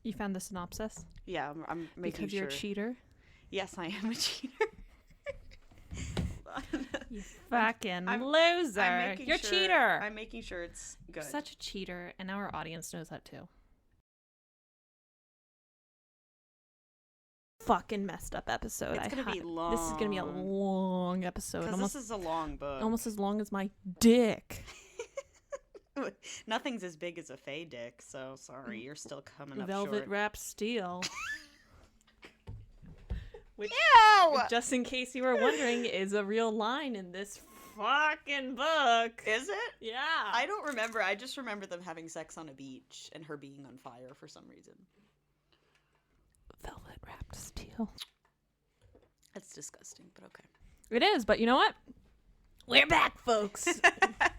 You found the synopsis? Yeah, I'm making because sure. You're a cheater? Yes, I am a cheater. You fucking loser. You're a cheater. I'm making sure it's good. You're such a cheater, and our audience knows that too. Fucking messed up episode. It's gonna be long. This is gonna be a long episode. Because this is a long book. Almost as long as my dick. Nothing's as big as a Faye dick, so sorry, you're still coming up Velvet short. wrapped steel. Which, Ew! just in case you were wondering, is a real line in this fucking book. Is it? Yeah. I don't remember. I just remember them having sex on a beach and her being on fire for some reason. Velvet wrapped steel. That's disgusting, but okay. It is, but you know what? We're back, folks.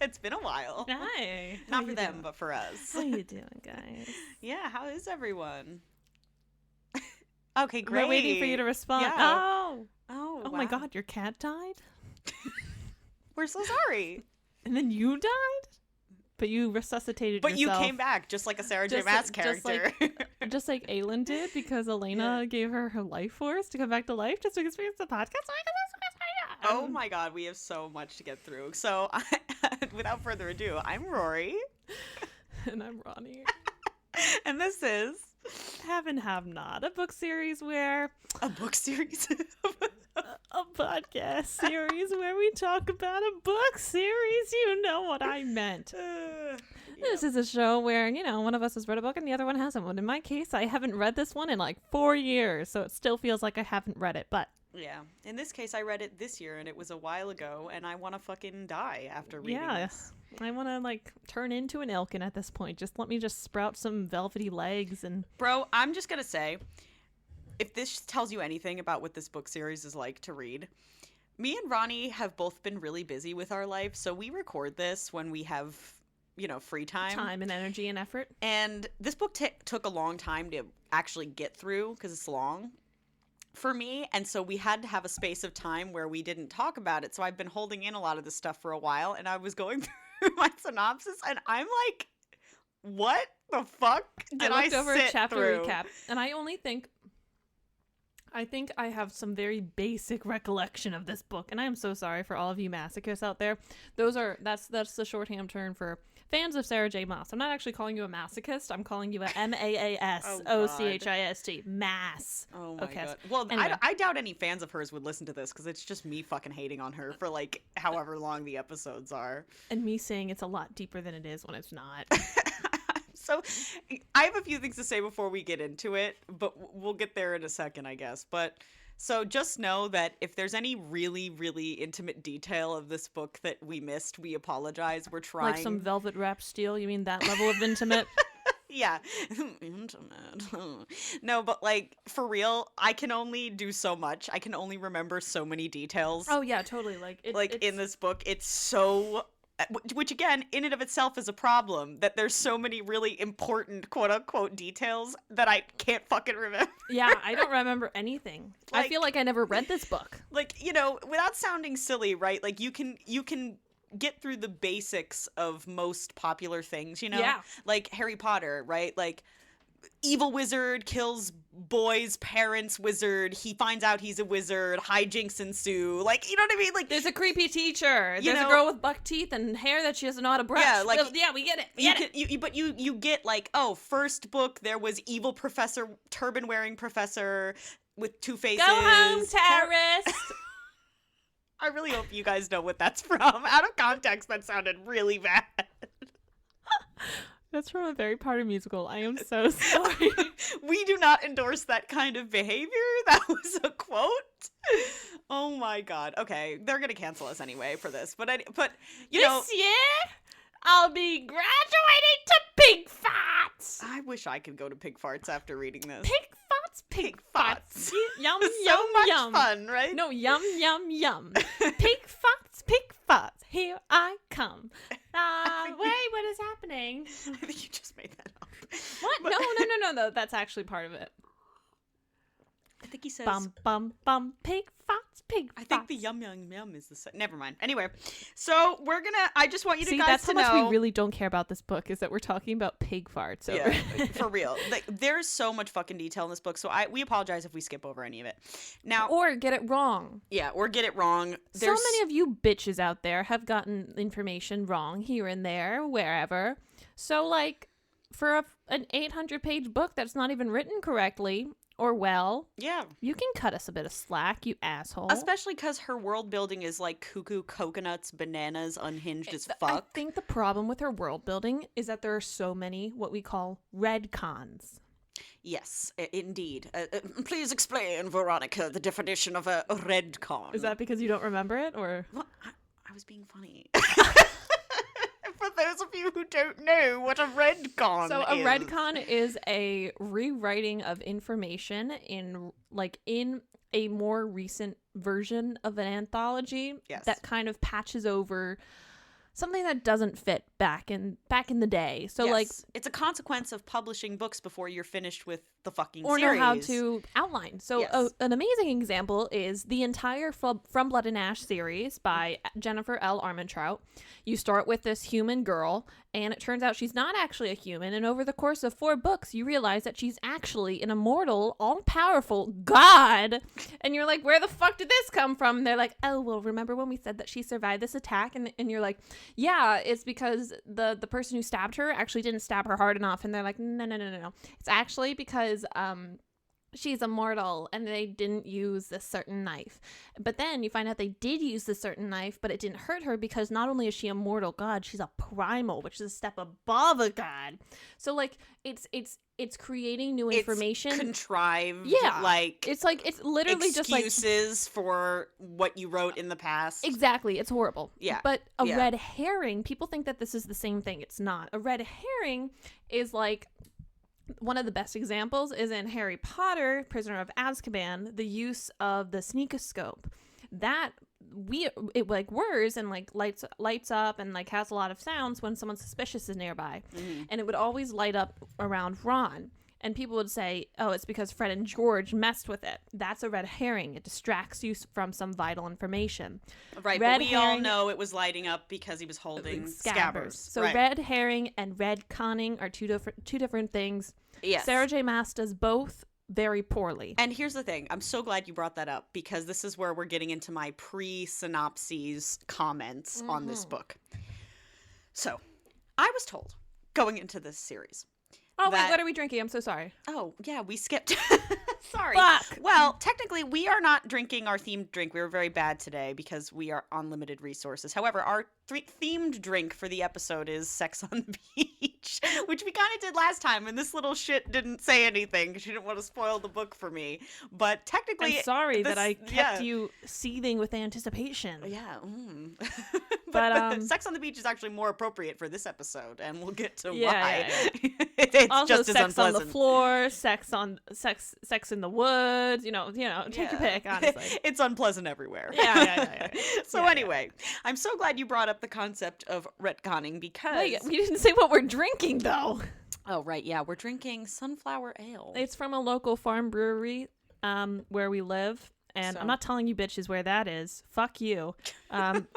It's been a while. Hi. Not for them, but for us. How you doing, guys? Yeah, how is everyone? Okay, great. We're waiting for you to respond. Yeah. Oh Oh, my wow. God, your cat died? We're so sorry. And then you died? But you resuscitated But yourself. you came back just like a Sarah J. Maas character. Just like Aelin did, because Elena gave her life force to come back to life just to experience the podcast. Oh my God, we have so much to get through. So, without further ado, I'm Rory. And I'm Roni. And this is... Have and Have Not, a book series where... A book series? A podcast series where we talk about a book series. You know what I meant. This is a show where, you know, one of us has read a book and the other one hasn't. But in my case, I haven't read this one in like 4 years, so it still feels like I haven't read it. But yeah, in this case, I read it this year and it was a while ago, and I want to fucking die after reading this. I want to like turn into an Elkin at this point. Just let me just sprout some velvety legs and... Bro, I'm just gonna say, if this tells you anything about what this book series is like to read, me and Roni have both been really busy with our life, so we record this when we have, you know, free time. Time and energy and effort. And this book took a long time to actually get through because it's long for me, and so we had to have a space of time where we didn't talk about it. So I've been holding in a lot of this stuff for a while, and I was going through my synopsis, and I'm like, what the fuck did I looked over sit a chapter through? recap, and I think I have some very basic recollection of this book, and I am so sorry for all of you masochists out there. That's the shorthand term for fans of Sarah J. Maas. I'm not actually calling you a masochist. I'm calling you a MAASOCHIST. Mass. Oh my Okay. God. Well, Anyway. I doubt any fans of hers would listen to this because it's just me fucking hating on her for like however long the episodes are. And me saying it's a lot deeper than it is when it's not. So I have a few things to say before we get into it, but we'll get there in a second, I guess. But so just know that if there's any really, really intimate detail of this book that we missed, we apologize. We're trying. Like some velvet wrapped steel? You mean that level of intimate? Yeah. Intimate. No, but like for real, I can only do so much. I can only remember so many details. Oh yeah, totally. Like in this book, it's so... Which, again, in and of itself is a problem, that there's so many really important, quote-unquote, details that I can't fucking remember. Yeah, I don't remember anything. I feel like I never read this book. Like, you know, without sounding silly, right? Like, you can get through the basics of most popular things, you know? Yeah. Like Harry Potter, right? Like, evil wizard kills boy's parents' wizard. He finds out he's a wizard. Hijinks ensue. Like, you know what I mean? Like, there's a creepy teacher. You There's know- a girl with buck teeth and hair that she doesn't know how to brush. Yeah, like- yeah, we get it. you get like, oh, first book there was evil professor, turban wearing professor with two faces. Go home, terrorist. I really hope you guys know what that's from. Out of context, that sounded really bad. That's from a very party musical. I am so sorry. We do not endorse that kind of behavior. That was a quote. Oh my God. Okay, they're gonna cancel us anyway for this. But you know, This year, I'll be graduating to Pig Farts. I wish I could go to Pig Farts after reading this. Pig Farts, Pig Farts. Yum, So yum, much yum. fun, right? No, yum, yum, yum. Pig Farts, Pig Farts. Here I come. Wait, what is happening? I think you just made that up. What? But- No. That's actually part of it. I think he says Bum, bum, bum. Pig farts, pig farts. I think the yum yum yum is the same. Never mind. Anyway, so I just want you See, guys that's to how much know. we really don't care about this book, is that we're talking about pig farts. Yeah, for real. Like, there's so much fucking detail in this book, so we apologize if we skip over any of it. Now, Or get it wrong. yeah, or get it wrong. So many of you bitches out there have gotten information wrong here and there, wherever. So, like, for an 800-page book that's not even written correctly or well, yeah, you can cut us a bit of slack, you asshole. especially because her world building is like cuckoo, coconuts, bananas, unhinged as fuck. I think the problem with her world building is that there are so many what we call redcons. Yes, indeed. Please explain, Veronica, the definition of a redcon. Is that because you don't remember it, or? Well, I was being funny. For those of you who don't know what a redcon So a is. redcon is a rewriting of information in a more recent version of an anthology. Yes. That kind of patches over something that doesn't fit back in the day. So Yes. like, it's a consequence of publishing books before you're finished with the fucking or series. know how to outline. So Yes. an amazing example is the entire From Blood and Ash series by Jennifer L. Armentrout. You start with this human girl, and it turns out she's not actually a human, and over the course of 4 books, you realize that she's actually an immortal, all-powerful god, and you're like, where the fuck did this come from? And they're like, oh, well, remember when we said that she survived this attack? And you're like, yeah, it's because the person who stabbed her actually didn't stab her hard enough, and they're like, no. It's actually because she's immortal and they didn't use this certain knife. But then you find out they did use this certain knife, but it didn't hurt her because not only is she a mortal god, she's a primal, which is a step above a god. So like it's creating new information. It's contrived. Yeah. Like, it's literally just like excuses for what you wrote in the past. Exactly. It's horrible. Yeah. But a Yeah. red herring, people think that this is the same thing. It's not. A red herring is like, one of the best examples is in Harry Potter, Prisoner of Azkaban, the use of the sneakoscope. That it like whirs and like lights up and like has a lot of sounds when someone suspicious is nearby. Mm-hmm. And it would always light up around Ron. And people would say, oh, it's because Fred and George messed with it. That's a red herring. It distracts you from some vital information. Right, Red but we all herring- know it was lighting up because he was holding scabbards. So right. red herring and red conning are two different things. Yes. Sarah J. Maas does both very poorly. And here's the thing. I'm so glad you brought that up because this is where we're getting into my pre-synopses comments on this book. So, I was told going into this series. Oh, wait, what are we drinking? I'm so sorry. Oh, yeah, we skipped. Sorry. Fuck. Well, technically, we are not drinking our themed drink. We were very bad today because we are on limited resources. However, our themed drink for the episode is Sex on the Beach, which we kind of did last time, and this little shit didn't say anything because she didn't want to spoil the book for me. But technically... I'm sorry that I kept you seething with anticipation. Yeah. But Sex on the Beach is actually more appropriate for this episode, and we'll get to Yeah, why. yeah. It's also, just as sex on unpleasant. the floor, sex in the woods. You know, take your pick. Honestly, It's unpleasant everywhere. Yeah. So anyway, I'm so glad you brought up the concept of retconning because... Wait, we didn't say what we're drinking though. Oh, right, yeah. We're drinking sunflower ale. It's from a local farm brewery, where we live. And So- I'm not telling you bitches where that is. Fuck you.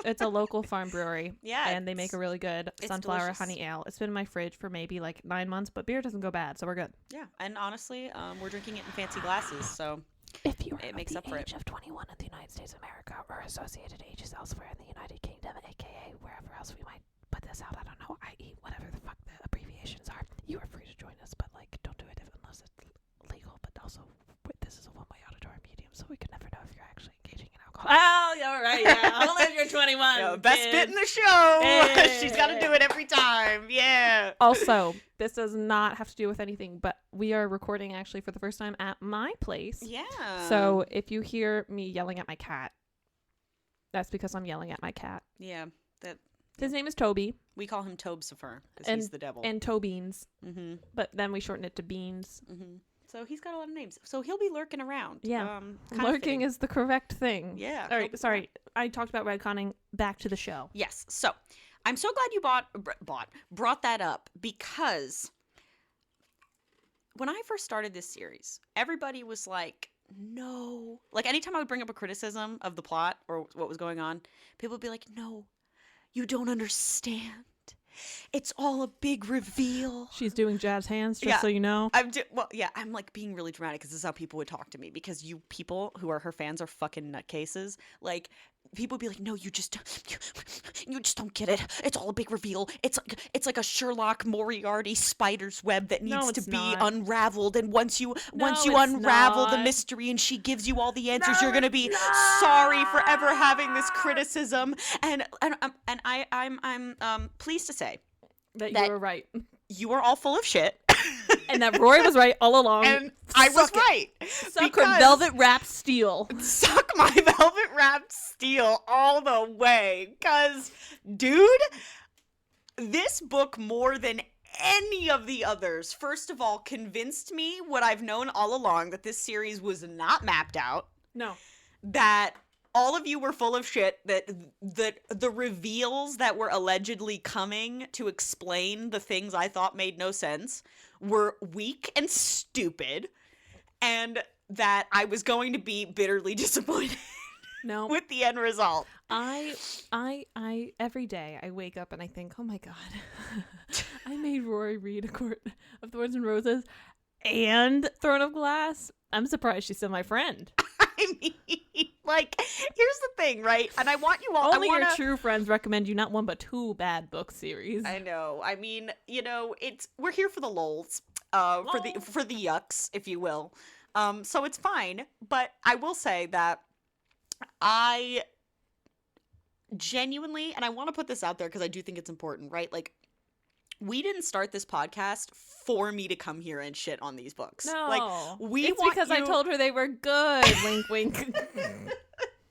It's a local farm brewery. Yeah, And they make a really good it's sunflower delicious. honey ale. It's been in my fridge for maybe like 9 months, but beer doesn't go bad, so we're good. Yeah, and honestly, we're drinking it in fancy glasses, so... If you are It of makes the up for it. age of 21 in the United States of America or associated ages elsewhere in the United Kingdom, aka wherever else we might put this out, I don't know, i.e. whatever the fuck the abbreviations are, you are free to join us, but like don't do it unless it's legal. But also, this is a one-way auditory medium, so we can never know if you're actually engaging in alcohol. Oh, you're right, yeah. Only if you're 21. Yeah, best bit in the show. Hey. She's got to do it every time. Yeah. Also, this does not have to do with anything, but we are recording actually for the first time at my place. Yeah. So if you hear me yelling at my cat, that's because I'm yelling at my cat. Yeah, that His name is Toby we call him Tobesifer because And- he's the devil. and Tobeans, Mm-hmm. but then we shorten it to Beans. Mm-hmm. So he's got a lot of names. So he'll be lurking around. Yeah. Kind of Lurking fitting. is the correct thing. Yeah. All he'll right, be sorry. I talked about retconning. Back to the show. Yes. So I'm so glad you brought that up because when I first started this series, everybody was like, no. Like, anytime I would bring up a criticism of the plot or what was going on, people would be like, no, you don't understand. It's all a big reveal. She's doing jazz hands, just so you know. I'm like being really dramatic because this is how people would talk to me, because you people who are her fans are fucking nutcases. Like, people would be like, no, you just don't get it. It's all a big reveal. It's like a Sherlock Moriarty spider's web that needs to be unraveled. And once you unravel the mystery and she gives you all the answers, you're gonna be sorry for ever having this criticism. And I'm pleased to say that you were right. You were all full of shit. And that Rory was right all along. And I was right. Suck her velvet wrapped steel. Suck my velvet wrapped steel all the way. Because, dude, this book, more than any of the others, first of all, convinced me what I've known all along, that this series was not mapped out. No. That all of you were full of shit, that the reveals that were allegedly coming to explain the things I thought made no sense were weak and stupid, and that I was going to be bitterly disappointed with the end result. I every day I wake up and I think, oh my God, I made Rory read A Court of Thorns and Roses and Throne of Glass. I'm surprised she's still my friend. I mean, like, here's the thing, right? And I want you all... Only your true friends recommend you not one but two bad book series. I know. I mean, we're here for the lols, for the yucks, if you will. So it's fine. But I will say that I genuinely, and I want to put this out there because I do think it's important, right? Like, we didn't start this podcast for me to come here and shit on these books. No. Like, it's because I told her they were good. Wink, wink.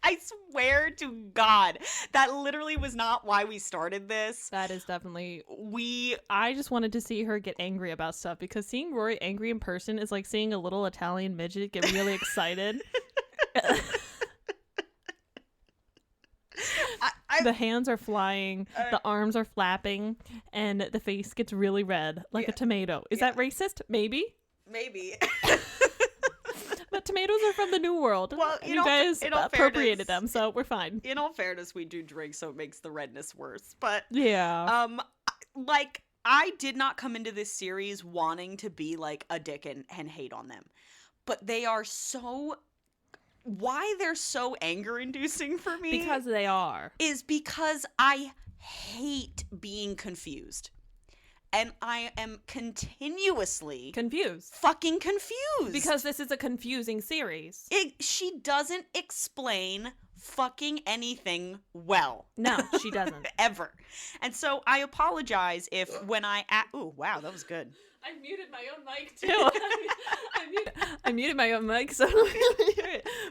I swear to God, that literally was not why we started this. That is definitely... I just wanted to see her get angry about stuff, because seeing Rory angry in person is like seeing a little Italian midget get really excited. The hands are flying, the arms are flapping, and the face gets really red, like a tomato. Is that racist? Maybe. But tomatoes are from the New World. Well, you guys appropriated them, so we're fine. In all fairness, we do drink, so it makes the redness worse. But yeah, like, I did not come into this series wanting to be like a dick and hate on them, but they are so... Why they're so anger-inducing for me, because they are, is because I hate being confused. And I am continuously fucking confused. Because this is a confusing series. She doesn't explain fucking anything well. No, she doesn't. Ever. And so I apologize if when ooh, wow, that was good. I muted my own mic too. I muted my own mic, so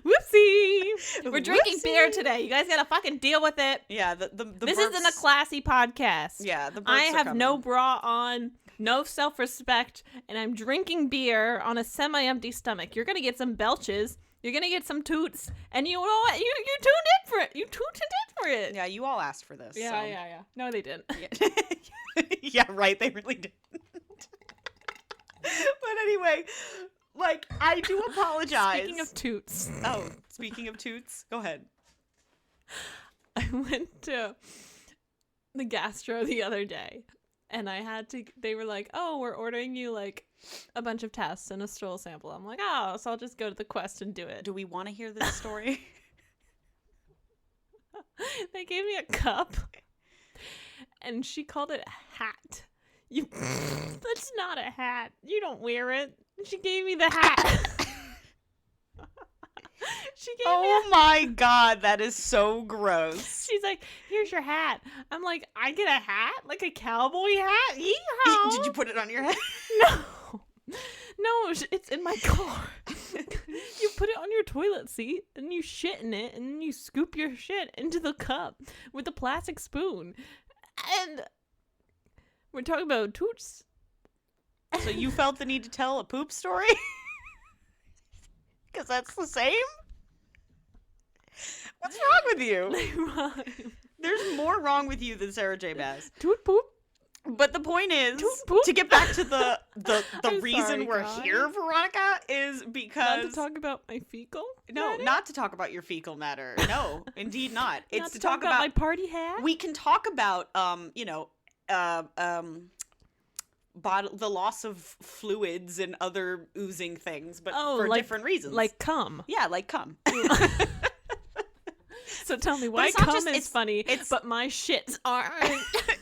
whoopsie. We're drinking beer today. You guys gotta fucking deal with it. Yeah, the this isn't a classy podcast. Yeah, the burps I have coming. no bra on, no self-respect, and I'm drinking beer on a semi-empty stomach. You're gonna get some belches. You're gonna get some toots, and you know what? You tuned in for it. You tuned in for it. Yeah, you all asked for this. Yeah, so. Yeah. No, they didn't. Yeah, right. They really didn't. But anyway, like, I do apologize. Speaking of toots. Oh, speaking of toots, go ahead. I went to the gastro the other day, and they were like, oh, we're ordering you, like, a bunch of tests and a stool sample. I'm like, oh, so I'll just go to the Quest and do it. Do we want to hear this story? They gave me a cup, and she called it a hat. That's not a hat. You don't wear it. She gave me the hat. Oh my God, that is so gross. She's like, here's your hat. I'm like, I get a hat? Like a cowboy hat? Yeehaw. Did you put it on your head? No, it's in my car. You put it on your toilet seat, and you shit in it, and then you scoop your shit into the cup with a plastic spoon. And... we're talking about toots. So you felt the need to tell a poop story? Because that's the same? What's wrong with you? They rhyme. There's more wrong with you than Sarah J. Maas. Toot poop. But the point is, Toot poot. to get back to the I'm reason sorry, we're guys. here, Veronica, is because Not to talk about my fecal no, matter? not to talk about your fecal matter. No, indeed not. It's Not to talk about my about party hat? we can talk about the loss of fluids and other oozing things, but for different reasons. Like cum. Yeah, like cum. So tell me why it's not cum just- is it's- funny, it's- but my shits aren't.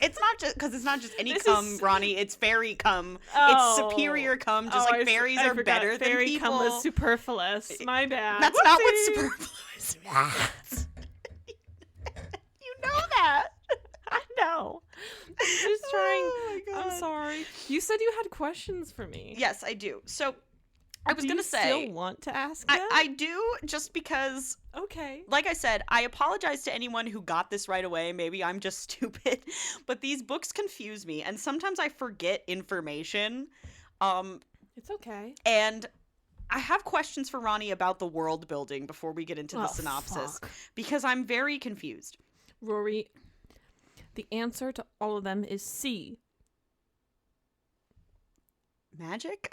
It's not just because it's not just any This cum, is- Ronnie. It's fairy cum. Oh. It's superior cum. Just like fairies I are forgot. better than Fairy people. cum is superfluous. My bad. That's not what Whoopsie. superfluous means. You know that. I know. I'm just trying. Oh my I'm God. sorry. You said you had questions for me. Yes, I do. So I was Do gonna you say still want to ask them? I do, just because, Okay. like I said, I apologize to anyone who got this right away. Maybe I'm just stupid, but these books confuse me, and sometimes I forget information. It's okay. And I have questions for Ronnie about the world building before we get into the synopsis, Fuck. because I'm very confused. Rory, the answer to all of them is C. Magic?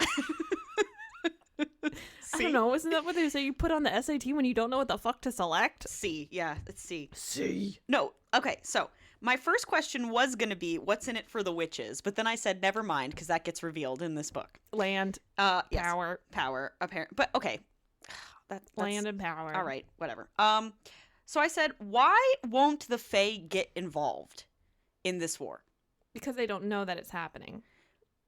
I don't know. Isn't that what they say you put on the SAT when you don't know what the fuck to select? C. Yeah, it's C. C. No. Okay, so my first question was going to be, what's in it for the witches? But then I said, never mind, because that gets revealed in this book. Land, Yes. power, Power, apparent. But okay. That's land and power. all right, whatever. So I said, why won't the Fae get involved in this war? Because they don't know that it's happening.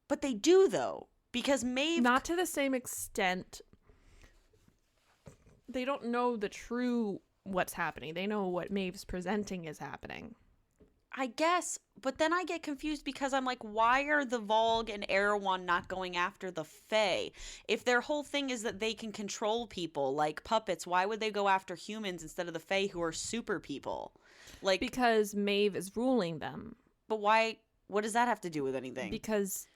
But they do, though, because Maeve... Not to the same extent. They don't know the true what's happening. They know what Maeve's presenting is happening. I guess, but then I get confused because I'm like, why are the Volg and Erewhon not going after the Fae? If their whole thing is that they can control people like puppets, why would they go after humans instead of the Fae who are super people? Like, Because Maeve is ruling them. but why? What does that have to do with anything? Because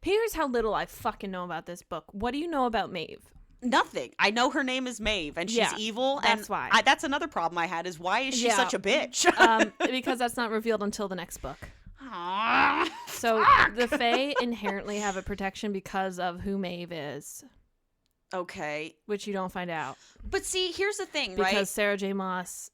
here's how little I fucking know about this book. What do you know about Maeve? Nothing. I know her name is Maeve, and she's Yeah, evil. that's and why. That's another problem I had is why is she Yeah. such a bitch? Because that's not revealed until the next book. Aw, So fuck. the Fae inherently have a protection because of who Maeve is, Okay, which you don't find out. but see, here's the thing, Because right? Sarah J. Maas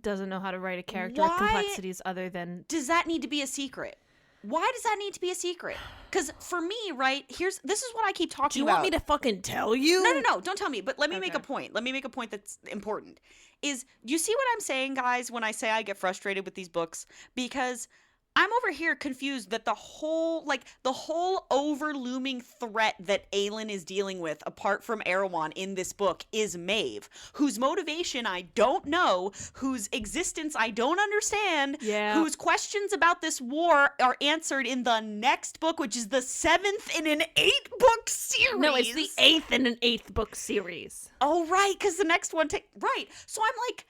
doesn't know how to write a character Why- with complexities other than... Does that need to be a secret? Why does that need to be a secret? Because for me, right, this is what I keep talking Do you about. want me to fucking tell you? No, don't tell me. But let me make a Okay. point. Let me make a point that's important. Do you see what I'm saying, guys, when I say I get frustrated with these books? Because I'm over here confused that the whole over-looming threat that Aelin is dealing with, apart from Erewhon in this book, is Maeve, whose motivation I don't know, whose existence I don't understand, Yeah. whose questions about this war are answered in the next book, which is the 7th in an 8-book series. No, it's the 8th in an 8th book series. Oh, right, because the next one right. So I'm like,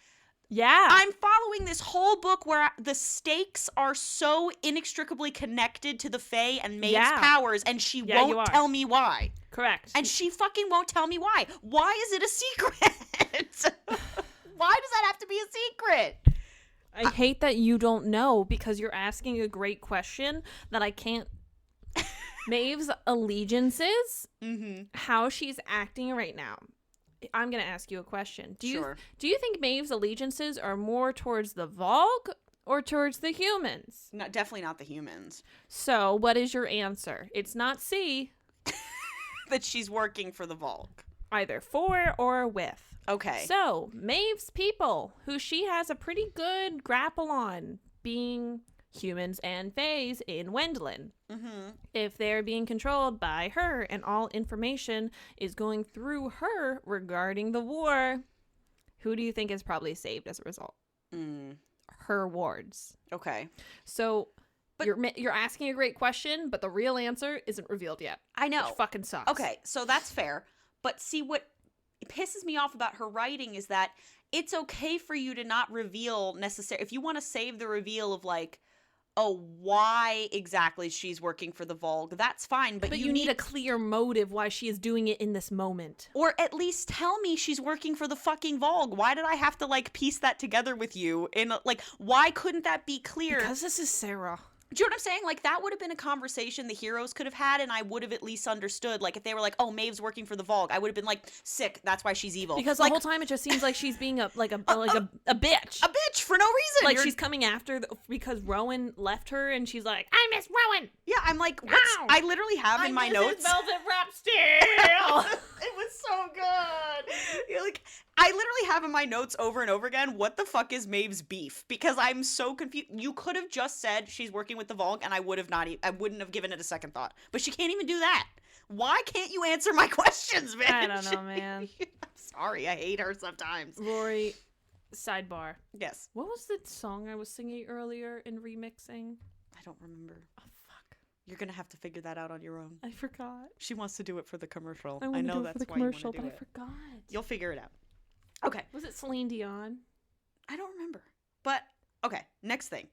Yeah. I'm following this whole book where the stakes are so inextricably connected to the Fae and Maeve's Yeah. powers, and she Yeah, you won't are. tell me why. Correct. And she fucking won't tell me why. Why is it a secret? Why does that have to be a secret? I hate that you don't know because you're asking a great question that I can't. Maeve's allegiances, how she's acting right now. I'm going to ask you a question. Do you think Maeve's allegiances are more towards the Volg or towards the humans? No, definitely not the humans. So, what is your answer? It's not C, That she's working for the Volk. either for or with. Okay. So, Maeve's people, who she has a pretty good grapple on, being humans and fays in Wendlin. If they're being controlled by her and all information is going through her regarding the war, who do you think is probably saved as a result? Her wards. Okay. So you're asking a great question, but the real answer isn't revealed yet. I know. Which fucking sucks. Okay, so that's fair. But see, what pisses me off about her writing is that it's okay for you to not reveal necessarily. If you want to save the reveal of like, oh, why exactly she's working for the Volg, that's fine. But you need a clear motive why she is doing it in this moment. Or at least tell me she's working for the fucking Volg. Why did I have to like piece that together with you? And like, why couldn't that be clear? Because this is Sarah. Do you know what I'm saying? Like, that would have been a conversation the heroes could have had, and I would have at least understood. Like, if they were like, oh, Maeve's working for the Vogue, I would have been like, sick, that's why she's evil. Because the whole time it just seems like she's being a bitch. A bitch for no reason. Like, she's coming after because Rowan left her, and she's like, I miss Rowan. Yeah, I'm like, I literally have in my notes. Velvet Wrap still. It was so good. You're like, I literally have in my notes over and over again, what the fuck is Maeve's beef? Because I'm so confused. You could have just said she's working with the Vogue, and I would have I wouldn't have given it a second thought. But she can't even do that. Why can't you answer my questions, man? I don't know, man. Sorry, I hate her sometimes. Rory, sidebar. Yes. What was the song I was singing earlier in remixing? I don't remember. Oh, fuck. You're gonna have to figure that out on your own. I forgot. She wants to do it for the commercial. I know do it that's for the why commercial, you want but to do I forgot. You'll figure it out. Okay. Was it Celine Dion? I don't remember. But, okay, next thing.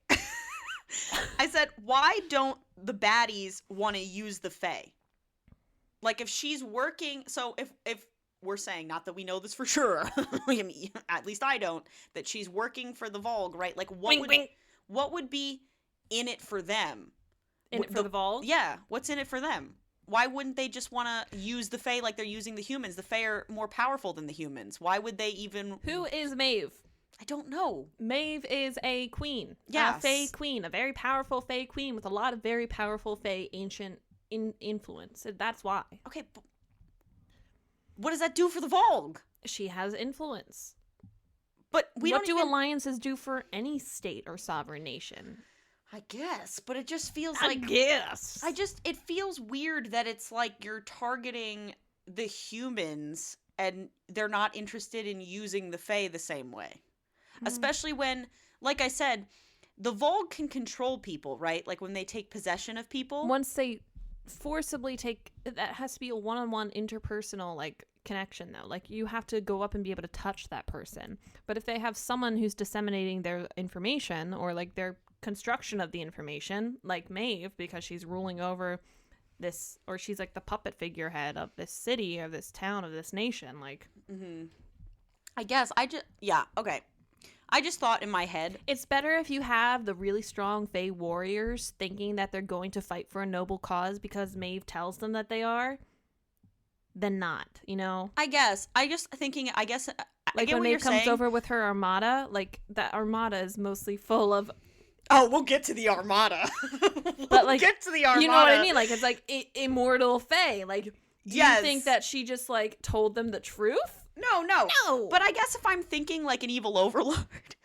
I said, why don't the baddies want to use the Fae? Like, if she's working... So, if we're saying, not that we know this for sure, I mean, at least I don't, that she's working for the Vogue, right? Like, what would be in it for them? In it for the Vogue? Yeah, what's in it for them? Why wouldn't they just want to use the Fae like they're using the humans? The Fae are more powerful than the humans. Why would they even... Who is Maeve? I don't know. Maeve is a queen. Yes. A Fae queen. A very powerful Fae queen with a lot of very powerful Fae ancient influence. That's why. Okay, but what does that do for the Vogue? She has influence. But what do alliances do for any state or sovereign nation? I guess, but it just feels like... it feels weird that it's like you're targeting the humans and they're not interested in using the Fae the same way. Especially when, like I said, the Vogue can control people, right? Like when they take possession of people. Once they forcibly take... That has to be a one-on-one interpersonal, like, connection, though. Like, you have to go up and be able to touch that person. But if they have someone who's disseminating their information or, like, their construction of the information, like Maeve, because she's ruling over this, or she's like the puppet figurehead of this city or this town of this nation, like I guess okay, I just thought in my head it's better if you have the really strong Fae warriors thinking that they're going to fight for a noble cause because Maeve tells them that they are, than not, you know. I guess like when Maeve comes over with her armada, like that armada is mostly full of... Oh, we'll get to the Armada. But like, get to the Armada. You know what I mean? Like, it's like immortal Fae. Like, do you think that she just like told them the truth? No. But I guess if I'm thinking like an evil overlord,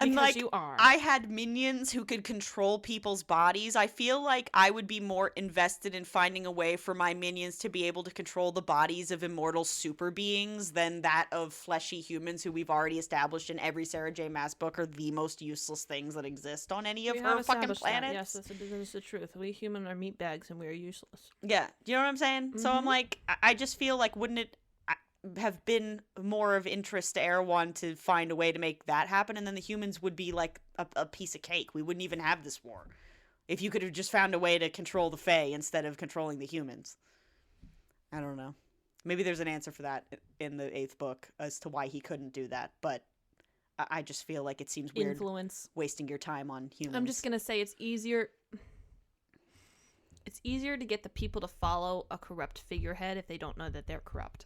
and like you are. I had minions who could control people's bodies, I feel like I would be more invested in finding a way for my minions to be able to control the bodies of immortal super beings than that of fleshy humans who we've already established in every Sarah J. Maas book are the most useless things that exist on any of her fucking planets. Yes, this is the truth. We humans are meatbags and we are useless. Yeah, do you know what I'm saying? So I'm like, I just feel like, wouldn't it have been more of interest to Erewhon to find a way to make that happen, and then the humans would be like a piece of cake. We wouldn't even have this war if you could have just found a way to control the Fae instead of controlling the humans. I don't know. Maybe there's an answer for that in the 8th book as to why he couldn't do that, but I just feel like it seems weird wasting your time on humans. I'm just gonna say it's easier to get the people to follow a corrupt figurehead if they don't know that they're corrupt.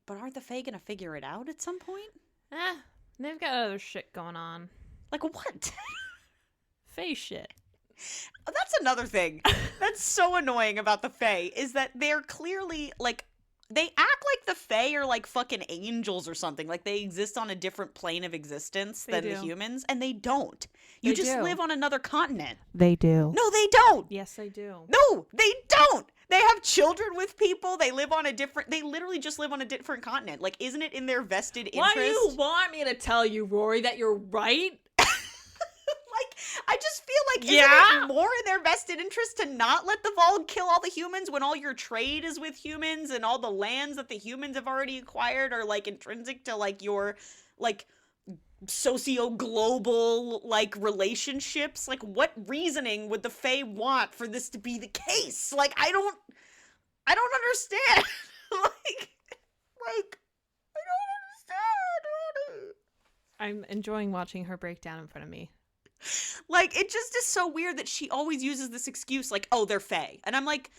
But aren't the Fae gonna figure it out at some point? They've got other shit going on. Like what? Fae shit. That's another thing that's so annoying about the Fae, is that they're clearly, like, they act like the Fae are like fucking angels or something. Like they exist on a different plane of existence than the humans, and they don't. You just live on another continent. They do. No, they don't. Yes, they do. No, they don't. They have children with people. They literally just live on a different continent. Like, isn't it in their vested interest? Why do you want me to tell you, Rory, that you're right? Like, I just feel like, isn't it more in their vested interest to not let the Vogue kill all the humans when all your trade is with humans and all the lands that the humans have already acquired are, like, intrinsic to, like, your, like, socio-global, like, relationships? Like, what reasoning would the Fae want for this to be the case? Like, I don't understand. like, I don't understand. I'm enjoying watching her break down in front of me. Like, it just is so weird that she always uses this excuse, like, oh, they're fae. And I'm like,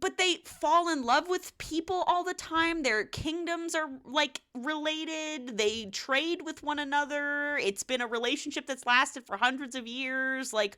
but they fall in love with people all the time. Their kingdoms are, like, related. They trade with one another. It's been a relationship that's lasted for hundreds of years. Like,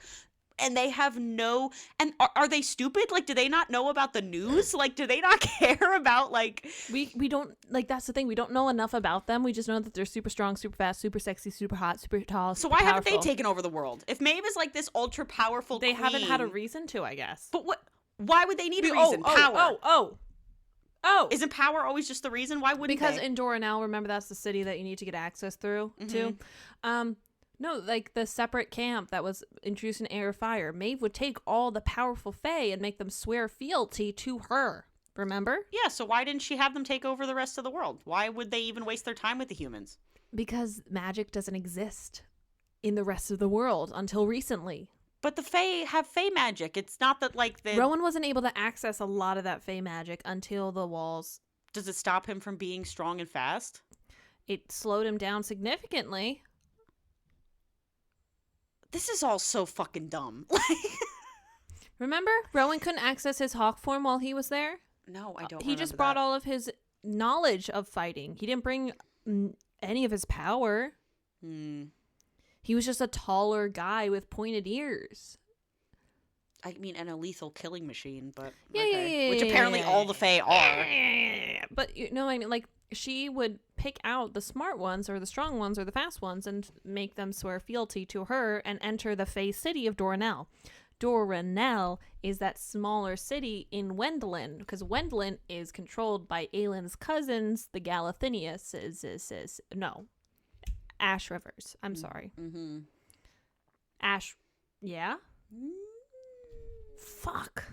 and they have no... And are they stupid? Like, do they not know about the news? Like, do they not care about, like... We don't... Like, that's the thing. We don't know enough about them. We just know that they're super strong, super fast, super sexy, super hot, super tall, So super why powerful. haven't they taken over the world? If Maeve is, like, this ultra-powerful They queen... haven't had a reason to, I guess. But what... Why would they need a reason? Power. Oh. Isn't power always just the reason? Why wouldn't Because they? in Doranel, remember, that's the city that you need to get access through to. No, like the separate camp that was introduced in Air of Fire. Maeve would take all the powerful fae and make them swear fealty to her. Remember? Yeah, so why didn't she have them take over the rest of the world? Why would they even waste their time with the humans? Because magic doesn't exist in the rest of the world until recently. But the fae have fae magic. It's not that, like, the... Rowan wasn't able to access a lot of that fae magic until the walls. Does it stop him from being strong and fast? It slowed him down significantly. This is all so fucking dumb. Remember? Rowan couldn't access his hawk form while he was there? No, I don't He just brought all of his knowledge of fighting. He didn't bring any of his power. He was just a taller guy with pointed ears. I mean, and a lethal killing machine, but... Yeah, Which apparently all the fae are. But, you know what I mean? Like, she would pick out the smart ones or the strong ones or the fast ones and make them swear fealty to her and enter the fae city of Doranel. Doranel is that smaller city in Wendlin, because Wendlin is controlled by Aylin's cousins, the Galathinius. No. Ash Rivers. I'm sorry. Ash. Yeah? Fuck.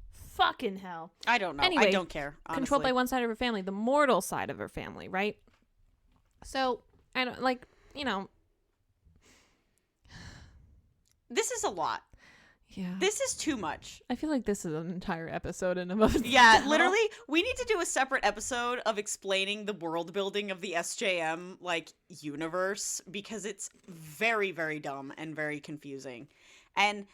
Fucking hell. I don't know. Anyway, I don't care, honestly. Controlled by one side of her family, the mortal side of her family, right? So, I don't, like, you know. This is a lot. Yeah. This is too much. I feel like this is an entire episode in and of itself. Yeah, literally, we need to do a separate episode of explaining the world building of the SJM, like, universe, because it's very, very dumb and very confusing. And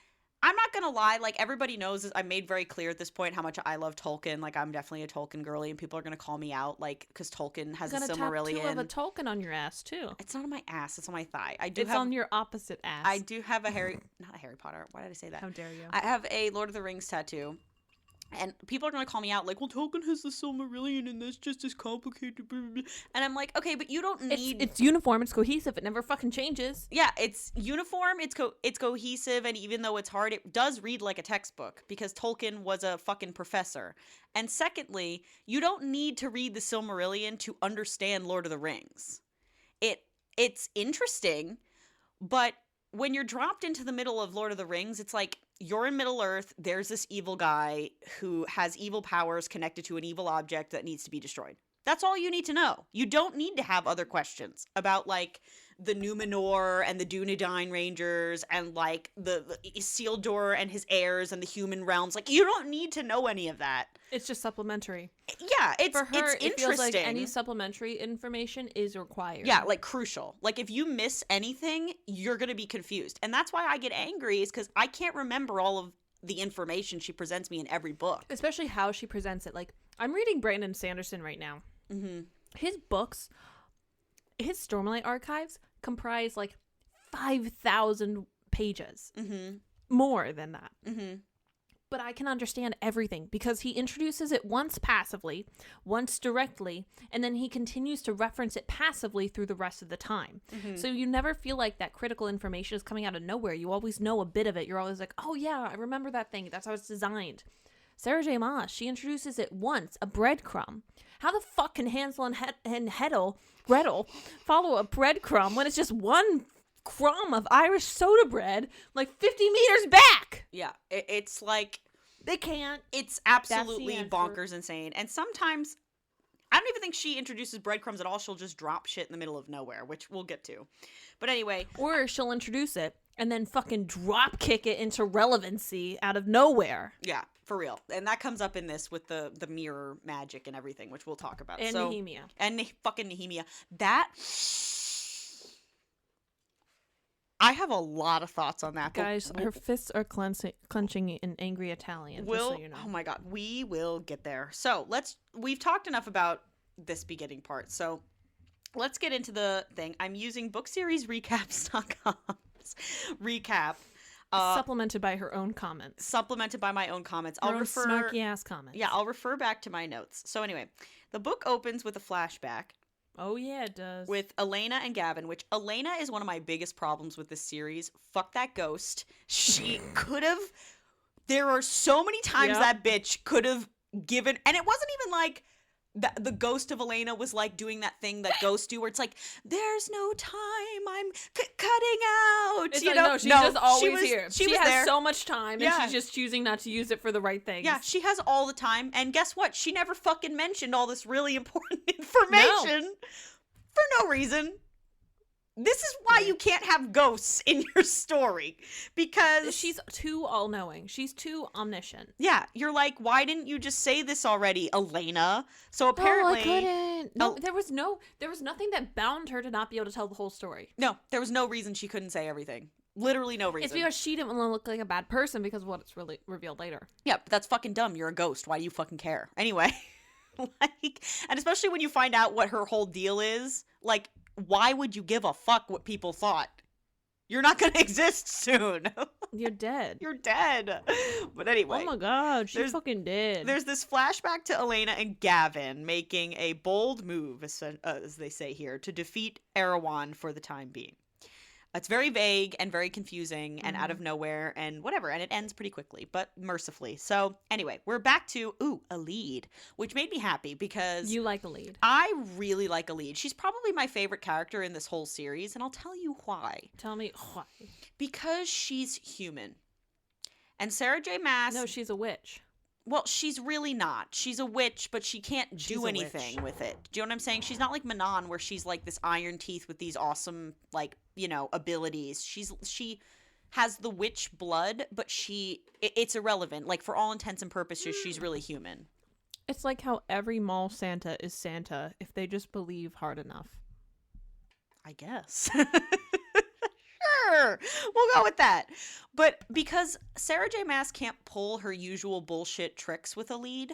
I'm not gonna lie, like, everybody knows, I made very clear at this point how much I love Tolkien. Like, I'm definitely a Tolkien girly, and people are gonna call me out, like, because Tolkien has a Silmarillion. You got a tattoo of a Tolkien on your ass, too. It's not on my ass, it's on my thigh. It's on your opposite ass. I do have a not a Harry Potter. Why did I say that? How dare you? I have a Lord of the Rings tattoo. And people are going to call me out like, well, Tolkien has the Silmarillion and that's just as complicated. Blah, blah, blah. And I'm like, okay, but you don't need... It's uniform. It's cohesive. It never fucking changes. Yeah, it's uniform. It's cohesive. And even though it's hard, it does read like a textbook because Tolkien was a fucking professor. And secondly, you don't need to read the Silmarillion to understand Lord of the Rings. It's interesting, but when you're dropped into the middle of Lord of the Rings, it's like... You're in Middle-earth, there's this evil guy who has evil powers connected to an evil object that needs to be destroyed. That's all you need to know. You don't need to have other questions about, like, the Numenor and the Dunedain Rangers and, like, the Isildur and his heirs and the human realms. Like, you don't need to know any of that. It's just supplementary. Yeah, it's For her, it's interesting. It feels like any supplementary information is required. Yeah, like, crucial. Like, if you miss anything, you're going to be confused. And that's why I get angry, is because I can't remember all of the information she presents me in every book. Especially how she presents it. Like, I'm reading Brandon Sanderson right now. Mm-hmm. His books, his Stormlight archives comprise like 5,000 pages. Mm-hmm. More than that. Mm-hmm. But I can understand everything because he introduces it once passively, once directly, and then he continues to reference it passively through the rest of the time. Mm-hmm. So you never feel like that critical information is coming out of nowhere. You always know a bit of it. You're always like, oh yeah, I remember that thing. That's how it's designed. Sarah J. Maas, she introduces it once, a breadcrumb. How the fuck can Hansel and Gretel follow a breadcrumb when it's just one crumb of Irish soda bread like 50 meters back? Yeah, it's like... They can't. It's absolutely bonkers insane. And sometimes, I don't even think she introduces breadcrumbs at all. She'll just drop shit in the middle of nowhere, which we'll get to. But anyway. Or she'll introduce it and then fucking drop kick it into relevancy out of nowhere. Yeah. For real. And that comes up in this with the mirror magic and everything, which we'll talk about. And Nehemia. And fucking Nehemia. That... I have a lot of thoughts on that. Guys, her fists are clenching in angry Italian, just so you know. Oh my god, we will get there. So we've talked enough about this beginning part, so let's get into the thing. I'm using bookseries.recaps.com's recap. Supplemented by her own comments. Supplemented by my own comments. Her own snarky ass comments. Yeah, I'll refer back to my notes. So anyway, the book opens with a flashback. Oh, yeah, it does. With Elena and Gavin, which Elena is one of my biggest problems with this series. Fuck that ghost. She could have... There are so many times that bitch could have given... And it wasn't even like the ghost of Elena was like doing that thing that ghosts do where it's like, there's no time, I'm cutting out. It's you like, know? no, she's just always here. She has there. so much time, and she's just choosing not to use it for the right things. Yeah, she has all the time, and guess what? She never fucking mentioned all this really important information for no reason. This is why you can't have ghosts in your story, because she's too all-knowing. She's too omniscient. Yeah, you're like, why didn't you just say this already, Elena? So apparently, I couldn't. No, there was nothing that bound her to not be able to tell the whole story. No, there was no reason she couldn't say everything. Literally no reason. It's because she didn't want to look like a bad person because of what it's really revealed later. Yeah, but that's fucking dumb. You're a ghost. Why do you fucking care? Anyway, and especially when you find out what her whole deal is, like, why would you give a fuck what people thought? You're not going to exist soon. You're dead. You're dead. But anyway. Oh my god, she's fucking dead. There's this flashback to Elena and Gavin making a bold move, as they say here, to defeat Erewhon for the time being. It's very vague and very confusing and out of nowhere and whatever. And it ends pretty quickly, but mercifully. So anyway, we're back to, a lead, which made me happy because... You like a lead. I really like a lead. She's probably my favorite character in this whole series, and I'll tell you why. Tell me why. Because she's human. And Sarah J. Maas... No, she's a witch. Well, she's really not. She's a witch, but she can't do anything with it. Do you know what I'm saying? She's not like Manon, where she's like this iron teeth with these awesome, like, abilities. She has the witch blood, but it's irrelevant. Like, for all intents and purposes, she's really human. It's like how every mall Santa is Santa if they just believe hard enough. I guess. Sure, we'll go with that. But because Sarah J. Maas can't pull her usual bullshit tricks with a lead,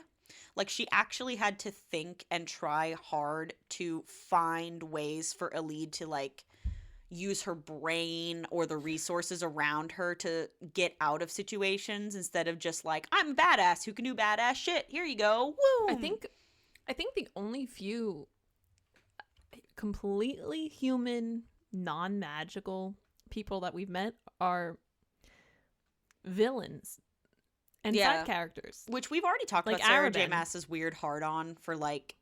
like, she actually had to think and try hard to find ways for a lead to, like, use her brain or the resources around her to get out of situations instead of just like, I'm a badass who can do badass shit. Here you go. Woo! I think the only few completely human, non-magical people that we've met are villains and side characters, which we've already talked like about. Sarah Arabin. J. Maas's weird hard-on for like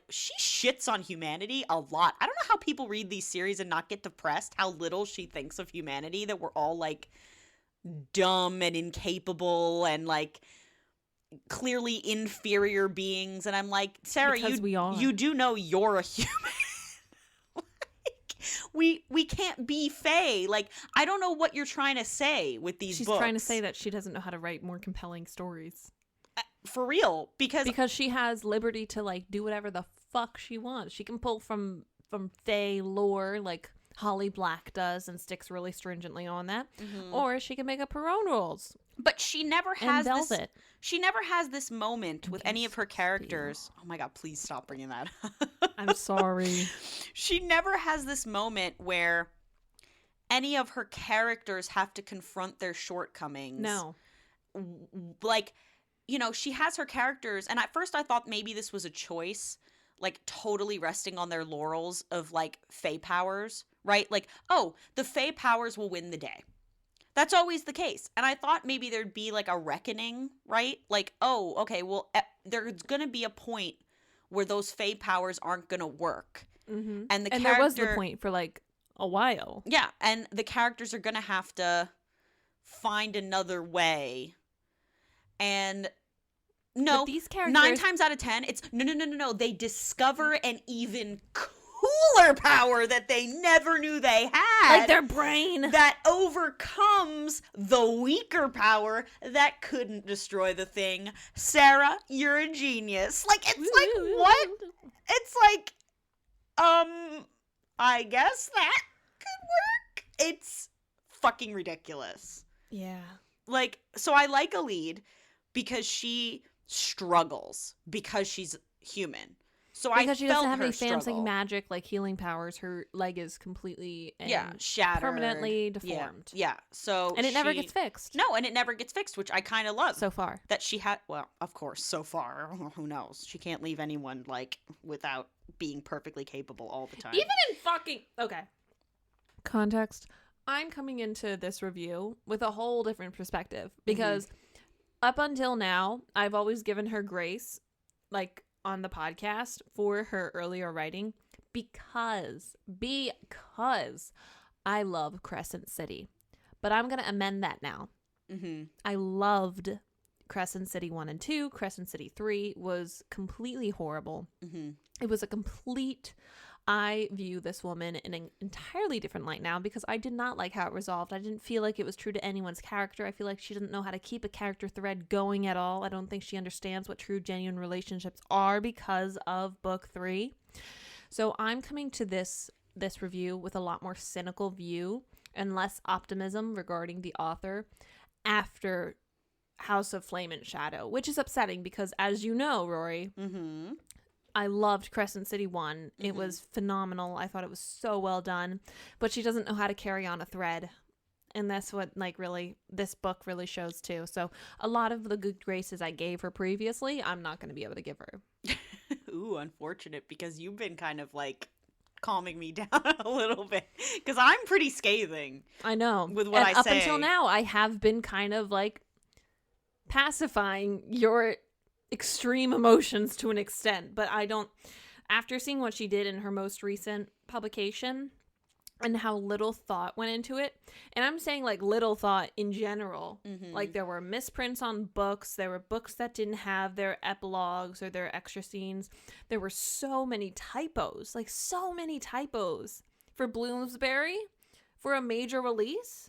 she shits on humanity a lot. I don't know how people read these series and not get depressed how little she thinks of humanity, that we're all like dumb and incapable and like clearly inferior beings. And I'm like, Sarah, you do know you're a human. We can't be Fae. Like, I don't know what you're trying to say with these books. She's trying to say that she doesn't know how to write more compelling stories. For real. Because she has liberty to, like, do whatever the fuck she wants. She can pull from Fae lore, like Holly Black does, and sticks really stringently on that. Mm-hmm. Or she can make up her own rules. But she never has this moment with any of her characters. Oh my god, please stop bringing that up. I'm sorry. She never has this moment where any of her characters have to confront their shortcomings. No. Like, she has her characters, and at first I thought maybe this was a choice, like totally resting on their laurels of like Fae powers, right? Like, oh, the Fae powers will win the day. That's always the case. And I thought maybe there'd be like a reckoning, right? Like, oh, okay, well, there's going to be a point where those Fae powers aren't going to work. Mm-hmm. And there was the point for like a while. Yeah, and the characters are going to have to find another way. And no, these characters... 9 times out of 10, it's no. They discover an even cooler cooler power that they never knew they had. Like their brain. That overcomes the weaker power that couldn't destroy the thing. Sarah, you're a genius. Like, it's like, what? It's like, I guess that could work. It's fucking ridiculous. Yeah. Like, so I like a lead because she struggles because she's human. So because she doesn't have any struggle. fancy magic like healing powers. Her leg is completely and shattered, permanently deformed. Yeah. So and it never gets fixed. No, and it never gets fixed, which I kind of love. So far, that she had. Well, of course, so far, who knows? She can't leave anyone like without being perfectly capable all the time. Even in fucking context. I'm coming into this review with a whole different perspective because up until now, I've always given her grace, like on the podcast, for her earlier writing because I love Crescent City. But I'm going to amend that now. I loved Crescent City 1 and 2. Crescent City 3 was completely horrible. It was a complete... I view this woman in an entirely different light now because I did not like how it resolved. I didn't feel like it was true to anyone's character. I feel like she doesn't know how to keep a character thread going at all. I don't think she understands what true, genuine relationships are because of book 3. So I'm coming to this review with a lot more cynical view and less optimism regarding the author after House of Flame and Shadow, which is upsetting because, as you know, Rory, I loved Crescent City 1. It was phenomenal. I thought it was so well done. But she doesn't know how to carry on a thread. And that's what, like, really, this book really shows, too. So a lot of the good graces I gave her previously, I'm not going to be able to give her. Ooh, unfortunate, because you've been kind of, like, calming me down a little bit. Because I'm pretty scathing. I know. With what I say. Up until now, I have been kind of, like, pacifying your extreme emotions to an extent, but I don't, after seeing what she did in her most recent publication and how little thought went into it, and I'm saying like little thought in general, like there were misprints on books, there were books that didn't have their epilogues or their extra scenes, there were so many typos for Bloomsbury for a major release.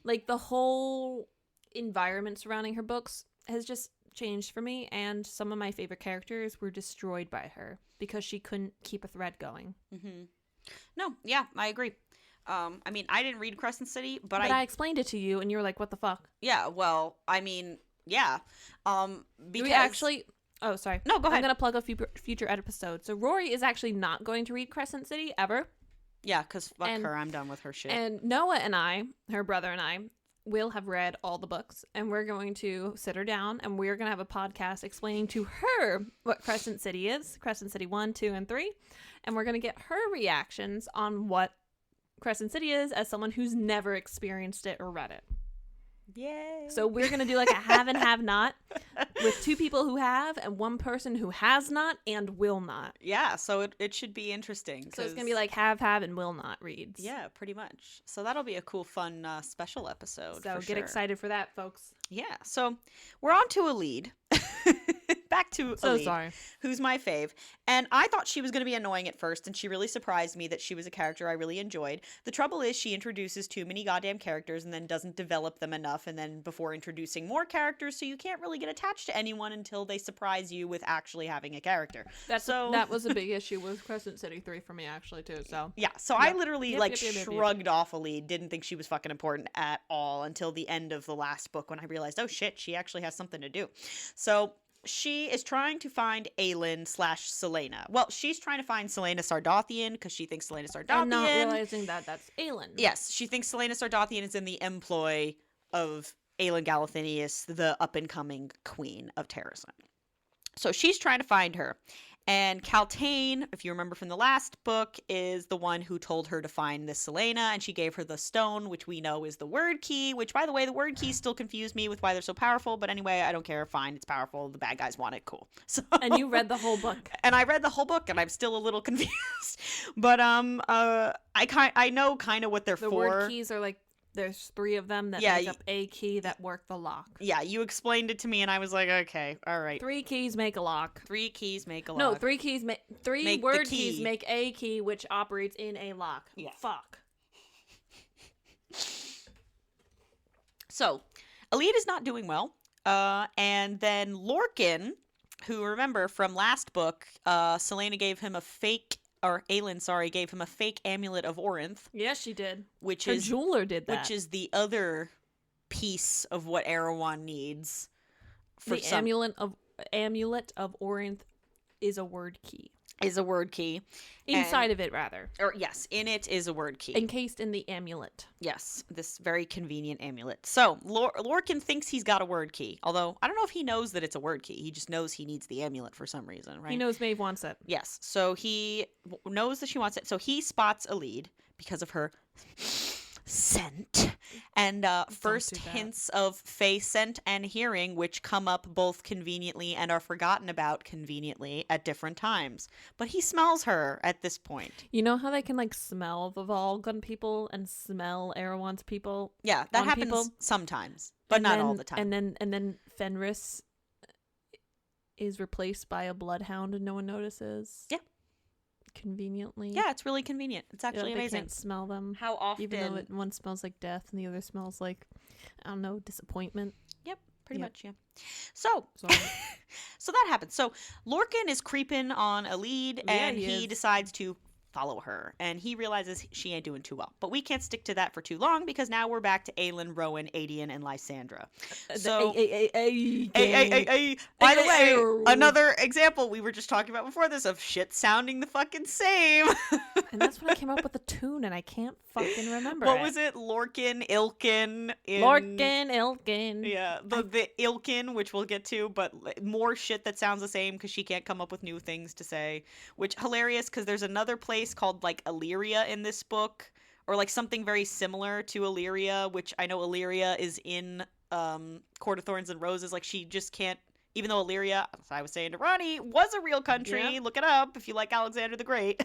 Like the whole environment surrounding her books has just changed for me, and some of my favorite characters were destroyed by her because she couldn't keep a thread going. No, yeah, I agree. I mean, I didn't read Crescent City, but I explained it to you, and you were like, "What the fuck?" Yeah, well, I mean, yeah. Because we actually. Oh, sorry. No, go ahead. I'm gonna plug a future episode. So Rory is actually not going to read Crescent City ever. Yeah, because fuck her, I'm done with her shit. And Noah and I, her brother and I, will have read all the books, and we're going to sit her down and we're going to have a podcast explaining to her what Crescent City is, Crescent City 1, 2, and 3, and we're going to get her reactions on what Crescent City is as someone who's never experienced it or read it. Yay. So we're going to do like a have and have not with 2 people who have and 1 person who has not and will not. Yeah, so it should be interesting. So it's going to be like have, and will not reads. Yeah, pretty much. So that'll be a cool, fun special episode. So for get sure. excited for that, folks. Yeah, so we're on to a lead. Back to So Elite, sorry. who's my fave. And I thought she was going to be annoying at first, and she really surprised me that she was a character I really enjoyed. The trouble is she introduces too many goddamn characters and then doesn't develop them enough, and then before introducing more characters, so you can't really get attached to anyone until they surprise you with actually having a character. That was a big issue with Crescent City 3 for me, actually, too. So yeah, so I literally shrugged off a lead, didn't think she was fucking important at all until the end of the last book when I realized, oh shit, she actually has something to do. So she is trying to find Aelin/Selena. Well, she's trying to find Selena Sardothian because she thinks Selena Sardothian. I'm not realizing that that's Aelin. Yes, she thinks Selena Sardothian is in the employ of Aelin Galathinius, the up-and-coming queen of Terrazon. So she's trying to find her. And Kaltain, if you remember from the last book, is the one who told her to find this Selena, and she gave her the stone, which we know is the word key, which, by the way, the word keys still confuse me with why they're so powerful, but anyway, I don't care. Fine, it's powerful. The bad guys want it. Cool. So, and you read the whole book. And I read the whole book, and I'm still a little confused. But I know kind of what they're for. The word keys are like there's 3 of them that Yeah, make up a key that work the lock. Yeah, you explained it to me, and I was like, okay, all right. 3 keys make a lock. 3 keys make a lock. No, 3 keys make 3 Make the word key. keys make a key which operates in a lock. Yes. Fuck. So, Elite is not doing well. And then Lorcan, who, remember, from last book, Selena gave him a fake, or Aelin, sorry, gave him a fake amulet of Orinth. Yes, she did. Which Her is jeweler did that. Which is the other piece of what Erewhon needs. The amulet of Orinth is a word key. Is a word key. Inside of it, rather. Or yes, in it is a word key. Encased in the amulet. Yes, this very convenient amulet. So, Lorcan thinks he's got a word key. Although, I don't know if he knows that it's a word key. He just knows he needs the amulet for some reason, right? He knows Maeve wants it. Yes, so he knows that she wants it. So he spots a lead because of her scent. And first hints of Fae scent and hearing, which come up both conveniently and are forgotten about conveniently at different times. But he smells her at this point. You know how they can like smell the Volgun people and smell Erewhon's people? Yeah, that happens sometimes, but not all the time. And then Fenris is replaced by a bloodhound and no one notices. Yeah. Conveniently. Yeah, it's really convenient. It's actually amazing. They can't smell them. How often? Even though one smells like death and the other smells like, I don't know, disappointment. Yep, pretty much, yeah. So that happens. So Lorcan is creeping on a lead, and he decides to follow her, and he realizes she ain't doing too well. But we can't stick to that for too long, because now we're back to Aelin, Rowan, Adian, and Lysandra. So, by the way, another example we were just talking about before this of shit sounding the fucking same. And that's when I came up with a tune, and I can't fucking remember What was it? Lorcan, Ilkin. Lorcan, Ilkin. Yeah, the Ilkin, which we'll get to, but more shit that sounds the same because she can't come up with new things to say, which hilarious because there's another place called like Illyria in this book, or like something very similar to Illyria, which I know Illyria is in Court of Thorns and Roses. Like she just can't, even though Illyria, as I was saying to Ronnie, was a real country. Look it up if you like Alexander the Great.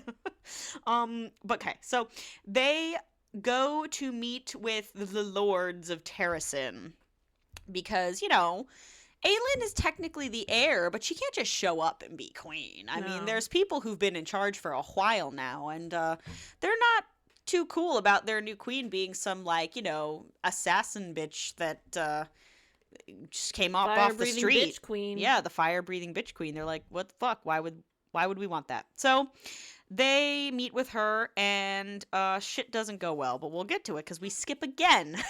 But okay, so they go to meet with the lords of Terrasin because, you know, Aelin is technically the heir, but she can't just show up and be queen. I mean, there's people who've been in charge for a while now, and they're not too cool about their new queen being some, like, you know, assassin bitch that just came off the street. Bitch queen. Yeah, the fire-breathing bitch queen. They're like, what the fuck? Why would we want that? So they meet with her, and shit doesn't go well, but we'll get to it because we skip again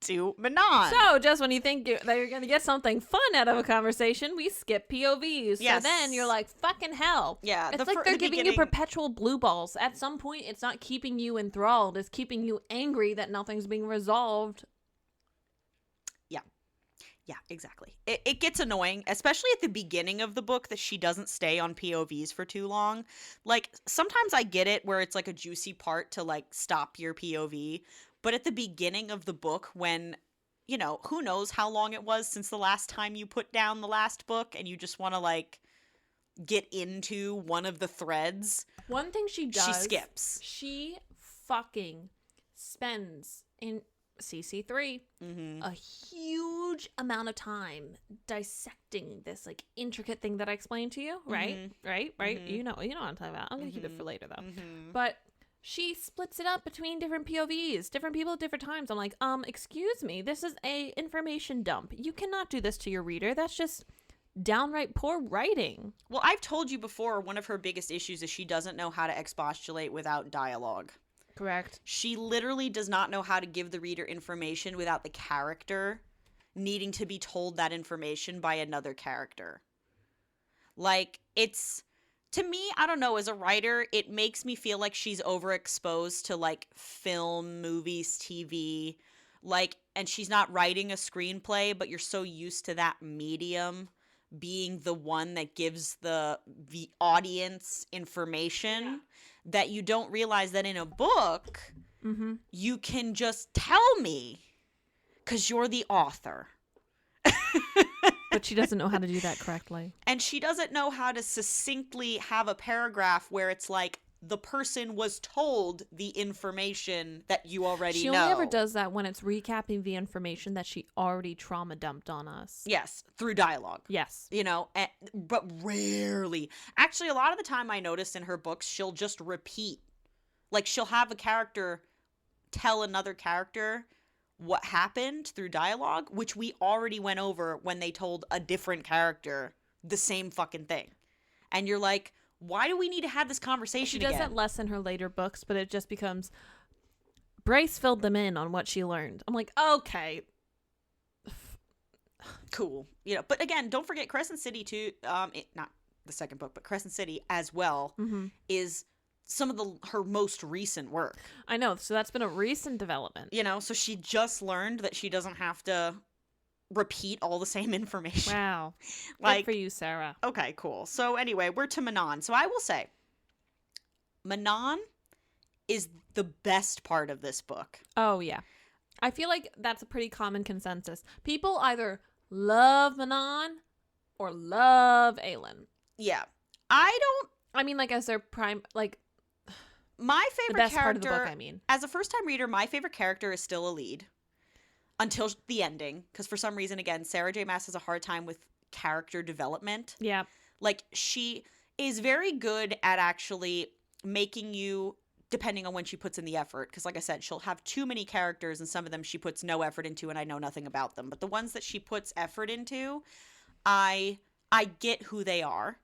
to Manon. So just when you think that you're going to get something fun out of a conversation, we skip POVs. Yes. So then you're like, fucking hell. Yeah. It's like they're giving you perpetual blue balls. At some point, it's not keeping you enthralled. It's keeping you angry that nothing's being resolved. Yeah, exactly. It gets annoying, especially at the beginning of the book, that she doesn't stay on POVs for too long. Like, sometimes I get it where it's like a juicy part to like stop your POV, but at the beginning of the book when, you know, who knows how long it was since the last time you put down the last book and you just want to like get into one of the threads. One thing she does. She skips. She fucking spends in CC3 a huge amount of time dissecting this like intricate thing that I explained to you, right? Right? You know what I'm talking about. I'm gonna keep it for later though. But she splits it up between different POVs, different people at different times. I'm like, excuse me, this is a information dump. You cannot do this to your reader. That's just downright poor writing. Well, I've told you before, one of her biggest issues is she doesn't know how to expostulate without dialogue. Correct. She literally does not know how to give the reader information without the character needing to be told that information by another character. Like, it's, to me, I don't know, as a writer, it makes me feel like she's overexposed to, like, film, movies, TV, like, and she's not writing a screenplay, but you're so used to that medium being the one that gives the audience information that you don't realize that in a book, you can just tell me because you're the author. But she doesn't know how to do that correctly. And she doesn't know how to succinctly have a paragraph where it's like, the person was told the information that you already know. She only ever does that when it's recapping the information that she already trauma dumped on us. Yes, through dialogue. Yes. You know, but rarely. Actually, a lot of the time I noticed in her books, she'll just repeat. Like, she'll have a character tell another character what happened through dialogue, which we already went over when they told a different character the same fucking thing. And you're like, why do we need to have this conversation again? She does it less in her later books, but it just becomes, Bryce filled them in on what she learned. I'm like, okay. Cool. You know, but again, don't forget Crescent City too, not the second book, but Crescent City as well is some of her most recent work. I know, so that's been a recent development. You know, so she just learned that she doesn't have to repeat all the same information. Wow. Like, good for you, Sarah. Okay, cool. So anyway, we're to Manon. So I will say, Manon is the best part of this book. Oh, yeah. I feel like that's a pretty common consensus. People either love Manon or love Aelin. Yeah. I mean, like, as their prime, like, my favorite the best character, part of the book, I mean. As a first-time reader, my favorite character is still a lead. Until the ending, because for some reason, again, Sarah J. Maas has a hard time with character development. Yeah. Like, she is very good at actually making you, depending on when she puts in the effort, because like I said, she'll have too many characters, and some of them she puts no effort into, and I know nothing about them. But the ones that she puts effort into, I get who they are.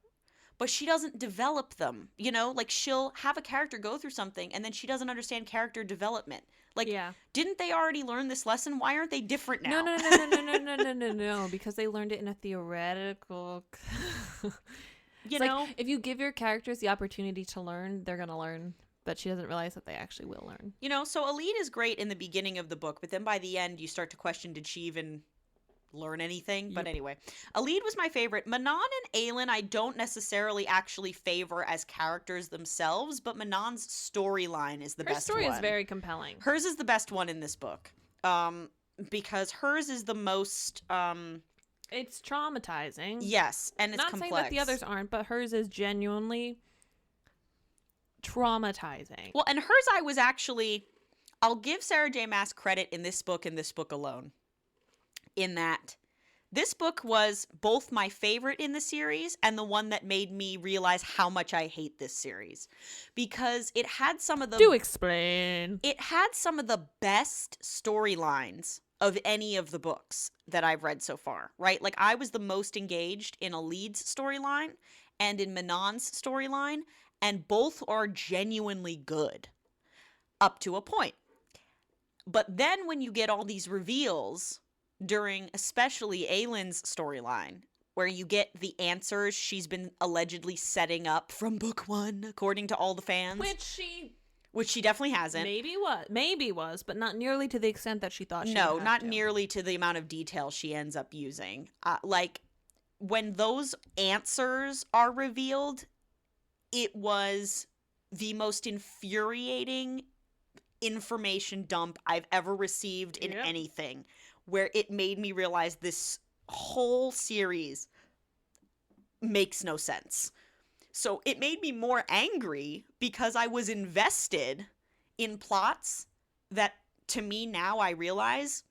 But she doesn't develop them, you know? Like, she'll have a character go through something, and then she doesn't understand character development. Like, didn't they already learn this lesson? Why aren't they different now? No, because they learned it in a theoretical... You know? Like, if you give your characters the opportunity to learn, they're going to learn. But she doesn't realize that they actually will learn. You know, so Alid is great in the beginning of the book, but then by the end, you start to question, did she even learn anything? Yep. But anyway, Alid was my favorite. Manon and Aelin I don't necessarily actually favor as characters themselves, but Manon's storyline is the best one. Her story is very compelling. Hers is the best one in this book. Because hers is the most it's traumatizing. Yes, and it's complex. Not saying that the others aren't, but hers is genuinely traumatizing. Well, and hers I'll give Sarah J. Maas credit in this book alone. In that this book was both my favorite in the series and the one that made me realize how much I hate this series, because it had some of the... Do explain. It had some of the best storylines of any of the books that I've read so far, right? Like, I was the most engaged in Alid's storyline and in Manon's storyline, and both are genuinely good up to a point. But then when you get all these reveals during especially Aelin's storyline, where you get the answers she's been allegedly setting up from book one, according to all the fans. Which she definitely hasn't. Maybe was, but not nearly to the extent that she thought she would. No, not nearly to the amount of detail she ends up using. Like, when those answers are revealed, it was the most infuriating information dump I've ever received in anything, where it made me realize this whole series makes no sense. So it made me more angry because I was invested in plots that, to me now, I realize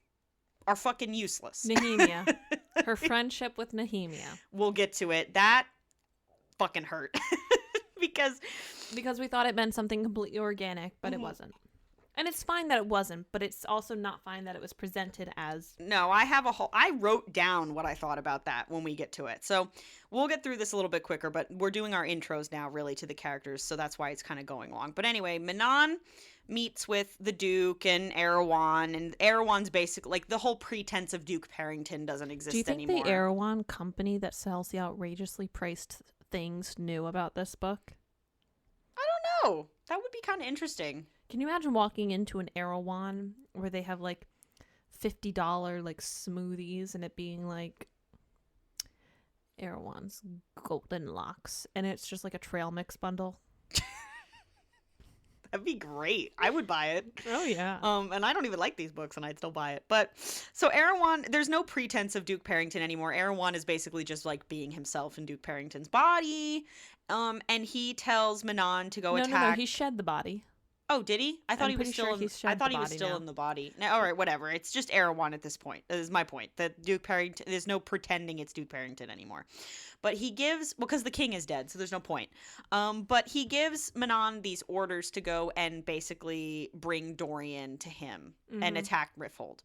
are fucking useless. Nehemia. Her friendship with Nehemia. We'll get to it. That fucking hurt. Because we thought it meant something completely organic, but it wasn't. And it's fine that it wasn't, but it's also not fine that it was presented as... No, I wrote down what I thought about that when we get to it. So we'll get through this a little bit quicker, but we're doing our intros now, really, to the characters, so that's why it's kind of going long. But anyway, Manon meets with the Duke and Erewhon, and Erewhon's basically, like, the whole pretense of Duke Parrington doesn't exist anymore. Do you think the Erewhon company that sells the outrageously priced things knew about this book? I don't know. That would be kind of interesting. Can you imagine walking into an Erewhon where they have like $50 like smoothies and it being like Erewhon's Golden Locks, and it's just like a trail mix bundle? That'd be great. I would buy it. Oh, yeah. And I don't even like these books, and I'd still buy it. But so Erewhon, there's no pretense of Duke Parrington anymore. Erewhon is basically just like being himself in Duke Parrington's body. And he tells Manon to go attack. No, he shed the body. Oh, did he? I thought I'm he was pretty still. sure In, he's shed I thought the he was body still now. in the body. Now, all right, whatever. It's just Erewhon at this point. That is my point. That Duke Parrington. There's no pretending it's Duke Parrington anymore. But he gives, because the king is dead, so there's no point. But he gives Manon these orders to go and basically bring Dorian to him and attack Rifthold.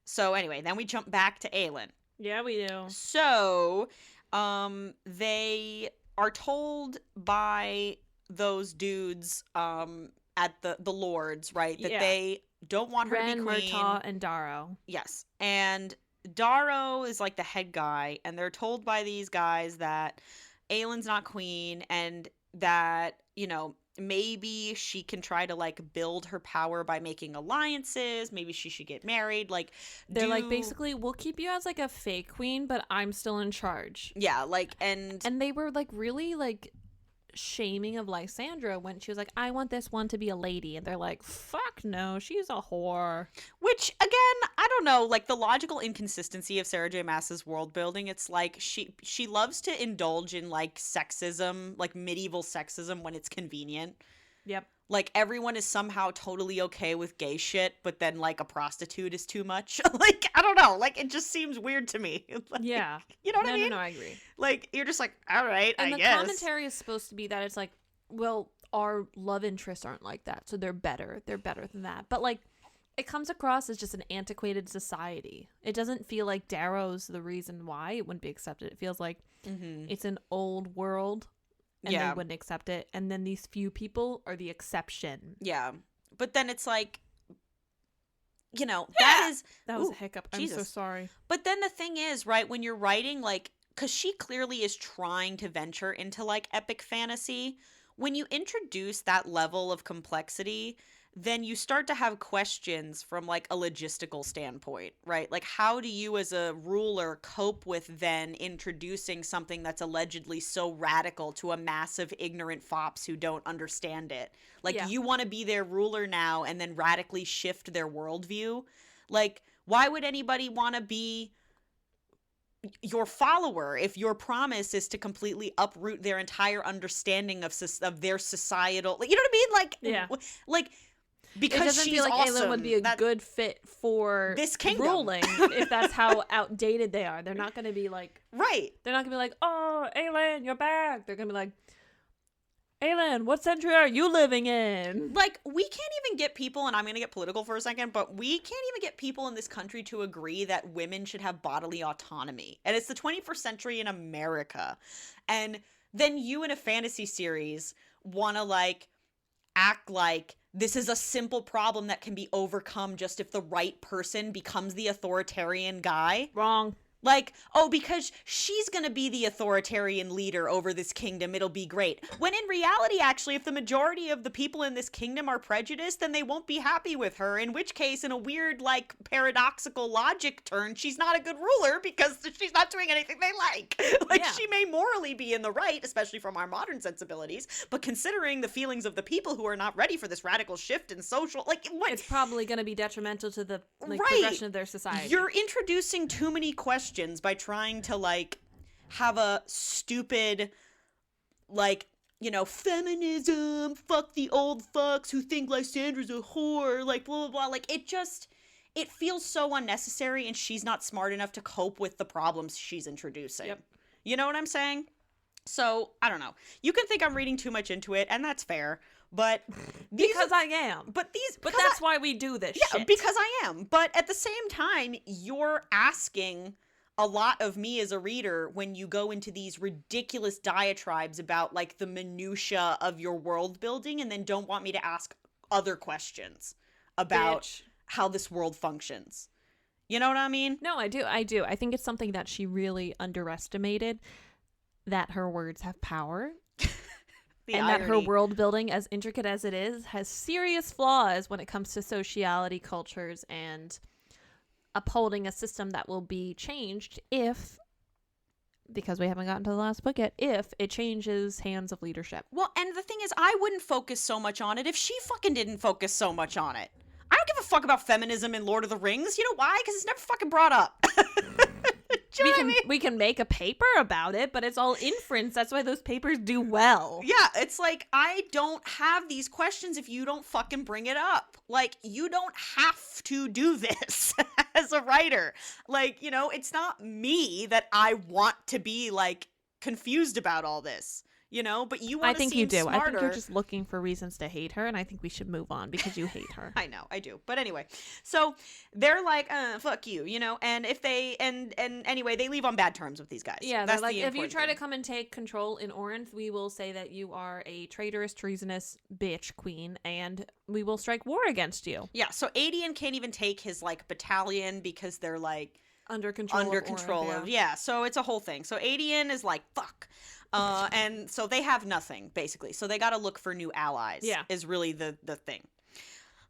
So anyway, then we jump back to Aelin. Yeah, we do. So, they are told by those dudes, at the lords, right, that they don't want her to be queen. Murtaugh, and Darrow. Yes, and Darrow is like the head guy, and they're told by these guys that Aelin's not queen, and that, you know, maybe she can try to like build her power by making alliances. Maybe she should get married. Like, they're like, basically, we'll keep you as like a fake queen, but I'm still in charge. Yeah, like, and they were like really like shaming of Lysandra when she was like, I want this one to be a lady, and they're like, fuck no, she's a whore. Which, again, I don't know, like, the logical inconsistency of Sarah J. Maas's world building, it's like she loves to indulge in like sexism, like medieval sexism, when it's convenient. Yep. Like, everyone is somehow totally okay with gay shit, but then like a prostitute is too much. Like, I don't know, like, it just seems weird to me. Like, yeah, you know what I mean? No, I agree. Like, you're just like, all right, and I the guess. commentary is supposed to be that it's like, well, our love interests aren't like that, so they're better than that. But like, it comes across as just an antiquated society. It doesn't feel like Darrow's the reason why it wouldn't be accepted. It feels like it's an old world, and they wouldn't accept it, and then these few people are the exception. Yeah, but then it's like, you know, that was a hiccup. Jesus. I'm so sorry. But then the thing is, right, when you're writing, like, because she clearly is trying to venture into like epic fantasy, when you introduce that level of complexity, then you start to have questions from like a logistical standpoint, right? Like, how do you as a ruler cope with then introducing something that's allegedly so radical to a mass of ignorant fops who don't understand it? Like, you want to be their ruler now and then radically shift their worldview? Like, why would anybody want to be your follower if your promise is to completely uproot their entire understanding of their societal, you know what I mean? Like, because it doesn't she's feel like awesome, Aelin would be a good fit for this kingdom ruling if that's how outdated they are. They're not going to be like, right. They're not going to be like, oh, Aelin, you're back. They're going to be like, Aelin, what century are you living in? Like, we can't even get people, and I'm going to get political for a second, but we can't even get people in this country to agree that women should have bodily autonomy. And it's the 21st century in America. And then you in a fantasy series want to like act like this is a simple problem that can be overcome just if the right person becomes the authoritarian guy. Wrong. Like, oh, because she's going to be the authoritarian leader over this kingdom, it'll be great. When in reality, actually, if the majority of the people in this kingdom are prejudiced, then they won't be happy with her, in which case, in a weird, like, paradoxical logic turn, she's not a good ruler because she's not doing anything they like. Like, she may morally be in the right, especially from our modern sensibilities, but considering the feelings of the people who are not ready for this radical shift in social, like, what? It's probably going to be detrimental to the progression of their society. You're introducing too many questions by trying to like have a stupid like, you know, feminism, fuck the old fucks who think Lysandra's a whore, like blah blah blah. Like, it feels so unnecessary, and she's not smart enough to cope with the problems she's introducing. Yep. You know what I'm saying? So I don't know, you can think I'm reading too much into it, and that's fair. But because I am. But that's why we do this shit. Because I am. But at the same time, you're asking a lot of me as a reader when you go into these ridiculous diatribes about like the minutia of your world building, and then don't want me to ask other questions about how this world functions. You know what I mean? No, I do. I think it's something that she really underestimated, that her words have power. And irony. That her world building, as intricate as it is, has serious flaws when it comes to sociality, cultures, and upholding a system that will be changed if because we haven't gotten to the last book yet, if it changes hands of leadership. Well, and the thing is, I wouldn't focus so much on it if she fucking didn't focus so much on it. I don't give a fuck about feminism in Lord of the Rings. You know why? Because it's never fucking brought up. Do you know what I mean? We can make a paper about it, but it's all inference. That's why those papers do well. Yeah, it's like, I don't have these questions if you don't fucking bring it up. Like, you don't have to do this as a writer. Like, you know, it's not me that I want to be, like, confused about all this. You know, but you want to seem smarter. I think you're just looking for reasons to hate her, and I think we should move on because you hate her. I know, I do. But anyway, so they're like, fuck you, you know, and if they, and anyway, they leave on bad terms with these guys. Yeah, they're like, if you try to come and take control in Orinth, we will say that you are a traitorous, treasonous bitch queen, and we will strike war against you. Yeah, so Adian can't even take his, like, battalion because they're, like, under control of, yeah, so it's a whole thing. So Adian is like, fuck. And so they have nothing, basically. So they got to look for new allies. Yeah. Is really the thing.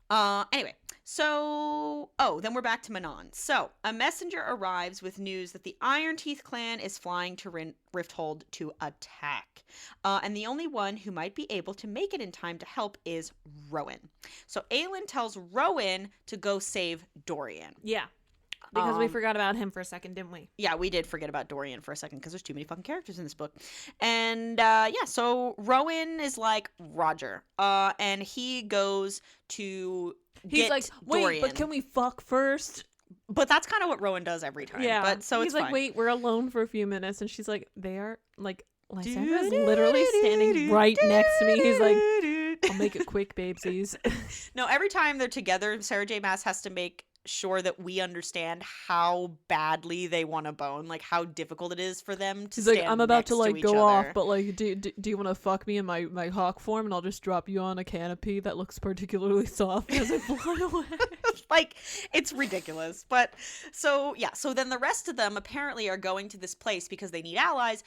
Anyway, so, then we're back to Manon. So, a messenger arrives with news that the Iron Teeth clan is flying to Rifthold to attack. And the only one who might be able to make it in time to help is Rowan. So, Aelin tells Rowan to go save Dorian. Yeah. Because we forgot about him for a second, didn't we? Yeah, we did forget about Dorian for a second because there's too many fucking characters in this book. And so Rowan is like, Roger. And he goes to get like, wait, Dorian. but can we fuck first? But that's kind of what Rowan does every time. Yeah. But so he's it's like, fine. wait, we're alone for a few minutes. And she's like, they are, like, Lysandra's literally standing right next to me. He's like, I'll make it quick, babesies. No, every time they're together, Sarah J. Maas has to make sure that we understand how badly they want to bone, like how difficult it is for them to stand like, I'm about to like go off, other. but like, do you want to fuck me in my hawk form, and I'll just drop you on a canopy that looks particularly soft as I fly away. Like, it's ridiculous. But so then the rest of them apparently are going to this place because they need allies.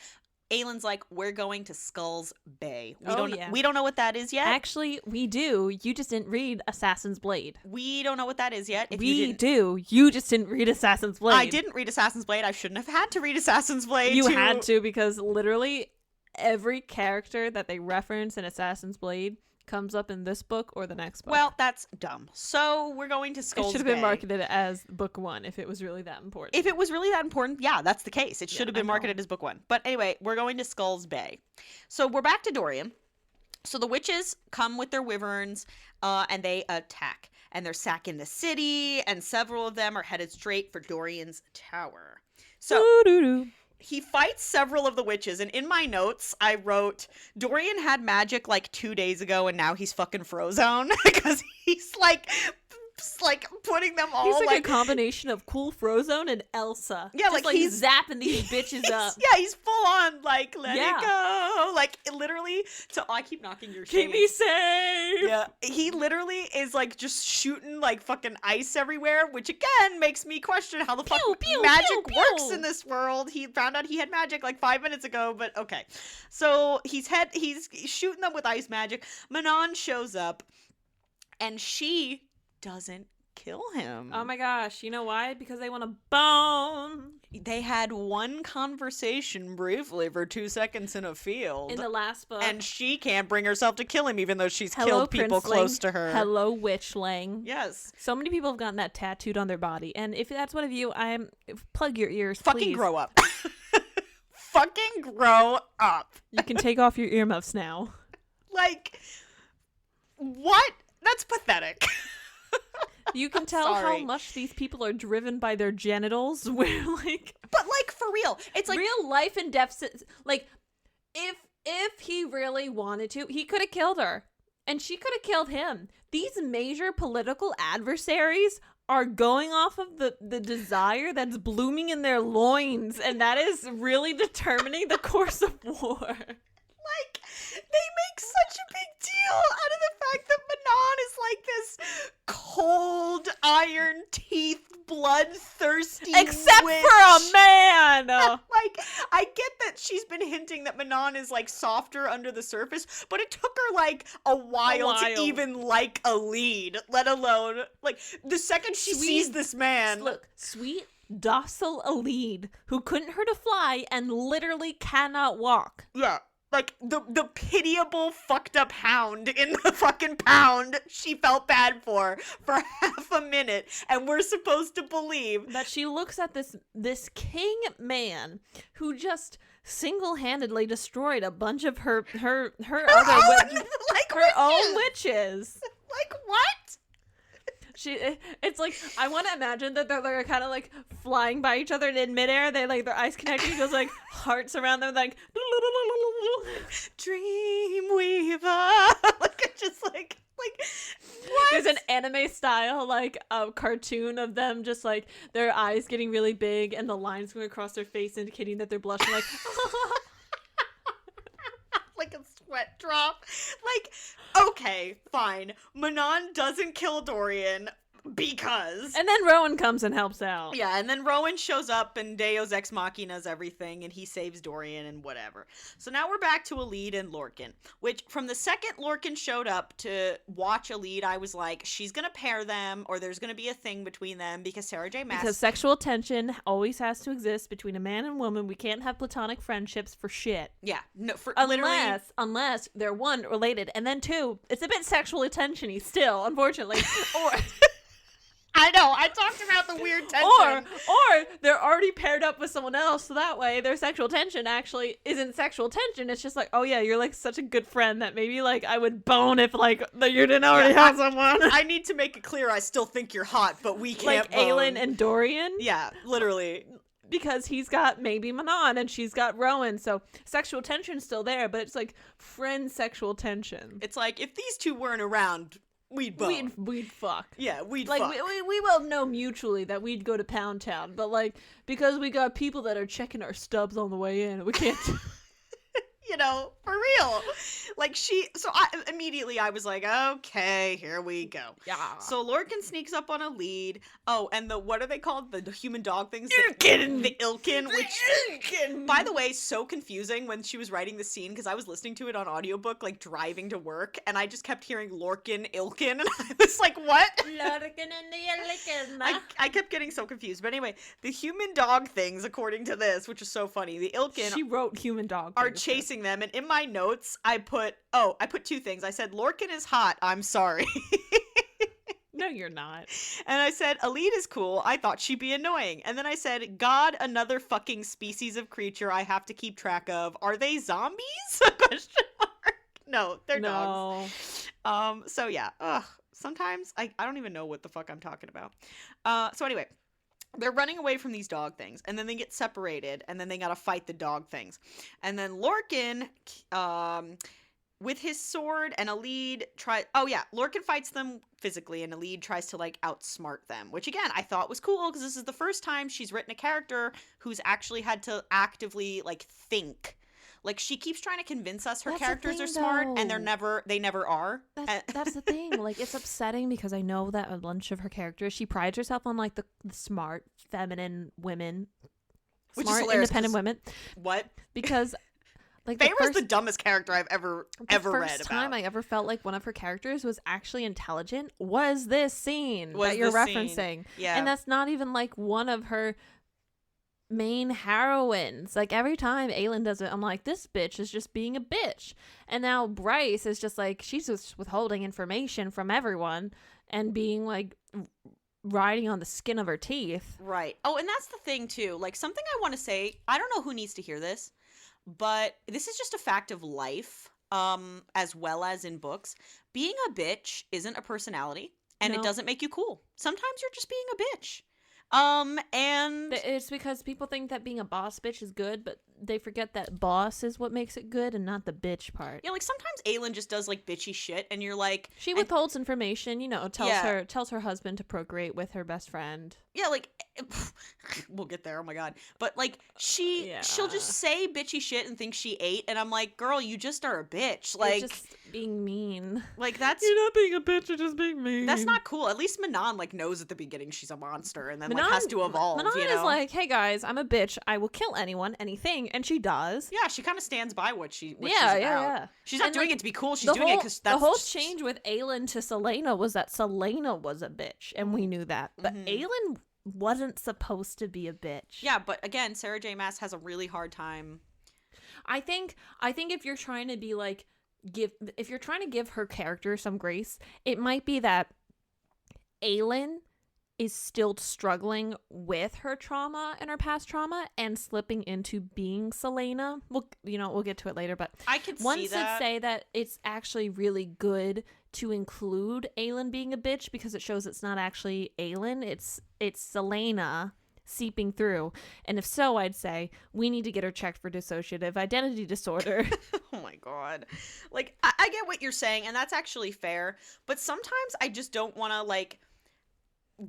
Aelin's like, we're going to Skull's Bay. We don't know what that is yet. Actually, we do. You just didn't read Assassin's Blade. We don't know what that is yet. We do. You just didn't read Assassin's Blade. I didn't read Assassin's Blade. I shouldn't have had to read Assassin's Blade. You had to, because literally every character that they reference in Assassin's Blade comes up in this book or the next book. Well, that's dumb. So we're going to Skull's Bay. It should have been marketed as book 1 if it was really that important. If it was really that important, yeah, that's the case. It should have been marketed as book 1. But anyway, we're going to Skull's Bay. So we're back to Dorian. So the witches come with their wyverns, and they attack. And they're sacking the city, and several of them are headed straight for Dorian's tower. So he fights several of the witches, and in my notes, I wrote, Dorian had magic like 2 days ago, and now he's fucking Frozone, because he's like putting them all. He's like a combination of cool Frozone and Elsa. Yeah, just like he's zapping these bitches up. Yeah, he's full on like let it go, like literally. So I keep knocking your shit. Keep me safe. Yeah, he literally is like just shooting like fucking ice everywhere, which again makes me question how the fuck magic works in this world. He found out he had magic like 5 minutes ago, but okay. So he's shooting them with ice magic. Manon shows up, and she doesn't kill him. Oh my gosh, you know why? Because they want to bone. They had one conversation briefly for 2 seconds in a field. In the last book. And she can't bring herself to kill him even though she's killed people close to her. Hello, Witchling. Yes. So many people have gotten that tattooed on their body. And if that's one of you, plug your ears, fucking please. Grow up. Fucking grow up. You can take off your earmuffs now. Like, what? That's pathetic. You can tell how much these people are driven by their genitals. Where like, but like for real, it's like real life and death. Like, if he really wanted to, he could have killed her, and she could have killed him. These major political adversaries are going off of the desire that's blooming in their loins, and that is really determining the course of war. Like, they make such a big deal out of the fact that Manon is like this cold, iron teeth, bloodthirsty except witch. for a man. Like, I get that she's been hinting that Manon is like softer under the surface, but it took her like a while to even like a lead, let alone like the second she sees this man. Look, sweet, docile Alid who couldn't hurt a fly and literally cannot walk. Yeah. Like, the pitiable fucked up hound in the fucking pound she felt bad for half a minute. And we're supposed to believe that she looks at this king man who just single-handedly destroyed a bunch of her other own witches. Like, what? It's like, I want to imagine that they're kind of like flying by each other and in midair, they like their eyes connecting, goes like hearts around them, like Dreamweaver. Like, it's just like what? There's an anime style like cartoon of them just like their eyes getting really big and the lines going across their face indicating that they're blushing, like like a sweat drop. Like, okay, fine. Manon doesn't kill Dorian because... And then Rowan comes and helps out. Yeah, and then Rowan shows up and Deus Ex Machina's everything and he saves Dorian and whatever. So now we're back to Alid and Lorcan, which from the second Lorcan showed up to watch Alid, I was like, she's going to pair them or there's going to be a thing between them because Sarah J. Maas... Because sexual tension always has to exist between a man and woman. We can't have platonic friendships for shit. Yeah. No, for unless they're one, related, and then two, it's a bit sexually tensiony still, unfortunately. Or... I know, I talked about the weird tension. Or they're already paired up with someone else, so that way their sexual tension actually isn't sexual tension. It's just like, oh yeah, you're like such a good friend that maybe like I would bone if like you didn't already have someone. I need to make it clear I still think you're hot, but we can't like Aelin and Dorian. Yeah, literally. Because he's got maybe Manon and she's got Rowan, so sexual tension's still there, but it's like friend sexual tension. It's like if these two weren't around, we'd bone. We'd fuck. Yeah, we'd like, fuck. We will know mutually that we'd go to Pound Town, but like because we got people that are checking our stubs on the way in, we can't. You know, for real. Like immediately I was like, okay, here we go. Yeah. So Lorcan sneaks up on Alid. Oh, and what are they called? The human dog things? The Ilkin. By the way, so confusing when she was writing the scene because I was listening to it on audiobook, like driving to work, and I just kept hearing Lorcan, Ilkin, and I was like, what? Lorcan and the Ilkin. I kept getting so confused. But anyway, the human dog things, according to this, which is so funny, the Ilkin. She wrote human dog are things, chasing them, and in my notes I put two things. I said Lorcan is hot, I'm sorry. No, you're not. And I said Alid is cool, I thought she'd be annoying. And then I said, God, another fucking species of creature I have to keep track of. Are they zombies? Question mark. No, they're dogs. So yeah, sometimes I don't even know what the fuck I'm talking about. So anyway, they're running away from these dog things, and then they get separated, and then they gotta fight the dog things. And then Lorcan, with his sword, and Alid Lorcan fights them physically, and Alid tries to, like, outsmart them, which, again, I thought was cool, because this is the first time she's written a character who's actually had to actively, like, think. Like, she keeps trying to convince us her characters are smart, and they never are. That's the thing. Like, it's upsetting because I know that a bunch of her characters, she prides herself on, like, the smart, feminine women. Which smart, is hilarious, independent women. What? Because, like, Feyre's the dumbest character I've ever read about. The first time I ever felt like one of her characters was actually intelligent was this scene that you're referencing. Yeah. And that's not even, like, one of her main heroines. Like, every time Aelin does it, I'm like, this bitch is just being a bitch. And now Bryce is just like, she's just withholding information from everyone and being like riding on the skin of her teeth. Right. Oh, and that's the thing too. Like, something I want to say, I don't know who needs to hear this, but this is just a fact of life, as well as in books. Being a bitch isn't a personality, and it doesn't make you cool. Sometimes you're just being a bitch. And it's because people think that being a boss bitch is good, but they forget that boss is what makes it good and not the bitch part. Yeah, like sometimes Aelin just does like bitchy shit, and you're like, she withholds information, tells her husband to procreate with her best friend. Yeah, like we'll get there. Oh my god, but like she'll just say bitchy shit and think she ate, and I'm like, girl, you just are a bitch. Like, you're just being mean. Like, that's you're not being a bitch. You're just being mean. That's not cool. At least Manon like knows at the beginning she's a monster, and then like has to evolve. Manon is like, hey guys, I'm a bitch. I will kill anyone, anything, and she does. Yeah, she kind of stands by what she's about. Yeah. She's not doing it to be cool. She's doing it because that's the whole change with Aelin to Selena was that Selena was a bitch, and we knew that. But Aelin wasn't supposed to be a bitch. Yeah, but again, Sarah J. Maas has a really hard time. I think if you're trying to be like, if you're trying to give her character some grace, it might be that Aelin is still struggling with her trauma and her past trauma and slipping into being Selena. We'll get to it later, but I could one see should that. say that it's actually really good to include Aelin being a bitch because it shows it's not actually Aelin, it's Selena seeping through. And if so, I'd say we need to get her checked for dissociative identity disorder. Oh my god. Like, I get what you're saying, and that's actually fair, but sometimes I just don't want to, like,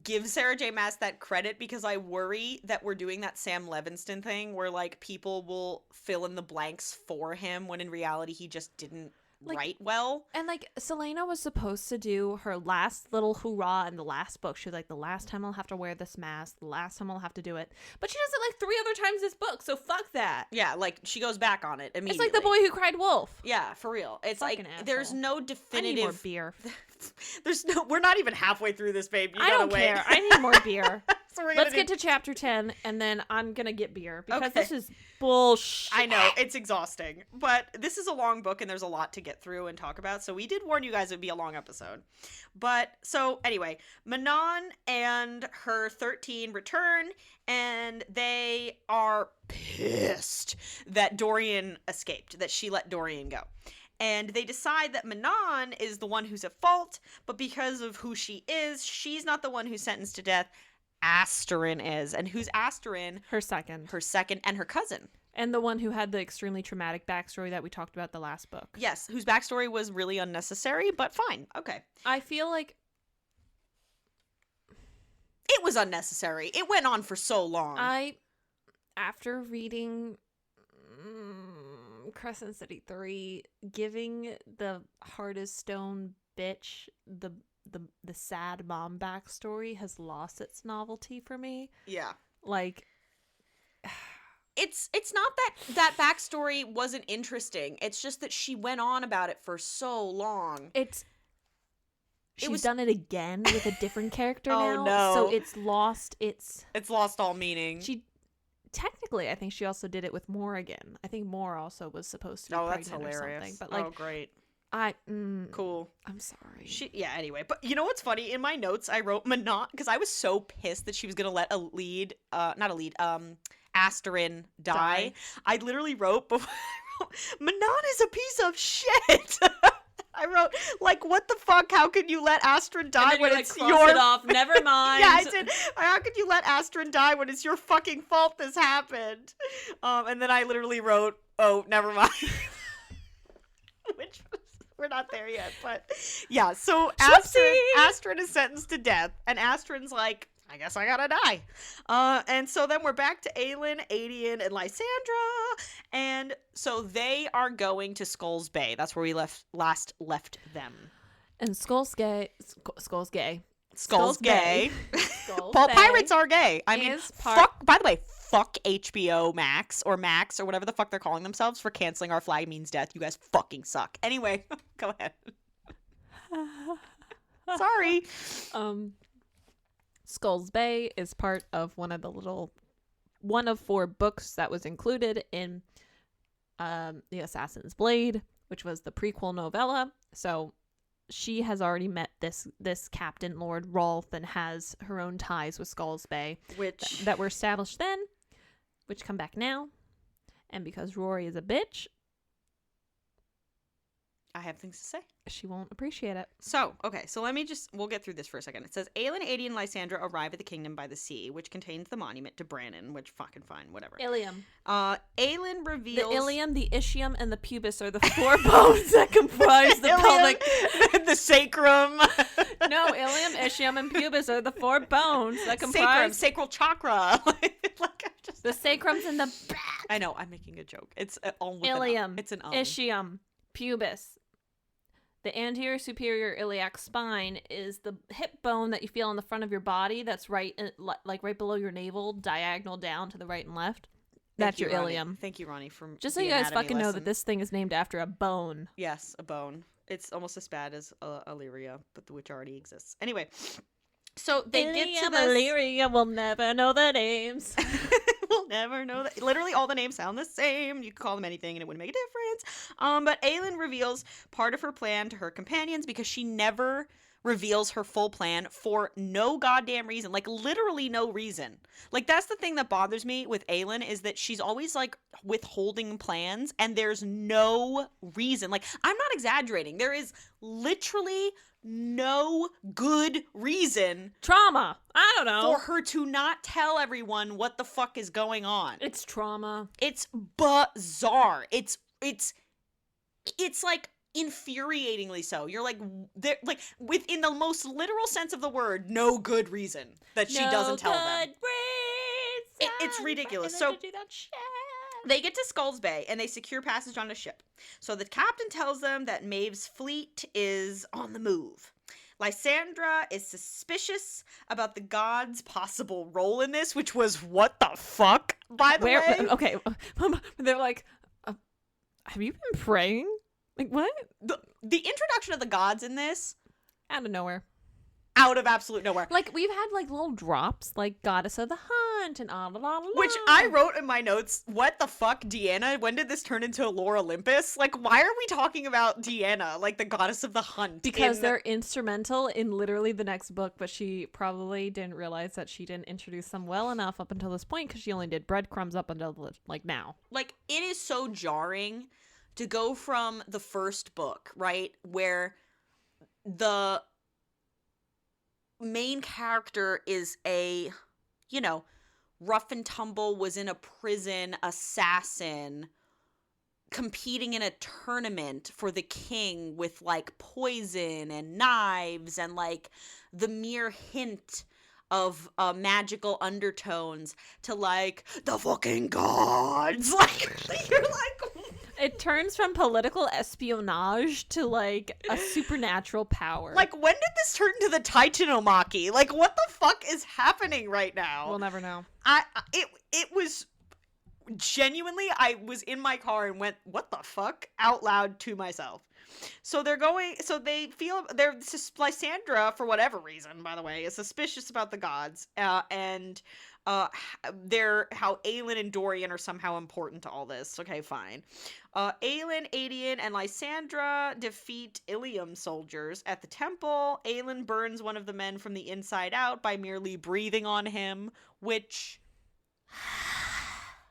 give Sarah J. Maas that credit because I worry that we're doing that Sam Levinston thing where, like, people will fill in the blanks for him when in reality he just didn't write well. And, like, Selena was supposed to do her last little hoorah in the last book. She was like, the last time I'll have to wear this mask, the last time I'll have to do it. But she does it, like, 3 other times this book, so fuck that. Yeah, like, she goes back on it immediately. It's like The Boy Who Cried Wolf. Yeah, for real. It's Fucking like, asshole. there's no definitive... I need more beer. We're not even halfway through this, babe. I don't care. I need more beer. So Let's get to chapter 10, and then I'm going to get beer, because Okay. this is bullshit. I know, it's exhausting, but this is a long book and there's a lot to get through and talk about, so we did warn you guys it would be a long episode. But, so, anyway, Manon and her 13 return, and they are pissed that Dorian escaped, that she let Dorian go. And they decide that Manon is the one who's at fault, but because of who she is, she's not the one who's sentenced to death. Asterin is. And who's Asterin? Her second. Her second, and her cousin. And the one who had the extremely traumatic backstory that we talked about the last book. Yes, whose backstory was really unnecessary, but fine. Okay. I feel like... It was unnecessary. It went on for so long. After reading Crescent City 3, giving the hardest stone bitch the sad mom backstory has lost its novelty for me. Yeah. Like, it's not that backstory wasn't interesting. It's just that she went on about it for so long. She's done it again with a different character Oh, now. no. So it's lost all meaning. Technically, I think she also did it with Morrigan. I think Moore also was supposed to be pregnant that's hilarious. or something. But like, oh, great. Cool. I'm sorry. Anyway, but you know what's funny? In my notes, I wrote Manon because I was so pissed that she was gonna let Asterin die. I literally wrote Manon is a piece of shit. I wrote, like, what the fuck? How could you let Asterin die when it's your... it off. Never mind. Yeah, I did. How could you let Asterin die when it's your fucking fault this happened? And then I literally wrote, oh, never mind. Which was, we're not there yet, but yeah. So Asterin is sentenced to death, and Asterin's like, I guess I gotta die. And so then we're back to Aelin, Adian, and Lysandra, and so they are going to Skulls Bay. That's where we last left them. And Skulls gay. Skulls gay. Skulls Well, pirates are gay. I mean, part- by the way, fuck HBO Max or whatever the fuck they're calling themselves for canceling Our Flag Means Death. You guys fucking suck. Anyway, go ahead. Sorry. Skulls Bay is part of one of 4 books that was included in The Assassin's Blade, which was the prequel novella. So she has already met this Captain Lord Rolf and has her own ties with Skulls Bay, Which that were established then, which come back now. And because Rory is a bitch, I have things to say. she won't appreciate it. So, okay, so we'll get through this for a second. It says, Aelin, Adian, and Lysandra arrive at the kingdom by the sea, which contains the monument to Brannon, which fucking fine, whatever. Ilium. Aelin reveals... The ilium, the ischium, and the pubis are the 4 bones that comprise the pelvic... the sacrum. No, ilium, ischium, and pubis are the 4 bones that comprise... Sacral chakra. The sacrum's in the back. I know, I'm making a joke. It's all with Ilium, it's an ischium, pubis. The anterior superior iliac spine is the hip bone that you feel on the front of your body that's right below your navel, diagonal down to the right and left. That's your ilium. Thank you, Ronnie, for just so you guys fucking know that this thing is named after a bone. Yes, a bone. It's almost as bad as Illyria, but which already exists. Anyway, So they Ilya, get to this. Valeria, we'll never know the names. We'll never know that. Literally, all the names sound the same. You could call them anything, and it wouldn't make a difference. But Aelin reveals part of her plan to her companions because she never reveals her full plan for no goddamn reason. Like, literally no reason. Like, that's the thing that bothers me with Aelin, is that she's always, like, withholding plans, and there's no reason. Like, I'm not exaggerating. There is literally no good reason Trauma. I don't know. for her to not tell everyone what the fuck is going on. It's trauma. It's bizarre. It's like infuriatingly so. You're like, there, like, within the most literal sense of the word, no good reason that she doesn't tell them. It's ridiculous. So they get to Skulls Bay and they secure passage on a ship. So the captain tells them that Maeve's fleet is on the move. Lysandra is suspicious about the gods' possible role in this, which was what the fuck, by the way. Okay, they're like, have you been praying? Like, what? The introduction of the gods in this, Out of nowhere. out of absolute nowhere. Like, we've had, like, little drops, like Goddess of the Hunt and Which I wrote in my notes, what the fuck, Deanna? When did this turn into Lore Olympus? Like, why are we talking about Deanna, like the goddess of the hunt? Because they're instrumental in literally the next book, but she probably didn't realize that she didn't introduce them well enough up until this point, because she only did breadcrumbs up until, like, now. Like, it is so jarring to go from the first book, right, where the main character is a, you know, rough and tumble, was in a prison assassin competing in a tournament for the king with, like, poison and knives and, like, the mere hint of magical undertones to, like, the fucking gods. Like, you're like... It turns from political espionage to, like, a supernatural power. Like, when did this turn into the Titanomachy? Like, what the fuck is happening right now? We'll never know. It was genuinely, I was in my car and went, what the fuck? Out loud to myself. So they feel, Lysandra, for whatever reason, by the way, is suspicious about the gods, and how Aelin and Dorian are somehow important to all this. Okay, fine. Aelin, Aedion, and Lysandra defeat Ilium soldiers at the temple. Aelin burns one of the men from the inside out by merely breathing on him, which...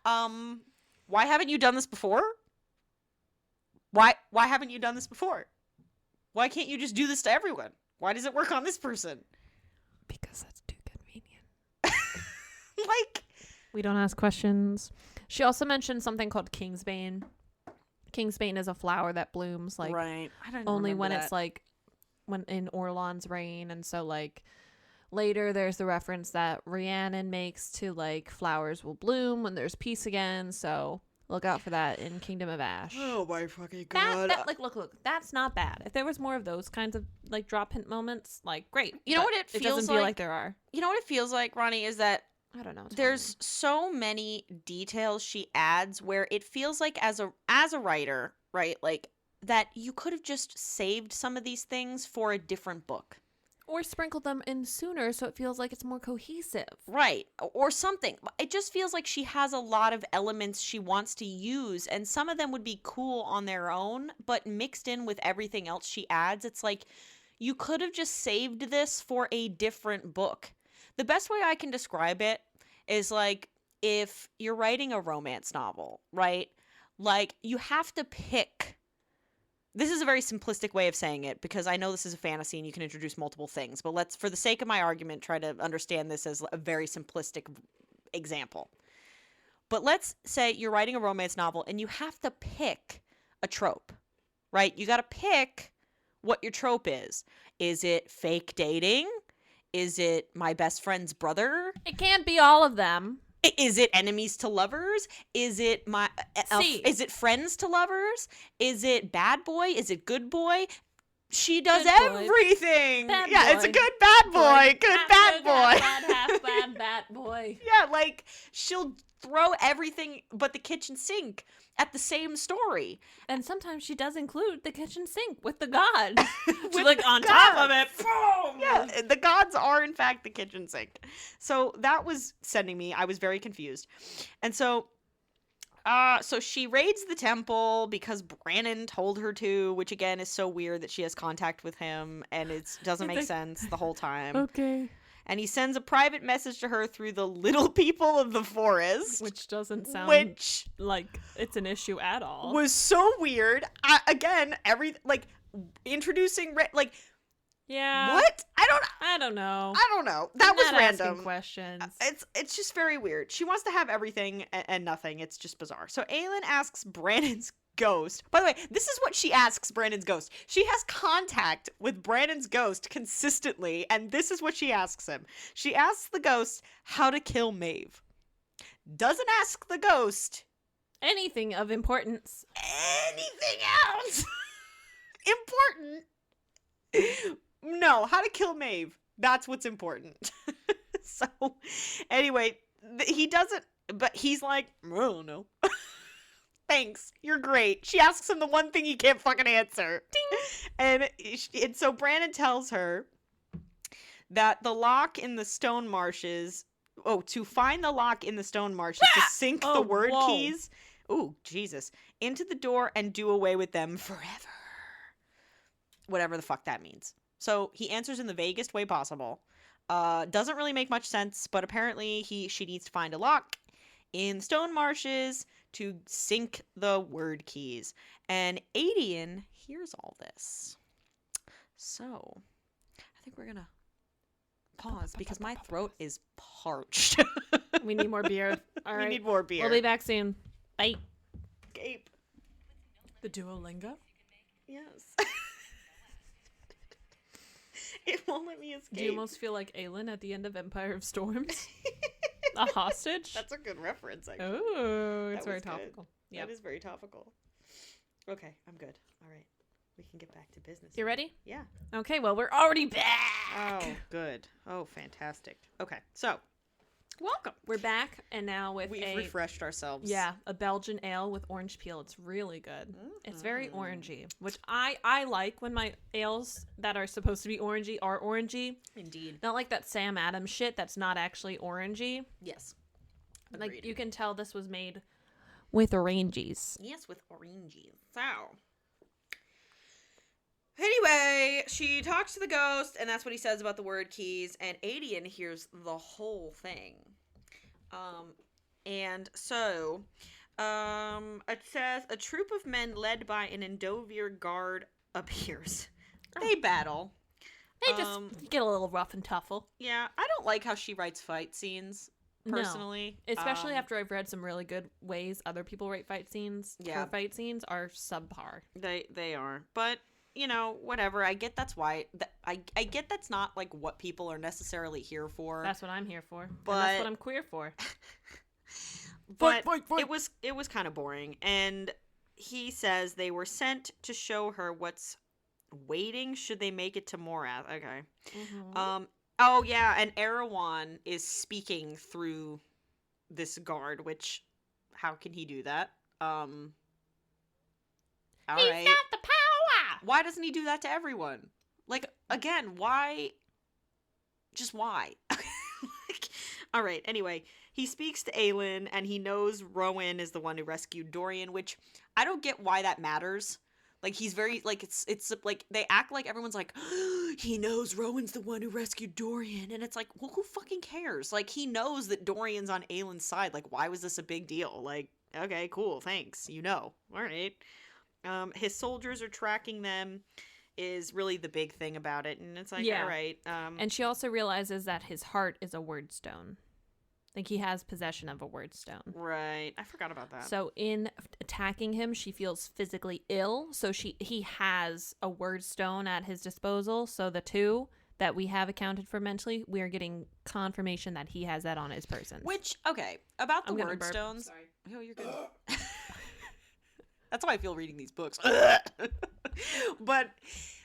why haven't you done this before? Why haven't you done this before? Why can't you just do this to everyone? Why does it work on this person? Because that's too convenient. Like, we don't ask questions. She also mentioned something called Kingsbane. Kingsbane is a flower that blooms, like, right. I don't only when that. it's, like, when in Orlan's reign, and so, like, later there's the reference that Rhiannon makes to, like, flowers will bloom when there's peace again, so look out for that in Kingdom of Ash. Oh my fucking god. That like, look, that's not bad. If there was more of those kinds of, like, drop hint moments, like, great. You know what it feels doesn't feel like there are. You know what it feels like, Ronnie, is that I don't know. there's so many details she adds where it feels like as a writer, right, like, that you could have just saved some of these things for a different book. Or sprinkle them in sooner so it feels like it's more cohesive. Right. Or something. It just feels like she has a lot of elements she wants to use, and some of them would be cool on their own, but mixed in with everything else she adds, it's like you could have just saved this for a different book. The best way I can describe it is, like, if you're writing a romance novel, right? Like, you have to pick... This is a very simplistic way of saying it, because I know this is a fantasy and you can introduce multiple things, but let's, for the sake of my argument, try to understand this as a very simplistic example. But let's say you're writing a romance novel and you have to pick a trope, right? You got to pick what your trope is. Is it fake dating? Is it my best friend's brother? It can't be all of them. Is it enemies to lovers? Is it is it friends to lovers? Is it bad boy? Is it good boy? She does Good boy. everything. Bad yeah, boy. it's a good bad boy. Good bad boy. Half bad boy. boy. Yeah, like she'll throw everything but the kitchen sink at the same story. And sometimes she does include the kitchen sink with the gods. She's With like the on top of gods. it. Boom! Yeah, the gods are in fact the kitchen sink. So that was sending me. I was very confused. And so she raids the temple because Brannon told her to, which again is so weird that she has contact with him and it doesn't make sense the whole time. Okay. And he sends a private message to her through the little people of the forest. Which doesn't sound like it's an issue at all. Was so weird. Introducing, yeah. what? I don't know. That was random. Asking questions. It's just very weird. She wants to have everything and nothing. It's just bizarre. So Aelin asks Brandon's ghost. By the way, this is what she asks Brandon's ghost. She has contact with Brandon's ghost consistently, and this is what she asks him. She asks the ghost how to kill Maeve. Doesn't ask the ghost anything of importance. Anything else important. No, how to kill Maeve. That's what's important. So, anyway, he doesn't, but he's like, I don't know. Thanks, you're great. She asks him the one thing he can't fucking answer. Ding. And so Brandon tells her that the lock in the stone marshes, to find the lock in the stone marshes, to sink the word keys, Jesus, into the door and do away with them forever. Whatever the fuck that means. So he answers in the vaguest way possible. Doesn't really make much sense, but apparently she needs to find a lock in stone marshes to sink the word keys. And Adian hears all this. So I think we're gonna pause because my throat is parched. We need more beer. All right. We need more beer. We'll be back soon. Bye. Gape. The Duolingo? Yes. It won't let me escape. Do you almost feel like Aelin at the end of Empire of Storms? A hostage? That's a good reference, actually. Oh, it's That very was good. topical. Yeah. That is very topical. Okay, I'm good. All right. We can get back to business. You ready? Yeah. Okay, well, we're already back. Oh, good. Oh, fantastic. Okay, so welcome. We're back, and now with We've refreshed ourselves. Yeah, a Belgian ale with orange peel. It's really good. Mm-hmm. It's very orangey, which I like when my ales that are supposed to be orangey are orangey. Indeed. Not like that Sam Adams shit that's not actually orangey. Yes. Agreed. Agreed. Like, you can tell this was made with oranges. Yes, with oranges. So, anyway, she talks to the ghost, and that's what he says about the word keys, and Adian hears the whole thing. And so, it says, a troop of men led by an Endovir guard appears. They battle. They just get a little rough and tuffle. Yeah, I don't like how she writes fight scenes, personally. No. Especially after I've read some really good ways other people write fight scenes. Yeah. Her fight scenes are subpar. They are. But, you know, whatever. I get that's why. I get that's not, like, what people are necessarily here for. That's what I'm here for. But and that's what I'm queer for. But fight. It was kind of boring. And he says they were sent to show her what's waiting should they make it to Morath. Okay. Mm-hmm. Oh, yeah, and Erewhon is speaking through this guard, which, how can he do that? All He's right. got the power! Why doesn't he do that to everyone? Like, again, why? Just why? All right, anyway, he speaks to Aelin, and he knows Rowan is the one who rescued Dorian, which I don't get why that matters. Like, he's very, like, it's like, they act like everyone's like, he knows Rowan's the one who rescued Dorian. And it's like, well, who fucking cares? Like, he knows that Dorian's on Aelin's side. Like, why was this a big deal? Like, okay, cool, thanks. You know. All right. His soldiers are tracking them is really the big thing about it. And it's like, all right. And she also realizes that his heart is a word stone. Like, he has possession of a word stone. Right. I forgot about that. So in attacking him, she feels physically ill. So he has a word stone at his disposal. So the two that we have accounted for mentally, we are getting confirmation that he has that on his person. Which, okay, about the I'm gonna word burp. stones. Sorry. Oh, you're good. That's how I feel reading these books. But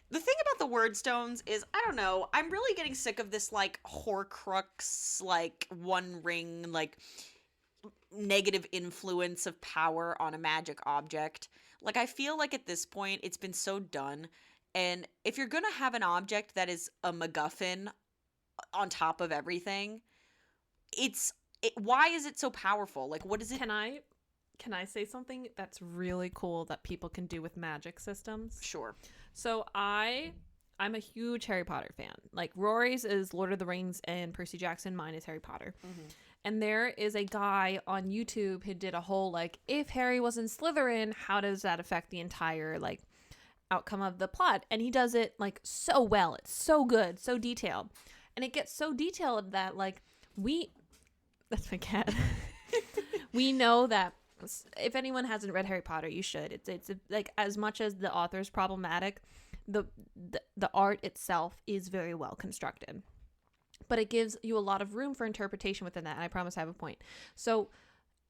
The thing about the word stones is, I don't know, I'm really getting sick of this, like, Horcrux, like, one ring, like, negative influence of power on a magic object. Like, I feel like at this point, it's been so done. And if you're gonna have an object that is a MacGuffin on top of everything, why is it so powerful? Like, what is it? Can I say something that's really cool that people can do with magic systems? Sure. So I'm a huge Harry Potter fan. Like, Rory's is Lord of the Rings and Percy Jackson. Mine is Harry Potter. Mm-hmm. And there is a guy on YouTube who did a whole, like, if Harry was in Slytherin, how does that affect the entire, like, outcome of the plot? And he does it, like, so well. It's so good, so detailed. And it gets so detailed that, like, that's my cat. We know that if anyone hasn't read Harry Potter, you should. It's like, as much as the author is problematic, the art itself is very well constructed. But it gives you a lot of room for interpretation within that. And I promise I have a point. So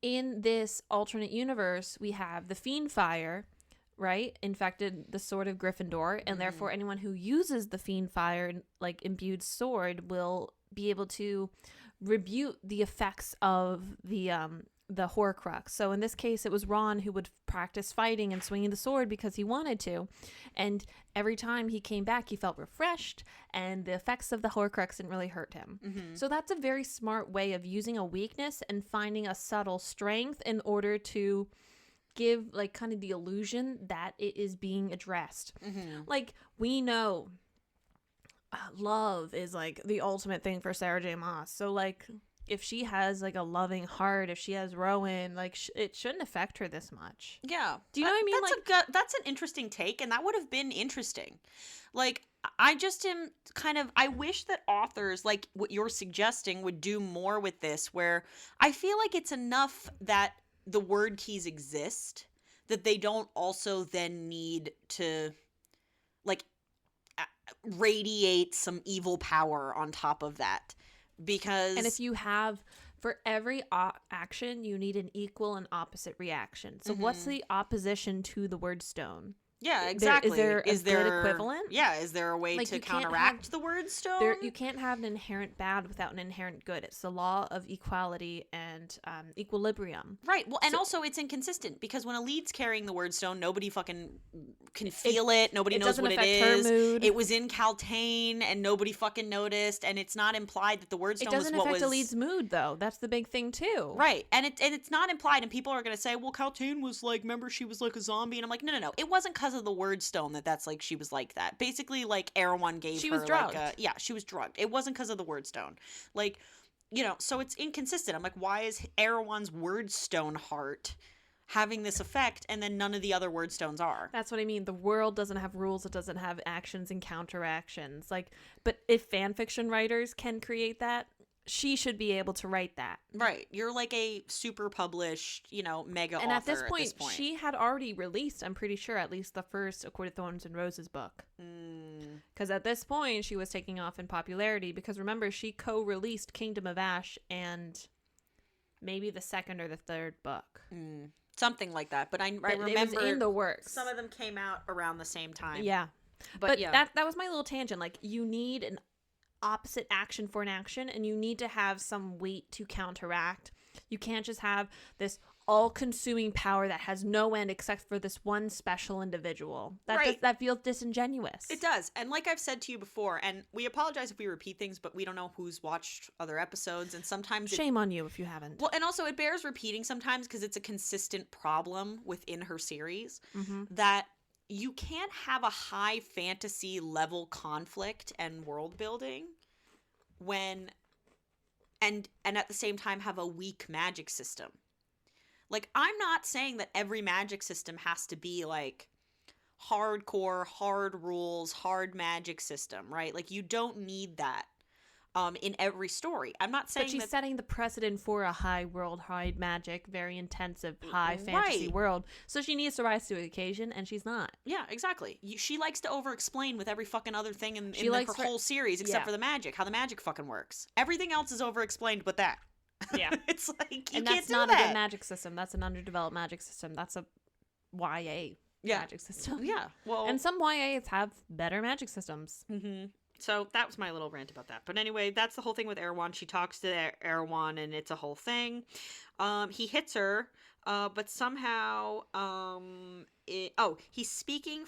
in this alternate universe, we have the Fiend Fire, right, infected the sword of Gryffindor. And therefore, anyone who uses the Fiend Fire, like, imbued sword, will be able to rebuke the effects of the Horcrux. So in this case, it was Ron who would practice fighting and swinging the sword because he wanted to. And every time he came back, he felt refreshed, and the effects of the Horcrux didn't really hurt him. Mm-hmm. So that's a very smart way of using a weakness and finding a subtle strength in order to give, like, kind of the illusion that it is being addressed. Mm-hmm. Like, we know love is, like, the ultimate thing for Sarah J. Maas. So, like, if she has, like, a loving heart, if she has Rowan, like, it shouldn't affect her this much. Yeah. Do you know what I mean? That's an interesting take, and that would have been interesting. Like, I just am kind of, I wish that authors, like what you're suggesting, would do more with this, where I feel like it's enough that the word keys exist, that they don't also then need to, like, radiate some evil power on top of that. Because, and if you have, for every action, you need an equal and opposite reaction. So what's the opposition to the word stone? Yeah, exactly. Is there a good equivalent? Yeah, is there a way, like, to counteract the word stone? You can't have an inherent bad without an inherent good. It's the law of equality and equilibrium. Right. Well, and also it's inconsistent, because when a lead's carrying the word stone, nobody fucking can feel it. Nobody knows what it is. Her mood. It was in Caltaine, and nobody fucking noticed, and it's not implied that the word stone was what was... It doesn't affect the lead's mood, though. That's the big thing, too. Right. And it's not implied, and people are going to say, well, Caltaine was, like, remember, she was like a zombie, and I'm like, no. It wasn't because of the word stone that's, like, she was like that. Basically, like, Erewhon gave her, she was drugged. Like, she was drugged. It wasn't because of the word stone. Like, you know, so it's inconsistent. I'm like, why is Erewhon's word stone heart having this effect, and then none of the other word stones are? That's what I mean. The world doesn't have rules. It doesn't have actions and counteractions. Like, but if fan fiction writers can create that, she should be able to write that. Right. You're like a super published, you know, mega and author at this point, she had already released, I'm pretty sure, at least the first A Court of Thorns and Roses book. Because at this point, she was taking off in popularity. Because remember, she co-released Kingdom of Ash and maybe the second or the third book. Something like that. But I remember it was in the works. Some of them came out around the same time. Yeah. But yeah. That was my little tangent. Like, you need an opposite action for an action, and you need to have some weight to counteract. You can't just have this all-consuming power that has no end except for this one special individual. That feels disingenuous. It does. And like I've said to you before, and we apologize if we repeat things, but we don't know who's watched other episodes, and sometimes shame on you if you haven't. Well, and also it bears repeating sometimes, because it's a consistent problem within her series that you can't have a high fantasy level conflict and world building when and at the same time have a weak magic system. Like, I'm not saying that every magic system has to be like hardcore, hard rules, hard magic system, right? Like, you don't need that in every story. I'm not saying but she's setting the precedent for a high world, high magic, very intensive, high fantasy world. So she needs to rise to the occasion, and she's not. Yeah, exactly. She likes to over-explain with every fucking other thing in her whole series, except for the magic, how the magic fucking works. Everything else is over-explained but that. Yeah. It's like, you and can't that's do not that. a good magic system. That's an underdeveloped magic system. That's a YA. magic system. Yeah. Well, And some YAs have better magic systems. Mm-hmm. So that was my little rant about that. But anyway, that's the whole thing with Erewhon. She talks to Erewhon, and it's a whole thing. He hits her, but somehow, he's speaking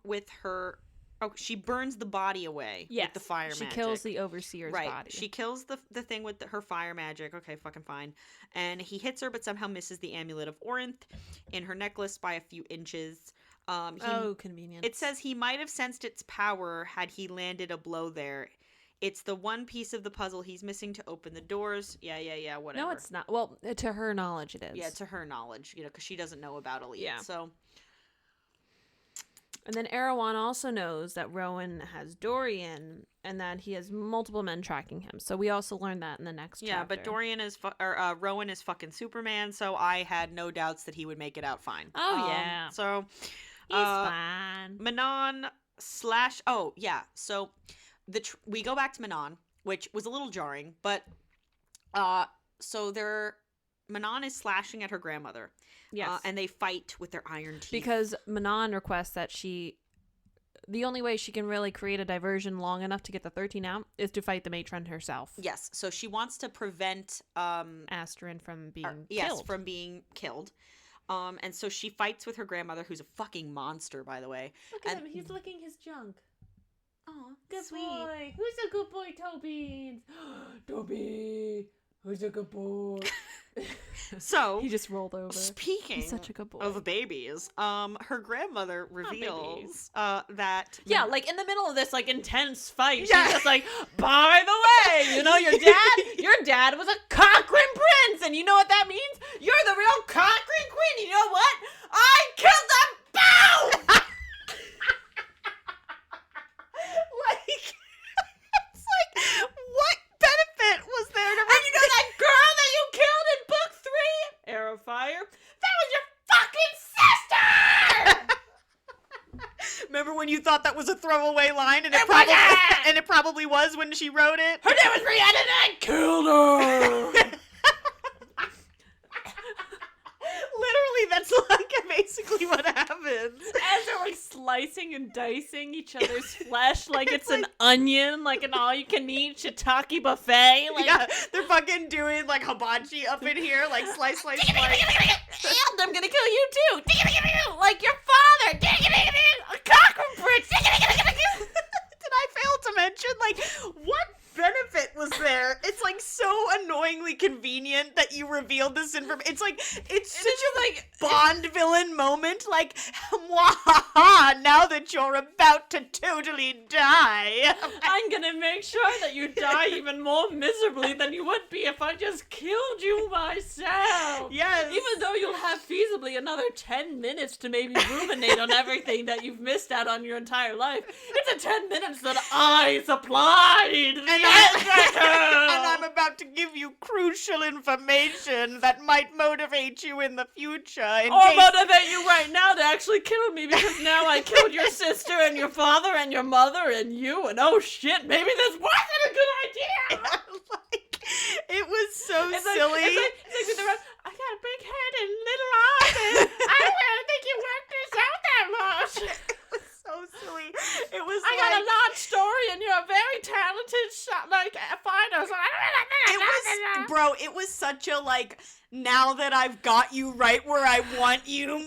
with her. Oh, she burns the body away with the fire magic. She kills the overseer's body. She kills the thing with her fire magic. Okay, fucking fine. And he hits her, but somehow misses the amulet of Orinth in her necklace by a few inches. Convenient. It says he might have sensed its power had he landed a blow there. It's the one piece of the puzzle he's missing to open the doors. Yeah, whatever. No, it's not. Well, to her knowledge, it is. Yeah, to her knowledge, because she doesn't know about Elite. Yeah. So. And then Erewhon also knows that Rowan has Dorian and that he has multiple men tracking him. So we also learned that in the next chapter. Yeah, but Rowan is fucking Superman, so I had no doubts that he would make it out fine. Oh, yeah. So. He's fine. Manon / so we go back to Manon, which was a little jarring, but Manon is slashing at her grandmother. Yes. And they fight with their iron teeth. Because Manon requests that the only way she can really create a diversion long enough to get the 13 out is to fight the matron herself. Yes. So she wants to prevent Astrid from being killed. Yes, from being killed. And so she fights with her grandmother, who's a fucking monster, by the way. Look at him. He's licking his junk. Oh, good sweet. boy. Who's a good boy, Toby? Toby, who's a good boy? So he just rolled over. Speaking He's such a good boy. of babies, her grandmother reveals that like in the middle of this like intense fight, she's just like, by the way, your dad was a Cochrane prince, and you know what that means? You're the real Cochrane queen. You know what? I killed them both. It's like, what benefit was there to? And you know that girl that you killed in book 3, Arrowfire? That was your fucking sister. Remember when you thought that was a throwaway line, and it probably was when she wrote it? Her name was Rhiannon, and I killed her. Literally, that's like basically what happens. As they're like slicing and dicing each other's flesh like it's an onion, like an all-you-can-eat shiitake buffet. Like, yeah, they're fucking doing like hibachi up in here, like slice. And I'm gonna kill you too. Like your father. A Cochrane prince. Did I fail to mention, like, what benefit was there? It's like so annoyingly convenient that you revealed this information. It's such a like Bond villain moment. Like, now that you're about to totally die, I'm gonna make sure that you die even more miserably than you would be if I just killed you myself. Yes. Even though you'll have feasibly another 10 minutes to maybe ruminate on everything that you've missed out on your entire life. It's a 10 minutes that I supplied. And I'm about to give you crucial information that might motivate you in the future. Motivate you right now to actually kill me, because now I killed your sister and your father and your mother and you, and oh shit, maybe this wasn't a good idea. It was so silly. It's like, I got a big head and little arms, and I don't really think you worked this out that much. It was so silly. It was I got a large story, and you're a very talented fighter. So it was such a like, now that I've got you right where I want you,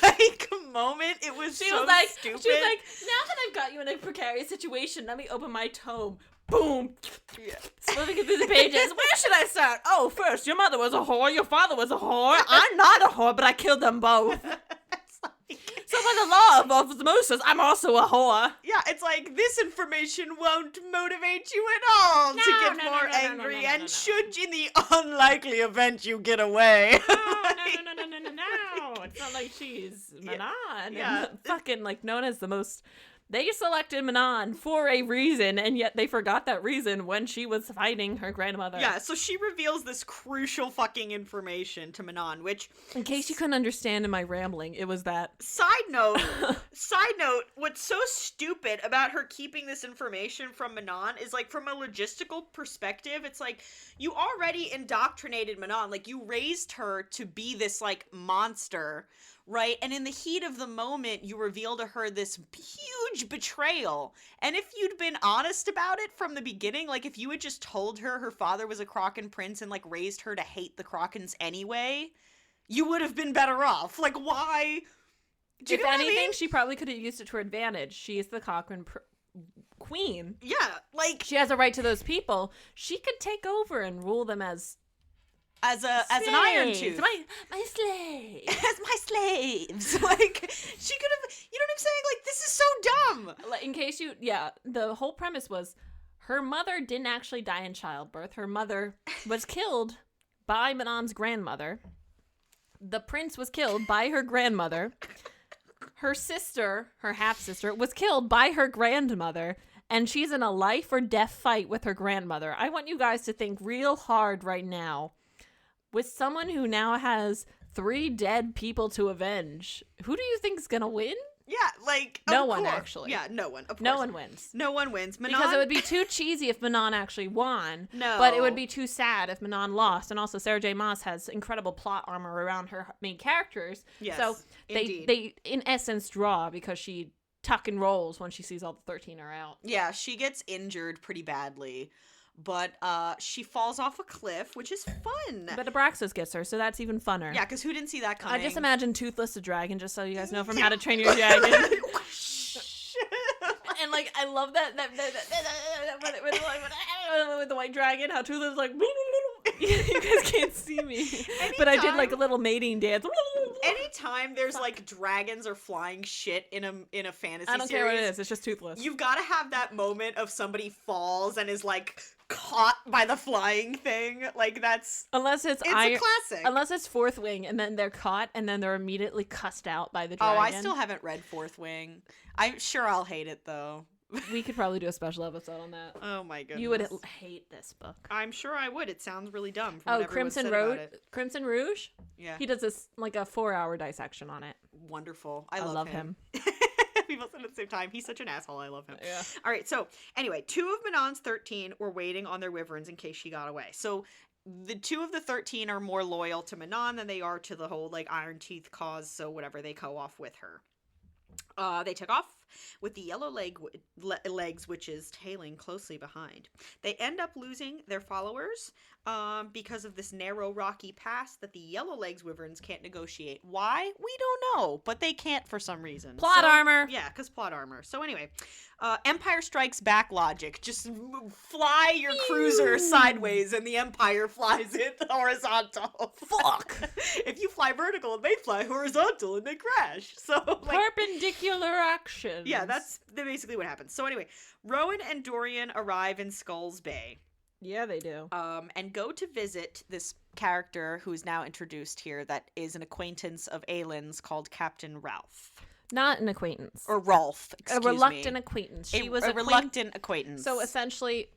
like moment. It was so stupid. She was like, now that I've got you in a precarious situation, let me open my tome. Boom. Yeah. Flipping through the pages. Where should I start? Oh, first, your mother was a whore, your father was a whore. I'm not a whore, but I killed them both. So by the law of osmosis, I'm also a whore. Yeah, it's like, this information won't motivate you at all to get more angry, and should, in the unlikely event you get away. No. It's not like she's Manon. Yeah. And fucking, like, known as the most... They selected Manon for a reason, and yet they forgot that reason when she was fighting her grandmother. Yeah, so she reveals this crucial fucking information to Manon, which... In case you couldn't understand in my rambling, it was that. Side note, what's so stupid about her keeping this information from Manon is, like, from a logistical perspective, it's like, you already indoctrinated Manon. Like, you raised her to be this, like, monster, right? And in the heat of the moment, you reveal to her this huge betrayal. And if you'd been honest about it from the beginning, like if you had just told her father was a Kraken prince and like raised her to hate the Krakens anyway, you would have been better off. Like, why? Do you If know what anything, I mean? she probably could have used it to her advantage. She is the Cochrane queen. Yeah, like She has a right to those people. She could take over and rule them as as an Iron slaves. Tooth. My slave. As my slaves. Like, she could have, you know what I'm saying? Like, this is so dumb. In case you, the whole premise was her mother didn't actually die in childbirth. Her mother was killed by Manon's grandmother. The prince was killed by her grandmother. Her sister, her half-sister, was killed by her grandmother. And she's in a life or death fight with her grandmother. I want you guys to think real hard right now. With someone who now has 3 dead people to avenge, who do you think's gonna win? Yeah, like, No of one, course. actually. Yeah, no one. Of course. No one wins. No one wins. Manon, Because it would be too cheesy if Manon actually won. No. But it would be too sad if Manon lost. And also, Sarah J. Maas has incredible plot armor around her main characters. Yes, so indeed. they in essence, draw because she tuck and rolls when she sees all the 13 are out. Yeah, she gets injured pretty badly. But she falls off a cliff, which is fun. But Abraxas gets her, so that's even funner. Yeah, because who didn't see that coming? I just imagine Toothless the Dragon, just so you guys know from How to Train Your Dragon. And like, I love that with the white dragon, how Toothless is like, you guys can't see me, but I did like a little mating dance. Anytime there's like dragons or flying shit in a fantasy I don't series, care what it is. It's just Toothless. you've got to have that moment of somebody falls and is like caught by the flying thing. Like Unless it's a classic. Unless it's Fourth Wing, and then they're caught, and then they're immediately cussed out by the dragon. Oh, I still haven't read Fourth Wing. I'm sure I'll hate it though. We could probably do a special episode on that. Oh my goodness. You would hate this book. I'm sure I would. It sounds really dumb. From what Crimson said about it. Crimson Rouge? Yeah. He does this like a 4-hour dissection on it. Wonderful. I love him. We both said at the same time. He's such an asshole. I love him. Yeah. All right. So anyway, 2 of Manon's 13 were waiting on their wyverns in case she got away. So the 2 of the 13 are more loyal to Manon than they are to the whole like Iron Teeth cause. So whatever, they go off with her. They took off with the yellow legs witches tailing closely behind. They end up losing their followers because of this narrow rocky pass that the yellow legs wyverns can't negotiate. Why? We don't know, but they can't for some reason. Plot armor. Yeah, because plot armor. So anyway, Empire Strikes Back logic. Just fly your cruiser sideways and the Empire flies it horizontal. Fuck. If you fly vertical, they fly horizontal and they crash. So like, perpendicular action. yeah, that's basically what happens. So anyway, Rowan and Dorian arrive in Skulls Bay. Yeah, they do. And go to visit this character who is now introduced here that is an acquaintance of Aylin's called Captain Ralph. Not an acquaintance. Or Rolf, excuse me. A reluctant acquaintance. She was a reluctant acquaintance. So essentially,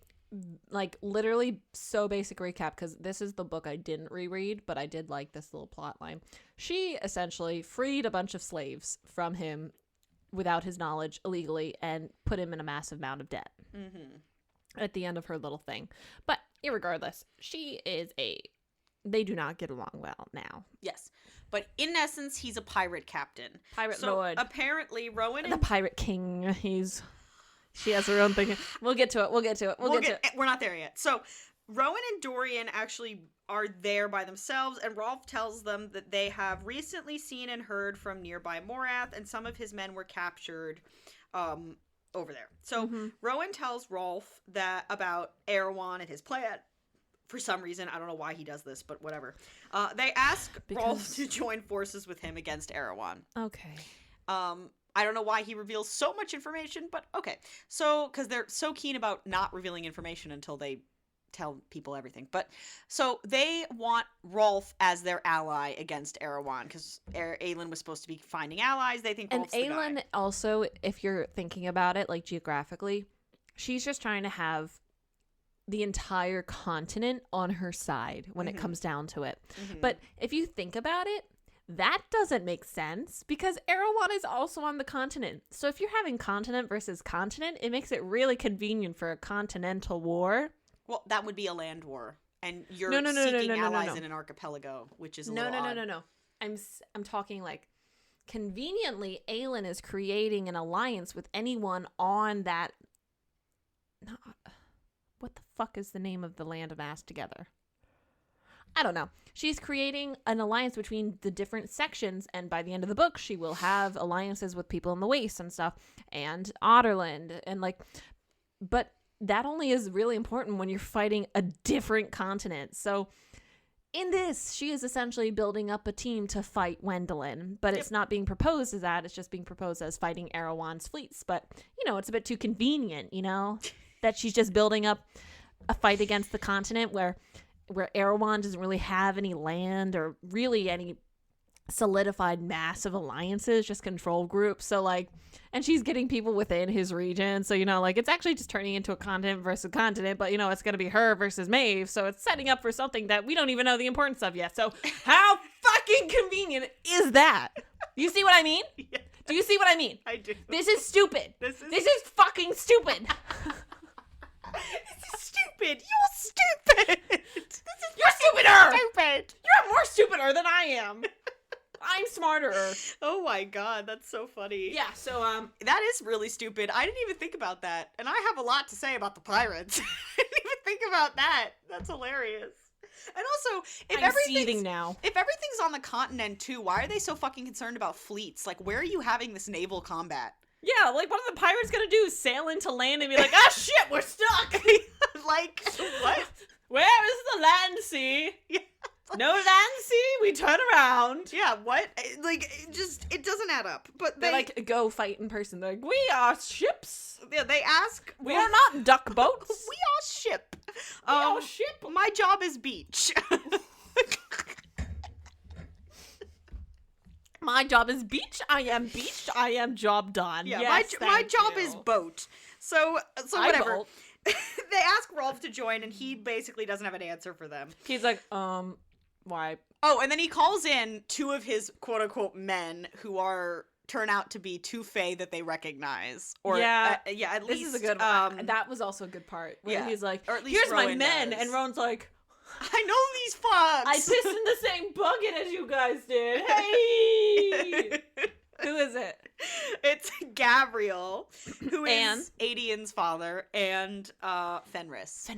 like literally so basic recap, because this is the book I didn't reread, but I did like this little plot line. She essentially freed a bunch of slaves from him without his knowledge illegally and put him in a massive amount of debt. Mm-hmm. At the end of her little thing. But irregardless, they do not get along well now. Yes. But in essence, he's a pirate captain. Pirate so lord. Apparently, Rowan The pirate king. She has her own thing. We'll get to it. We'll get to it. We're not there yet. So Rowan and Dorian actually are there by themselves, and Rolf tells them that they have recently seen and heard from nearby Morath, and some of his men were captured over there. So Rowan tells Rolf that about Erewhon and his plan. For some reason, I don't know why he does this, but whatever. They ask Rolf to join forces with him against Erewhon. Okay. I don't know why he reveals so much information, but okay. So, because they're so keen about not revealing information until they tell people everything. But, so they want Rolf as their ally against Erewhon, because Aelin was supposed to be finding allies. They think Rolf's the guy. And Aelin also, if you're thinking about it, like geographically, she's just trying to have the entire continent on her side when it comes down to it. But if you think about it, that doesn't make sense because Erewhon is also on the continent. So if you're having continent versus continent, it makes it really convenient for a continental war. Well, that would be a land war. And you're No, seeking allies in an archipelago, which is a little odd. No. I'm talking like conveniently, Aelin is creating an alliance with anyone on that. No, what the fuck is the name of the land of Ass Together? I don't know. She's creating an alliance between the different sections, and by the end of the book, she will have alliances with people in the Waste and stuff, and Otterland, and like, but that only is really important when you're fighting a different continent. So in this, she is essentially building up a team to fight Wendelin, but it's not being proposed as that. It's just being proposed as fighting Erewhon's fleets. But, you know, it's a bit too convenient, you know, that she's just building up a fight against the continent where Erewhon doesn't really have any land or really any solidified massive alliances, just control groups. So, like, and she's getting people within his region. So, you know, like, it's actually just turning into a continent versus continent, but, you know, it's going to be her versus Maeve. So it's setting up for something that we don't even know the importance of yet. So how fucking convenient is that? You see what I mean? Yeah. Do you see what I mean? I do. This is stupid. This is fucking stupid. This is stupid. You're stupid. You're stupider. Stupid. You're more stupider than I am. I'm smarter. Oh my god, that's so funny. Yeah, so that is really stupid. I didn't even think about that. And I have a lot to say about the pirates. I didn't even think about that. That's hilarious. And also, I'm seething now. If everything's on the continent too, why are they so fucking concerned about fleets? Like, where are you having this naval combat? Yeah, like, what are the pirates gonna do? Sail into land and be like, ah, shit, we're stuck! Like, what? Where is the land sea? Yeah. No land sea? We turn around. Yeah, what? Like, it doesn't add up. But they like, go fight in person. They're like, we are ships. Yeah, they ask. We are not duck boats. We are ship. We are ship. My job is beach. My job is beach. I am beach. I am job done. Yeah, yes, my job is boat. So whatever. They ask Rolf to join, and he basically doesn't have an answer for them. He's like, why? Oh, and then he calls in two of his quote-unquote men who turn out to be two fae that they recognize. Or yeah, at least. This is a good one. That was also a good part. Where he's like, or at least here's Rowan my men. Does. And Ron's like, I know these fucks. I pissed in the same bucket as you guys did. Hey! Who is it? It's Gabriel, who is Adian's father, and Fenris.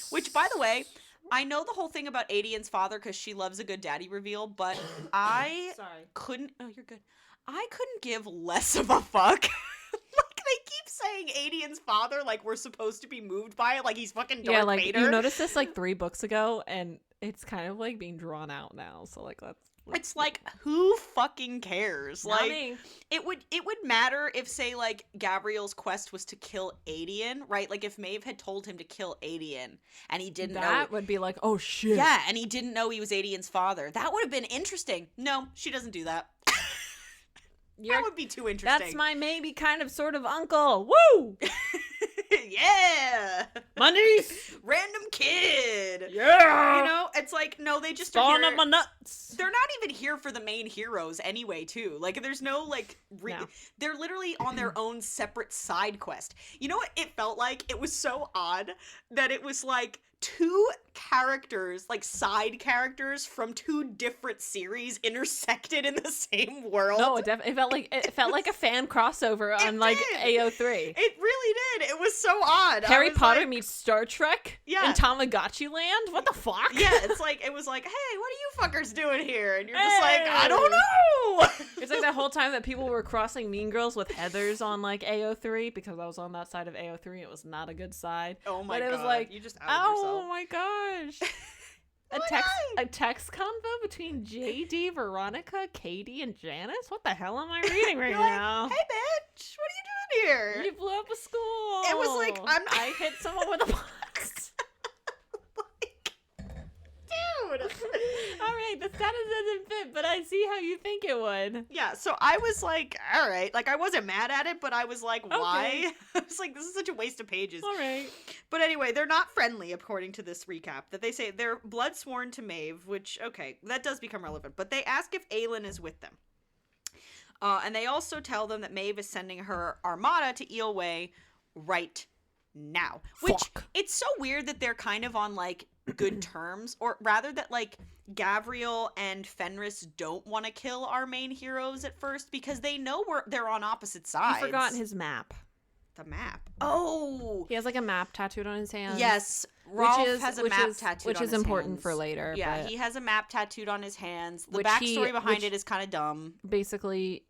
Which, by the way, I know the whole thing about Adian's father because she loves a good daddy reveal, but I couldn't. Oh, you're good. I couldn't give less of a fuck. Like, they keep saying Adian's father like we're supposed to be moved by it, like he's fucking Darth Vader. You noticed this like 3 books ago, and it's kind of like being drawn out now. So like it's like, who fucking cares? Not like me. it would matter if, say, like, Gabriel's quest was to kill Adian, right? Like, if Maeve had told him to kill Adian and he didn't know, that would be like, oh shit. Yeah, and he didn't know he was Adian's father. That would have been interesting. No, she doesn't do that. That would be too interesting. That's my maybe kind of sort of uncle. Woo! Yeah! Money's random kid. Yeah! You know, it's like, no, they just spawn of my nuts. They're not even here for the main heroes anyway, too. Like, there's no, like, they're literally on their own separate side quest. You know what it felt like? It was so odd that it was like 2 characters, like side characters from 2 different series intersected in the same world. No, it felt like a fan crossover on like AO3. It really did. It was so odd. Harry Potter meets Star Trek in Yeah. Tamagotchi land? What the fuck? Yeah, it's like, it was like, hey, what are you fuckers doing here? And you're just like, I don't know. It's like that whole time that people were crossing Mean Girls with Heathers on like AO3 because I was on that side of AO3. It was not a good side. Oh my god. But it was like, you just outed yourself. Oh my gosh. A text convo between JD, Veronica, Katie, and Janice? What the hell am I reading right now? Like, hey bitch, what are you doing here? You blew up a school. It was like, I hit someone with a box. Dude. Alright, the status doesn't fit, but I see how you think it would. Yeah, so I was like, alright. Like, I wasn't mad at it, but I was like, why? Okay. I was like, this is such a waste of pages. Alright. But anyway, they're not friendly, according to this recap. That they say they're blood sworn to Maeve, which, okay, that does become relevant. But they ask if Aelin is with them. And they also tell them that Maeve is sending her armada to Eelway right now. Which, it's so weird that they're kind of on, like, good terms, or rather that like Gavriel and Fenris don't want to kill our main heroes at first because they know they're on opposite sides. You forgot his map. The map. Oh, he has like a map tattooed on his hand. Yes, Rolf has a map tattooed on his which is important hands. for later. Yeah, he has a map tattooed on his hands. The backstory behind it is kind of dumb. Basically,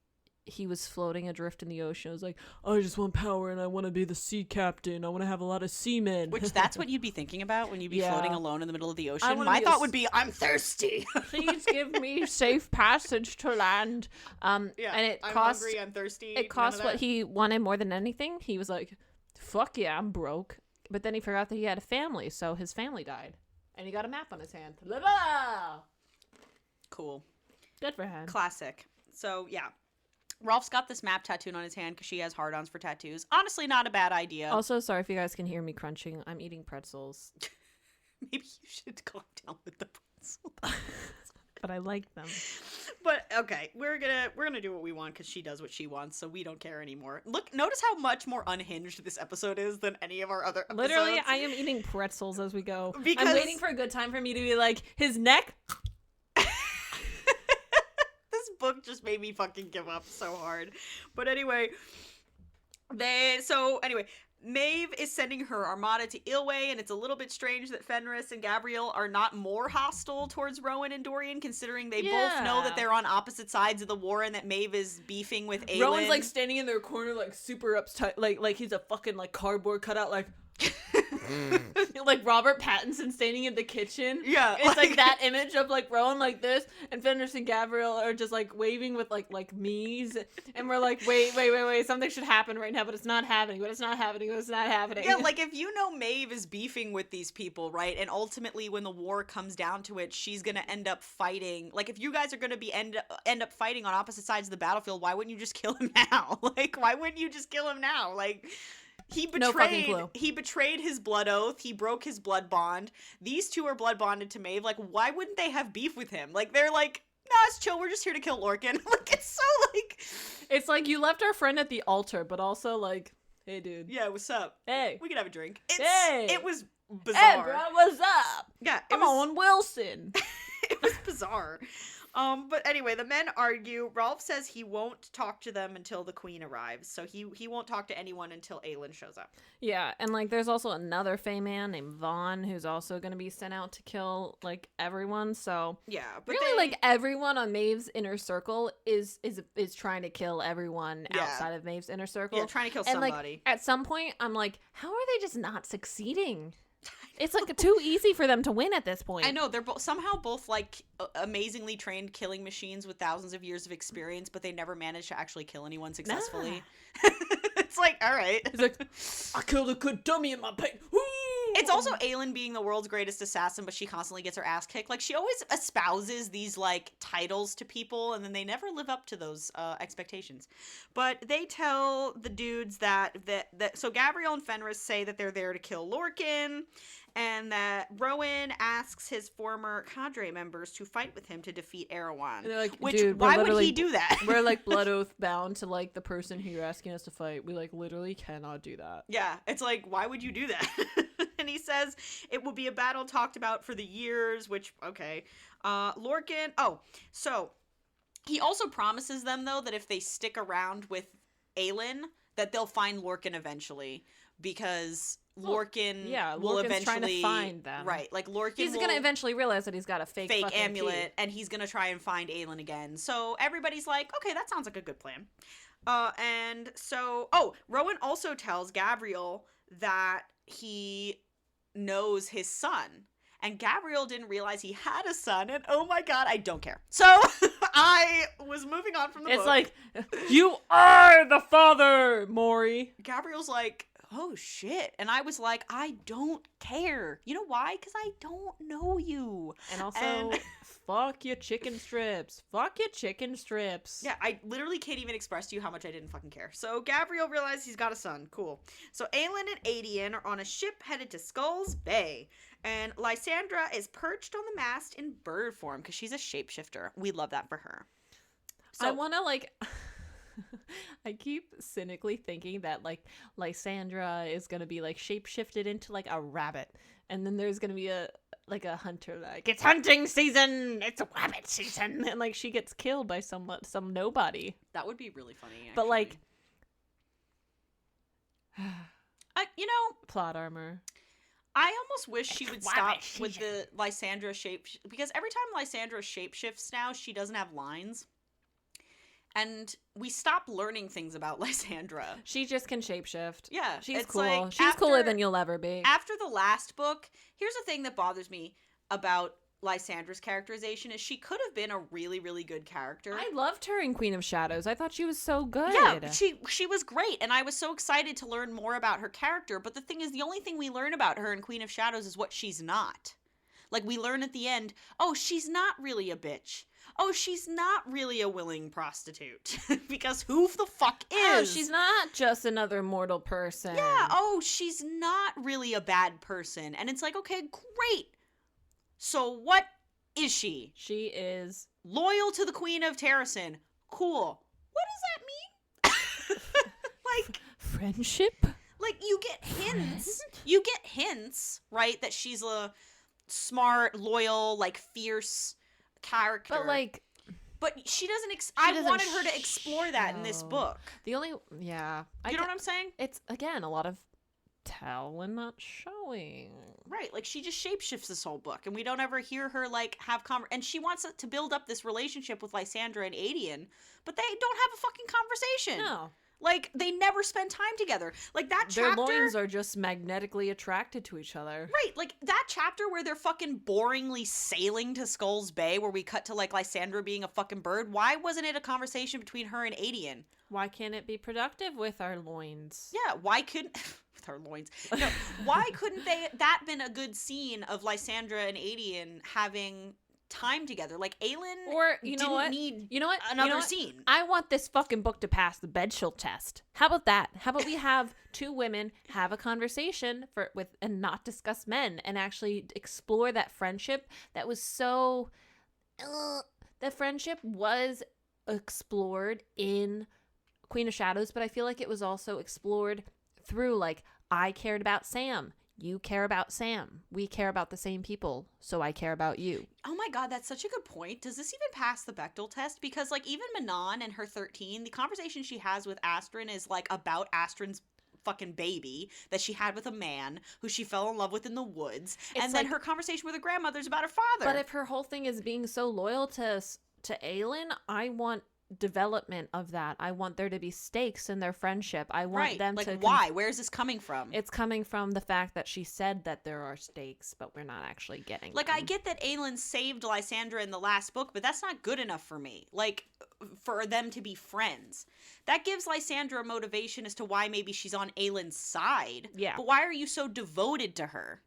he was floating adrift in the ocean. It was like, I just want power and I want to be the sea captain. I want to have a lot of seamen. Which that's what you'd be thinking about when you'd be floating alone in the middle of the ocean. My thought would be, I'm thirsty. Please give me safe passage to land. And it I'm cost, hungry, I'm thirsty. It cost what he wanted more than anything. He was like, fuck yeah, I'm broke. But then he forgot that he had a family, so his family died. And he got a map on his hand. Cool. Good for him. Classic. So, yeah. Rolf's got this map tattooed on his hand because she has hard-ons for tattoos. Honestly, not a bad idea. Also, sorry if you guys can hear me crunching. I'm eating pretzels. Maybe you should calm down with the pretzels. But I like them. But okay, we're gonna do what we want because she does what she wants, so we don't care anymore. Look, notice how much more unhinged this episode is than any of our other episodes. Literally, I am eating pretzels as we go. Because... I'm waiting for a good time for me to be like, his neck. This book just made me fucking give up so hard. But anyway, Maeve is sending her armada to Ilway, and it's a little bit strange that Fenris and Gabriel are not more hostile towards Rowan and Dorian, considering they both know that they're on opposite sides of the war and that Maeve is beefing with Aelin. Rowan's like standing in their corner, like super uptight, like he's a fucking like cardboard cutout, like like Robert Pattinson standing in the kitchen. Yeah, it's like that image of like Rowan like this, and Fenris and Gabriel are just like waving with like me's, and we're like, wait, something should happen right now, but it's not happening. Yeah, like if you know Maeve is beefing with these people, right, and ultimately when the war comes down to it, she's gonna end up fighting. Like if you guys are gonna be end up fighting on opposite sides of the battlefield, why wouldn't you just kill him now? Like why wouldn't you just kill him now? Like. He betrayed his blood oath. He broke his blood bond. These two are blood bonded to Maeve. Like, why wouldn't they have beef with him? Like, they're like, nah, it's chill. We're just here to kill Lorcan. Like, it's so, like... It's like, you left our friend at the altar, but also, like, hey, dude. Yeah, what's up? Hey. We could have a drink. It was bizarre. Hey, bro, what's up? Yeah, I'm on Wilson. It was bizarre. But anyway, the men argue. Rolf says he won't talk to them until the queen arrives. So he won't talk to anyone until Aelin shows up. Yeah, and like there's also another Fae man named Vaughn who's also going to be sent out to kill like everyone. So yeah, but really like everyone on Maeve's inner circle is trying to kill everyone outside of Maeve's inner circle. Yeah, trying to kill and, somebody. Like, at some point, I'm like, how are they just not succeeding? It's like too easy for them to win at this point. I know they're somehow both like amazingly trained killing machines with thousands of years of experience, but they never managed to actually kill anyone successfully. Nah. It's like, all right. It's like, I killed a good dummy in my pain. It's also Aelin being the world's greatest assassin, but she constantly gets her ass kicked. Like, she always espouses these, like, titles to people, and then they never live up to those expectations. But they tell the dudes that so Gabriel and Fenris say that they're there to kill Lorcan, and that Rowan asks his former cadre members to fight with him to defeat Erewhon. And they're like, which, dude, why would he do that? We're, like, blood oath bound to, like, the person who you're asking us to fight. We, like, literally cannot do that. Yeah, it's like, why would you do that? And he says it will be a battle talked about for the years, which, okay. Lorcan, so he also promises them, though, that if they stick around with Aelin, that they'll find Lorcan eventually, because Lorcan will Lorcan's eventually trying to find them. Right, like Lorcan he's gonna eventually realize that he's got a fake amulet, key. And he's gonna try and find Aelin again. So everybody's like, okay, that sounds like a good plan. And so, Rowan also tells Gabriel that he knows his son, and Gabriel didn't realize he had a son, and oh my god, I don't care. So I was moving on from the book. It's like, you are the father, Maury. Gabriel's like, oh shit, and I was like, I don't care. You know why? Because I don't know you. And also, fuck your chicken strips. Yeah, I literally can't even express to you how much I didn't fucking care. So Gabriel realized he's got a son. Cool. So Aelin and Adian are on a ship headed to Skulls Bay, and Lysandra is perched on the mast in bird form because she's a shapeshifter. We love that for her. So, I want to, like... I keep cynically thinking that, like, Lysandra is gonna be, like, shapeshifted into, like, a rabbit. And then there's gonna be a hunter, like, it's hunting season, it's rabbit season, and like she gets killed by some nobody. That would be really funny, actually. But like, plot armor. I almost wish she would stop with the Lysandra shape, because every time Lysandra shapeshifts now, she doesn't have lines. And we stop learning things about Lysandra. She just can shapeshift. Yeah. She's it's cool. like She's cooler than you'll ever be. After the last book, here's the thing that bothers me about Lysandra's characterization is she could have been a really, really good character. I loved her in Queen of Shadows. I thought she was so good. Yeah, she was great, and I was so excited to learn more about her character. But the thing is, the only thing we learn about her in Queen of Shadows is what she's not. Like, we learn at the end, oh, she's not really a bitch. Oh, she's not really a willing prostitute. Because who the fuck is? Oh, she's not just another mortal person. Yeah, oh, she's not really a bad person. And it's like, okay, great. So what is she? She is loyal to the Queen of Terrasen. Cool. What does that mean? Like, friendship? Like, you get hints. You get hints, right, that she's a smart, loyal, like, fierce character. But she doesn't I wanted her to explore that in this book. The only you know what I'm saying? It's, again, a lot of tell and not showing. Right, like, she just shapeshifts this whole book, and we don't ever hear her, like, have and she wants to build up this relationship with Lysandra and Adian, but they don't have a fucking conversation. No. Like, they never spend time together. Like, that chapter... Their loins are just magnetically attracted to each other. Right, like, that chapter where they're fucking boringly sailing to Skull's Bay, where we cut to, like, Lysandra being a fucking bird, why wasn't it a conversation between her and Adian? Why can't it be productive with our loins? Yeah, why couldn't... with our loins. No, why couldn't that been a good scene of Lysandra and Adian having... time together? Like, Aelin didn't need another scene. I want this fucking book to pass the Bedchill test. How about that? How about we have two women have a conversation and not discuss men, and actually explore that friendship that was so... that friendship was explored in Queen of Shadows, but I feel like it was also explored through, like, I cared about Sam. You care about Sam. We care about the same people, so I care about you. Oh my god, that's such a good point. Does this even pass the Bechdel test? Because, like, even Manon and her 13, the conversation she has with Astrid is, like, about Astrid's fucking baby that she had with a man who she fell in love with in the woods. And then her conversation with her grandmother's about her father. But if her whole thing is being so loyal to Aelin, I want development of that. I want there to be stakes in their friendship. I want them to... why? Where is this coming from? It's coming from the fact that she said that there are stakes, but we're not actually getting them. I get that Aelin saved Lysandra in the last book, but that's not good enough for me. Like, for them to be friends. That gives Lysandra motivation as to why maybe she's on Aelin's side. Yeah. But why are you so devoted to her?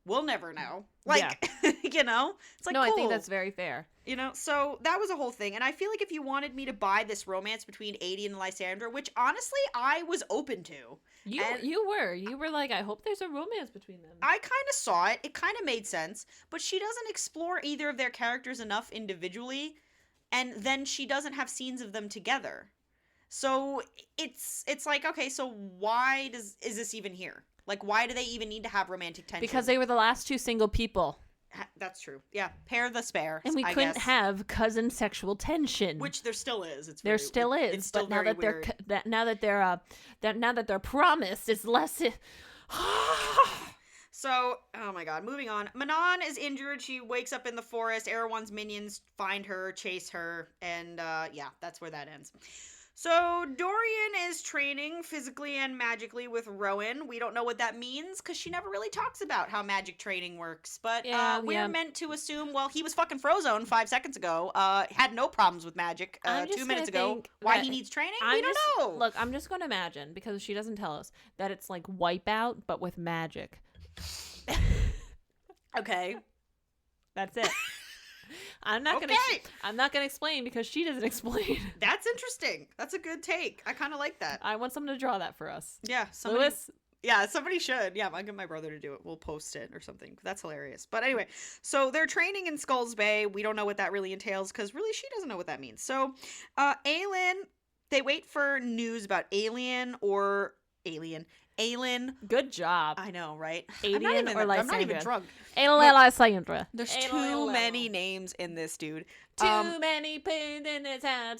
We'll never know. Like, you know? It's like, no, cool. I think that's very fair. You know, so that was a whole thing. And I feel like if you wanted me to buy this romance between Adian and Lysandra, which honestly I was open to. You were like, I hope there's a romance between them. I kind of saw it. It kind of made sense. But she doesn't explore either of their characters enough individually. And then she doesn't have scenes of them together. So it's like, okay, so why is this even here? Like, why do they even need to have romantic tension? Because they were the last two single people. That's true. Yeah, pair the spare. And we couldn't have cousin sexual tension, which there still is. It's still now that weird. now that they're promised, it's less. So, oh my god, moving on. Manon is injured. She wakes up in the forest. Erewhon's minions find her, chase her, and yeah, that's where that ends. So, Dorian is training physically and magically with Rowan. We don't know what that means because she never really talks about how magic training works. But we're meant to assume, well, he was fucking Frozone 5 seconds ago. Had no problems with magic 2 minutes ago. Why he needs training? We don't know. Look, I'm just going to imagine, because she doesn't tell us, that it's like Wipeout, but with magic. Okay. That's it. I'm not gonna explain because she doesn't explain. That's interesting. That's a good take. I kind of like that. I want someone to draw that for us. Yeah, Lewis. Yeah, somebody should. Yeah, I'll get my brother to do it. We'll post it or something. That's hilarious. But anyway, so they're training in Skull's Bay. We don't know what that really entails because really she doesn't know what that means. So, Aelin, they wait for news about Aelin Aelin. Good job. I know, right? Alien or I'm not even Lysandra? drunk. Lysandra. There's too many names in this, dude. Too many pins in this house.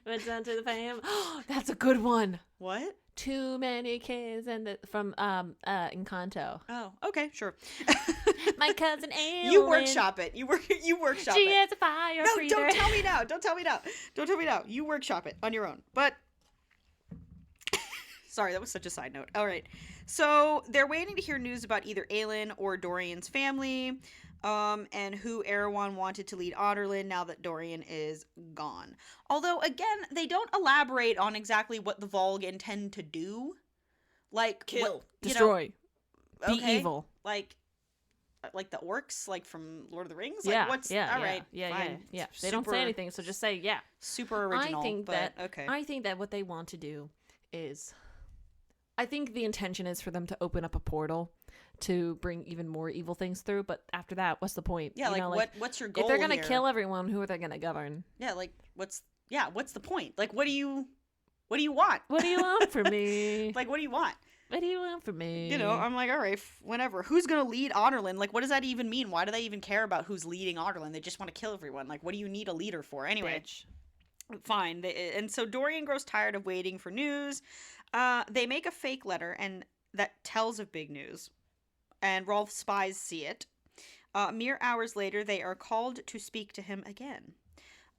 What's done to the fam? That's a good one. What? Too many kids from Encanto. Oh, okay, sure. My cousin Aelin. You workshop it. You workshop it. She has a fire breather. Don't tell me now. Don't tell me now. You workshop it on your own. But sorry, that was such a side note. All right. So they're waiting to hear news about either Aelin or Dorian's family, and who Erewhon wanted to lead Adarlan now that Dorian is gone. Although, again, they don't elaborate on exactly what the Volg intend to do. Like, kill, destroy, be evil. Like the orcs, like from Lord of the Rings. Yeah, like, what's yeah, all right? Yeah. They don't say anything, so just say yeah. Super original. I think that what they want to do is, I think the intention is for them to open up a portal to bring even more evil things through. But after that, what's the point? Yeah, what's your goal? If they're gonna here? kill everyone, who are they gonna govern? Yeah, what's the point? Like, what do you want? What do you want from me? Like, what do you want? What do you want from me? I'm like, all right, whenever. Who's gonna lead Adarlan? Like, what does that even mean? Why do they even care about who's leading Adarlan? They just want to kill everyone. Like, what do you need a leader for? Anyway, Bitch. Fine. And so Dorian grows tired of waiting for news. They make a fake letter and that tells of big news. And Rolf's spies see it. Mere hours later, they are called to speak to him again.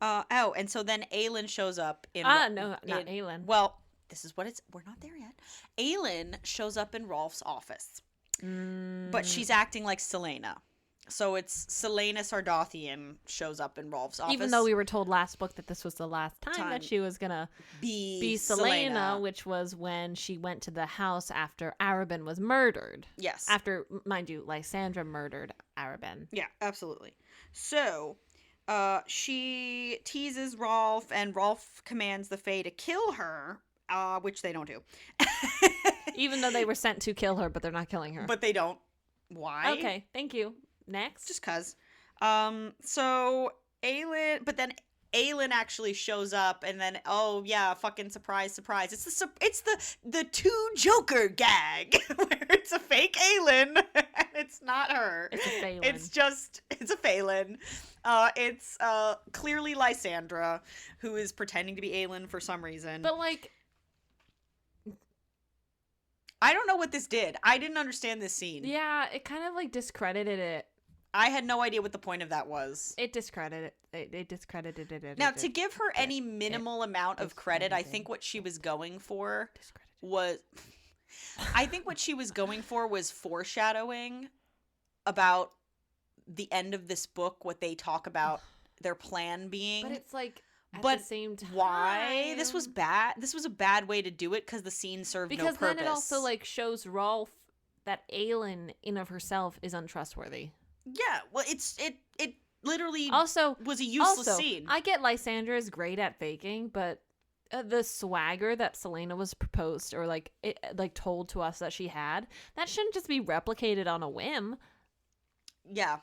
And so then Aelin shows up in... No, not Aelin. Well, this is what it's... We're not there yet. Aelin shows up in Rolf's office. But she's acting like Selena. So it's Selena Sardothian shows up in Rolf's office. Even though we were told last book that this was the last time that she was going to be Selena, which was when she went to the house after Arobynn was murdered. Yes. After, mind you, Lysandra murdered Arobynn. Yeah, absolutely. So she teases Rolf, and Rolf commands the Fae to kill her, which they don't do. Even though they were sent to kill her, but they're not killing her. But they don't. Why? Okay, thank you. Next. Just cuz. So Aelin, but then Aelin actually shows up, and then fucking surprise. It's the two Joker gag where it's a fake Aelin and it's not her. It's a Phelan. It's a Phelan. It's clearly Lysandra who is pretending to be Aelin for some reason. But I don't know what this did. I didn't understand this scene. Yeah, it kind of discredited it. I had no idea what the point of that was. It discredited it. Now, to give her any minimal amount of credit, I think what she was going for was... I think what she was going for was foreshadowing about the end of this book, what they talk about their plan being. But it's at the same time, why? This was bad. This was a bad way to do it because the scene served no purpose. Because then it also shows Rolf that Aelin in of herself is untrustworthy. Yeah, well, it literally also was a useless scene. I get Lysandra is great at faking, but the swagger that Selena was proposed or told to us that she had, that shouldn't just be replicated on a whim. Yeah,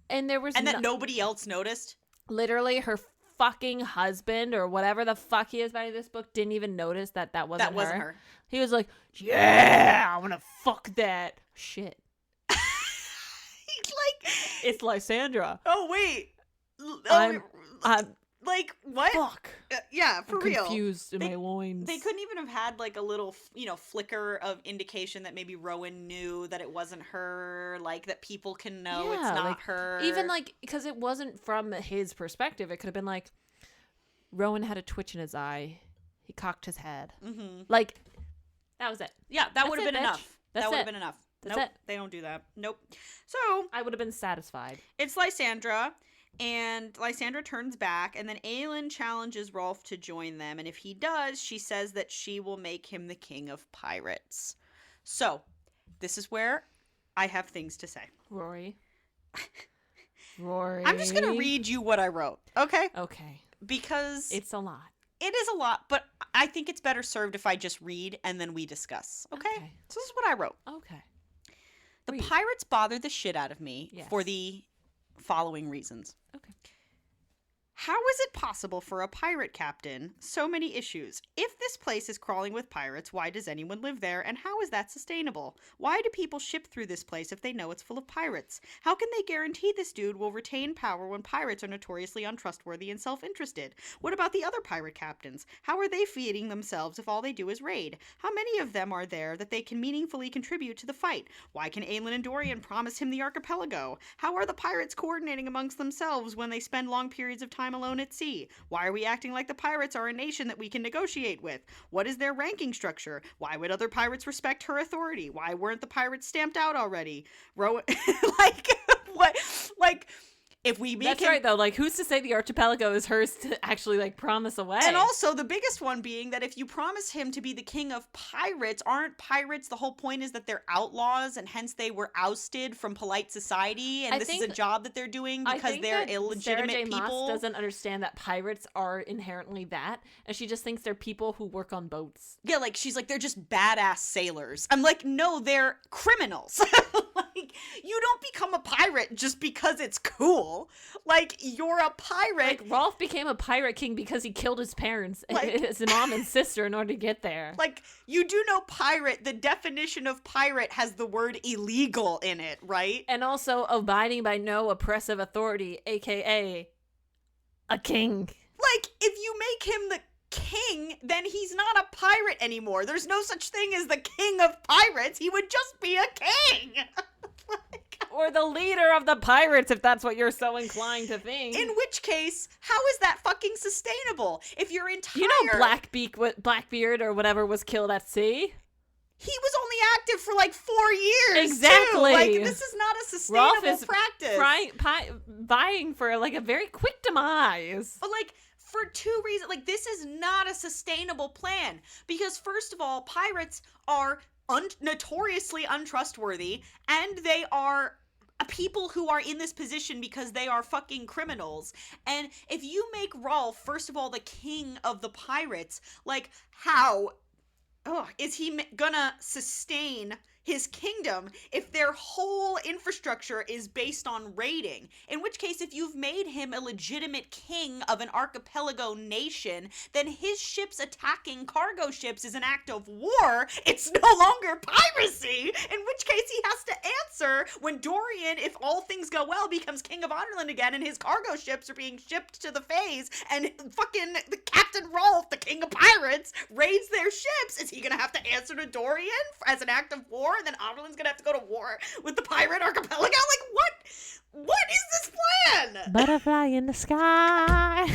and there was that nobody else noticed. Literally, her fucking husband or whatever the fuck he is by this book didn't even notice that wasn't her. He was like, "Yeah, I'm gonna fuck that shit." It's Lysandra. Oh wait, I'm what? Fuck. Yeah, for I'm real. Confused in my loins. They couldn't even have had a little, flicker of indication that maybe Rowan knew that it wasn't her, that people can know it's not her. Even because it wasn't from his perspective, it could have been Rowan had a twitch in his eye. He cocked his head. Mm-hmm. That was it. Yeah, that would have been enough. That would have been enough. That's nope, it. They don't do that. Nope. So I would have been satisfied. It's Lysandra, and Lysandra turns back, and then Aelin challenges Rolf to join them, and if he does, she says that she will make him the king of pirates. So, this is where I have things to say. Rory. I'm just going to read you what I wrote, okay? Okay. Because... it's a lot. It is a lot, but I think it's better served if I just read and then we discuss, okay? So this is what I wrote. Okay. The pirates bother the shit out of me for the following reasons. Okay. How is it possible for a pirate captain? So many issues. If this place is crawling with pirates, why does anyone live there, and how is that sustainable? Why do people ship through this place if they know it's full of pirates? How can they guarantee this dude will retain power when pirates are notoriously untrustworthy and self-interested? What about the other pirate captains? How are they feeding themselves if all they do is raid? How many of them are there that they can meaningfully contribute to the fight? Why can Aelin and Dorian promise him the archipelago? How are the pirates coordinating amongst themselves when they spend long periods of time alone at sea? Why are we acting like the pirates are a nation that we can negotiate with? What is their ranking structure? Why would other pirates respect her authority? Why weren't the pirates stamped out already? Like, what? Like, if we make That's him... right, though. Like, who's to say the archipelago is hers to actually, like, promise away? And also, the biggest one being that if you promise him to be the king of pirates, aren't pirates, the whole point is that they're outlaws, and hence they were ousted from polite society, and this is a job that they're doing because they're illegitimate Sarah J. people? Maas doesn't understand that pirates are inherently that, and she just thinks they're people who work on boats. Yeah, like, she's like, they're just badass sailors. I'm like, no, they're criminals. Like, you don't become a pirate just because it's cool. Like, you're a pirate. Like, Rolf became a pirate king because he killed his parents, like, his mom and sister in order to get there. Like, you do know pirate, the definition of pirate has the word illegal in it, right? And also abiding by no oppressive authority, aka a king. Like, if you make him the king, then he's not a pirate anymore. There's no such thing as the king of pirates. He would just be a king. Or the leader of the pirates, if that's what you're so inclined to think. In which case, how is that fucking sustainable? If your entire... You know Blackbeard or whatever was killed at sea? He was only active for like 4 years. Exactly. Too. Like, this is not a sustainable Rolf is practice. vying for like a very quick demise. But like, for two reasons, like, this is not a sustainable plan. Because first of all, pirates are notoriously untrustworthy, and they are people who are in this position because they are fucking criminals. And if you make Rolf, first of all, the king of the pirates, like, how is he gonna sustain his kingdom if their whole infrastructure is based on raiding? In which case, if you've made him a legitimate king of an archipelago nation, then his ships attacking cargo ships is an act of war. It's no longer piracy, in which case he has to answer when Dorian, if all things go well, becomes king of Ireland again and his cargo ships are being shipped to the Fays, and fucking the Captain Rolf, the king of pirates, raids their ships. Is he gonna have to answer to Dorian as an act of war? And then Ireland's gonna have to go to war with the pirate archipelago? Like, what is this plan? Butterfly in the sky.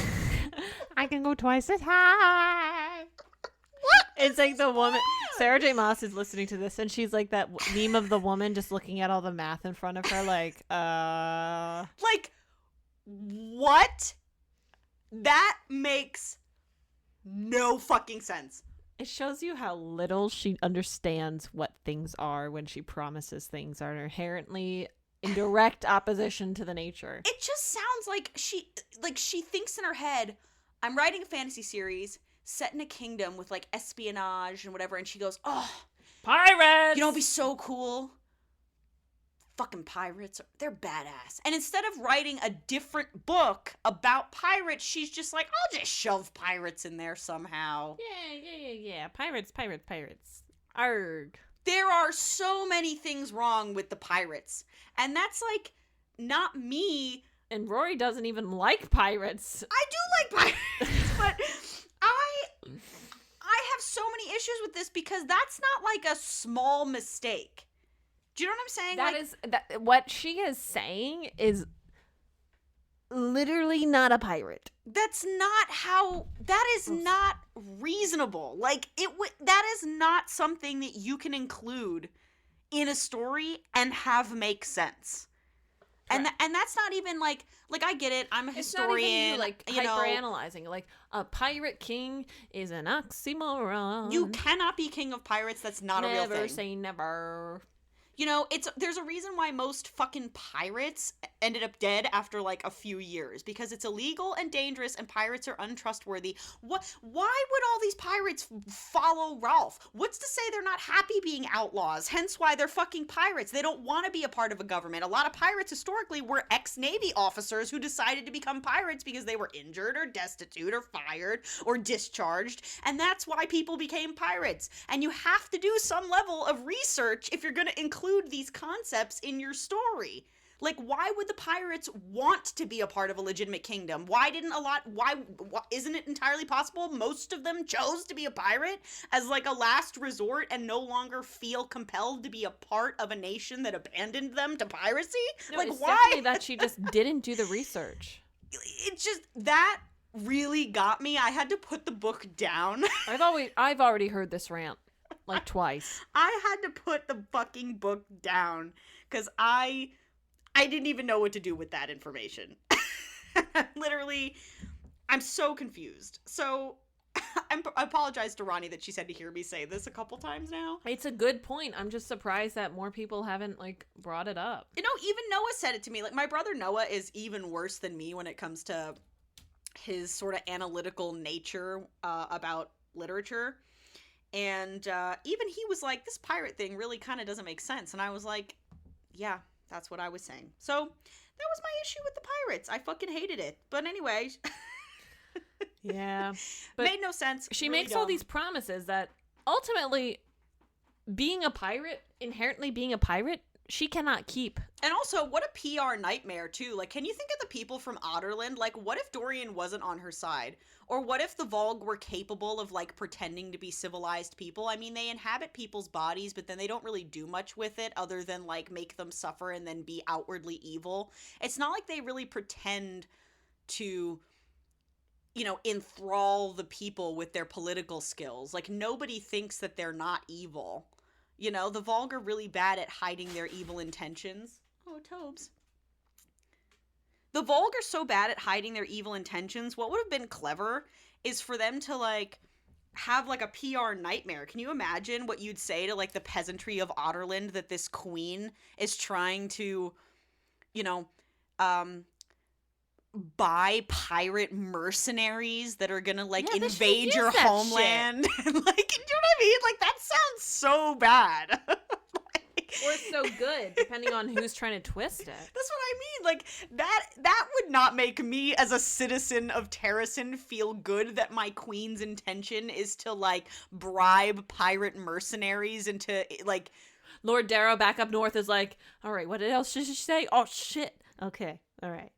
I can go twice as high. What? It's like the woman. Sarah J. Maas is listening to this, and she's like that meme of the woman just looking at all the math in front of her, like, Like, what? That makes no fucking sense. It shows you how little she understands what things are when she promises things are inherently in direct opposition to the nature. It just sounds like she thinks in her head, I'm writing a fantasy series set in a kingdom with like espionage and whatever, and she goes, oh, pirates! You know, it'd be so cool. Fucking pirates, they're badass. And instead of writing a different book about pirates, she's just like, I'll just shove pirates in there somehow. Yeah. Pirates. Arg. There are so many things wrong with the pirates. And that's like, not me. And Rory doesn't even like pirates. I do like pirates, but I have so many issues with this because that's not like a small mistake. Do you know what I'm saying? What she is saying is literally not a pirate. That is not reasonable. Like, that is not something that you can include in a story and have make sense. Right. And that's not even like I get it. I'm a historian. It's not even you hyper-analyzing. Like, a pirate king is an oxymoron. You cannot be king of pirates. That's not a real thing. Never say never. You know, there's a reason why most fucking pirates ended up dead after like a few years, because it's illegal and dangerous and pirates are untrustworthy. Why would all these pirates follow Rolf? What's to say they're not happy being outlaws? Hence why they're fucking pirates. They don't want to be a part of a government. A lot of pirates historically were ex-Navy officers who decided to become pirates because they were injured or destitute or fired or discharged, and that's why people became pirates. And you have to do some level of research if you're going to include these concepts in your story. Like, why would the pirates want to be a part of a legitimate kingdom? Why isn't it entirely possible most of them chose to be a pirate as like a last resort and no longer feel compelled to be a part of a nation that abandoned them to piracy? No, like, it's why? definitely that she just didn't do the research. It just, that really got me. I had to put the book down. I've already heard this rant like twice. I had to put the fucking book down because I didn't even know what to do with that information. Literally, I'm so confused. So I apologize to Ronnie that she's had to hear me say this a couple times now. It's a good point. I'm just surprised that more people haven't like brought it up. You know, even Noah said it to me. Like, my brother Noah is even worse than me when it comes to his sort of analytical nature about literature. And even he was like, this pirate thing really kind of doesn't make sense. And I was like, yeah, that's what I was saying. So that was my issue with the pirates. I fucking hated it. But anyway. Yeah. But made no sense. She really makes dumb. all these promises that ultimately inherently being a pirate, she cannot keep. And also, what a PR nightmare, too. Like, can you think of the people from Otterland? Like, what if Dorian wasn't on her side? Or what if the Volg were capable of, like, pretending to be civilized people? I mean, they inhabit people's bodies, but then they don't really do much with it other than, like, make them suffer and then be outwardly evil. It's not like they really pretend to, you know, enthrall the people with their political skills. Like, nobody thinks that they're not evil. You know, the Volg are really bad at hiding their evil intentions. Oh, Tobes. The Volg are so bad at hiding their evil intentions. What would have been clever is for them to, like, have, like, a PR nightmare. Can you imagine what you'd say to, like, the peasantry of Otterland that this queen is trying to, you know, buy pirate mercenaries that are gonna, like, invade your homeland? Like, you know what I mean? Like, that sounds so bad. Or so good, depending on who's trying to twist it. That's what I mean. Like, that would not make me, as a citizen of Terrasen, feel good that my queen's intention is to, like, bribe pirate mercenaries into, like... Lord Darrow back up north is like, all right, what else should she say? Oh, shit. Okay, all right.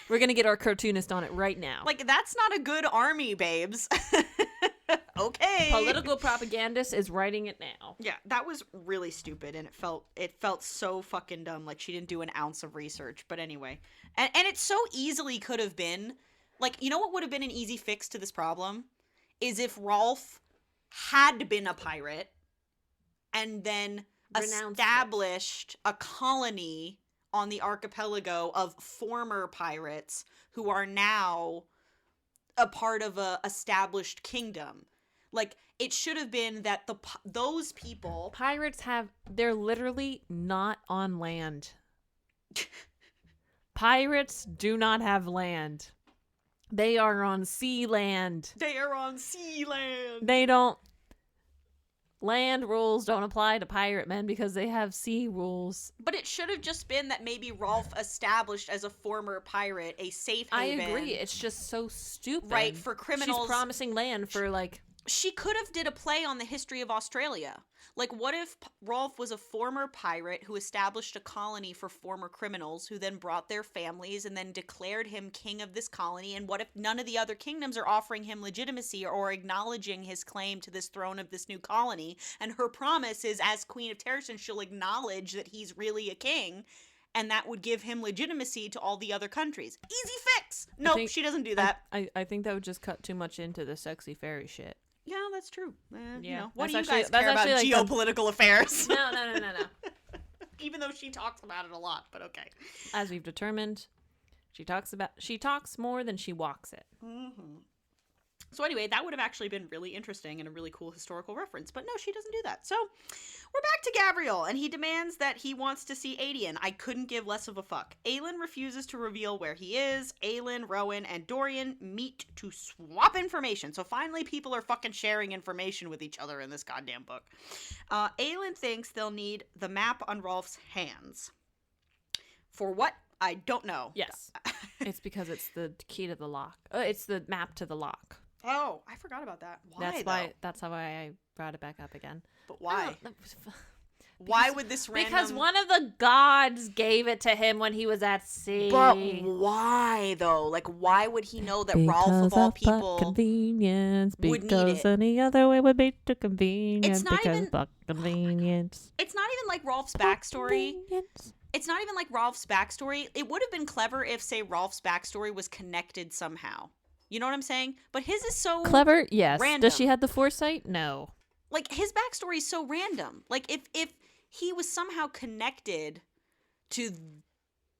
We're gonna get our cartoonist on it right now. Like, that's not a good army, babes. Okay. Political propagandist is writing it now. Yeah, that was really stupid, and it felt so fucking dumb. Like, she didn't do an ounce of research. But anyway, and it so easily could have been, like, you know what would have been an easy fix to this problem is if Rolf had been a pirate and then established a colony on the archipelago of former pirates who are now a part of a established kingdom. Like, it should have been that those people... Pirates they're literally not on land. Pirates do not have land. They are on sea land. They are on sea land. They don't... Land rules don't apply to pirate men because they have sea rules. But it should have just been that maybe Rolf established as a former pirate a safe haven. I agree. It's just so stupid. Right, for criminals. She's promising land for, like... She could have did a play on the history of Australia. Like, what if Rolf was a former pirate who established a colony for former criminals who then brought their families and then declared him king of this colony? And what if none of the other kingdoms are offering him legitimacy or acknowledging his claim to this throne of this new colony? And her promise is, as Queen of Terrasen, she'll acknowledge that he's really a king, and that would give him legitimacy to all the other countries. Easy fix! Nope, she doesn't do that. I think that would just cut too much into the sexy fairy shit. Yeah, that's true. Yeah. You know, what That's do you guys care about like geopolitical affairs? No. Even though she talks about it a lot, but okay. As we've determined, she talks more than she walks it. Mm-hmm. So anyway, that would have actually been really interesting and a really cool historical reference. But no, she doesn't do that. So we're back to Gabriel, and he demands that he wants to see Adian. I couldn't give less of a fuck. Aelin refuses to reveal where he is. Aelin, Rowan, and Dorian meet to swap information. So finally, people are fucking sharing information with each other in this goddamn book. Aelin thinks they'll need the map on Rolf's hands. For what? I don't know. Yes. It's because it's the key to the lock. It's the map to the lock. Oh, I forgot about that. Why, That's how I brought it back up again. But why? Because, why would this random... Because one of the gods gave it to him when he was at sea. But why, though? Like, why would he know that Rolf, of all people, convenience, would need because it? any other way would be too convenient. It's not because even... buck convenience. It's not even like Rolf's backstory. Convenience. It's not even like Rolf's backstory. It would have been clever if, say, Rolf's backstory was connected somehow. You know what I'm saying? But his is so clever, yes. random. Does she have the foresight? No. Like, his backstory is so random. Like, if he was somehow connected to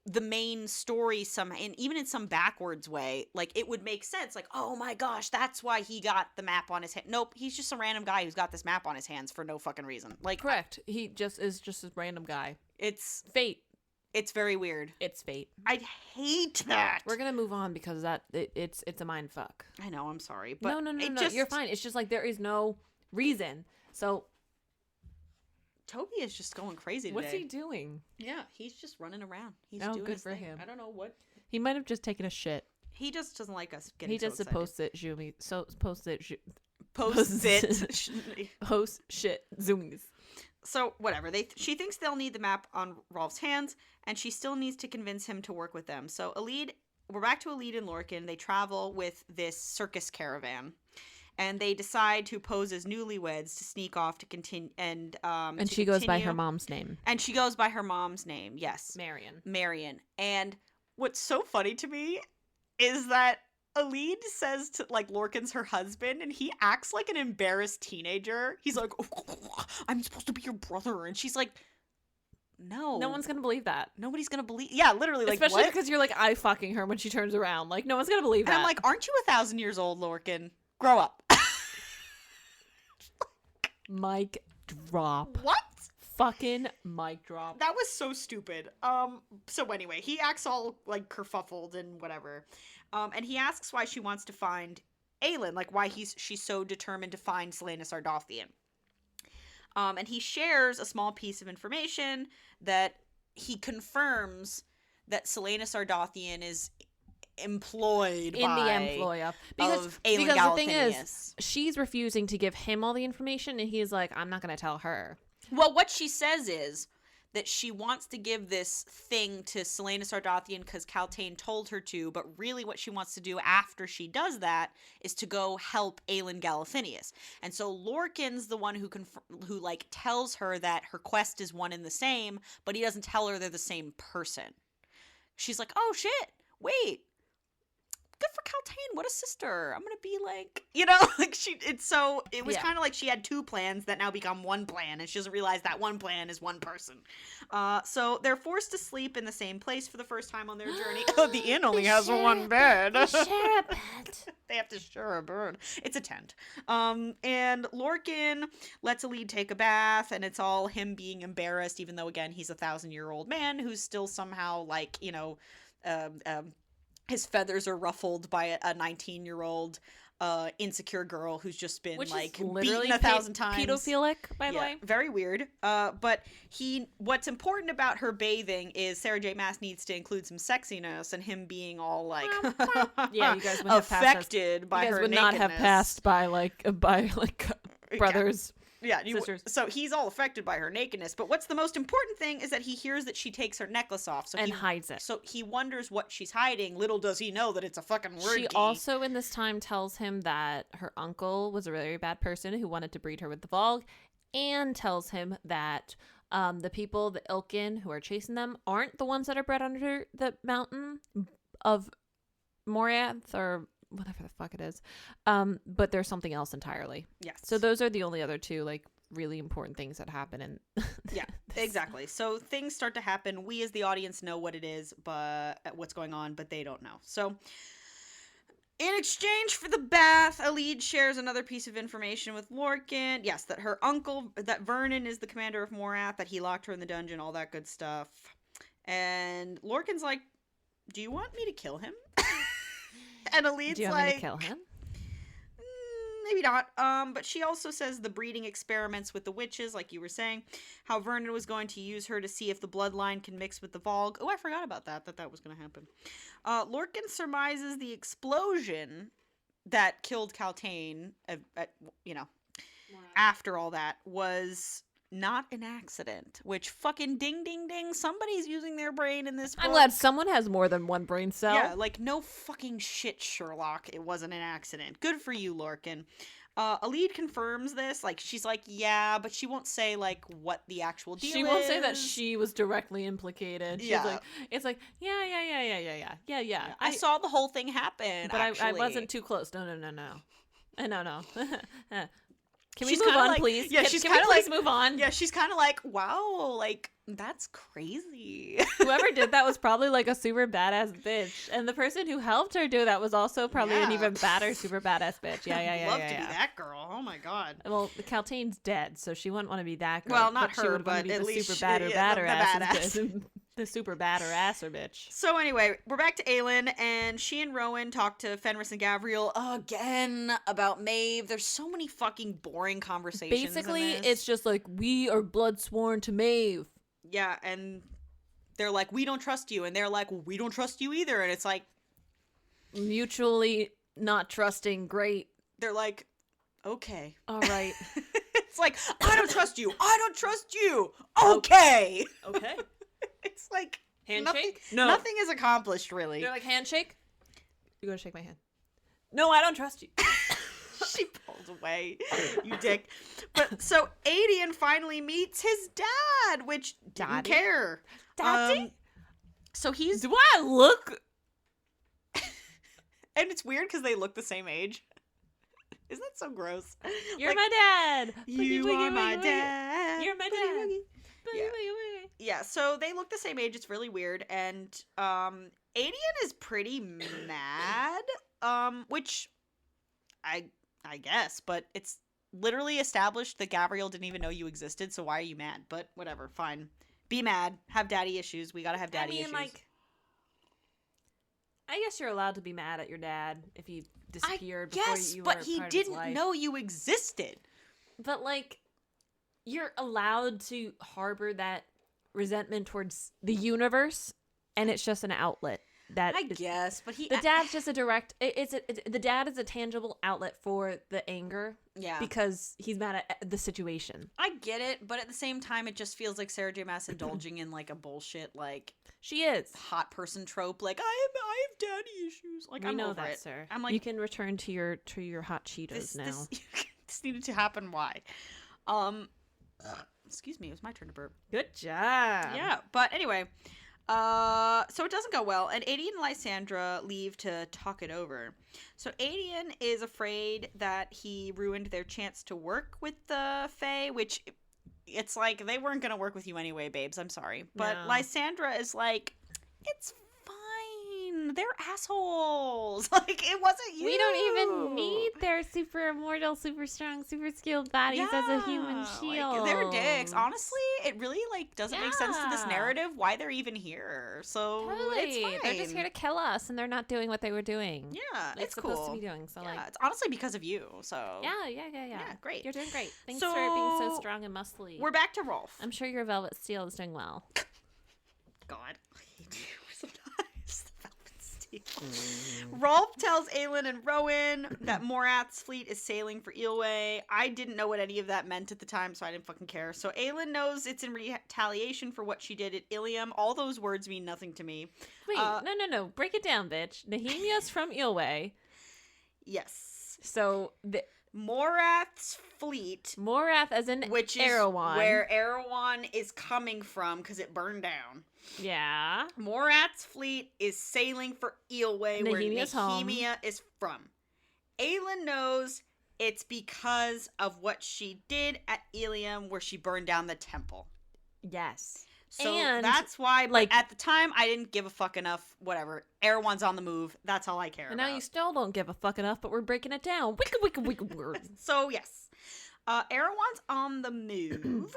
the main story somehow, and even in some backwards way, like, it would make sense. Like, oh my gosh, that's why he got the map on his hand. Nope, he's just a random guy who's got this map on his hands for no fucking reason. Like, Correct. He just is just a random guy. It's Fate. It's very weird. It's fate. I'd hate that. We're gonna move on because it's a mind fuck. I know. I'm sorry, but No. Just... You're fine. It's just like there is no reason. So Toby is just going crazy today. what's he doing? Yeah, he's just running around. He's Oh, doing good his for thing. him. I don't know what. He might have just taken a shit. He just doesn't like us getting. He so just excited. post it, Zoomy. So post it, Post it. post shit, zoomies. So whatever. She thinks they'll need the map on Rolf's hands, and she still needs to convince him to work with them. So we're back to Elide and Lorcan. They travel with this circus caravan, and they decide to pose as newlyweds to sneak off to continue. And she goes by her mom's name. And she goes by her mom's name. Yes, Marion. And what's so funny to me is that Elide says to, like, Lorcan's her husband, and he acts like an embarrassed teenager. He's like, oh, I'm supposed to be your brother. And she's like, no. No one's going to believe that. Nobody's going to believe. Yeah, literally. Like, especially what? because you're like, I fucking her when she turns around. Like, no one's going to believe that. And I'm like, aren't you 1,000 years old, Lorcan? Grow up. Mic drop. What? Fucking mic drop. That was so stupid. So anyway, he acts all, like, kerfuffled and whatever. And he asks why she wants to find Aelin, like why she's so determined to find Selena Sardothian. And he shares a small piece of information that he confirms that Selena Sardothian is employed in the employ of because the thing is, she's refusing to give him all the information, and he's like, I'm not going to tell her. Well, what she says is that she wants to give this thing to Selena Sardothian because Kaltain told her to, but really what she wants to do after she does that is to go help Aelin Galathinius. And so Lorcan's the one who like tells her that her quest is one and the same, but he doesn't tell her they're the same person. She's like, oh shit, wait. Good for Kaltain. What a sister. I'm gonna be like, like it was kind of like she had two plans that now become one plan, and she doesn't realize that one plan is one person. So they're forced to sleep in the same place for the first time on their journey. The inn only has one bed. They share a bed. They have to share a bed. It's a tent. And Lorcan lets Elide take a bath, and it's all him being embarrassed, even though again he's a 1,000-year-old man who's still somehow like his feathers are ruffled by a 19-year-old insecure girl who's just been like beaten 1,000 times. Pedophilic, by the way. Very weird. But what's important about her bathing is Sarah J. Maas needs to include some sexiness, and him being all like yeah, you guys would have affected by her nakedness. You guys would not have passed by like brothers. Yeah, so he's all affected by her nakedness. But what's the most important thing is that he hears that she takes her necklace off. So and hides it. So he wonders what she's hiding. Little does he know that it's a fucking word She also, in this time, tells him that her uncle was a very bad person who wanted to breed her with the Vogue, and tells him that the people, the Ilkin, who are chasing them, aren't the ones that are bred under the mountain of Moriath, or whatever the fuck it is, but there's something else entirely. Yes. So those are the only other two like really important things that happen in yeah, exactly. So things start to happen. We as the audience know what it is, but what's going on, but they don't know. So In exchange for the bath, Alid shares another piece of information with Lorcan. Yes, that her uncle, that Vernon is the commander of Morath, that he locked her in the dungeon, all that good stuff. And Lorcan's like, do you want me to kill him? And Alid's Do you want me to kill him? Maybe not. But she also says the breeding experiments with the witches, like you were saying, how Vernon was going to use her to see if the bloodline can mix with the Volg. Oh, I forgot about that was going to happen. Lorcan surmises the explosion that killed Kaltain, after all that, was not an accident. Which fucking ding, ding, ding. Somebody's using their brain in this book. I'm glad someone has more than one brain cell. Yeah, like, no fucking shit, Sherlock. It wasn't an accident. Good for you, Lorcan. Alid confirms this. Like, she's like, yeah, but she won't say, like, what the actual deal is. She won't say that she was directly implicated. She's Yeah. like, it's like, yeah. I saw the whole thing happen, but actually. I wasn't too close. No. No. Can we She's move kinda on, like- please? yeah, Can she's we kinda please like- move on? Yeah, she's kind of like, wow, like, that's crazy. Whoever did that was probably like a super badass bitch, and the person who helped her do that was also probably an Yeah. even badder super badass bitch. Yeah. I'd love to be that girl. Oh my god. Well, Kaltain's dead, so she wouldn't want to be that girl. Well, not she her, would wanna but be at the least super she- badder yeah, badder the ass. badass. The super badder asser bitch. So anyway, we're back to Aelin, and she and Rowan talk to Fenris and Gavriel again about Maeve. There's so many fucking boring conversations. Basically, in this. it's just like, we are blood sworn to Maeve. Yeah, and they're like, we don't trust you, and they're like, well, we don't trust you either, and it's like, Mutually not trusting. Great. they're like, okay. All right. It's like, I don't trust you. I don't trust you. Okay. Okay. It's like, Handshake? Nothing is accomplished, really. They're like, handshake? You gotta shake my hand. No, I don't trust you. She pulled away, you dick. But so Adian finally meets his dad, which didn't Daddy? care. Daddy? So he's, Do I look? and it's weird because they look the same age. Isn't that so gross? You're Like, my dad. You Boogie, are boogie, my boogie. dad. You're my Boogie, dad. boogie. Boogie, Yeah. boogie, boogie. Yeah, so they look the same age. It's really weird. And Adian is pretty mad, which I guess, but it's literally established that Gabriel didn't even know you existed, so why are you mad? But whatever, fine. Be mad. Have daddy issues. We gotta have daddy issues. Like, I guess you're allowed to be mad at your dad if he disappeared before yes, you were but a he part of his didn't life. know you existed. But, like, you're allowed to harbor that resentment towards the universe, and it's just an outlet. That I is- guess, but he... the dad's just a direct. The dad is a tangible outlet for the anger yeah. because he's mad at the situation. I get it, but at the same time, it just feels like Sarah J. Maas indulging in, like, a bullshit, like, She is. hot person trope. Like, I have daddy issues. Like, We I'm know over that, it. sir. I'm like, you can return to your hot Cheetos now. This needed to happen. Why? Excuse me. It was my turn to burp. Good job. Yeah, but anyway, so it doesn't go well, and Adian and Lysandra leave to talk it over. So Adian is afraid that he ruined their chance to work with the Fae, which it's like they weren't gonna work with you anyway, babes. I'm sorry, but No. Lysandra is like, it's fine. They're assholes. Like, it wasn't you. We don't even need their super immortal, super strong, super skilled bodies as a human Like, shield. they're dicks. Honestly, it really like doesn't make sense to this Yeah. narrative why they're even here. So Totally. it's fine. They're just here to kill us, and they're not doing what they were doing. Yeah, It's it's supposed cool. to be doing. So Yeah, it's honestly because of you. So yeah. Yeah, great. You're doing great. Thanks for being so So, strong and muscly. we're back to Rolf. I'm sure your Velvet Steel is doing well. God, I hate you sometimes. Velvet Steel. Rolf tells Aelin and Rowan that Morath's fleet is sailing for Eelway. I didn't know what any of that meant at the time, so I didn't fucking care. So Aelin knows it's in retaliation for what she did at Ilium. All those words mean nothing to me. Wait, no. Break it down, bitch. Nehemia's from Eelway. Yes. So Morath's fleet, Morath as in which is Erewhon. where Erewhon is coming from because it burned down. Yeah. Morath's fleet is sailing for Eelway, where Nehemia's home. Nehemia is from. Aelin knows it's because of what she did at Ilium, where she burned down the temple. Yes. So And, that's why, like- but at the time, I didn't give a fuck enough. Whatever. Erewhon's on the move. That's all I care And about. now you still don't give a fuck enough, but we're breaking it down. Wicka. So, yes. Erewhon's on the move.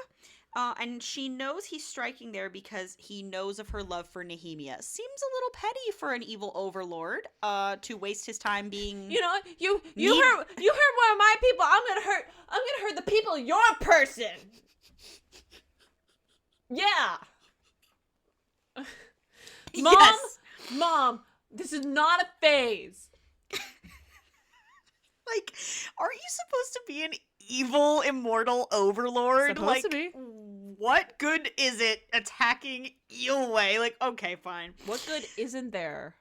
And she knows he's striking there because he knows of her love for Nehemia. Seems a little petty for an evil overlord to waste his time being... You know, you hurt one of my people. I'm gonna hurt the people of your person. Yeah. Yes. Mom, this is not a phase. Like, aren't you supposed to be an evil, immortal overlord? Supposed to be. What good is it attacking Eelway? Like, okay, fine. What good isn't there?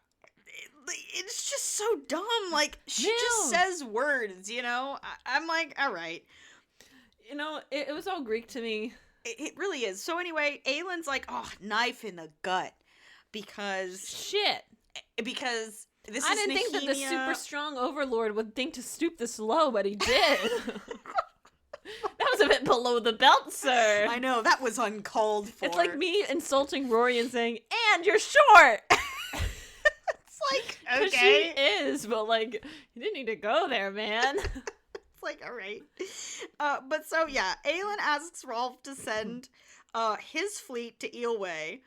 It's just so dumb. Like, she just Yeah. says words, you know? I'm like, all right. You know, it was all Greek to me. It really is. So anyway, Aylin's like, oh, knife in the gut. Because Shit. this I is didn't think that the Nehemia. super strong overlord would think to stoop this low, but he did. That was a bit below the belt, sir. I know, that was uncalled for. It's like me insulting Rory and saying, "And you're short." It's like, 'Cause okay. she is, but like, you didn't need to go there, man. It's like, all right. But so, yeah, Aelin asks Rolf to send his fleet to Eelway,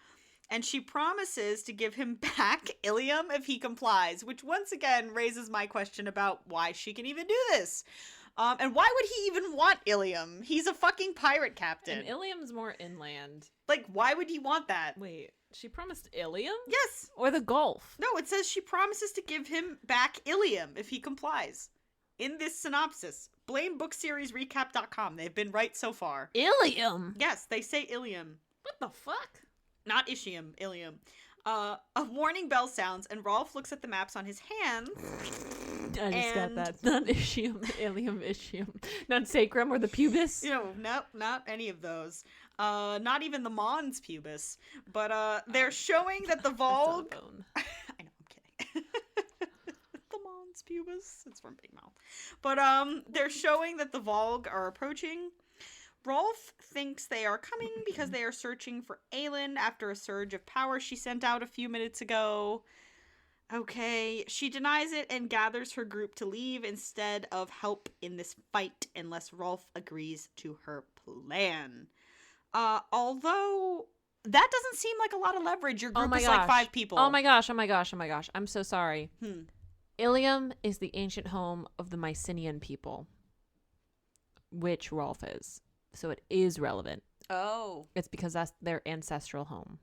and she promises to give him back Ilium if he complies, which once again raises my question about why she can even do this. And why would he even want Ilium? He's a fucking pirate captain. And Ilium's more inland. Like, why would he want that? Wait, she promised Ilium? Yes. Or the Gulf? No, it says she promises to give him back Ilium if he complies. In this synopsis. Blame bookseries.recap.com. They've been right so far. Ilium? Yes, they say Ilium. What the fuck? Not Ishium, Ilium. A warning bell sounds, and Rolf looks at the maps on his hands. I just got And- that. Not Ischium, Ilium, Ischium. Not Sacrum or the Pubis? You know, nope, not any of those. Not even the Mons pubis. But they're showing that the That's not a Volg... bone. I know, I'm kidding. The Mons pubis. It's from Big Mouth. But they're showing that the Volg are approaching. Rolf thinks they are coming because they are searching for Aelin after a surge of power she sent out a few minutes ago. Okay, she denies it and gathers her group to leave instead of help in this fight unless Rolf agrees to her plan. Although that doesn't seem like a lot of leverage. Your group is like 5 people. Oh my gosh. I'm so sorry. Hmm. Ilium is the ancient home of the Mycenaean people, which Rolf is. So it is relevant. Oh. It's because that's their ancestral home.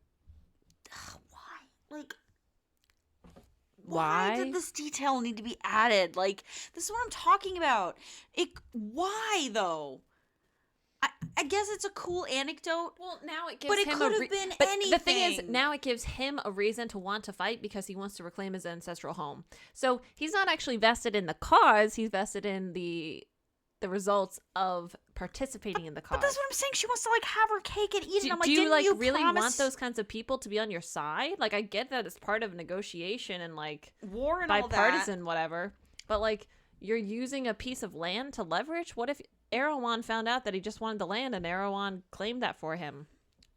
Why? Like, Why? why did this detail need to be added? Like, this is what I'm talking about. Why, though? I guess it's a cool anecdote. Well, now it gives But it him could a have been But the thing is, anything. now it gives him a reason to want to fight because he wants to reclaim his ancestral home. So he's not actually vested in the cause; he's vested in the results of participating in the cause. But that's what I'm saying. She wants to, like, have her cake and eat it. I'm like, do you didn't like you really promise want those kinds of people to be on your side? Like, I get that it's part of negotiation and like war and all that? bipartisan whatever, but like you're using a piece of land to leverage. What if Erewhon found out that he just wanted the land and Erewhon claimed that for him?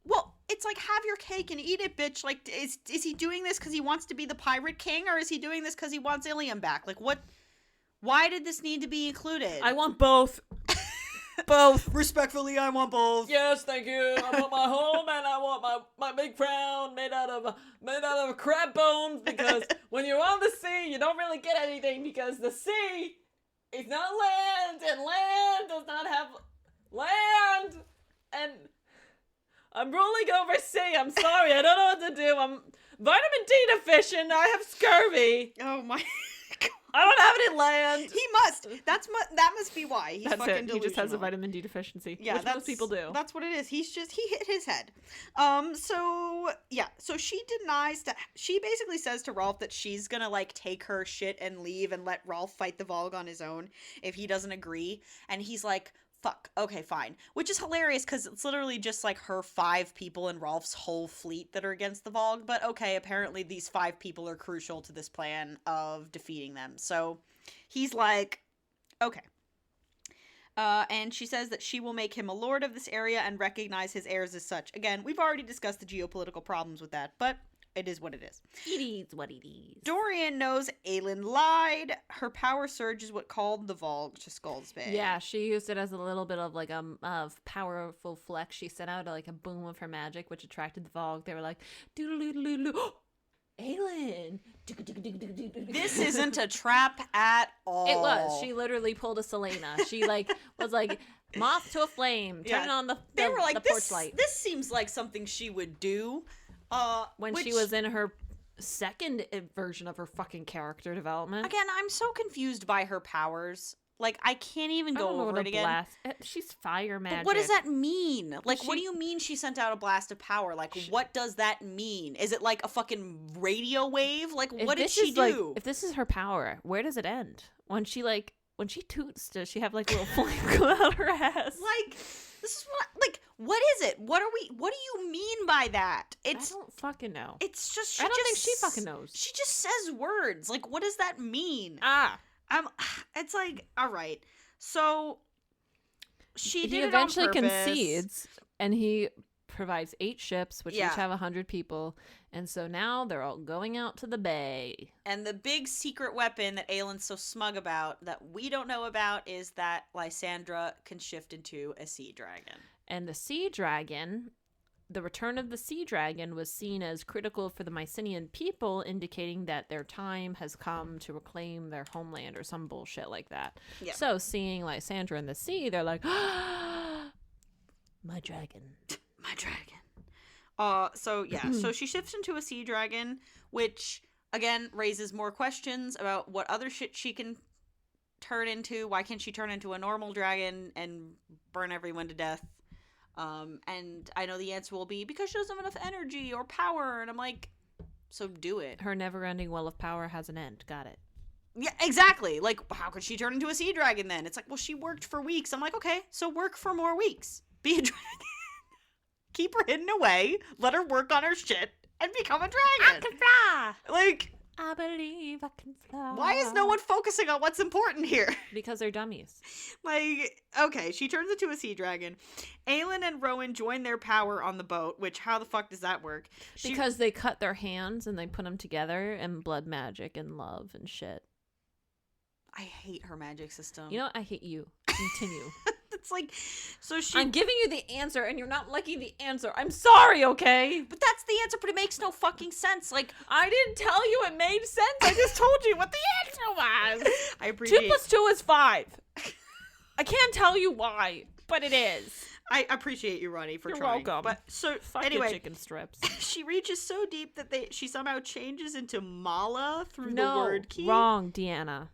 Well, it's like, have your cake and eat it, bitch. Like, is he doing this because he wants to be the pirate king, or is he doing this because he wants Ilium back? Like, what? Why did this need to be included? I want both. Both. Respectfully, I want both. Yes, thank you. I want my home and I want my big crown made out of crab bones, because when you're on the sea, you don't really get anything because the sea is not land and land does not have land. And I'm ruling over sea. I'm sorry. I don't know what to do. I'm vitamin D deficient. I have scurvy. Oh my. I don't have any land. He must. That must be why. He's That's fucking it. He just has a delusional. vitamin D deficiency. Yeah, which most people do. That's what it is. He hit his head. So she denies that. She basically says to Rolf that she's gonna, like, take her shit and leave and let Rolf fight the Volg on his own if he doesn't agree. And he's like, fuck, okay, fine. Which is hilarious because it's literally just like her 5 people and Rolf's whole fleet that are against the Volg. But okay, apparently these 5 people are crucial to this plan of defeating them. So he's like, okay. And she says that she will make him a lord of this area and recognize his heirs as such. Again, we've already discussed the geopolitical problems with that, but it is what it is. It is what it is. Dorian knows Aelin lied. Her power surge is what called the Vogue to Skull's Bay. Yeah, she used it as a little bit of like a powerful flex. She sent out like a boom of her magic, which attracted the Vogue. They were like, doodle-doodle-doodle. Aelin. This isn't a trap at all. It was. She literally pulled a Selena. She like was like moth to a flame, turning on the porch light. This seems like something she would do. When she was in her second version of her fucking character development. Again, I'm so confused by her powers. Like, I can't even go over it again. She's fire magic. But what does that mean? Like, what do you mean she sent out a blast of power? Like, what does that mean? Is it like a fucking radio wave? Like, what did she do? If this is her power, where does it end? When she toots, does she have like a little flame come out her ass? Like, this is what is it? What do you mean by that? I don't fucking know. It's just, I don't think she fucking knows. She just says words. Like, what does that mean? It's like, all right. So he eventually concedes, and he provides 8 ships, which each have 100 people, and so now they're all going out to the bay. And the big secret weapon that Aelin's so smug about that we don't know about is that Lysandra can shift into a sea dragon. And the sea dragon. The return of the sea dragon was seen as critical for the Mycenaean people, indicating that their time has come to reclaim their homeland or some bullshit like that. Yeah. So seeing Lysandra in the sea, they're like, my dragon. My dragon. So she shifts into a sea dragon, which, again, raises more questions about what other shit she can turn into. Why can't she turn into a normal dragon and burn everyone to death? And I know the answer will be because she doesn't have enough energy or power. And I'm like, so do it. Her never-ending well of power has an end. Got it. Yeah, exactly. Like, how could she turn into a sea dragon then? It's like, well, she worked for weeks. I'm like, okay, so work for more weeks. Be a dragon. Keep her hidden away. Let her work on her shit and become a dragon. I can fly. Like, I believe I can fly. Why is no one focusing on what's important here? Because they're dummies. Like, okay, she turns into a sea dragon. Aelin and Rowan join their power on the boat, which, how the fuck does that work? Because they cut their hands and they put them together and blood magic and love and shit. I hate her magic system. You know what? I hate you. Continue. It's like, so I'm giving you the answer and you're not liking the answer. I'm sorry, okay? But that's the answer, but it makes no fucking sense. Like, I didn't tell you it made sense. I just told you what the answer was. I appreciate 2 plus 2 is 5. I can't tell you why, but it is. I appreciate you, Roni, for You're trying. welcome. But so Fuck anyway, your chicken strips. She reaches so deep that she somehow changes into Mala through the word key. Wrong, Deanna.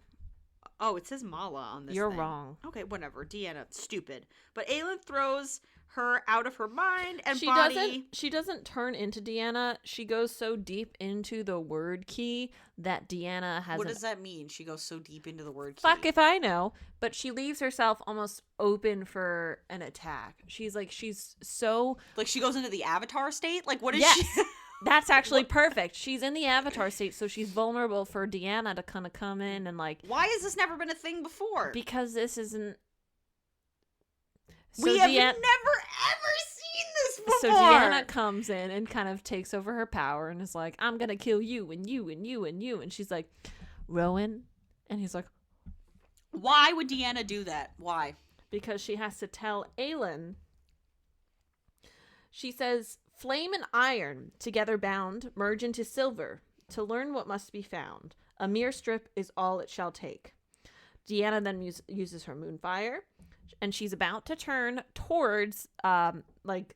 Oh, it says Mala on this You're thing. wrong. Okay, whatever. Deanna, stupid. But Aelin throws her out of her mind and body. She doesn't turn into Deanna. She goes so deep into the word key that Deanna has. What does that mean? She goes so deep into the word key. Fuck if I know. But she leaves herself almost open for an attack. She's so. Like she goes into the Avatar state? Like what is yes. she? That's actually perfect. She's in the Avatar state, so she's vulnerable for Deanna to kind of come in and like. Why has this never been a thing before? Because this isn't. We have never ever seen this before. So Deanna comes in and kind of takes over her power and is like, "I'm gonna kill you and you and you and you," and she's like, "Rowan," and he's like, "Why would Deanna do that? Why?" Because she has to tell Aelin. She says, "Flame and iron, together bound, merge into silver. To learn what must be found, a mere strip is all it shall take." Deanna then uses her moonfire, and she's about to turn towards, like,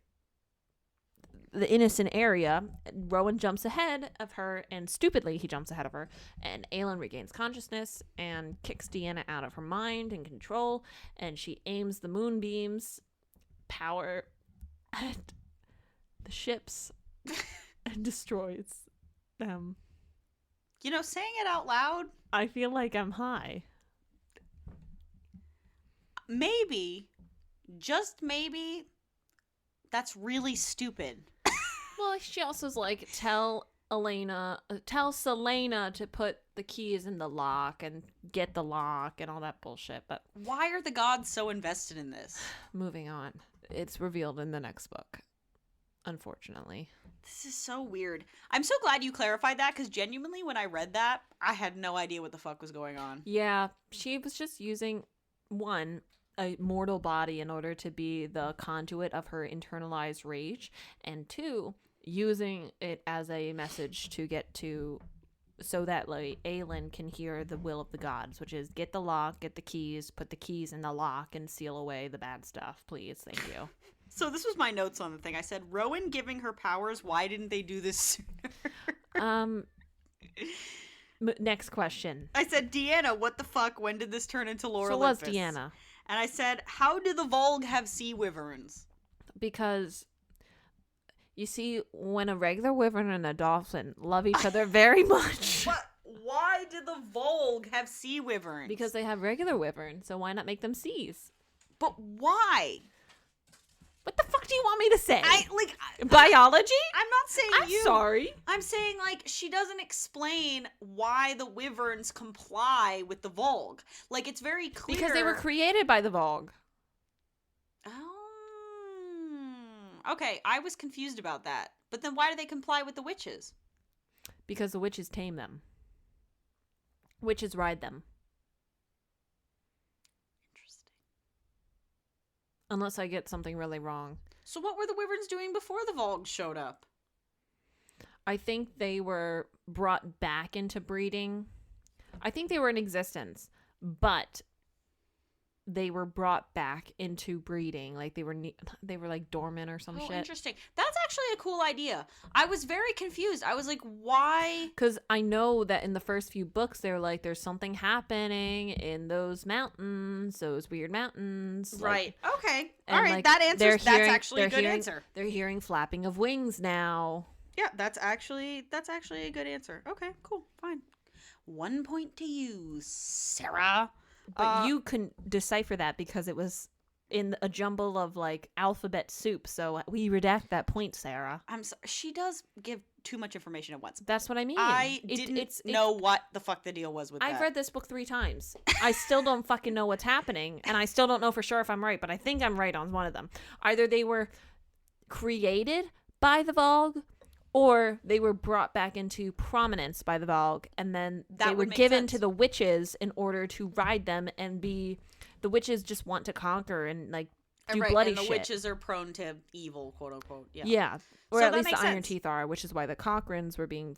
the innocent area. Rowan jumps ahead of her, and stupidly he jumps ahead of her, and Aelin regains consciousness and kicks Deanna out of her mind and control, and she aims the moonbeams power at the ships and destroys them. You know, saying it out loud, I feel like I'm high. Maybe, just maybe, that's really stupid. Well, she also is like, tell Selena to put the key is in the lock and get the lock and all that bullshit. But Why are the gods so invested in this? moving on. It's revealed in the next book, unfortunately. This is so weird. I'm so glad you clarified that, because genuinely when I read that, I had no idea what the fuck was going on. Yeah, she was just using, one, a mortal body in order to be the conduit of her internalized rage, and two, using it as a message to get to, so that like Aelin can hear the will of the gods, which is get the lock, get the keys, put the keys in the lock, and seal away the bad stuff, please. Thank you. So this was my notes on the thing. I said, Rowan giving her powers, why didn't they do this sooner? Next question. I said, Deanna, what the fuck? When did this turn into Lore So Olympus? was Deanna. And I said, how do the Volg have sea wyverns? Because you see, when a regular wyvern and a dolphin love each other very much. What? Why did the Volg have sea wyverns? Because they have regular wyverns, so why not make them seas? But why? What the fuck do you want me to say? Biology? I'm not saying I'm sorry. I'm saying, like, she doesn't explain why the wyverns comply with the Volg. Like, it's very clear. Because they were created by the Volg. Oh. Okay, I was confused about that. But then why do they comply with the witches? Because the witches tame them. Witches ride them. Interesting. Unless I get something really wrong. So what were the wyverns doing before the Volg showed up? I think they were brought back into breeding. I think they were in existence, but they were brought back into breeding. Like they were like dormant or some shit. Interesting. That's actually a cool idea. I was very confused. I was like, why? Because I know that in the first few books, they're like, there's something happening in those mountains, those weird mountains. Right. Like, okay. and, All right. like, That answers. That's actually a good answer. They're hearing flapping of wings now. Yeah, that's actually a good answer. Okay, cool, fine. 1 point to you, Sarah. But you couldn't decipher that because it was in a jumble of like alphabet soup. So we redact that point, Sarah. She does give too much information at once. That's what I mean. I didn't know what the fuck the deal was with that. I've read this book 3 times. I still don't fucking know what's happening, and I still don't know for sure if I'm right, but I think I'm right on one of them. Either they were created by the Volg, or they were brought back into prominence by the Volg, and then they were given to the witches in order to ride them and be... The witches just want to conquer and, like, do bloody shit. And the witches are prone to evil, quote unquote. Yeah. Or at least the Iron Teeth are, which is why the Cochrans were being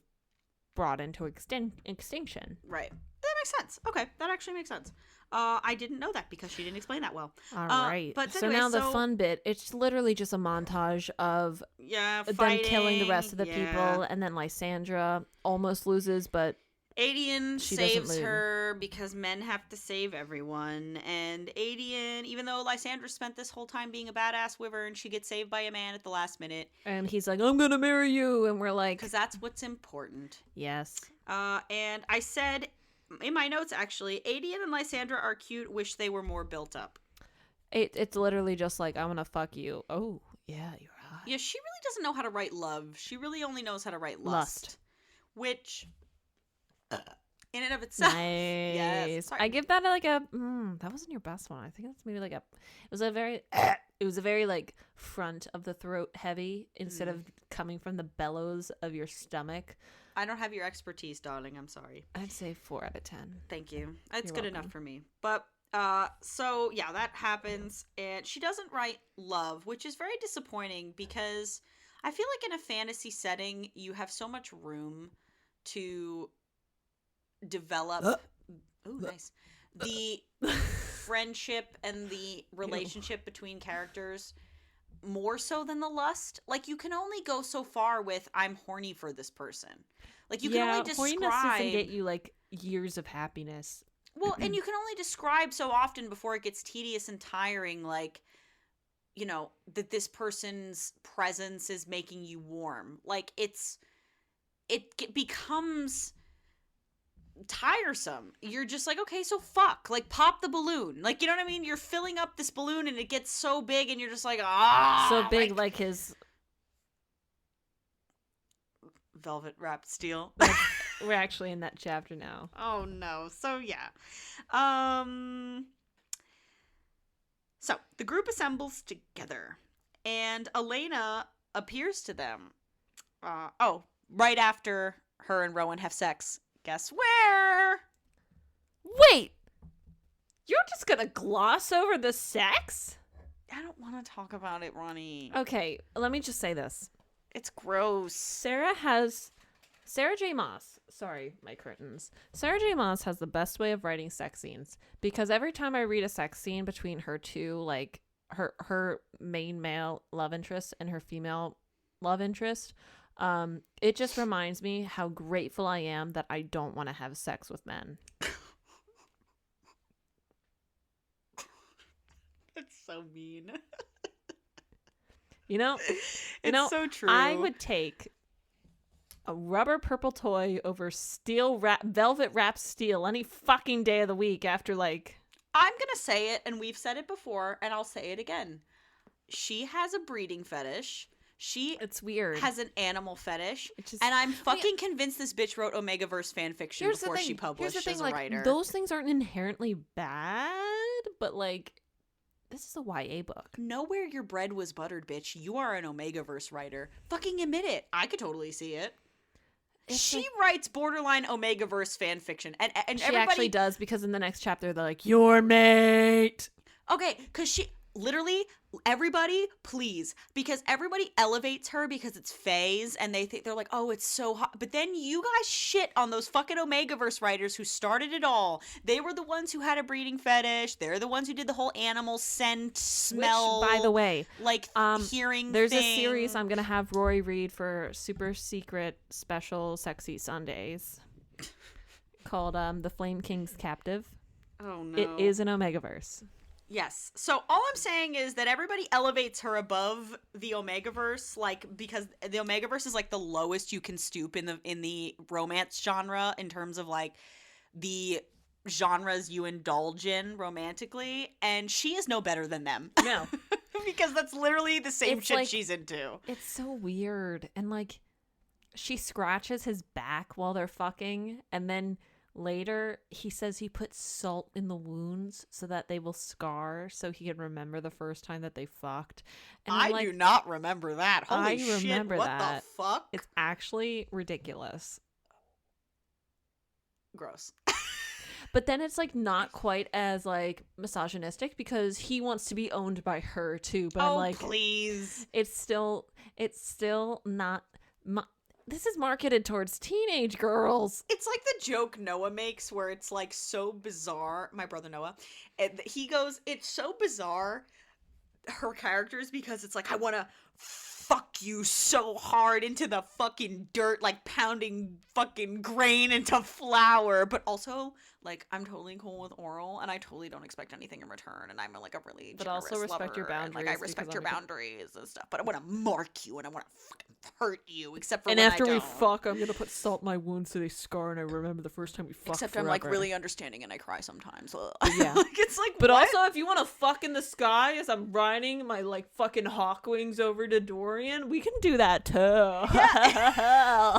brought into extinction. Right. That makes sense. Okay, that actually makes sense. I didn't know that because she didn't explain that well. All right. But so anyway, now the fun bit, it's literally just a montage of fighting, them killing the rest of the people, and then Lysandra almost loses, but Adian saves her because men have to save everyone. And Adian, even though Lysandra spent this whole time being a badass wyvern, she gets saved by a man at the last minute. And he's like, I'm gonna marry you. And we're like... Because that's what's important. Yes. And I said... In my notes, actually, Adian and Lysandra are cute. Wish they were more built up. It's literally just like, I'm gonna fuck you. Oh, yeah, you're right. Yeah, she really doesn't know how to write love. She really only knows how to write lust. Which, in and of itself... Nice. Yes. I give that like a... that wasn't your best one. I think that's maybe like a... It was a very like front of the throat heavy instead of coming from the bellows of your stomach. I don't have your expertise, darling. I'm sorry. I'd say 4 out of 10. Thank you. It's You're good welcome. enough for me. But, so, yeah, that happens. And she doesn't write love, which is very disappointing because I feel like in a fantasy setting, you have so much room to develop... Ooh, nice. The friendship and the relationship between characters... more so than the lust. Like, you can only go so far with I'm horny for this person. Like, you can only describe... horniness doesn't get you, like, years of happiness. Well, and you can only describe so often before it gets tedious and tiring, like, you know, that this person's presence is making you warm. Like, it becomes tiresome. You're just like, okay, so fuck. Like, pop the balloon. Like, you know what I mean? You're filling up this balloon and it gets so big and you're just like, so big, like his velvet wrapped steel. We're actually in that chapter now. Oh no. So yeah. So the group assembles together and Elena appears to them. Right after her and Rowan have sex. Guess where? Wait! You're just gonna gloss over the sex? I don't want to talk about it, Ronnie. Okay, let me just say this. It's gross. Sarah J. Maas. Sorry, my curtains. Sarah J. Maas has the best way of writing sex scenes because every time I read a sex scene between her two, like her main male love interest and her female love interest, it just reminds me how grateful I am that I don't want to have sex with men. That's so mean. It's so true. I would take a rubber purple toy over velvet wrapped steel any fucking day of the week after like... I'm gonna say it, and we've said it before, and I'll say it again. She has a breeding fetish. It's weird. Has an animal fetish. And I'm fucking convinced this bitch wrote Omegaverse fanfiction before she published as a writer. Those things aren't inherently bad, but like... This is a YA book. Know where your bread was buttered, bitch. You are an Omegaverse writer. Fucking admit it. I could totally see it. She writes borderline Omegaverse fan fiction, and she everybody actually does, because in the next chapter they're like, your mate. Okay, because she literally, everybody, please, because everybody elevates her because it's phase, and they're like, oh, it's so hot. But then you guys shit on those fucking Omegaverse writers who started it all. They were the ones who had a breeding fetish. They're the ones who did the whole animal scent, smell. Which, by the way, like hearing. There's thing. a series I'm gonna have Rory read for super secret special sexy Sundays called The Flame King's Captive. Oh no! It is an Omegaverse. Yes. So all I'm saying is that everybody elevates her above the Omegaverse, like, because the Omegaverse is like the lowest you can stoop in the romance genre in terms of like the genres you indulge in romantically, and she is no better than them. No. Because that's literally the same It's shit like, she's into. It's so weird. And like she scratches his back while they're fucking, and then later he says he puts salt in the wounds so that they will scar so he can remember the first time that they fucked. And I do not remember that. Holy shit, remember what that. the fuck? It's actually ridiculous. Gross. But then it's like not quite as like misogynistic because he wants to be owned by her too. But I'm like, please. It's still not. This is marketed towards teenage girls. It's like the joke Noah makes where it's like so bizarre. My brother Noah, and he goes, "It's so bizarre." Her characters, because it's like, I want to fuck you so hard into the fucking dirt, like pounding fucking grain into flour, but also like I'm totally cool with oral, and I totally don't expect anything in return, and I'm like a really but also respect lover, your boundaries. and, like I respect your boundaries and stuff, but I want to mark you and I want to fucking hurt you, except for and when after I don't. we fuck, I'm gonna put salt in my wounds so they scar, and I remember the first time we fucked. Except forever. I'm like really understanding and I cry sometimes. Yeah, like, it's like. But what? also, if you want to fuck in the sky as I'm riding my like fucking hawk wings over to Dorian, we can do that too. Yeah.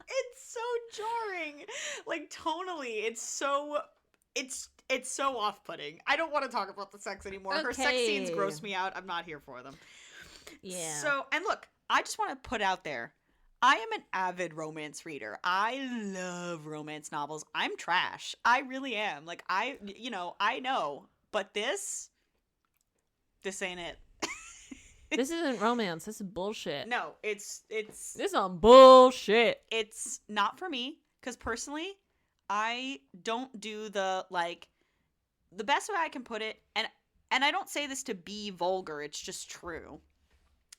It's so jarring. Like tonally, it's so off-putting. I don't want to talk about the sex anymore. Her sex scenes gross me out. I'm not here for them. Yeah. So, and look, I just want to put out there, I am an avid romance reader. I love romance novels. I'm trash. I really am. Like I know, but this ain't it. This isn't romance. This is bullshit. No, it's This is some bullshit. It's not for me, because personally, I don't do the best way I can put it, and I don't say this to be vulgar, it's just true.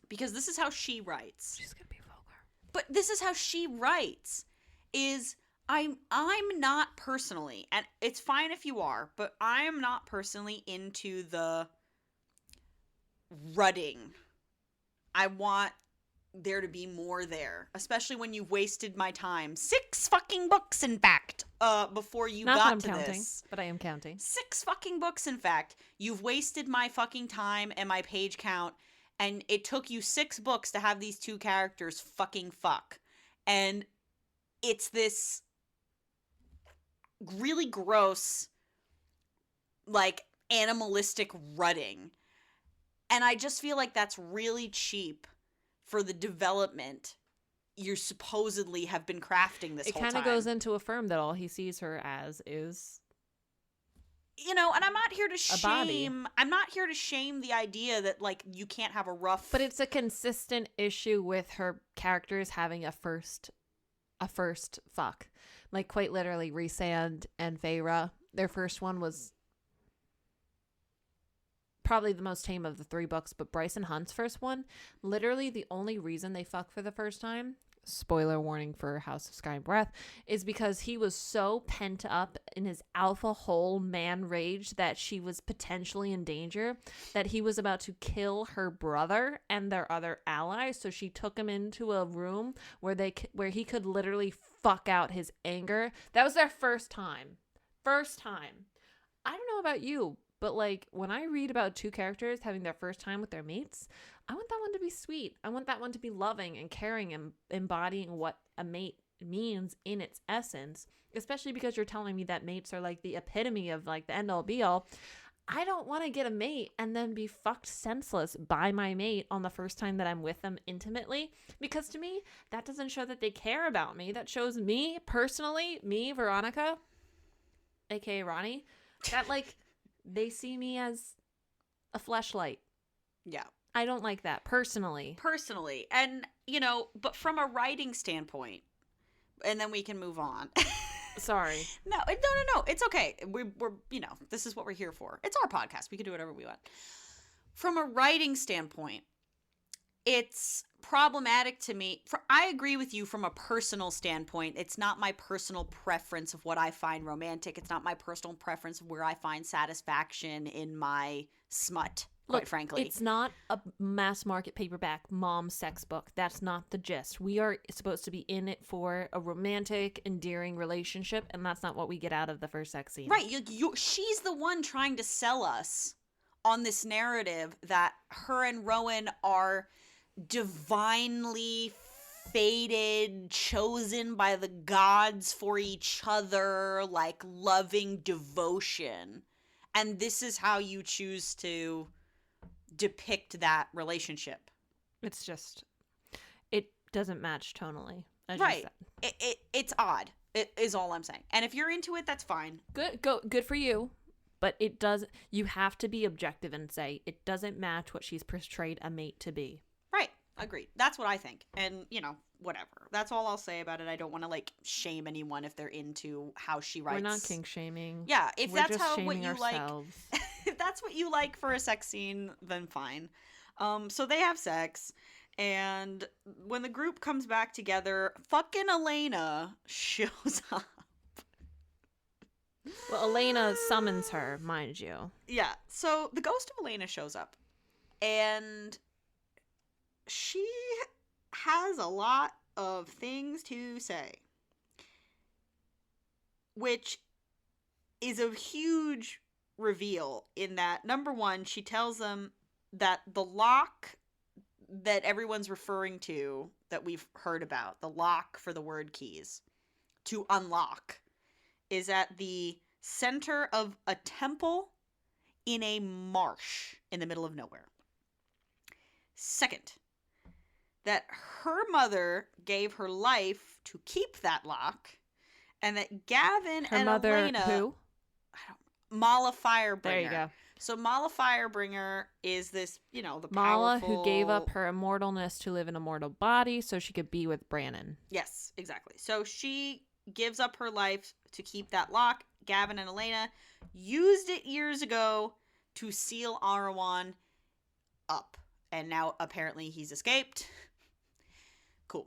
Because this is how she writes. She's gonna be vulgar. But this is how she writes, is I'm not personally, and it's fine if you are, but I am not personally into the rutting. I want there to be more there, especially when you've wasted my time. 6 fucking books, in fact, before you Not got that I'm to counting, this. but I am counting. 6 fucking books, in fact. You've wasted my fucking time and my page count, and it took you 6 books to have these 2 characters fucking fuck. And it's this really gross, like, animalistic rutting. And I just feel like that's really cheap for the development you supposedly have been crafting this whole time. It kind of goes in to affirm that all he sees her as is, you know, and I'm not here to a body. I'm not here to shame the idea that, like, you can't have a rough. But it's a consistent issue with her characters having a first fuck. Like, quite literally, Rhysand and Feyre, their first one was probably the most tame of the 3 books, but Bryce and Hunt's first one, literally the only reason they fuck for the first time, spoiler warning for House of Sky and Breath, is because he was so pent up in his alpha hole man rage that she was potentially in danger, that he was about to kill her brother and their other ally, so she took him into a room where he could literally fuck out his anger. That was their first time. I don't know about you, but, like, when I read about 2 characters having their first time with their mates, I want that one to be sweet. I want that one to be loving and caring and embodying what a mate means in its essence, especially because you're telling me that mates are, like, the epitome of, like, the end-all be-all. I don't want to get a mate and then be fucked senseless by my mate on the first time that I'm with them intimately, because to me, that doesn't show that they care about me. That shows me, personally, Veronica, aka Roni, that, like, they see me as a fleshlight. Yeah. I don't like that, personally. And, you know, but from a writing standpoint, and then we can move on. Sorry. No, it's okay. We're, you know, this is what we're here for. It's our podcast. We can do whatever we want. From a writing standpoint, it's problematic to me. I agree with you from a personal standpoint. It's not my personal preference of what I find romantic. It's not my personal preference of where I find satisfaction in my smut, quite frankly. It's not a mass market paperback mom sex book. That's not the gist. We are supposed to be in it for a romantic, endearing relationship, and that's not what we get out of the first sex scene. Right. She's the one trying to sell us on this narrative that her and Rowan are divinely fated, chosen by the gods for each other, like loving devotion. And this is how you choose to depict that relationship. It's just, it doesn't match tonally. Right. It's odd. It is all I'm saying. And if you're into it, that's fine. Good for you. But you have to be objective and say it doesn't match what she's portrayed a mate to be. Right. Agreed. That's what I think. And, you know, whatever. That's all I'll say about it. I don't want to, like, shame anyone if they're into how she writes. We're not kink shaming. Yeah, if We're that's just what you ourselves. like, if that's what you like for a sex scene, then fine. So they have sex, and when the group comes back together, fucking Elena shows up. Well, Elena summons her, mind you. Yeah, so the ghost of Elena shows up, and she has a lot of things to say, which is a huge reveal in that, number one, she tells them that the lock that everyone's referring to, that we've heard about, the lock for the word keys, to unlock, is at the center of a temple in a marsh in the middle of nowhere. Second, that her mother gave her life to keep that lock, and that Gavin Her and mother, Elena... who? Mala Firebringer. There you go. So Mala Firebringer is this, you know, the Mala, powerful... who gave up her immortalness to live in a mortal body so she could be with Brannon. Yes, exactly. So she gives up her life to keep that lock. Gavin and Elena used it years ago to seal Arawan up. And now apparently he's escaped. Cool.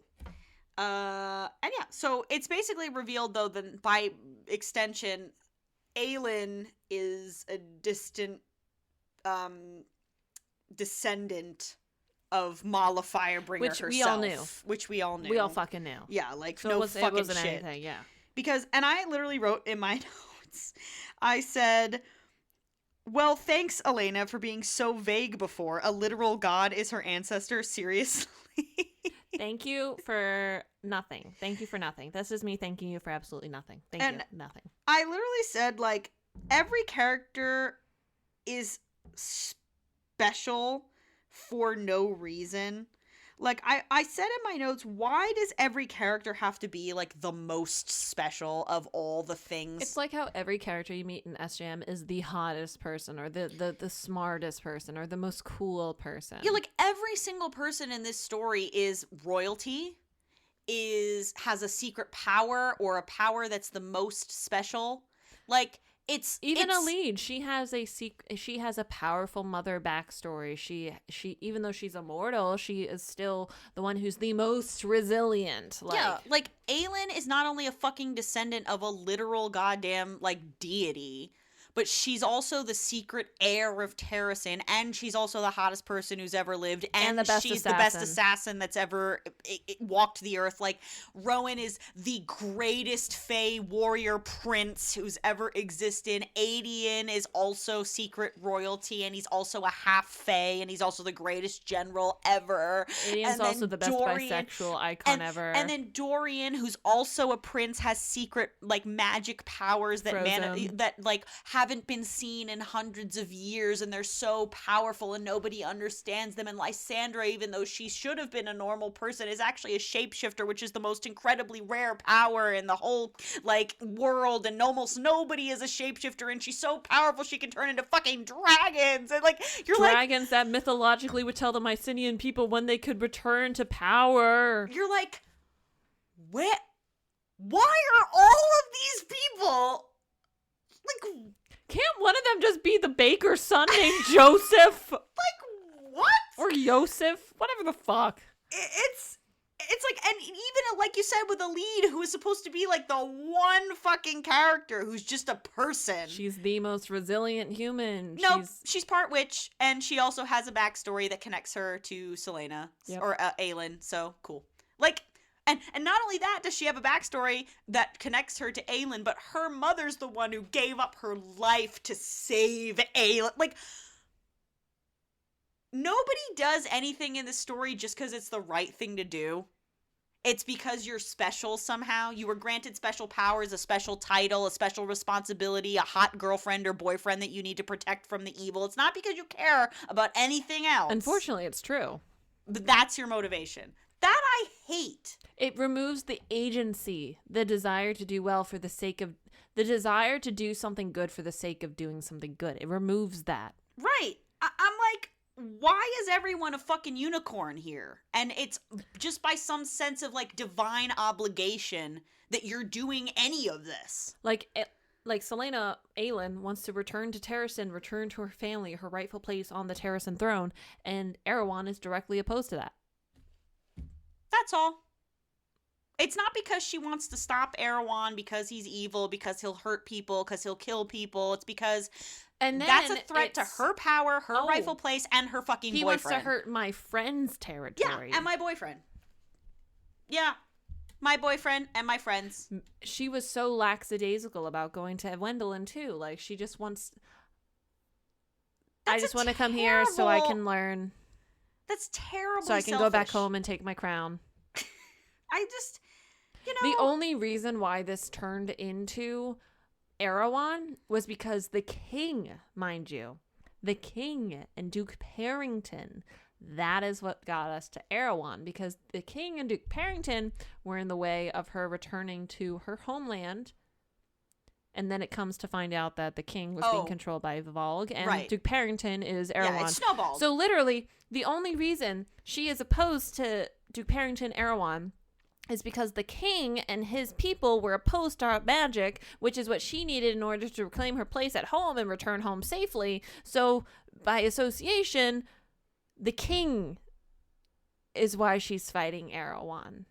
And yeah, so it's basically revealed, though, that by extension, Aelin is a distant descendant of Mala Firebringer Which herself. we all knew. Which we all knew. We all fucking knew. Yeah, like, So no it wasn't fucking shit. anything, yeah. Because, and I literally wrote in my notes, I said, Well, thanks, Elena, for being so vague before. A literal god is her ancestor? Seriously? Thank you for nothing. Thank you for nothing. This is me thanking you for absolutely nothing. Thank you. Nothing. I literally said, like, every character is special for no reason. Like, I said in my notes, why does every character have to be, like, the most special of all the things? It's like how every character you meet in SJM is the hottest person, or the smartest person, or the most cool person. Yeah, like, every single person in this story is royalty, has a secret power, or a power that's the most special. Like, it's a lead. She has a powerful mother backstory. She even though she's immortal, she is still the one who's the most resilient. Like Aelin is not only a fucking descendant of a literal goddamn like deity, but she's also the secret heir of Terrasen, and she's also the hottest person who's ever lived, and she's the best assassin that's ever walked the earth. Like, Rowan is the greatest Fae warrior prince who's ever existed. Adian is also secret royalty, and he's also a half Fae, and he's also the greatest general ever. Adian's also the best bisexual icon ever. And then Dorian, who's also a prince, has secret like magic powers that haven't been seen in hundreds of years, and they're so powerful and nobody understands them. And Lysandra, even though she should have been a normal person, is actually a shapeshifter, which is the most incredibly rare power in the whole like world, and almost nobody is a shapeshifter, and she's so powerful she can turn into fucking dragons. And like dragons that mythologically would tell the Mycenaean people when they could return to power. You're like, why are all of these people like, can't one of them just be the baker's son named Joseph? Like, what? Or Yosef? Whatever the fuck. It's like, and even like you said with a lead who is supposed to be like the one fucking character who's just a person. She's the most resilient human. No, she's part witch, and she also has a backstory that connects her to Selena or Aelin. So cool. Like, and not only that does she have a backstory that connects her to Aelin, but her mother's the one who gave up her life to save Aelin. Like, nobody does anything in this story just because it's the right thing to do. It's because you're special somehow. You were granted special powers, a special title, a special responsibility, a hot girlfriend or boyfriend that you need to protect from the evil. It's not because you care about anything else. Unfortunately, it's true. But that's your motivation. That I hate. It removes the agency, the desire to do well for the sake of, the desire to do something good for the sake of doing something good. It removes that. Right. I'm like, why is everyone a fucking unicorn here? And it's just by some sense of like divine obligation that you're doing any of this. Like Selena, Aelin wants to return to Terrasen, return to her family, her rightful place on the Terrasen throne, and Erewhon is directly opposed to that. That's all. It's not because she wants to stop Erewhon because he's evil, because he'll hurt people, because he'll kill people. It's because that's a threat to her power, her rightful place, and her fucking boyfriend. He wants to hurt my friend's territory. Yeah, and my boyfriend. Yeah, my boyfriend and my friends. She was so lackadaisical about going to Wendelin, too. Like, she just wants... I just want to come here so I can learn. That's terrible. So I can go back home and take my crown. I just, The only reason why this turned into Erewhon was because the king, mind you, the king and Duke Parrington, that is what got us to Erewhon, because the king and Duke Parrington were in the way of her returning to her homeland. And then it comes to find out that the king was being controlled by Volg, and Duke Parrington is Erewhon. Yeah, it snowballed. So literally, the only reason she is opposed to Duke Parrington Erewhon is because the king and his people were opposed to our magic, which is what she needed in order to reclaim her place at home and return home safely. So by association, the king is why she's fighting Erewhon.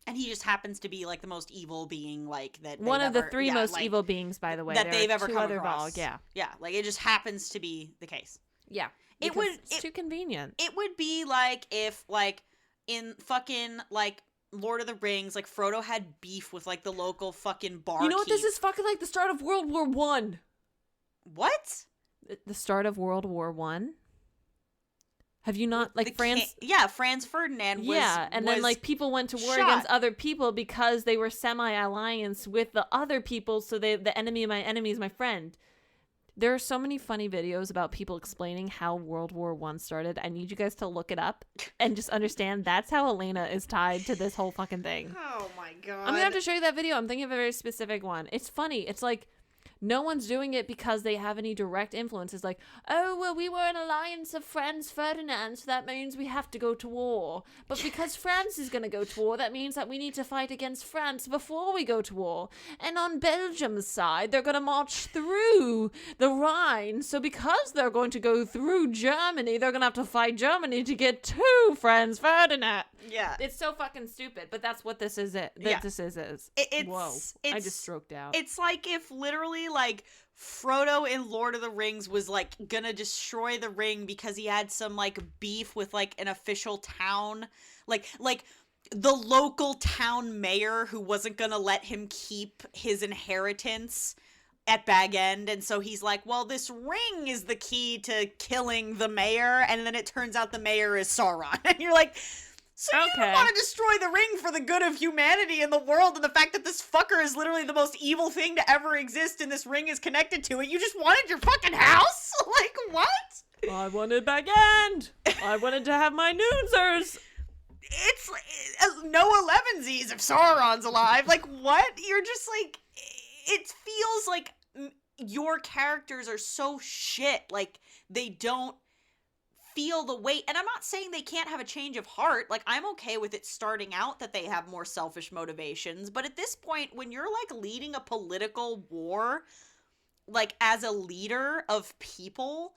And he just happens to be like the most evil being, like that. One of the three most evil beings, by the way, that they've ever come across. Volg, yeah, like it just happens to be the case. Yeah, it's too convenient. It would be like if, like, in fucking like Lord of the Rings, like Frodo had beef with like the local fucking barkeep. You know what? This is fucking like the start of World War I. What? The start of World War One. Have you not, like, France? Yeah, Franz Ferdinand was. Yeah, and then, like, people went to war against other people because they were semi-alliance with the other people, so the enemy of my enemy is my friend. There are so many funny videos about people explaining how World War One started. I need you guys to look it up and just understand that's how Elena is tied to this whole fucking thing. Oh my god. I'm gonna have to show you that video. I'm thinking of a very specific one. It's funny. It's like, no one's doing it because they have any direct influence. It's like, oh, well, we were an alliance of Franz Ferdinand, so that means we have to go to war. But because France is going to go to war, that means that we need to fight against France before we go to war. And on Belgium's side, they're going to march through the Rhine. So because they're going to go through Germany, they're going to have to fight Germany to get to Franz Ferdinand. Yeah. It's so fucking stupid, but that's what this is. This is. Whoa. I just stroked out. It's like if literally, like, Frodo in Lord of the Rings was, like, gonna destroy the ring because he had some, like, beef with, like, an official town. Like the local town mayor who wasn't gonna let him keep his inheritance at Bag End, and so he's like, well, this ring is the key to killing the mayor, and then it turns out the mayor is Sauron. And you're like... So you don't want to destroy the ring for the good of humanity and the world, and the fact that this fucker is literally the most evil thing to ever exist and this ring is connected to it. You just wanted your fucking house? Like, what? I wanted Bag End. I wanted to have my noonsers. It's no 11sies if Sauron's alive. Like, what? You're just like, it feels like your characters are so shit. Like, they don't feel the weight. And I'm not saying they can't have a change of heart. Like, I'm okay with it starting out that they have more selfish motivations. But at this point, when you're, like, leading a political war, like, as a leader of people,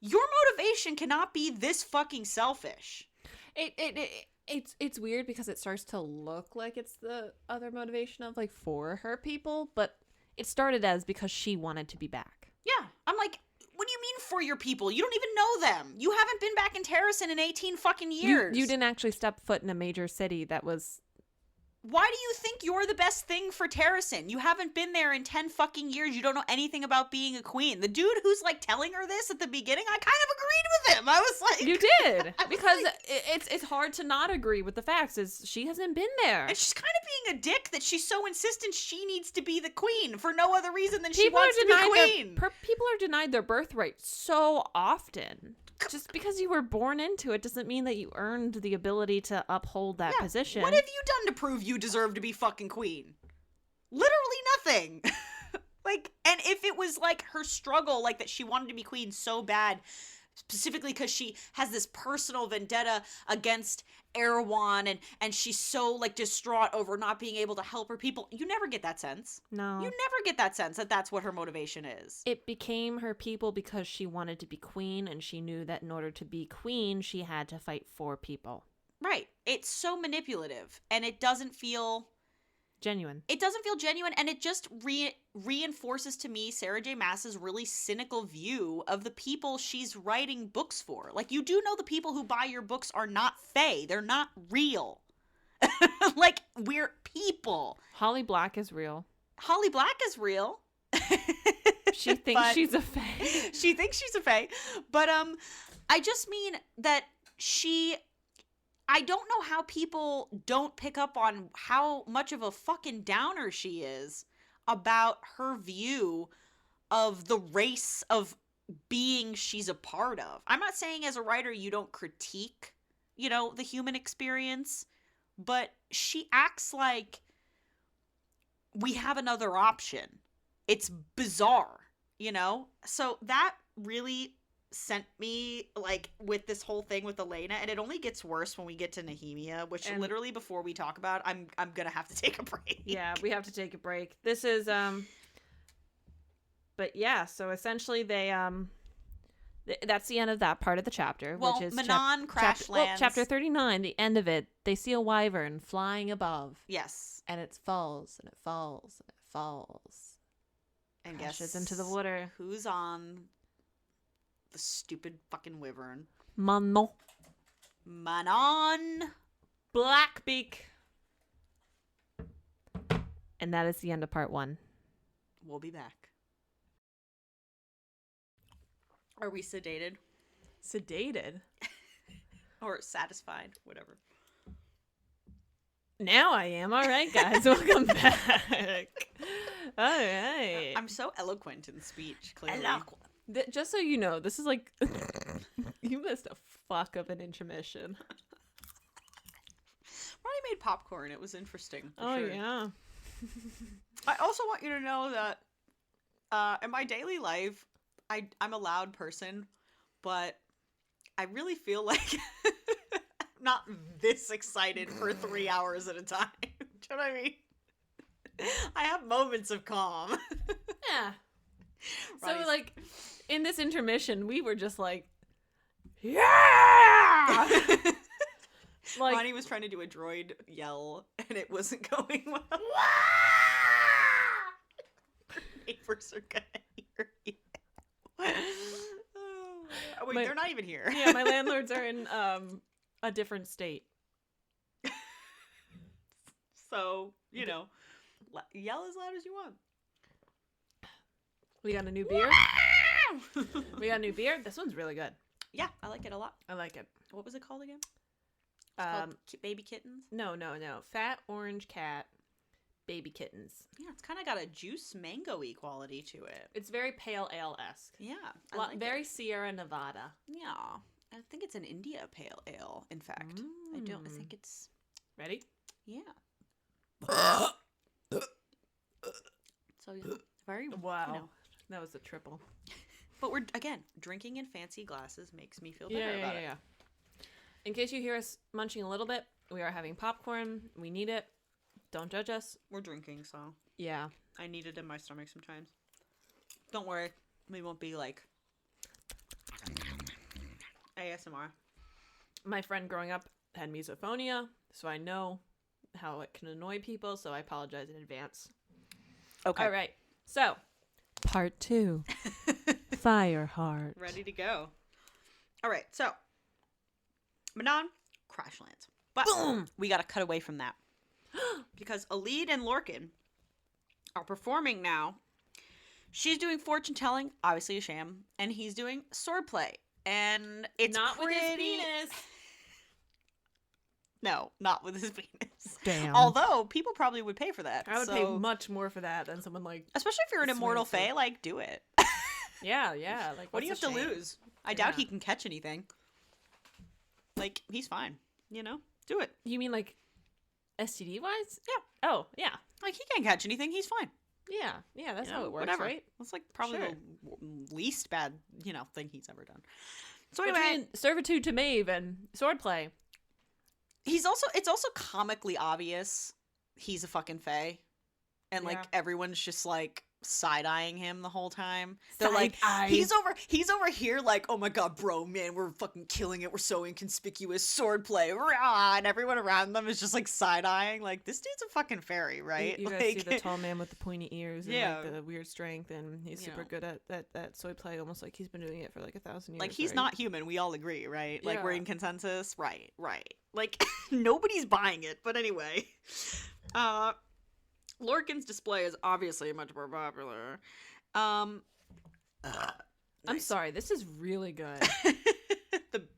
your motivation cannot be this fucking selfish. It's weird because it starts to look like it's the other motivation of, like, for her people, but it started as because she wanted to be back. Yeah. I'm like, what do you mean for your people? You don't even know them. You haven't been back in Terracin in 18 fucking years. You didn't actually step foot in a major city that was... Why do you think you're the best thing for Terracin? You haven't been there in 10 fucking years. You don't know anything about being a queen. The dude who's, like, telling her this at the beginning, I kind of agreed with him. I was like... You did. Because like, it's hard to not agree with the facts. Is she hasn't been there. And she's kind of being a dick that she's so insistent she needs to be the queen for no other reason than she wants to be queen. People are denied their birthright so often. Just because you were born into it doesn't mean that you earned the ability to uphold that position. What have you done to prove you deserve to be fucking queen? Literally nothing. Like, and if it was, like, her struggle, like, that she wanted to be queen so bad, specifically because she has this personal vendetta against Erewhon, and she's so, like, distraught over not being able to help her people. You never get that sense. No. You never get that sense that that's what her motivation is. It became her people because she wanted to be queen, and she knew that in order to be queen, she had to fight for people. Right. It's so manipulative, and it doesn't feel... genuine. It doesn't feel genuine, and it just reinforces to me Sarah J. Maas's really cynical view of the people she's writing books for. Like, you do know the people who buy your books are not fae. They're not real. Like, we're people. Holly Black is real. Holly Black is real. She thinks she's a fae. She thinks she's a fae. But I just mean that I don't know how people don't pick up on how much of a fucking downer she is about her view of the race of being she's a part of. I'm not saying as a writer you don't critique, you know, the human experience, but she acts like we have another option. It's bizarre, you know? So that really sent me, like, with this whole thing with Elena, and it only gets worse when we get to Nehemia, which literally before we talk about, I'm gonna have to take a break. Yeah, we have to take a break. This is but yeah, so essentially they that's the end of that part of the chapter, which is Manon crash lands. Chapter 39, the end of it. They see a wyvern flying above. Yes. And it falls and it falls and it falls. And crashes into the water. Who's on the stupid fucking wyvern? Manon. Blackbeak. And that is the end of part 1. We'll be back. Are we sedated? Sedated? Or satisfied? Whatever. Now I am. All right, guys. Welcome back. All right. I'm so eloquent in speech, clearly. Just so you know, this is like... you missed a fuck of an intermission. Ronnie made popcorn. It was interesting. Oh, sure. yeah. I also want you to know that in my daily life, I'm a loud person, but I really feel like I'm not this excited for 3 hours at a time. Do you know what I mean? I have moments of calm. Yeah. Ronnie's- So, like, in this intermission, we were just like, yeah! Like, Ronnie was trying to do a droid yell, and it wasn't going well. Neighbors are gonna hear you. Oh, wait, they're not even here. yeah, my landlords are in a different state. So, you know, yell as loud as you want. We got a new beer. We got a new beer. This one's really good. Yeah, I like it a lot. I like it. What was it called again? It's called Baby Kittens? No. Fat Orange Cat Baby Kittens. Yeah, it's kind of got a juice mango-y quality to it. It's very pale ale-esque. Yeah. I like very it. Sierra Nevada. Yeah. I think it's an India pale ale, in fact. I think it's... Ready? Yeah. So, yeah, very... Wow. You know. That was a triple. But we're, again, drinking in fancy glasses makes me feel better about it. Yeah. In case you hear us munching a little bit, we are having popcorn. We need it. Don't judge us. We're drinking, so Yeah. I need it in my stomach sometimes. Don't worry. We won't be like ASMR. My friend growing up had misophonia, so I know how it can annoy people, so I apologize in advance. Okay. All right. So, part 2. Fireheart. Ready to go. All right. So, Manon crash lands. But Boom! we got to cut away from that. Because Alid and Lorcan are performing now. She's doing fortune telling, obviously a sham, and he's doing swordplay. And it's Not pretty... with his penis. No, not with his penis. Damn. Although people probably would pay for that. I would pay much more for that than someone like... Especially if you're an immortal Swing fae, like, do it. Yeah. Like, What do you have what's to the shame? lose? I doubt Yeah. he can catch anything. Like, he's fine. You know? Do it. You mean like STD wise? Yeah. Oh, yeah. Like, he can't catch anything. He's fine. Yeah, that's You how know, it works, whatever. right? That's, like, probably Sure. the least bad, thing he's ever done. So anyway, Between servitude to Maeve and swordplay. it's also comically obvious he's a fucking fae. And, like, Yeah. everyone's just, like, side-eyeing him the whole time. They're Side-eye. like, he's over here like, oh my god, bro, man, we're fucking killing it. We're so inconspicuous. Swordplay. Rah! And everyone around them is just, like, side-eyeing. Like, this dude's a fucking fairy, right? You guys like, see the tall man with the pointy ears and Yeah. like the weird strength, and he's You super know. good at swordplay, almost like he's been doing it for like 1,000 years. like, he's right? not human. We all agree, right? Like, we're Yeah. in consensus. Right. Like, nobody's buying it. But anyway. Lorcan's display is obviously much more popular. I'm Nice. sorry, this is really good.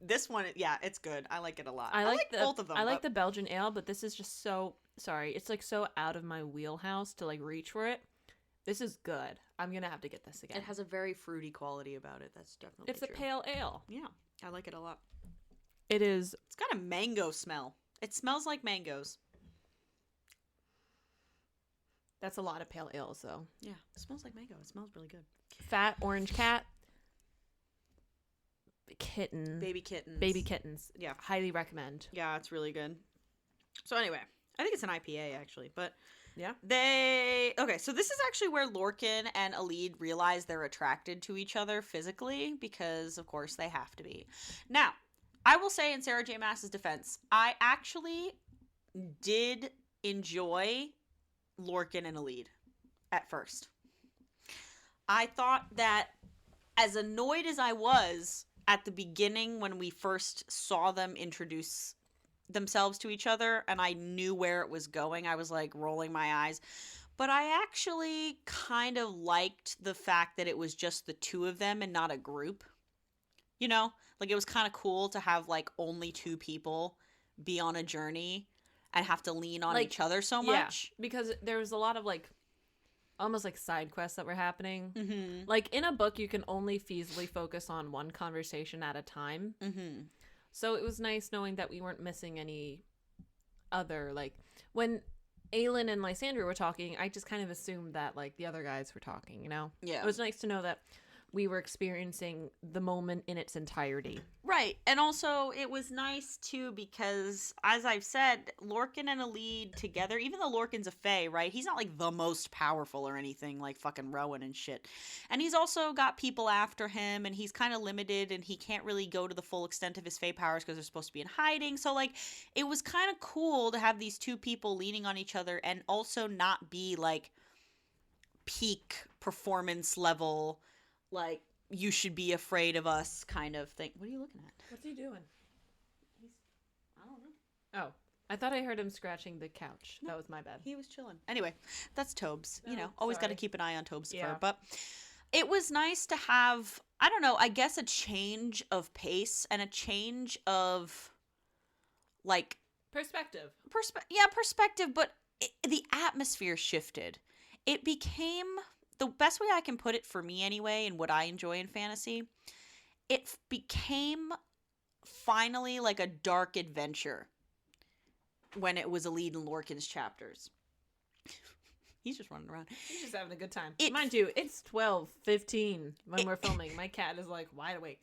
This one, yeah, it's good. I like it a lot. I like both of them. I like but- the Belgian ale, but this is just so sorry. It's like so out of my wheelhouse to like reach for it. This is good. I'm gonna have to get this again. It has a very fruity quality about it. That's definitely It's a true. pale ale. Yeah, I like it a lot. It is. It's got a mango smell. It smells like mangoes. That's a lot of pale ales, though. Yeah, it smells like mango. It smells really good. Fat orange cat. Kitten. Baby kittens. Baby kittens. Yeah. Highly recommend. Yeah, it's really good. So anyway, I think it's an IPA actually, but Yeah. so this is actually where Lorcan and Alid realize they're attracted to each other physically because of course they have to be. Now, I will say in Sarah J. Maas's defense, I actually did enjoy Lorcan and Alid at first. I thought that as annoyed as I was at the beginning when we first saw them introduce themselves to each other and I knew where it was going, I was like rolling my eyes. But I actually kind of liked the fact that it was just the two of them and not a group. you know? Like, it was kind of cool to have, like, only 2 people be on a journey and have to lean on Like, each other so Yeah, much. because there was a lot of, like, almost like side quests that were happening. Mm-hmm. Like, in a book, you can only feasibly focus on one conversation at a time. Mm-hmm. So it was nice knowing that we weren't missing any other, like, when Aelin and Lysandra were talking, I just kind of assumed that, like, the other guys were talking, you know? Yeah. It was nice to know that we were experiencing the moment in its entirety. Right. And also, it was nice, too, because, as I've said, Lorcan and Elide together, even though Lorcan's a fae, right? He's not, like, the most powerful or anything, like fucking Rowan and shit. And he's also got people after him, and he's kind of limited, and he can't really go to the full extent of his fae powers because they're supposed to be in hiding. So, like, it was kind of cool to have these 2 people leaning on each other and also not be, like, peak performance level, like, you should be afraid of us kind of thing. What are you looking at? What's he doing? I don't know. Oh, I thought I heard him scratching the couch. No, that was my bad. He was chilling. Anyway, that's Tobes. You Oh, know, always got to sorry. keep an eye on Tobes' Yeah. fur. But it was nice to have, I don't know, I guess a change of pace and a change of, like, Perspective. perspective, but the atmosphere shifted. It became, the best way I can put it for me anyway, and what I enjoy in fantasy, it became finally like a dark adventure when it was Elide and Lorcan's chapters. He's just running around. He's just having a good time. It- Mind you, it's 12:15 when we're filming. My cat is, like, wide awake.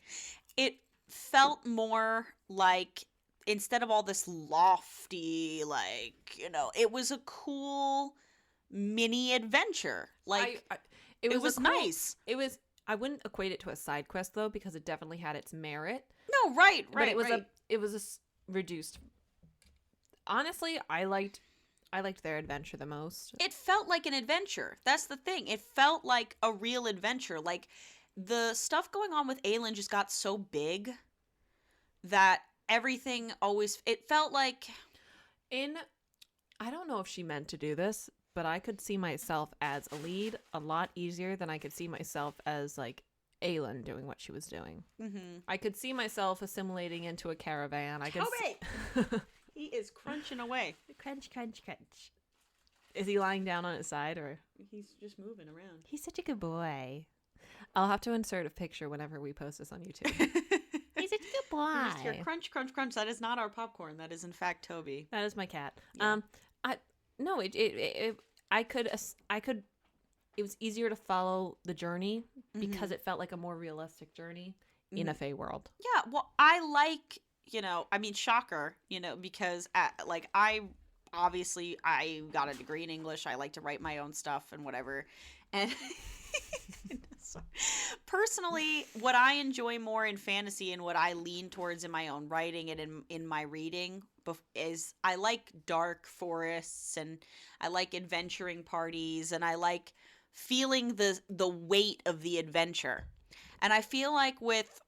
It felt more like, instead of all this lofty, like, you know, it was a cool mini adventure. Like, it was a cool- nice. It was. I wouldn't equate it to a side quest though, because it definitely had its merit. No, right, But it was right. reduced. Honestly, I liked their adventure the most. It felt like an adventure. That's the thing. It felt like a real adventure. Like, the stuff going on with Aelin just got so big that everything always, it felt like, I don't know if she meant to do this, but I could see myself as a lead a lot easier than I could see myself as, like, Aelin doing what she was doing. mm-hmm. I could see myself assimilating into a caravan. I could Toby! He is crunching away. crunch, crunch, crunch. Is he lying down on his side, or He's just moving around. he's such a good boy? I'll have to insert a picture whenever we post this on YouTube. He's such a good You just hear boy. crunch, crunch, crunch. That is not our popcorn. That is, in fact, Toby. That is my cat. Yeah. I could. It was easier to follow the journey because Mhm. it felt like a more realistic journey in a Fae world. Yeah, well, I like, you know, I mean, shocker, you know, because, like, I got a degree in English. I like to write my own stuff and whatever. And so, personally, what I enjoy more in fantasy and what I lean towards in my own writing and in my reading is I like dark forests, and I like adventuring parties, and I like feeling the weight of the adventure. And I feel like with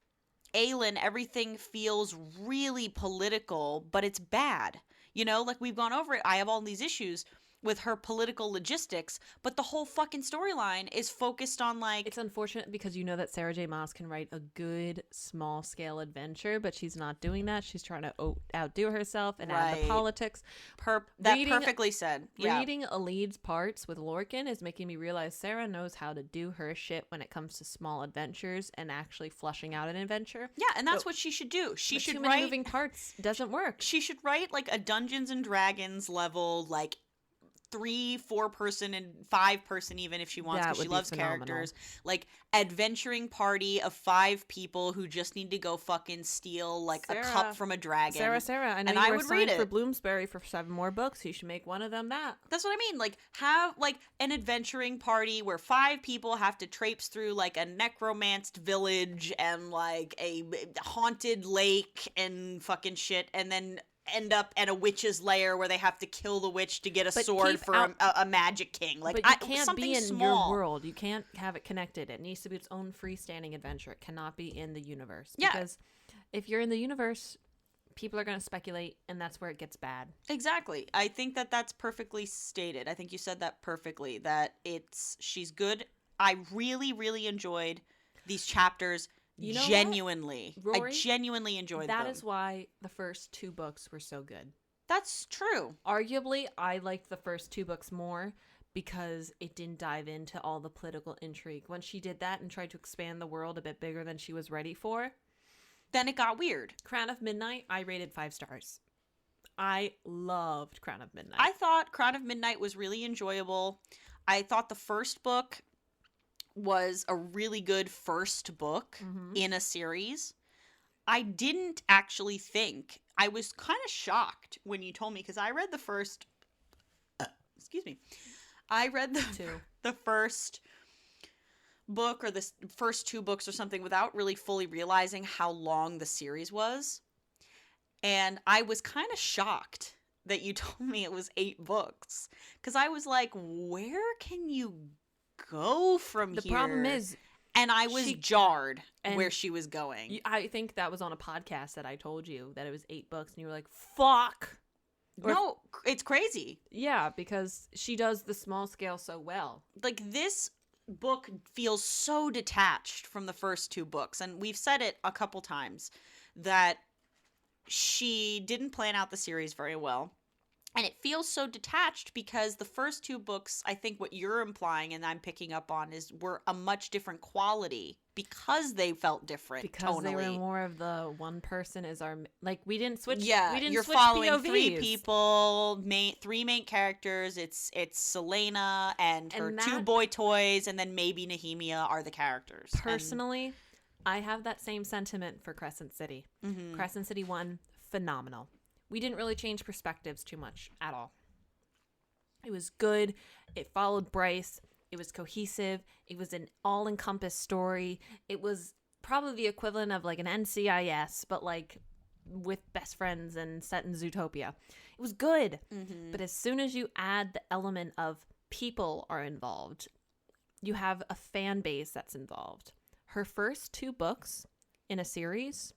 Aelin, everything feels really political, but it's bad. You know, like, we've gone over it. I have all these issues with her political logistics, but the whole fucking storyline is focused on, like, It's unfortunate because you know that Sarah J. Maas can write a good small scale adventure, but she's not doing that. She's trying to outdo herself and add the Right. politics. that perfectly said. Yeah. Reading Elide's parts with Lorcan is making me realize Sarah knows how to do her shit when it comes to small adventures and actually flushing out an adventure. Yeah, and that's But- what she should do. She But should too many write moving parts doesn't work. she should write, like, a Dungeons and Dragons level, like, 3-4 person and 5 person, even if she wants, That because she would be loves phenomenal. characters, like, adventuring party of 5 people who just need to go fucking steal, like, a Sarah- cup from a dragon. Sarah, I know and you I were would signed read for it. Bloomsbury for 7 more books. You should make one of them that. That's what I mean. Like, have, like, an adventuring party where 5 people have to traipse through, like, a necromanced village and, like, a haunted lake and fucking shit, and then end up at a witch's lair where they have to kill the witch to get a But sword keep for out- a magic king. Like, But you can't something be in small. your world. You can't have it connected. It needs to be its own freestanding adventure. It cannot be in the universe. Yeah. Because if you're in the universe, people are going to speculate, and that's where it gets bad. Exactly. I think that that's perfectly stated. I think you said that perfectly, that she's good. I really, really enjoyed these chapters. You know genuinely. Rory, I genuinely enjoyed them. that is why the first 2 books were so good. That's true. Arguably, I liked the first 2 books more because it didn't dive into all the political intrigue. When she did that and tried to expand the world a bit bigger than she was ready for, Then it got weird. Crown of Midnight, I rated 5 stars. I loved Crown of Midnight. I thought Crown of Midnight was really enjoyable. I thought the first book was a really good first book in a series. I didn't actually think. I was kind of shocked when you told me, because I read the first excuse me. I read the first book, or the first 2 books or something, without really fully realizing how long the series was. And I was kind of shocked that you told me it was 8 books, because I was like, where can you go from here? The problem is, and I was jarred and where she was going. I think that was on a podcast that I told you that it was 8 books, and you were like, fuck. No, it's crazy. Yeah, because she does the small scale so well. Like, this book feels so detached from the first 2 books, and we've said it a couple times that she didn't plan out the series very well. And it feels so detached because the first 2 books, I think what you're implying and I'm picking up on, is were a much different quality because they felt different because tonally. They were more of the one person is our, like, we didn't switch. Yeah, we didn't you're switch following POVs. 3 people, 3 main characters. It's Selena and her 2 boy toys, and then maybe Nehemia are the characters. Personally, I have that same sentiment for Crescent City. Mm-hmm. Crescent City 1, phenomenal. We didn't really change perspectives too much at all. It was good. It followed Bryce. It was cohesive. It was an all-encompassed story. It was probably the equivalent of like an NCIS, but like with best friends and set in Zootopia. It was good. Mm-hmm. But as soon as you add the element of people are involved, you have a fan base that's involved. Her first 2 books in a series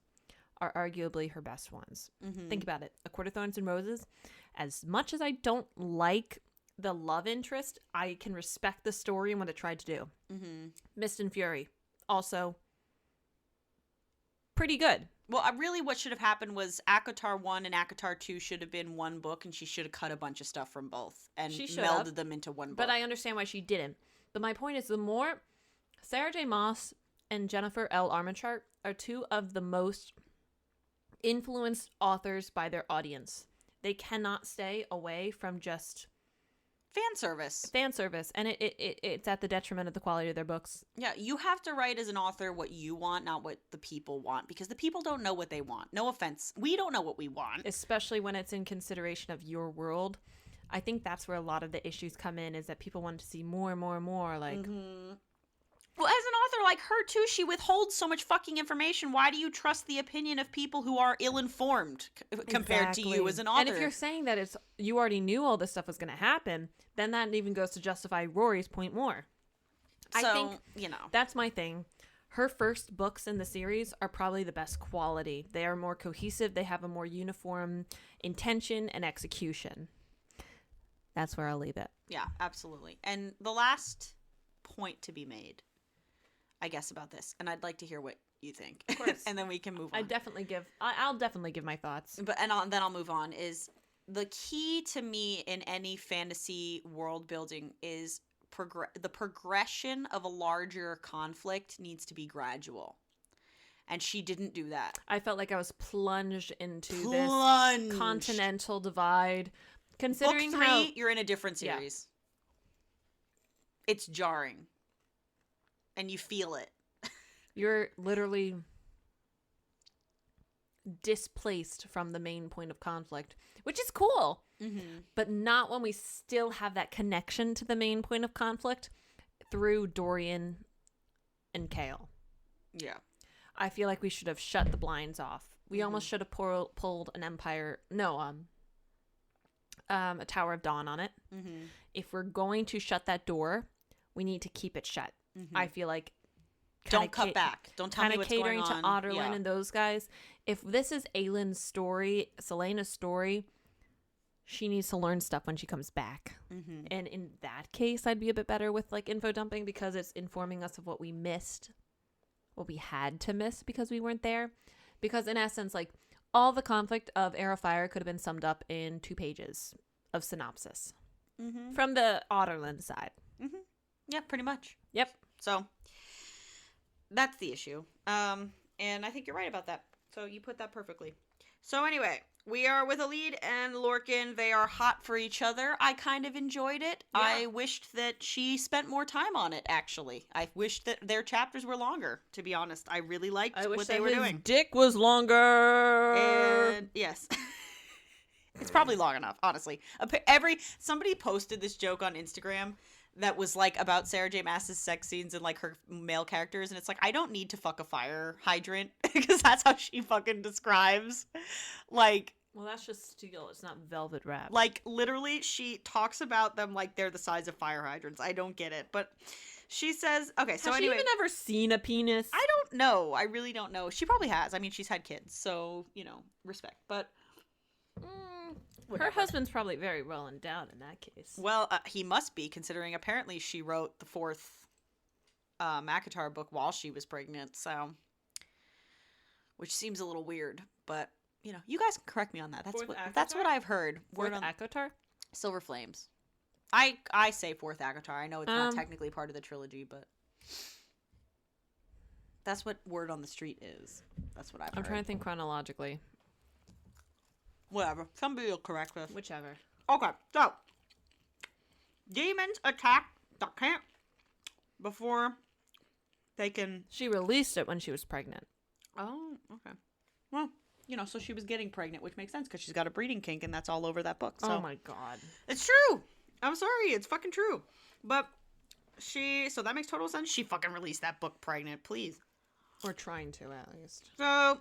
are arguably her best ones. Mm-hmm. Think about it. A Court of Thorns and Roses, as much as I don't like the love interest, I can respect the story and what it tried to do. Mm-hmm. Mist and Fury, also pretty good. Well, really what should have happened was ACOTAR 1 and ACOTAR 2 should have been one book, and she should have cut a bunch of stuff from both and melded them into one book. But I understand why she didn't. But my point is, the more Sarah J. Maas and Jennifer L. Armenchart are 2 of the most influenced authors by their audience. They cannot stay away from just fan service, and it's at the detriment of the quality of their books. Yeah, you have to write as an author what you want, not what the people want, because the people don't know what they want. No offense, we don't know what we want, especially when it's in consideration of your world. I think that's where a lot of the issues come in, is that people want to see more and more and more. Like, well, as an author like her too, she withholds so much fucking information. Why do you trust the opinion of people who are ill-informed compared to you as an author? And if you're saying that you already knew all this stuff was going to happen, then that even goes to justify Rory's point more. So, I think, that's my thing. Her first books in the series are probably the best quality. They are more cohesive. They have a more uniform intention and execution. That's where I'll leave it. Yeah, absolutely. And the last point to be made, I guess, about this, and I'd like to hear what you think. Of course. And then we can move on. I'll definitely give my thoughts. But then I'll move on. Is the key to me in any fantasy world building is the progression of a larger conflict needs to be gradual. And she didn't do that. I felt like I was plunged into this continental divide. Considering Book 3, you're in a different series. Yeah. It's jarring. And you feel it. You're literally displaced from the main point of conflict, which is cool. Mm-hmm. But not when we still have that connection to the main point of conflict through Dorian and Kale. Yeah. I feel like we should have shut the blinds off. We almost should have pulled an Empire... No, a Tower of Dawn on it. Mm-hmm. If we're going to shut that door, we need to keep it shut. Mm-hmm. I feel like don't cut back. Don't tell me what's going on. Kind of catering to Otterlin and those guys. If this is Aylin's story, Selena's story, she needs to learn stuff when she comes back. Mm-hmm. And in that case, I'd be a bit better with like info dumping, because it's informing us of what we missed what we had to miss because we weren't there. Because in essence, like, all the conflict of Heir of Fire could have been summed up in 2 pages of synopsis from the Otterland side. Yeah, pretty much. Yep. So that's the issue. And I think you're right about that. So you put that perfectly. So anyway, we are with Alid and Lorcan. They are hot for each other. I kind of enjoyed it. Yeah. I wished that she spent more time on it, actually. I wished that their chapters were longer, to be honest. I really liked what they were doing. Dick was longer. And yes. It's probably long enough, honestly. Somebody posted this joke on Instagram that was like about Sarah J. Maas's sex scenes and like her male characters, and it's like, I don't need to fuck a fire hydrant because that's how she fucking describes, like, well, that's just steel, it's not velvet wrap. Like, literally, she talks about them like they're the size of fire hydrants. I don't get it, but she says, okay, so has anyway, she even ever seen a penis? I don't know. I really don't know. She probably has. I mean, she's had kids, so, you know, respect, but her husband's probably very well endowed in that case. Well, he must be, considering apparently she wrote the 4th McIntyre book while she was pregnant, so, which seems a little weird, but, you know, you guys can correct me on that. That's what I've heard. Fourth ACOTAR? Silver Flames. I say 4th ACOTAR. I know it's not technically part of the trilogy, but that's what word on the street is. That's what I've heard. I'm trying to think chronologically. Whatever. Somebody will correct us. Whichever. Okay, so demons attack the camp before they can... She released it when she was pregnant. Oh, okay. Well, you know, so she was getting pregnant, which makes sense because she's got a breeding kink and that's all over that book. So. Oh my god. It's true. I'm sorry. It's fucking true. But so that makes total sense. She fucking released that book pregnant, please. Or trying to, at least. So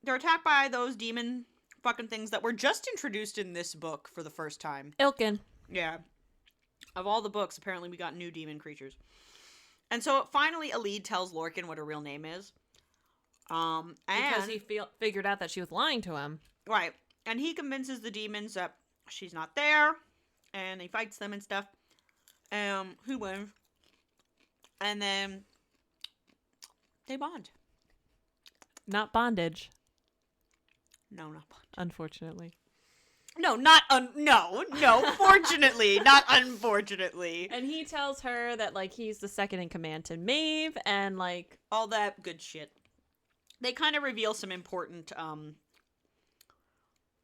they're attacked by those demon fucking things that were just introduced in this book for the first time. Ilkin. Yeah. Of all the books, apparently we got new demon creatures. And so finally Alid tells Lorcan what her real name is. Because he figured out that she was lying to him. Right. And he convinces the demons that she's not there. And he fights them and stuff. Who wins? And then they bond. Not bondage. No, not bondage. Unfortunately. No, fortunately, not unfortunately. And he tells her that, like, he's the second in command to Maeve, and, like... all that good shit. They kind of reveal some important,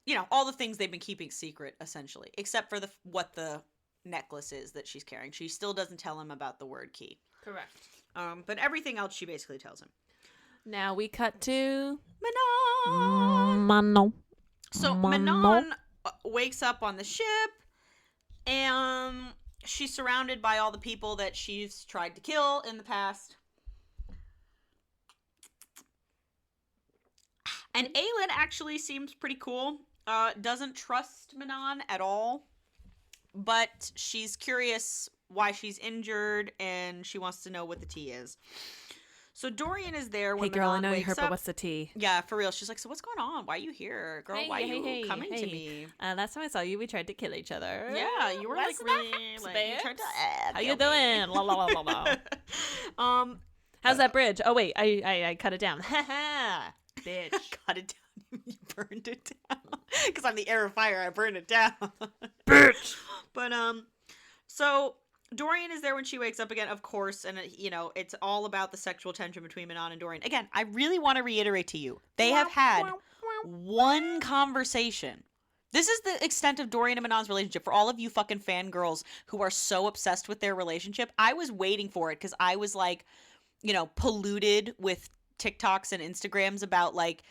you know, all the things they've been keeping secret, essentially. Except for what the necklace is that she's carrying. She still doesn't tell him about the word key. Correct. But everything else she basically tells him. Now we cut to... Manon. So Manon wakes up on the ship, and she's surrounded by all the people that she's tried to kill in the past. And Aelin actually seems pretty cool. Doesn't trust Manon at all, but she's curious why she's injured, and she wants to know what the tea is. So Dorian is there when Manon wakes up. Hey girl, I know you heard, but what's the tea? Yeah, for real. She's like, so what's going on? Why are you here? Girl, why are you coming to me? Last time I saw you, we tried to kill each other. Yeah, you were what's like really... like, you tried to, how you doing? La, la, la, la, la. How's that bridge? Oh, wait, I cut it down. Ha ha, bitch. Cut it down. You burned it down. Because I'm the heir of fire, I burned it down. Bitch. But, so... Dorian is there when she wakes up again, of course, and, you know, it's all about the sexual tension between Manon and Dorian. Again, I really want to reiterate to you, they have had one conversation. This is the extent of Dorian and Manon's relationship. For all of you fucking fangirls who are so obsessed with their relationship, I was waiting for it because I was, like, you know, polluted with TikToks and Instagrams about, like,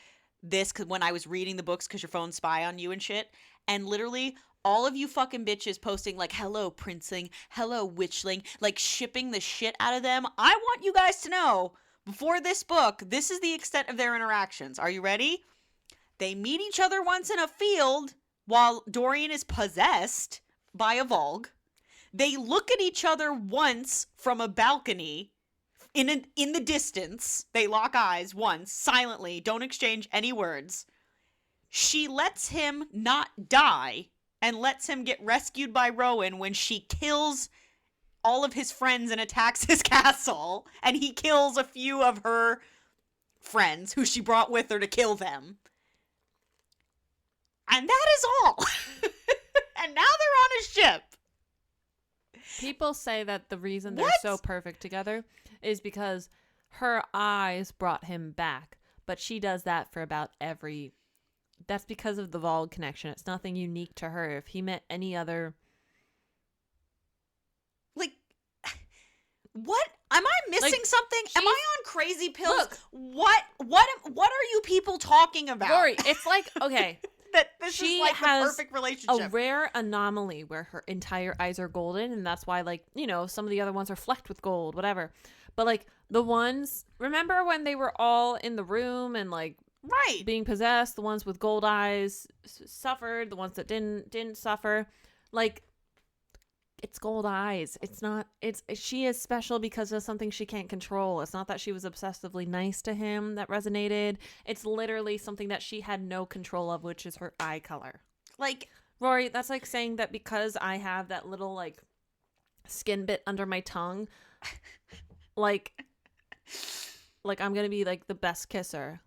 this when I was reading the books because your phones spy on you and shit. And literally... all of you fucking bitches posting like, hello, Princing, hello, Witchling, like shipping the shit out of them. I want you guys to know, before this book, this is the extent of their interactions. Are you ready? They meet each other once in a field while Dorian is possessed by a Volg. They look at each other once from a balcony in the distance. They lock eyes once, silently, don't exchange any words. She lets him not die and lets him get rescued by Rowan when she kills all of his friends and attacks his castle, and he kills a few of her friends who she brought with her to kill them. And that is all. And now they're on a ship. People say that the reason they're What? so perfect together is because her eyes brought him back. But she does that for about every... That's because of the Vogue connection. It's nothing unique to her. If he met any other... Like, what? Am I missing something? Am I on crazy pills? Look. What are you people talking about? Rory, it's like, okay... That this She is like has the perfect relationship. a rare anomaly where her entire eyes are golden, and that's why, like, you know, some of the other ones are flecked with gold, whatever. But, like, the ones... Remember when they were all in the room and, like... Right. Being possessed, the ones with gold eyes suffered, the ones that didn't suffer. Like, it's gold eyes. It's not, she is special because of something she can't control. It's not that she was obsessively nice to him that resonated. It's literally something that she had no control of, which is her eye color. Like, Rory, that's like saying that because I have that little, like, skin bit under my tongue, like I'm gonna be, like, the best kisser.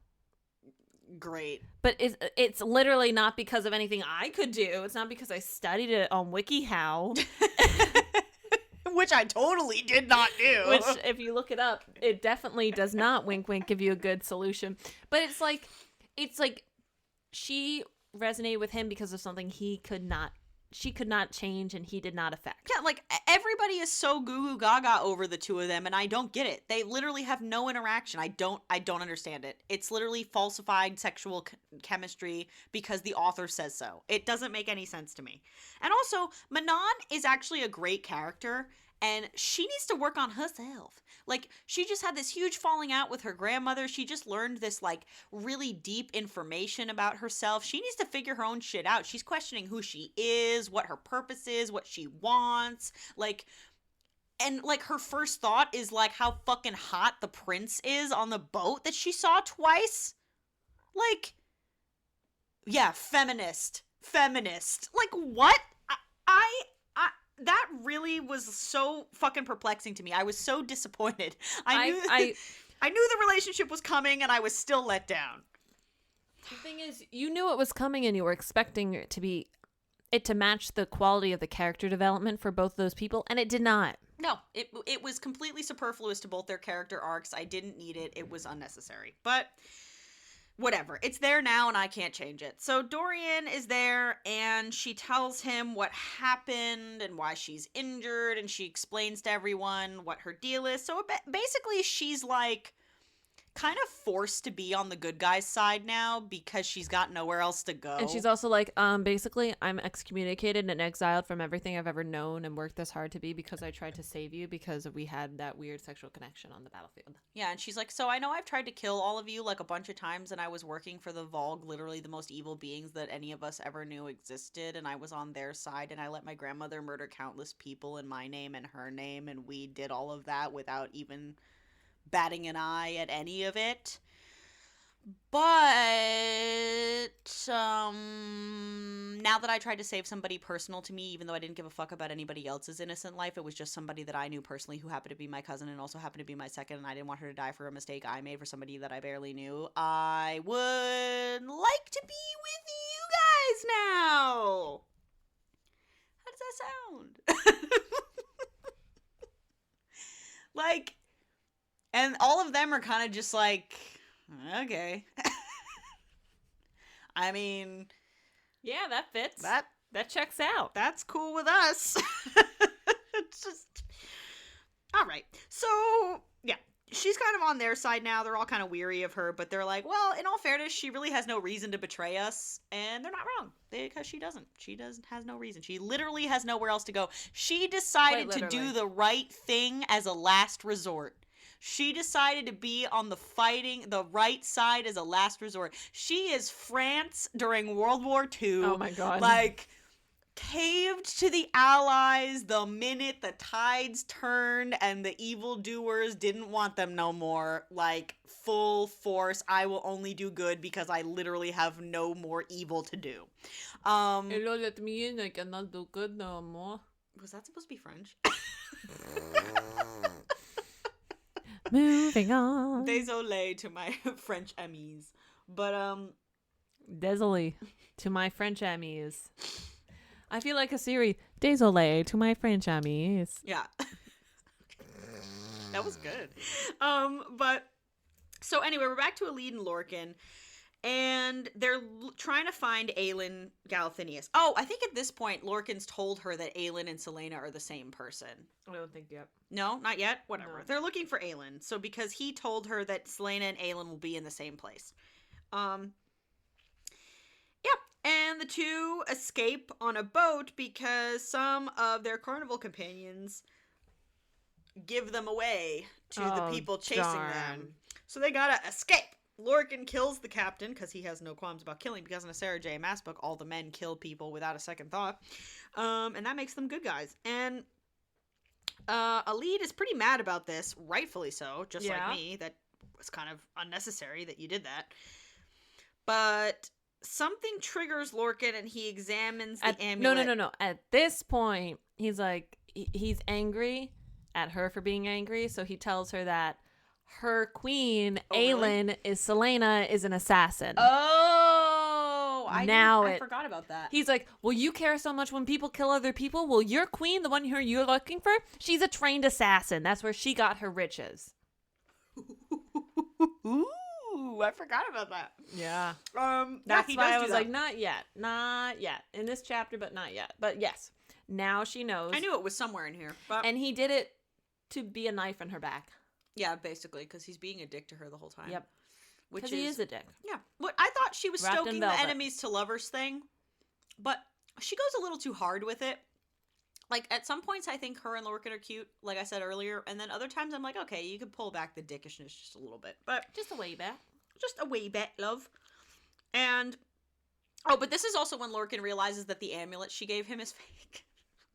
great. But it's literally not because of anything I could do. It's not because I studied it on WikiHow. Which I totally did not do. Which, if you look it up, it definitely does not, wink, wink, give you a good solution. But it's like she resonated with him because of something she could not change and he did not affect. Yeah, like, everybody is so goo goo gaga over the two of them, and I don't get it. They literally have no interaction. I don't understand it. It's literally falsified sexual chemistry because the author says so. It doesn't make any sense to me. And also, Manon is actually a great character, and she needs to work on herself. Like, she just had this huge falling out with her grandmother. She just learned this, like, really deep information about herself. She needs to figure her own shit out. She's questioning who she is, what her purpose is, what she wants. Like, and, like, her first thought is, like, how fucking hot the prince is on the boat that she saw twice. Like, yeah, feminist. Like, what? I that really was so fucking perplexing to me. I was so disappointed. I knew the relationship was coming, and I was still let down. The thing is, you knew it was coming, and you were expecting it to match the quality of the character development for both those people, and it did not. No, it was completely superfluous to both their character arcs. I didn't need it. It was unnecessary. But whatever. It's there now, and I can't change it. So Dorian is there, and she tells him what happened and why she's injured, and she explains to everyone what her deal is. So basically, she's, like, kind of forced to be on the good guy's side now because she's got nowhere else to go. And she's also like, basically, I'm excommunicated and exiled from everything I've ever known and worked this hard to be because I tried to save you because we had that weird sexual connection on the battlefield. Yeah, and she's like, so I know I've tried to kill all of you, like, a bunch of times, and I was working for the Vogue, literally the most evil beings that any of us ever knew existed, and I was on their side, and I let my grandmother murder countless people in my name and her name, and we did all of that without even batting an eye at any of it. But now that I tried to save somebody personal to me, even though I didn't give a fuck about anybody else's innocent life, it was just somebody that I knew personally who happened to be my cousin and also happened to be my second, and I didn't want her to die for a mistake I made for somebody that I barely knew. I would like to be with you guys now. How does that sound? Like, and all of them are kind of just like, okay. I mean, Yeah, that fits. that checks out. that's cool with us. It's just, all right. So, yeah, she's kind of on their side now. They're all kind of weary of her, but they're like, well, in all fairness, she really has no reason to betray us, and they're not wrong because she doesn't. Has no reason. She literally has nowhere else to go. She decided to do the right thing as a last resort. She decided to be on the right side as a last resort. She is France during World War II. Oh my God. Like, caved to the Allies the minute the tides turned and the evildoers didn't want them no more. Like, full force, I will only do good because I literally have no more evil to do. Hello, let me in. I cannot do good no more. Was that supposed to be French? Moving on. Désolé to my French amis. But, Désolé to my French amis. I feel like a Siri. Désolé to my French amis. yeah. That was good. But, so anyway, we're back to Elide and Lorcan. And they're trying to find Aelin Galathinius. Oh, I think at this point, Lorcan's told her that Aelin and Selena are the same person. I don't think yet. No, not yet? Whatever. No. They're looking for Aelin. So because he told her that Selena and Aelin will be in the same place. Yeah. And the two escape on a boat because some of their carnival companions give them away to the people chasing them. So they gotta escape. Lorcan kills the captain because he has no qualms about killing, because in a Sarah J. Maas book, all the men kill people without a second thought. And that makes them good guys. And Elide is pretty mad about this, rightfully so, just like me. That was kind of unnecessary that you did that. But something triggers Lorcan and he examines the amulet. No. At this point, he's like, he's angry at her for being angry, so he tells her that her queen, Aelin, is Selena, is an assassin. Oh, I forgot about that. He's like, well, you care so much when people kill other people? Well, your queen, the one who you're looking for, she's a trained assassin. That's where she got her riches. Ooh, I forgot about that. Yeah. That's why I was like, not yet. In this chapter, but not yet. But yes, now she knows. I knew it was somewhere in here. But... And he did it to be a knife in her back. Yeah, basically, because he's being a dick to her the whole time. Yep. Because he is a dick. Yeah. What I thought she was Wrapped in stoking the velvet. enemies to lovers thing, but she goes a little too hard with it. Like, at some points, I think her and Lorcan are cute, like I said earlier, and then other times I'm like, okay, you could pull back the dickishness just a little bit. But Just a way back. just a wee bit, love. And, oh, but this is also when Lorcan realizes that the amulet she gave him is fake.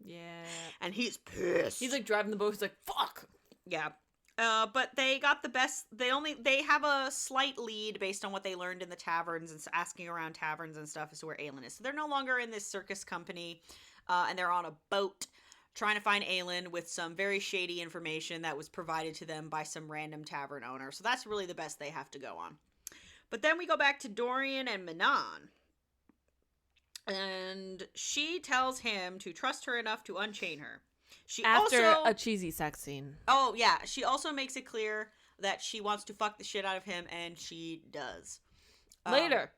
Yeah. And he's pissed. He's like driving the boat. He's like, fuck. Yeah. But they got the best. They have a slight lead based on what they learned in the taverns and asking around taverns and stuff as to where Aelin is. So they're no longer in this circus company, and they're on a boat trying to find Aelin with some very shady information that was provided to them by some random tavern owner. So that's really the best they have to go on. But then we go back to Dorian and Manon. And she tells him to trust her enough to unchain her. After a cheesy sex scene. Oh, yeah. She also makes it clear that she wants to fuck the shit out of him, and she does. Later.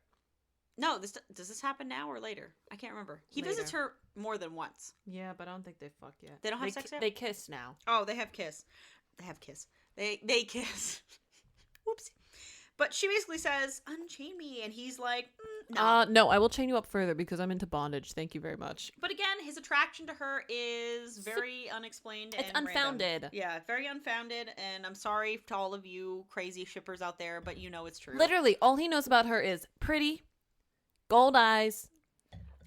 No, does this happen now or later? I can't remember. He visits her more than once. Yeah, but I don't think they fuck yet. They don't have sex yet? They kiss now. Oh, they have kiss. They kiss. Whoops. But she basically says, unchain me, and he's like, no. No, I will chain you up further because I'm into bondage. Thank you very much. But again, his attraction to her is very unexplained and It's unfounded. Random. Yeah, very unfounded, and I'm sorry to all of you crazy shippers out there, but you know it's true. Literally, all he knows about her is pretty, gold eyes,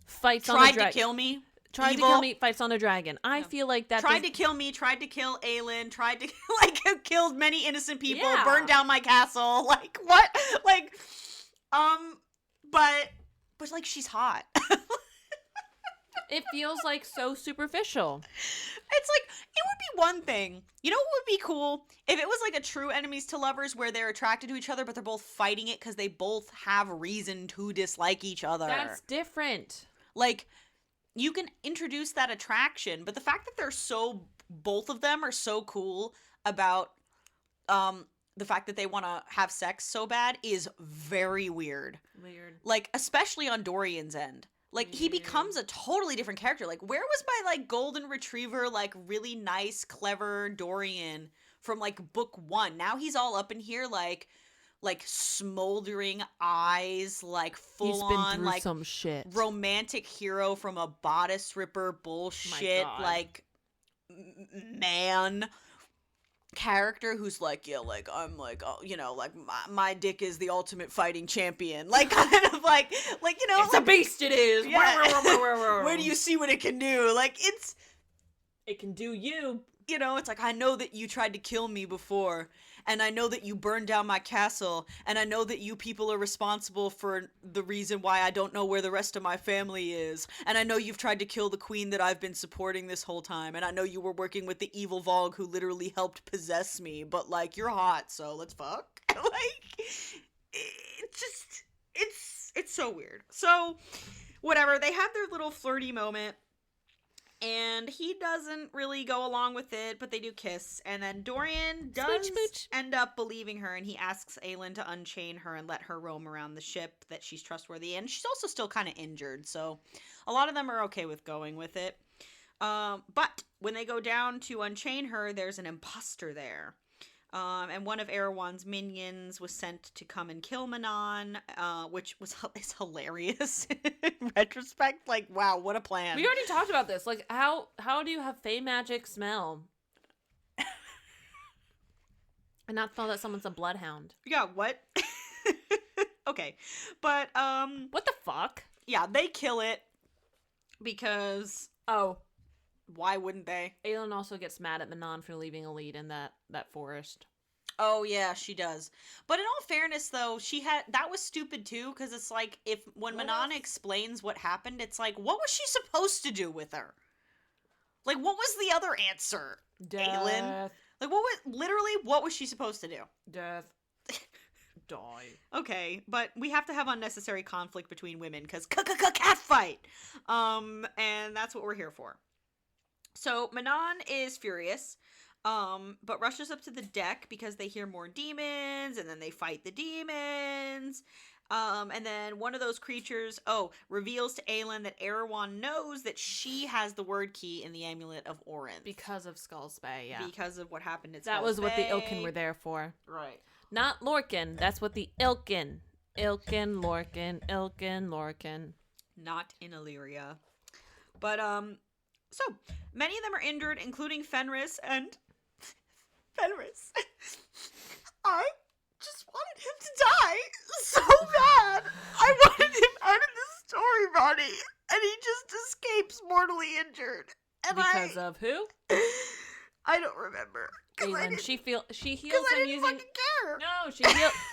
fights on a dragon. Tried to kill me. Tried to kill me, fights on a dragon. I feel like that. Tried to kill me, tried to kill Aelin, tried to, killed many innocent people, Yeah. burned down my castle. Like, what? Like, but like, she's hot. It feels like so superficial. It's like, it would be one thing. You know what would be cool? If it was like a true enemies to lovers where they're attracted to each other, but they're both fighting it because they both have reason to dislike each other. That's different. Like, you can introduce that attraction, but the fact that both of them are so cool about the fact that they want to have sex so bad is very weird. Like, especially on Dorian's end. Like, he becomes a totally different character. Like, where was my, like, golden retriever, like, really nice, clever Dorian from, like, book 1? Now he's all up in here, like smoldering eyes, like full on, like some shit. Romantic hero from a bodice ripper bullshit, like man character who's like, yeah, like I'm like, oh, you know, like my dick is the ultimate fighting champion, like kind of like you know, it's like, a beast. It is. Yeah. Where do you see what it can do? Like it can do you. You know, it's like, I know that you tried to kill me before, and I know that you burned down my castle, and I know that you people are responsible for the reason why I don't know where the rest of my family is, and I know you've tried to kill the queen that I've been supporting this whole time, and I know you were working with the evil Vogue who literally helped possess me, but, like, you're hot, so let's fuck. Like, it's so weird. So, whatever, they have their little flirty moment. And he doesn't really go along with it, but they do kiss. And then Dorian does end up believing her, and he asks Aelin to unchain her and let her roam around the ship, that she's trustworthy. And she's also still kind of injured, so a lot of them are okay with going with it. But when they go down to unchain her, there's an imposter there. And one of Erewhon's minions was sent to come and kill Manon, which is hilarious in retrospect. Like, wow, what a plan. We already talked about this. Like, how do you have Fey magic smell? And not know that someone's a bloodhound. Yeah, what? Okay. But, what the fuck? Yeah, they kill it because... Oh. Why wouldn't they? Aelin also gets mad at Manon for leaving a lead in that forest. Oh, yeah, she does. But in all fairness, though, that was stupid, too, because it's like, when Manon explains what happened, it's like, what was she supposed to do with her? Like, what was the other answer? Death. Aelin? Like, what was she supposed to do? Death. Die. Okay, but we have to have unnecessary conflict between women, because cat fight! And that's what we're here for. So, Manon is furious, but rushes up to the deck because they hear more demons, and then they fight the demons, and then one of those creatures, reveals to Aelin that Erewhon knows that she has the word key in the Amulet of Orinth. Because of Skull's Bay, yeah. Because of what happened at That Skull's was what Bay. the Ilkin were there for. Right. Not Lorcan, that's what the Ilkin. Ilkin, Lorcan. Not in Illyria. But, so, many of them are injured, including Fenris, and Fenris. I just wanted him to die so bad. I wanted him out of the story body, and he just escapes mortally injured. And because of who? I don't remember. Aelin, she heals I him didn't using. fucking care. No,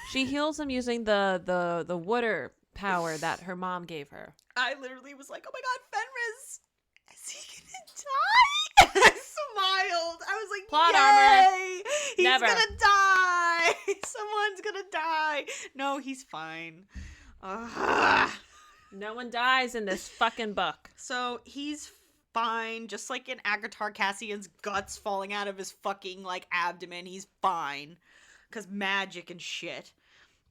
she heals him using the water power that her mom gave her. I literally was like, oh my god, Fenris. Is he gonna die? I smiled. I was like, plot yay! armor. He's Never. gonna die. Someone's gonna die. No, he's fine. No one dies in this fucking book. So he's fine, just like in Agatar Cassian's guts falling out of his fucking like abdomen. He's fine, cause magic and shit.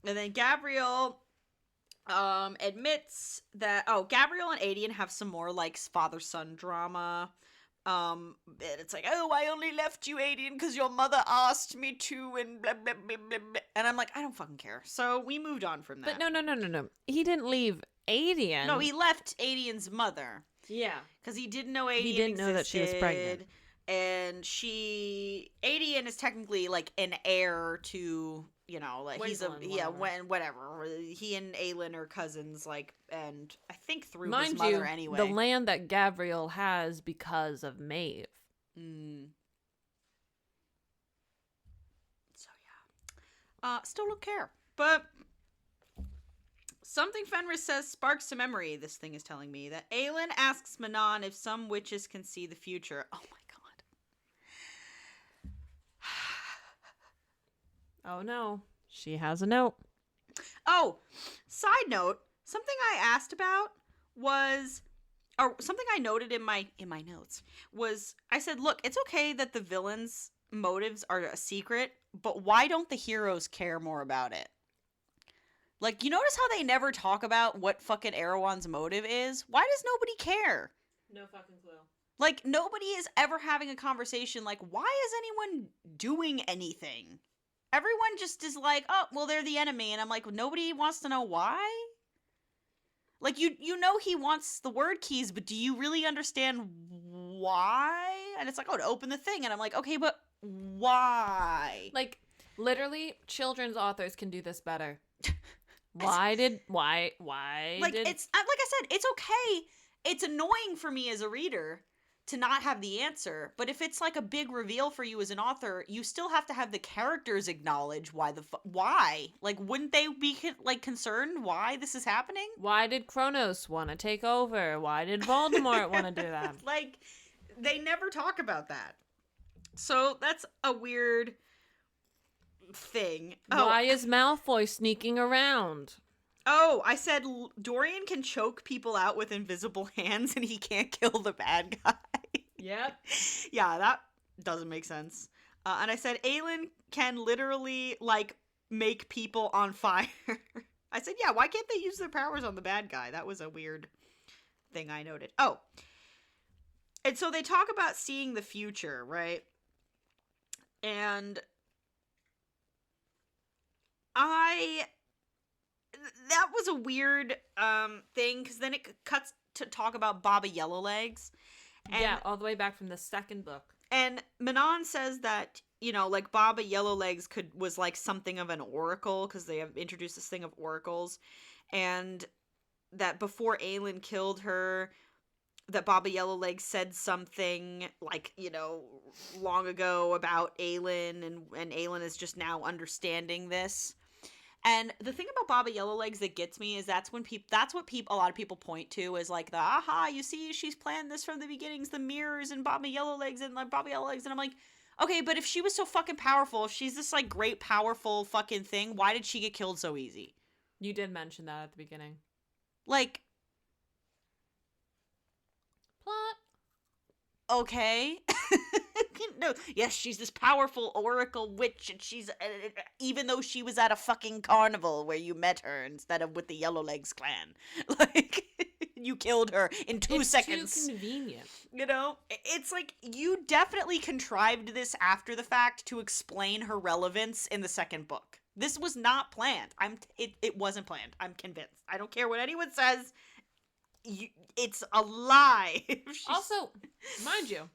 And then Gabriel admits that Gabriel and Aedion have some more like father-son drama. And it's like, I only left you, Aedion, because your mother asked me to, and blah, blah, blah, blah, blah. And I'm like, I don't fucking care. So we moved on from that. But no. He didn't leave Aedion. No, he left Aedion's mother. Yeah. Because he didn't know Aedion He didn't know that she was pregnant. And Aedion is technically like an heir to, you know, like whatever. He and Aelin are cousins, like, and I think through his mother anyway. The land that Gabriel has because of Maeve. So yeah, still don't care. But something Fenris says sparks a memory. This thing is telling me that Aelin asks Manon if some witches can see the future. Oh my god. Oh no, she has a note. Oh, side note, something I asked about was, or something I noted in my notes was, I said, look, it's okay that the villains' motives are a secret, but why don't the heroes care more about it? Like, you notice how they never talk about what fucking Erewhon's motive is? Why does nobody care? No fucking clue. Like, nobody is ever having a conversation like, why is anyone doing anything? Everyone just is like, oh, well, they're the enemy. And I'm like, nobody wants to know why? Like, you know he wants the word keys, but do you really understand why? And it's like, to open the thing. And I'm like, okay, but why? Like, literally, children's authors can do this better. Why? Like, it's like I said, it's okay. It's annoying for me as a reader to not have the answer. But if it's like a big reveal for you as an author, you still have to have the characters acknowledge why. Like, wouldn't they be like concerned why this is happening? Why did Kronos want to take over? Why did Voldemort want to do that? Like, they never talk about that. So that's a weird thing. Why is Malfoy sneaking around? Oh, I said Dorian can choke people out with invisible hands and he can't kill the bad guy. Yep. Yeah, that doesn't make sense. And I said Aelin can literally, like, make people on fire. I said, yeah, why can't they use their powers on the bad guy? That was a weird thing I noted. Oh. And so they talk about seeing the future, right? And that was a weird thing, because then it cuts to talk about Baba Yellowlegs. And, yeah, all the way back from the second book. And Manon says that, you know, like, Baba Yellowlegs was like something of an oracle, because they have introduced this thing of oracles, and that before Aelin killed her, that Baba Yellowlegs said something, like, you know, long ago about Aelin, and Aelin is just now understanding this. And the thing about Baba Yellowlegs that gets me is that's what a lot of people point to as, like, the, aha, you see, she's planned this from the beginnings, the mirrors and Baba Yellowlegs and, like, Baba Yellowlegs. And I'm like, okay, but if she was so fucking powerful, if she's this, like, great, powerful fucking thing, why did she get killed so easy? You did mention that at the beginning. Like, plot. Okay. No, yes, she's this powerful oracle witch, and she's, even though she was at a fucking carnival where you met her instead of with the Yellowlegs clan. Like, you killed her in 2 seconds. It's too convenient. You know? It's like, you definitely contrived this after the fact to explain her relevance in the second book. This was not planned. It wasn't planned. I'm convinced. I don't care what anyone says. It's a lie. Also, mind you,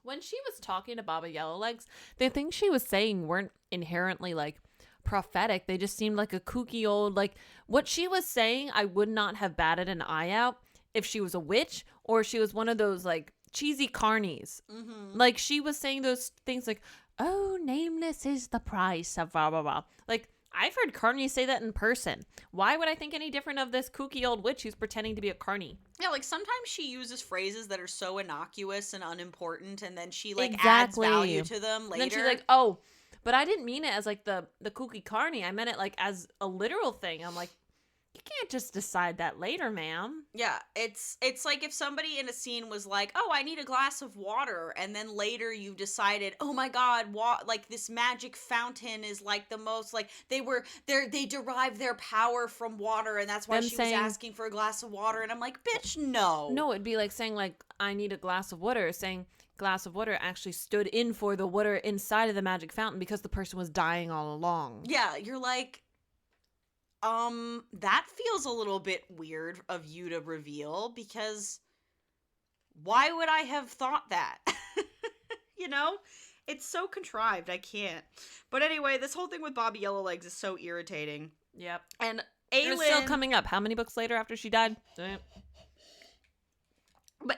when she was talking to Baba Yellowlegs, the things she was saying weren't inherently, like, prophetic. They just seemed like a kooky old, like, what she was saying, I would not have batted an eye out if she was a witch or she was one of those, like, cheesy carnies. Mm-hmm. Like, she was saying those things like, oh, nameless is the price of blah, blah, blah. Like, I've heard carnies say that in person. Why would I think any different of this kooky old witch who's pretending to be a carny? Yeah, like, sometimes she uses phrases that are so innocuous and unimportant, and then she, like, adds value to them later. And then she's like, oh, but I didn't mean it as, like, the kooky carny. I meant it, like, as a literal thing. I'm like, you can't just decide that later, ma'am. Yeah, it's like if somebody in a scene was like, oh, I need a glass of water, and then later you decided, oh my god, like, this magic fountain is, like, the most, like, they derive their power from water, and that's why she was asking for a glass of water, and I'm like, bitch, no. No, it'd be like saying, like, I need a glass of water, saying glass of water actually stood in for the water inside of the magic fountain because the person was dying all along. Yeah, you're like, that feels a little bit weird of you to reveal, because why would I have thought that? You know? It's so contrived, I can't. But anyway, this whole thing with Bobby Yellowlegs is so irritating. Yep. And Aelin... It's still coming up. How many books later after she died? But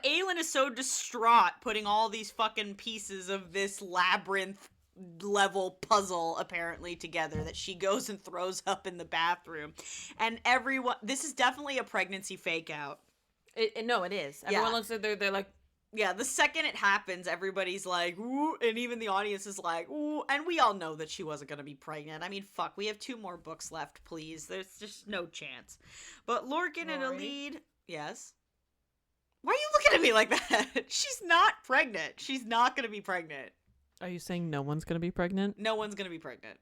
Aelin is so distraught putting all these fucking pieces of this labyrinth level puzzle apparently together that she goes and throws up in the bathroom, and everyone, this is definitely a pregnancy fake out. No, it is. Everyone looks at they're like, yeah, the second it happens, everybody's like, ooh, and even the audience is like, ooh, and we all know that she wasn't gonna be pregnant. I mean, fuck, we have 2 more books left, please. There's just no chance. But Lorcan and Elide, yes. Why are you looking at me like that? She's not pregnant. She's not gonna be pregnant. Are you saying no one's going to be pregnant? No one's going to be pregnant.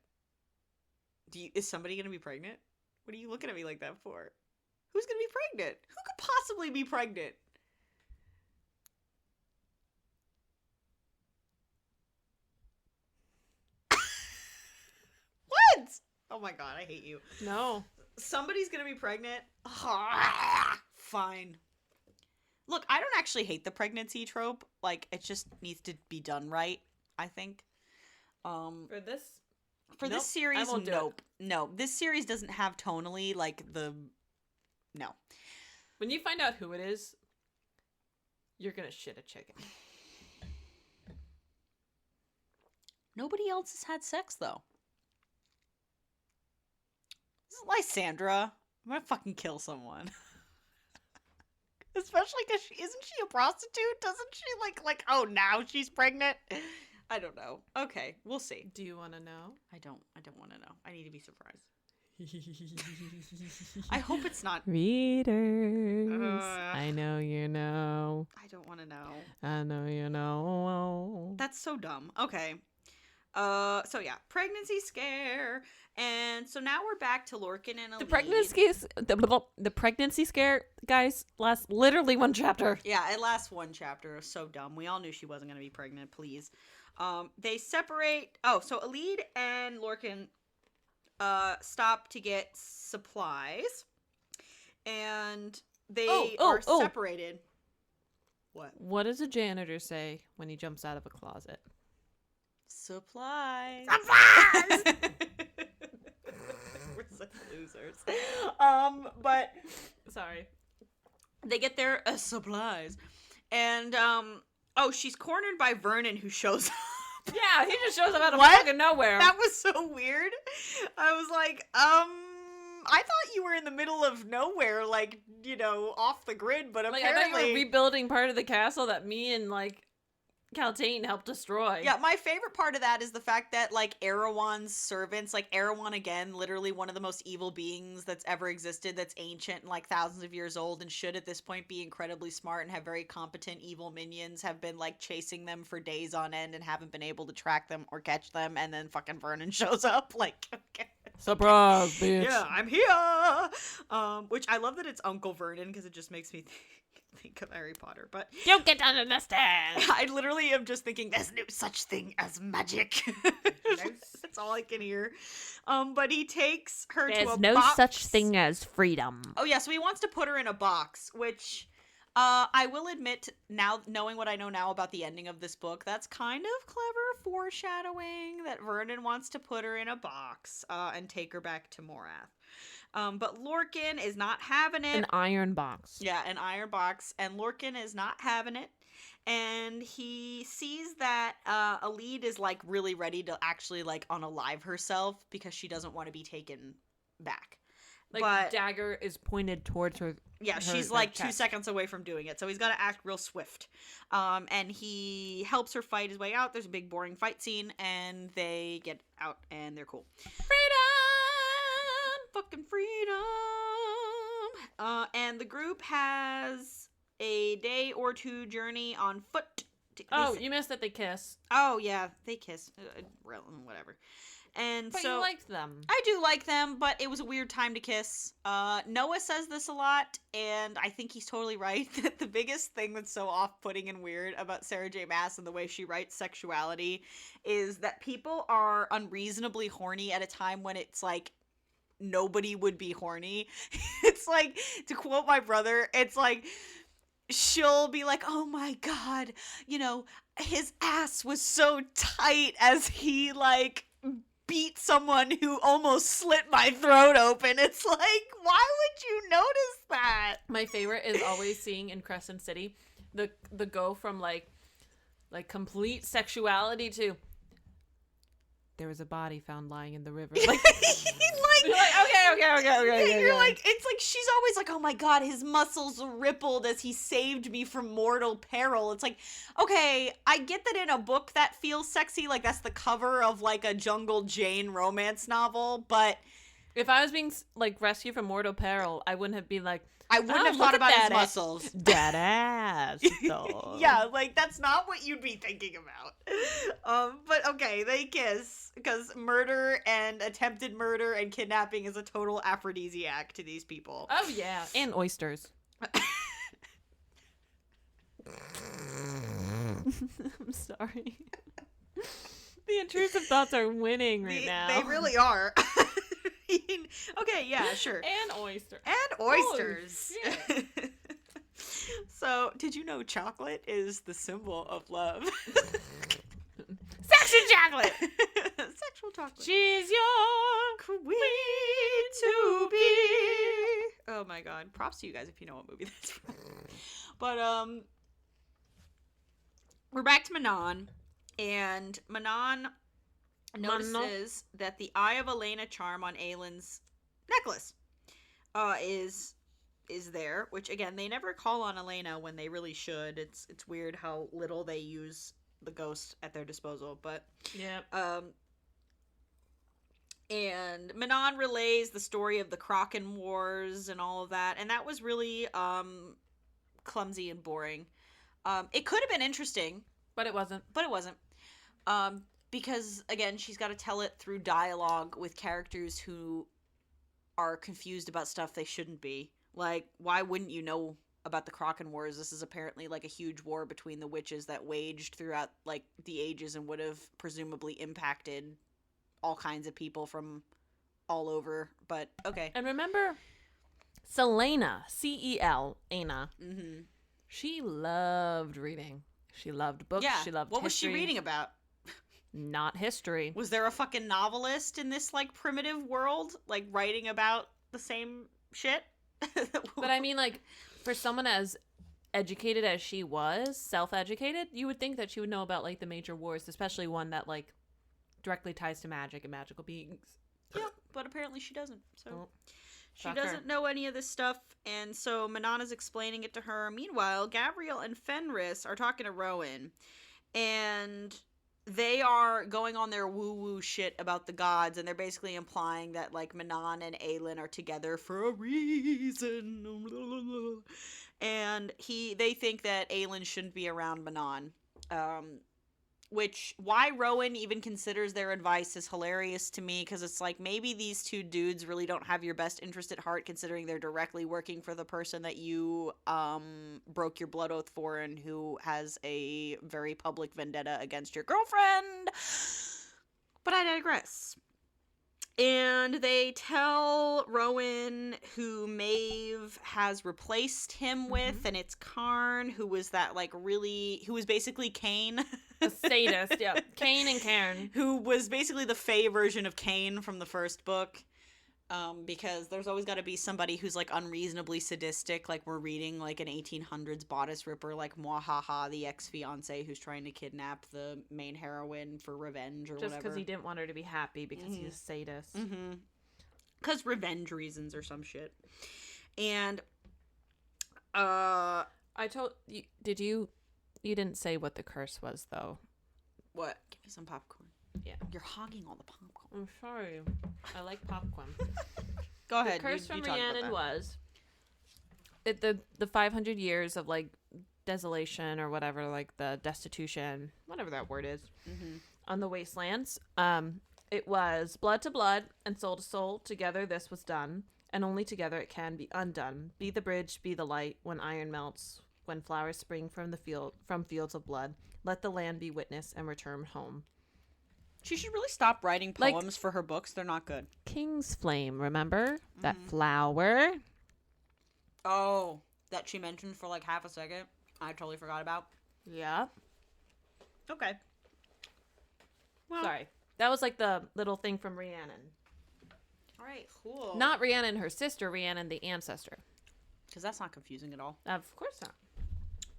Is somebody going to be pregnant? What are you looking at me like that for? Who's going to be pregnant? Who could possibly be pregnant? What? Oh my god, I hate you. No. Somebody's going to be pregnant? Fine. Look, I don't actually hate the pregnancy trope. Like, it just needs to be done right. I think. For this series, nope. No, this series doesn't have tonally, like, no. When you find out who it is, You're gonna shit a chicken. Nobody else has had sex, though. This is Lysandra. I'm gonna fucking kill someone. Especially because isn't she a prostitute? Doesn't she like, oh, now she's pregnant? I don't know. Okay, we'll see. Do you want to know? I don't want to know. I need to be surprised. I hope it's not. Readers. I know you know. I don't want to know. I know you know. That's so dumb. Okay. So yeah, pregnancy scare. And so now we're back to Lorcan and The pregnancy scare, guys, lasts literally one chapter. Yeah, it lasts one chapter. It was so dumb. We all knew she wasn't going to be pregnant, please. They separate. Oh, so Alid and Lorcan stop to get supplies. And they are separated. What does a janitor say when he jumps out of a closet? Supplies. We're such losers. But sorry. They get their supplies. And she's cornered by Vernon, who shows up. Yeah, he just shows up out of fucking nowhere. That was so weird. I was like, I thought you were in the middle of nowhere, like, off the grid, but apparently I thought you were rebuilding part of the castle that me and Caltaine helped destroy. Yeah, my favorite part of that is the fact that, Erewhon's servants, Erewhon, again, literally one of the most evil beings that's ever existed, that's ancient and, thousands of years old, and should at this point be incredibly smart and have very competent evil minions, have been, chasing them for days on end and haven't been able to track them or catch them, and then fucking Vernon shows up, okay. Surprise, bitch. Yeah, I'm here! Which I love that it's Uncle Vernon, because it just makes me think of Harry Potter, but you get under the stand. I literally am just thinking there's no such thing as magic. That's all I can hear. But he takes her to a box. There's no such thing as freedom. Oh yeah, so he wants to put her in a box, which I will admit, now knowing what I know now about the ending of this book, that's kind of clever foreshadowing that Vernon wants to put her in a box and take her back to Morath. But Lorcan is not having it. An iron box. Yeah, an iron box. And Lorcan is not having it. And he sees that Alid is, really ready to actually, unalive herself because she doesn't want to be taken back. But dagger is pointed towards her. Yeah, she's, 2 seconds away from doing it. So he's got to act real swift. And he helps her fight his way out. There's a big, boring fight scene. And they get out and they're cool. Freedom! Fucking freedom. And the group has a day or two journey on foot. You missed that they kiss. Oh yeah, they kiss. Whatever. But you liked them. I do like them, but it was a weird time to kiss. Noah says this a lot, and I think he's totally right. That the biggest thing that's so off-putting and weird about Sarah J. Maas and the way she writes sexuality is that people are unreasonably horny at a time when it's nobody would be horny. It's to quote my brother, it's she'll be like, oh my god, his ass was so tight as he beat someone who almost slit my throat open. It's why would you notice that? My favorite is always seeing in Crescent City the go from complete sexuality to there was a body found lying in the river. You're okay. It's she's always oh my god, his muscles rippled as he saved me from mortal peril. It's okay, I get that in a book that feels sexy, that's the cover of a Jungle Jane romance novel, but if I was being rescued from mortal peril, I wouldn't have been I wouldn't have thought about his muscles. That ass, though. Yeah, that's not what you'd be thinking about. But okay, they kiss because murder and attempted murder and kidnapping is a total aphrodisiac to these people. Oh yeah, and oysters. I'm sorry. The intrusive thoughts are winning now. They really are. Okay, yeah, sure. And oysters. Oh, So, did you know chocolate is the symbol of love? Sexual chocolate! Sexual chocolate. She's your queen to be. Oh my god. Props to you guys if you know what movie that's from. But, we're back to Manon, and Manon notices that the Eye of Elena charm on Aylin's necklace is there, which again they never call on Elena when they really should. It's weird how little they use the ghost at their disposal, but yeah. And Manon relays the story of the Kraken Wars and all of that, and that was really clumsy and boring. It could have been interesting, But it wasn't. Because again, she's got to tell it through dialogue with characters who are confused about stuff they shouldn't be. Like, why wouldn't you know about the Kraken Wars? This is apparently like a huge war between the witches that waged throughout like the ages and would have presumably impacted all kinds of people from all over. But okay. And remember, Selena, C-E-L, Ana. Mm-hmm. She loved reading. She loved books. Yeah. She loved What history. was she reading about? Not history. Was there a fucking novelist in this like primitive world, like writing about the same shit? But I mean, like, for someone as educated as she was, self-educated, you would think that she would know about, like, the major wars, especially one that, like, directly ties to magic and magical beings. Yeah, but apparently she doesn't. So she Shocker. doesn't know any of this stuff, and so Manon is explaining it to her. Meanwhile, Gabrielle and Fenris are talking to Rowan, and they are going on their woo-woo shit about the gods, and they're basically implying that, like, Manon and Aelin are together for a reason. And they think that Aelin shouldn't be around Manon. Which, why Rowan even considers their advice is hilarious to me, because it's like, maybe these two dudes really don't have your best interest at heart, considering they're directly working for the person that you broke your blood oath for and who has a very public vendetta against your girlfriend. But I digress. And they tell Rowan who Maeve has replaced him with, and it's Karn, who was that, like, who was basically Cain. A sadist, yeah. Cain and Cairn. Who was basically the Fae version of Cain from the first book. Because there's always got to be somebody who's, like, unreasonably sadistic, like we're reading, like, an 1800s bodice ripper, like Mwahaha, the ex-fiancé who's trying to kidnap the main heroine for revenge or Just whatever. because he didn't want her to be happy because he's a sadist. Mm-hmm. Because revenge reasons or some shit. And, I told you, you didn't say what the curse was, though. What? Give me some popcorn. Yeah. You're hogging all the popcorn. I'm sorry. I like popcorn. Go ahead. The curse you from talk about Rhiannon that. was the 500 years of, like, desolation or whatever, like, the destitution, whatever that word is, on the wastelands. It was blood to blood and soul to soul. Together this was done, and only together it can be undone. Be the bridge, be the light, when iron melts, when flowers spring from fields of blood. Let the land be witness and return home. She should really stop writing Like- poems for her books. They're not good. King's Flame, remember? That flower. Oh, that she mentioned for like half a second. I totally forgot about. Yeah. Okay. Well, Sorry. That was like the little thing from Rhiannon. All right, cool. Not Rhiannon, her sister, Rhiannon, the ancestor. Because that's not confusing at all. Of course not.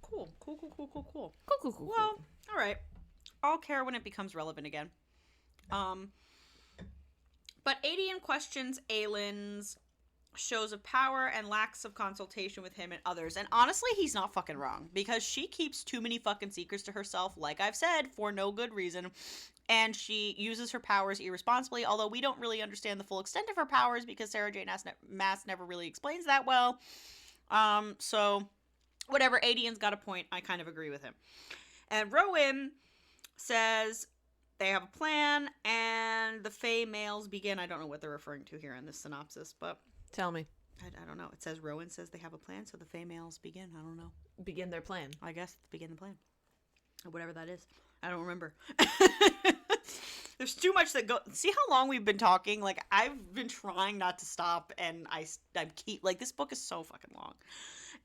Cool. Cool. Well, all right. I'll care when it becomes relevant again. But Adian questions Aylin's shows of power and lacks of consultation with him and others. And honestly, he's not fucking wrong. Because she keeps too many fucking secrets to herself, like I've said, for no good reason. And she uses her powers irresponsibly, although we don't really understand the full extent of her powers because Sarah J. Maas never really explains that well. So, whatever, Adian's got a point. I kind of agree with him. And Rowan says they have a plan, and the Fae males begin. I don't know what they're referring to here in this synopsis, but Tell me. I don't know. It says Rowan says they have a plan, so the Fae males begin. I don't know. Begin their plan. I guess begin the plan. Or whatever that is. I don't remember. There's too much that go. See how long we've been talking? Like, I've been trying not to stop, and I keep, like, this book is so fucking long.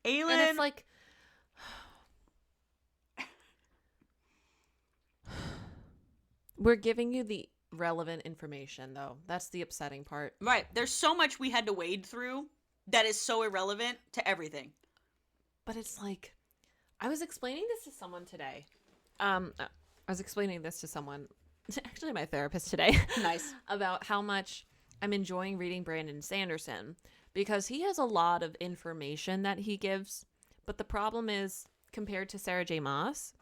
Aelin. And it's like, we're giving you the relevant information, though. That's the upsetting part. Right. There's so much we had to wade through that is so irrelevant to everything. But it's like, I was explaining this to someone today. I was explaining this to someone, actually my therapist today, Nice. about how much I'm enjoying reading Brandon Sanderson because he has a lot of information that he gives. But the problem is, compared to Sarah J. Maas,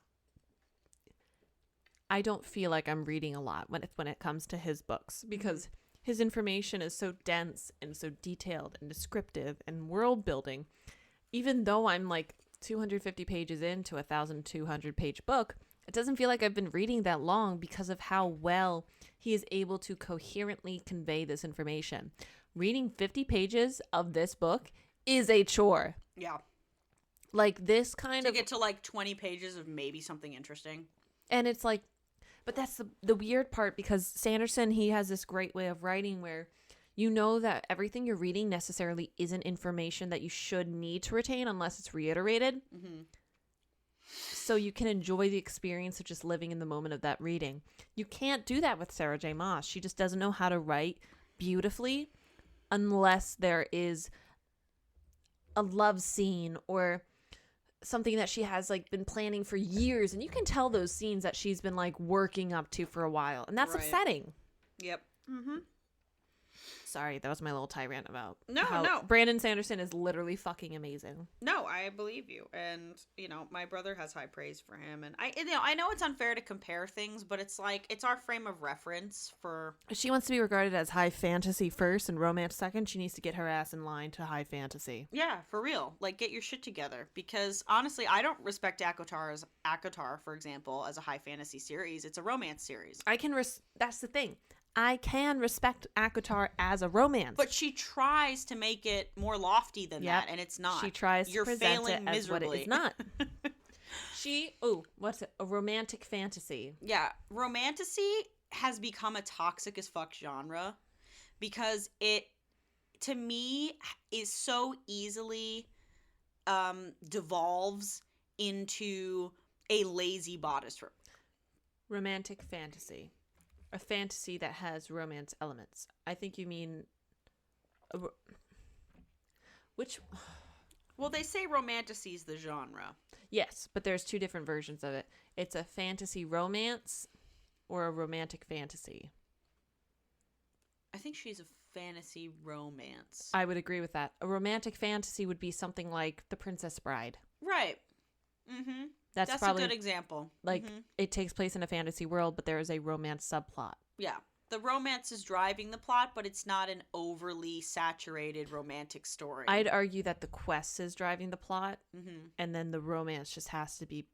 I don't feel like I'm reading a lot when it comes to his books because his information is so dense and so detailed and descriptive and world building. Even though I'm like 250 pages into a 1,200 page book, it doesn't feel like I've been reading that long because of how well he is able to coherently convey this information. Reading 50 pages of this book is a chore. Yeah. Like this kind To of... get to like 20 pages of maybe something interesting. And it's like... But that's the weird part because Sanderson, he has this great way of writing where you know that everything you're reading necessarily isn't information that you should need to retain unless it's reiterated. Mm-hmm. So you can enjoy the experience of just living in the moment of that reading. You can't do that with Sarah J. Maas. She just doesn't know how to write beautifully unless there is a love scene or something that she has like been planning for years, and you can tell those scenes that she's been like working up to for a while, and that's upsetting. Yep. Mm-hmm. Sorry, that was my little tirade about No. Brandon Sanderson is literally fucking amazing. No, I believe you, and my brother has high praise for him, and I know it's unfair to compare things, but it's like it's our frame of reference for. She wants to be regarded as high fantasy first and romance second. She needs to get her ass in line to high fantasy. Yeah, for real. Like, get your shit together, because honestly, I don't respect ACOTAR, for example, as a high fantasy series. It's a romance series. That's the thing. I can respect ACOTAR as a romance. But she tries to make it more lofty than that, and it's not. She tries You're to present failing it as miserably. what it is not. What's it? A romantic fantasy. Yeah, romantasy has become a toxic as fuck genre because it, to me, is so easily devolves into a lazy bodice. Romantic fantasy. A fantasy that has romance elements. I think you mean... Which... Well, they say romantasy is the genre. Yes, but there's two different versions of it. It's a fantasy romance or a romantic fantasy. I think she's a fantasy romance. I would agree with that. A romantic fantasy would be something like The Princess Bride. Right. Mm-hmm. That's probably a good example. Like, it takes place in a fantasy world, but there is a romance subplot. Yeah. The romance is driving the plot, but it's not an overly saturated romantic story. I'd argue that the quest is driving the plot, and then the romance just happens to be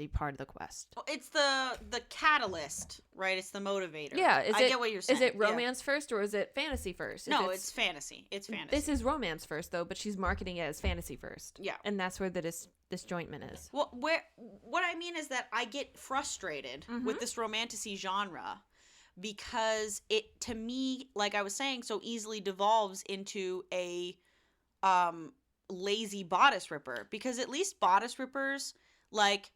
part of the quest. Well, it's the catalyst, right? It's the motivator. Yeah, I get what you're saying. Is it romance first or is it fantasy first? No, it's fantasy. It's fantasy. This is romance first, though, but she's marketing it as fantasy first. Yeah, and that's where the disjointment is. Well, what I mean is that I get frustrated with this romantasy genre because it, to me, like I was saying, so easily devolves into a lazy bodice ripper. Because at least bodice rippers like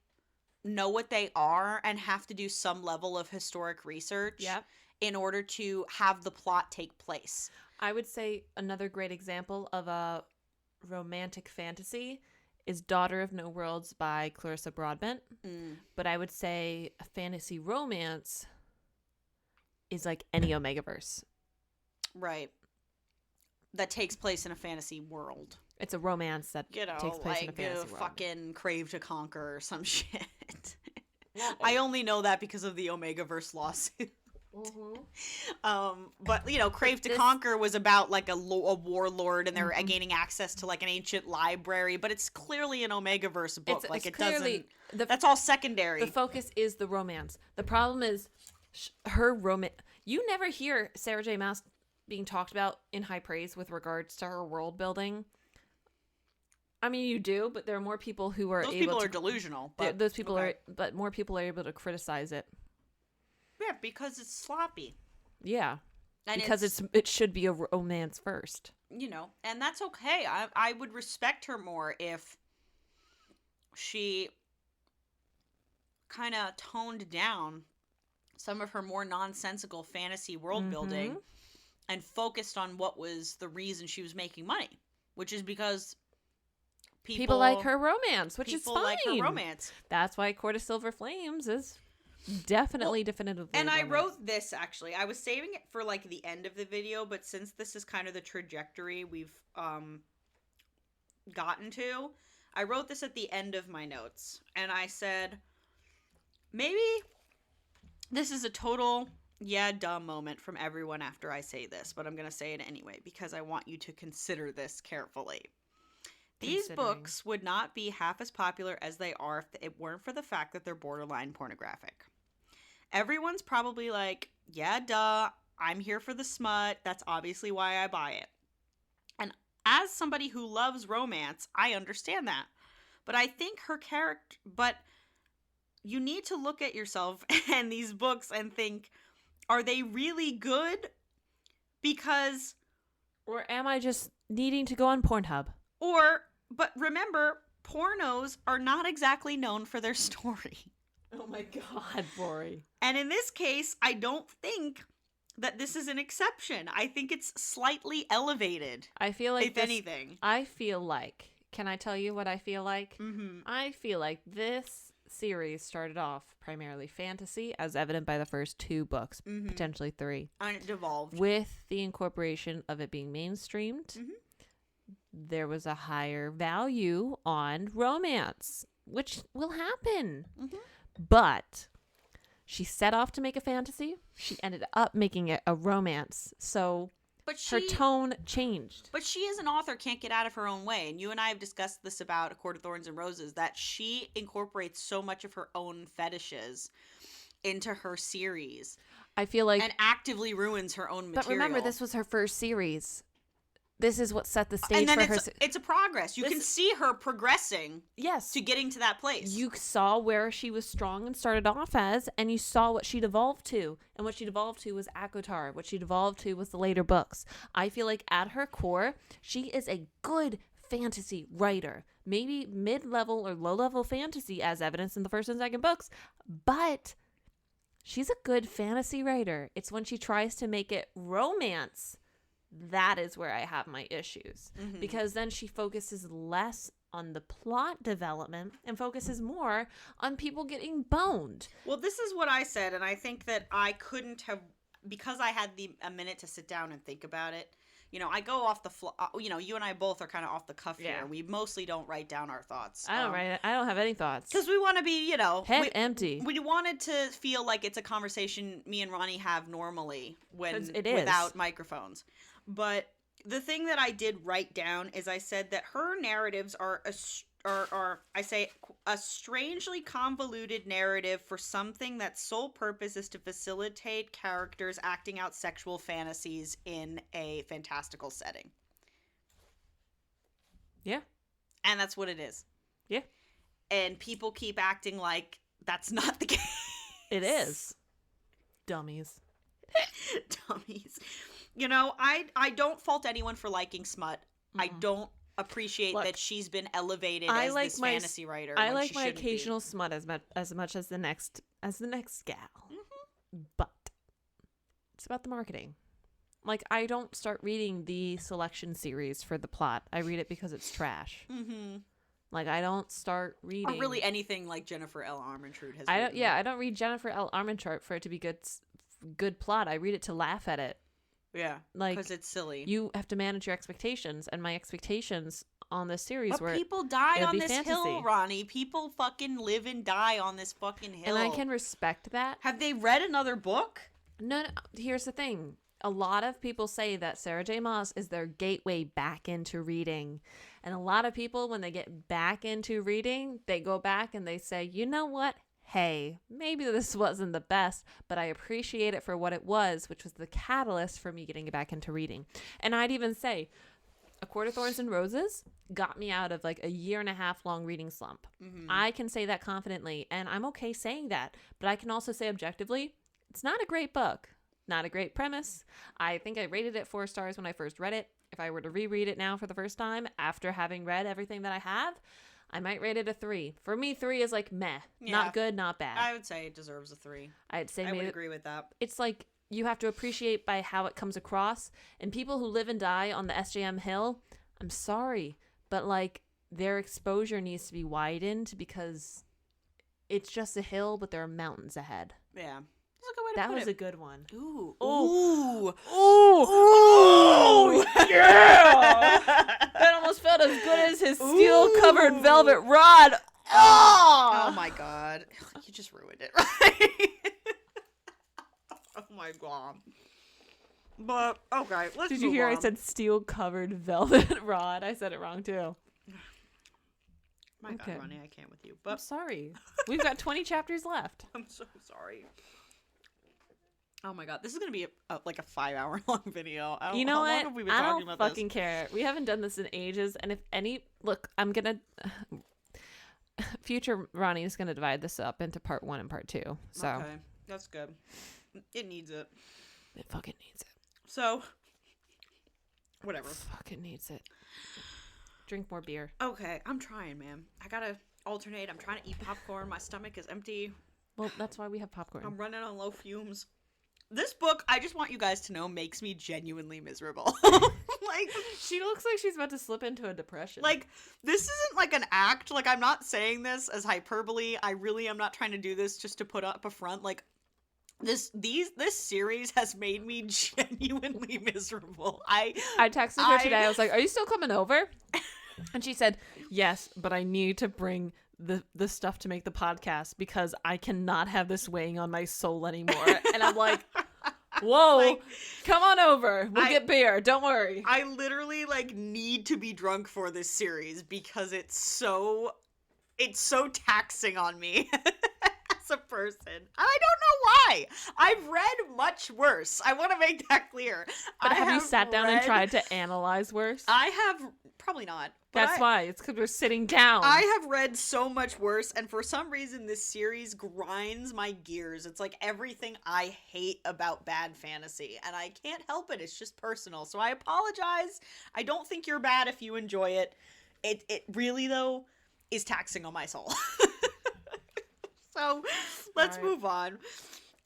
know what they are and have to do some level of historic research in order to have the plot take place. I would say another great example of a romantic fantasy is Daughter of No Worlds by Clarissa Broadbent. But I would say a fantasy romance is like any Omegaverse. Right. That takes place in a fantasy world. It's a romance that takes place in a fantasy world. Fucking Crave to Conquer or some shit. I only know that because of the Omegaverse lawsuit. But Crave to Conquer was about like a warlord, and they were gaining access to like an ancient library. But it's clearly an Omegaverse book. That's all secondary. The focus is the romance. The problem is her romance. You never hear Sarah J. Maas being talked about in high praise with regards to her world building. I mean, you do, but there are more people who are delusional. But those people but more people are able to criticize it. Yeah, because it's sloppy. Yeah, and because it should be a romance first. And that's okay. I would respect her more if she kind of toned down some of her more nonsensical fantasy world building and focused on what was the reason she was making money, which is because People like her romance, which is fine. People like her romance. That's why Court of Silver Flames is definitely definitively And I romance. wrote this, actually. I was saving it for, like, the end of the video, but since this is kind of the trajectory we've gotten to, I wrote this at the end of my notes. And I said, maybe this is a total, yeah, dumb moment from everyone after I say this, but I'm going to say it anyway because I want you to consider this carefully. These books would not be half as popular as they are if it weren't for the fact that they're borderline pornographic. Everyone's probably like, yeah, duh, I'm here for the smut. That's obviously why I buy it. And as somebody who loves romance, I understand that. But I think but you need to look at yourself and these books and think, are they really good? Because... Or am I just needing to go on Pornhub? But remember, pornos are not exactly known for their story. Oh my God, Rory. And in this case, I don't think that this is an exception. I think it's slightly elevated. I feel like if anything. I feel like, can I tell you what I feel like? Mm-hmm. I feel like this series started off primarily fantasy, as evident by the first 2 books, potentially 3. And it devolved. With the incorporation of it being mainstreamed, there was a higher value on romance, which will happen. But she set off to make a fantasy. She ended up making it a romance. So her tone changed. But she as an author can't get out of her own way. And you and I have discussed this about A Court of Thorns and Roses, that she incorporates so much of her own fetishes into her series. I feel like... And actively ruins her own material. But remember, this was her first series. This is what set the stage and then for her. It's a progress. You can see her progressing. Yes. To getting to that place. You saw where she was strong and started off as, and you saw what she devolved to. And what she devolved to was ACOTAR. What she devolved to was the later books. I feel like at her core, she is a good fantasy writer. Maybe mid-level or low-level fantasy, as evidenced in the first and second books. But she's a good fantasy writer. It's when she tries to make it romance that is where I have my issues. Because then she focuses less on the plot development and focuses more on people getting boned. Well, this is what I said, and I think that I couldn't have, because I had a minute to sit down and think about it. You know, I go off the you and I both are kind of off the cuff here. We mostly don't write down our thoughts. I don't write it. I don't have any thoughts. Because we want to be, head empty. We wanted to feel like it's a conversation me and Ronnie have normally without microphones. But the thing that I did write down is I said that her narratives are a strangely convoluted narrative for something that's sole purpose is to facilitate characters acting out sexual fantasies in a fantastical setting. Yeah. And that's what it is. Yeah. And people keep acting like that's not the case. It is. Dummies. Dummies. You know, I don't fault anyone for liking smut. I don't appreciate that she's been elevated as this fantasy writer. I like my occasional smut as much as the next gal. But it's about the marketing. Like, I don't start reading the selection series for the plot. I read it because it's trash. Like, I don't start reading. Or really anything like Jennifer L. Armentrout has written. I don't read Jennifer L. Armentrout for it to be good plot. I read it to laugh at it. Yeah, like, because it's silly. You have to manage your expectations, and my expectations on this series were people die on this fantasy. hill, Ronnie. People fucking live and die on this fucking hill. And I can respect that. Have they read another book? No, here's the thing. A lot of people say that Sarah J. Maas is their gateway back into reading. And a lot of people, when they get back into reading, they go back and they say, you know what? Hey, maybe this wasn't the best, but I appreciate it for what it was, which was the catalyst for me getting back into reading. And I'd even say A Court of Thorns and Roses got me out of like a 1.5 long reading slump. I can say that confidently, and I'm okay saying that. But I can also say objectively, it's not a great book. Not a great premise. I think I rated it 4 stars when I first read it. If I were to reread it now for the first time after having read everything that I have, I might rate it a 3. For me, 3 is like meh. Yeah. Not good, not bad. I would say it deserves a 3. I would agree with that. It's like you have to appreciate by how it comes across. And people who live and die on the SJM Hill, I'm sorry, but like their exposure needs to be widened because it's just a hill, but there are mountains ahead. Yeah. That's a good way to That put was it. a good one. Ooh. Ooh. Ooh. Ooh. Yeah. That almost felt as good as his steel-covered velvet rod. Oh my god. You just ruined it, right? Oh my god. But, okay, let's Did you hear I said steel-covered velvet rod? I said it wrong, too. My god, Ronnie, I can't with you. But I'm sorry. We've got 20 chapters left. I'm so sorry. Oh my god, this is gonna be like a 5-hour long video. You know how what? long have we been I talking don't about fucking this? care. We haven't done this in ages, and if any, look, I'm gonna. Future Ronnie is gonna divide this up into part 1 and part 2. So Okay, that's good. It needs it. it fucking needs it. So, whatever. Fucking needs it. Drink more beer. Okay, I'm trying, man. I gotta alternate. I'm trying to eat popcorn. My stomach is empty. Well, that's why we have popcorn. I'm running on low fumes. This book, I just want you guys to know, makes me genuinely miserable. Like, she looks like she's about to slip into a depression. like, this isn't like an act. Like, I'm not saying this as hyperbole. I really am not trying to do this just to put up a front. Like, this series has made me genuinely miserable. I texted her today. I was like, "Are you still coming over?" And she said, "Yes, but I need to bring the stuff to make the podcast because I cannot have this weighing on my soul anymore." And I'm like, "Whoa, like, come on over. We'll get beer. Don't worry." I literally like need to be drunk for this series because it's so taxing on me as a person. And I don't know why. I've read much worse. I want to make that clear. But have you sat down and tried to analyze worse? I have probably not. That's why. It's because we're sitting down. I have read so much worse, and for some reason this series grinds my gears. It's like everything I hate about bad fantasy, and I can't help it. It's just personal. So I apologize. I don't think you're bad if you enjoy it. It really, though, is taxing on my soul. So let's move on.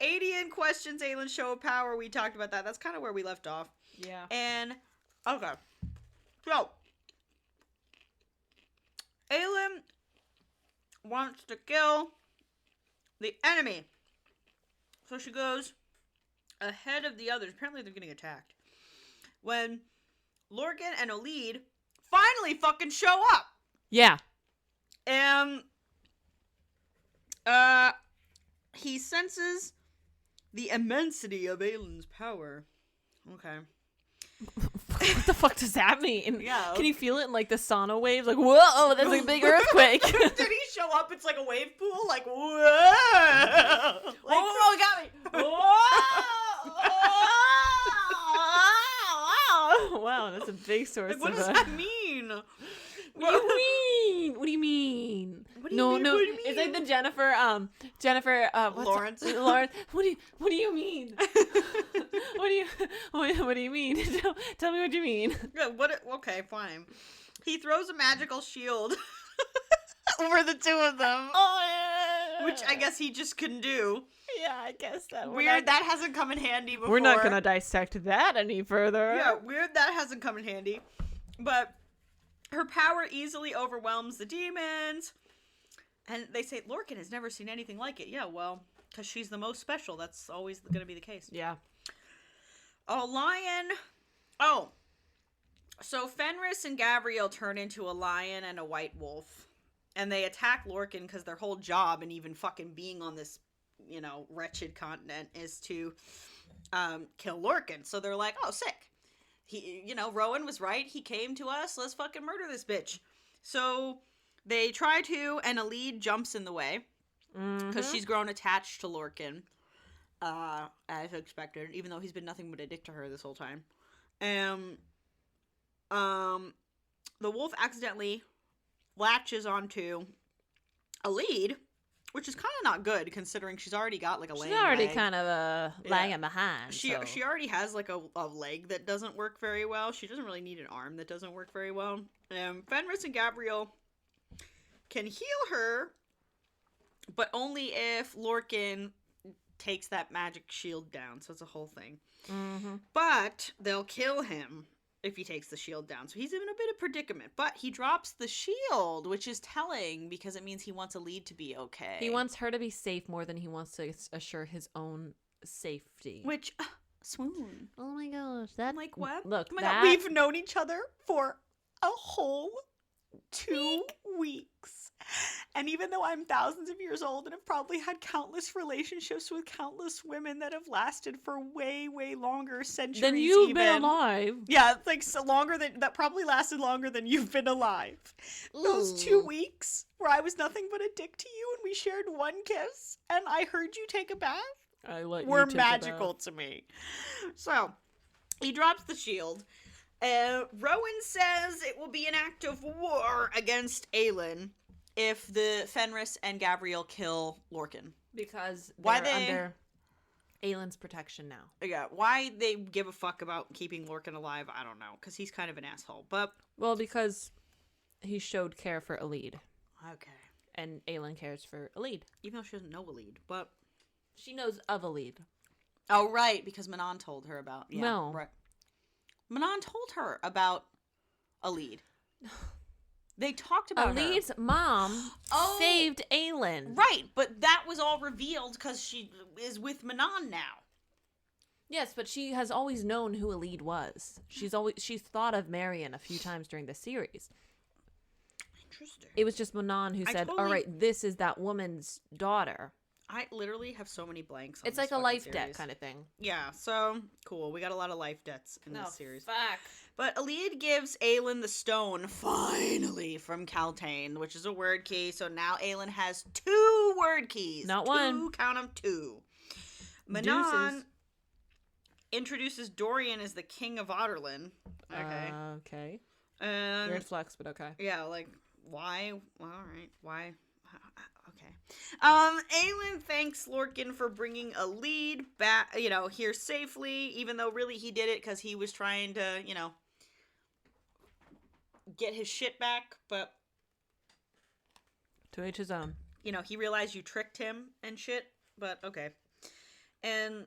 80 questions, Aylin's show of power. We talked about that. That's kind of where we left off. Yeah. And, okay. So, Aylin wants to kill the enemy. So she goes ahead of the others. Apparently they're getting attacked. When Lorcan and Olid finally fucking show up. Yeah. And he senses the immensity of Aylin's power. Okay. What the fuck does that mean? Yeah. Can you feel it in like the sauna waves? Like, whoa, that's like a big earthquake. Did he show up? It's like a wave pool. Like, whoa. Like, oh, got me. Whoa. Wow, that's a big source. Like, what does that mean? What do you mean? What do you mean? What do you mean? No. What do you It's mean? like the Jennifer, Lawrence. Lawrence. What do you mean? What do you mean? Tell me what you mean. Yeah, okay, fine. He throws a magical shield over the two of them. Oh, yeah. Which I guess he just couldn't do. Yeah, I guess that. Weird, that hasn't come in handy before. We're not gonna dissect that any further. Yeah, weird that hasn't come in handy. But her power easily overwhelms the demons. And they say, Lorcan has never seen anything like it. Yeah, well, because she's the most special. That's always going to be the case. Yeah. A lion. Oh. So Fenris and Gabrielle turn into a lion and a white wolf. And they attack Lorcan because their whole job and even fucking being on this, wretched continent is to kill Lorcan. So they're like, oh, sick. He, Rowan was right. He came to us. Let's fucking murder this bitch. So they try to, and Olid jumps in the way. Because she's grown attached to Lorcan. As expected. Even though he's been nothing but a dick to her this whole time. The wolf accidentally latches onto Olid, which is kind of not good considering she's already got like a leg. She's already kind of lagging behind. She already has like a leg that doesn't work very well. She doesn't really need an arm that doesn't work very well. Fenris and Gabrielle can heal her, but only if Lorcan takes that magic shield down. So it's a whole thing. But they'll kill him if he takes the shield down. So he's in a bit of predicament. But he drops the shield, which is telling because it means he wants Alid to be okay. He wants her to be safe more than he wants to assure his own safety. Which, swoon. Oh my gosh. That, I'm like, what? Look, Oh my God, we've known each other for a whole 2 weeks. And even though I'm thousands of years old and have probably had countless relationships with countless women that have lasted for way, way longer, centuries then you've even. been alive. Yeah, it's like so longer that probably lasted longer than you've been alive. Ooh. Those 2 weeks where I was nothing but a dick to you and we shared one kiss and I heard you take a bath were magical to me. So, he drops the shield. Rowan says it will be an act of war against Aelin if the Fenris and Gabrielle kill Lorcan. Because Why they're under Aelin's protection now. Yeah, why they give a fuck about keeping Lorcan alive, I don't know. Because he's kind of an asshole. But Well, because he showed care for Alid. Okay. And Aelin cares for Alid. Even though she doesn't know Alid, but she knows of Alid. Oh, right, because Manon told her about... Yeah, no. Right. Manon told her about Alid. They talked about Alid's mom saved Aelin. Right, but that was all revealed because she is with Manon now. Yes, but she has always known who Alid was. She's thought of Marion a few times during the series. Interesting. It was just Manon who said, all right, this is that woman's daughter. I literally have so many blanks on It's this like a life series. debt kind of thing. Yeah, so cool. We got a lot of life debts in this series. Fuck. But Alid gives Aelin the stone, finally, from Kaltane, which is a word key. So now Aelin has 2 word keys. Not one. Count them, 2. Manon introduces Dorian as the king of Otterlin. Okay. Okay. Weird flex, but okay. Yeah, like, why? Well, all right. Why? Okay. Aelin thanks Lorcan for bringing Alid back, here safely, even though really he did it because he was trying to, get his shit back, but... To each his own. He realized you tricked him and shit, but okay. And...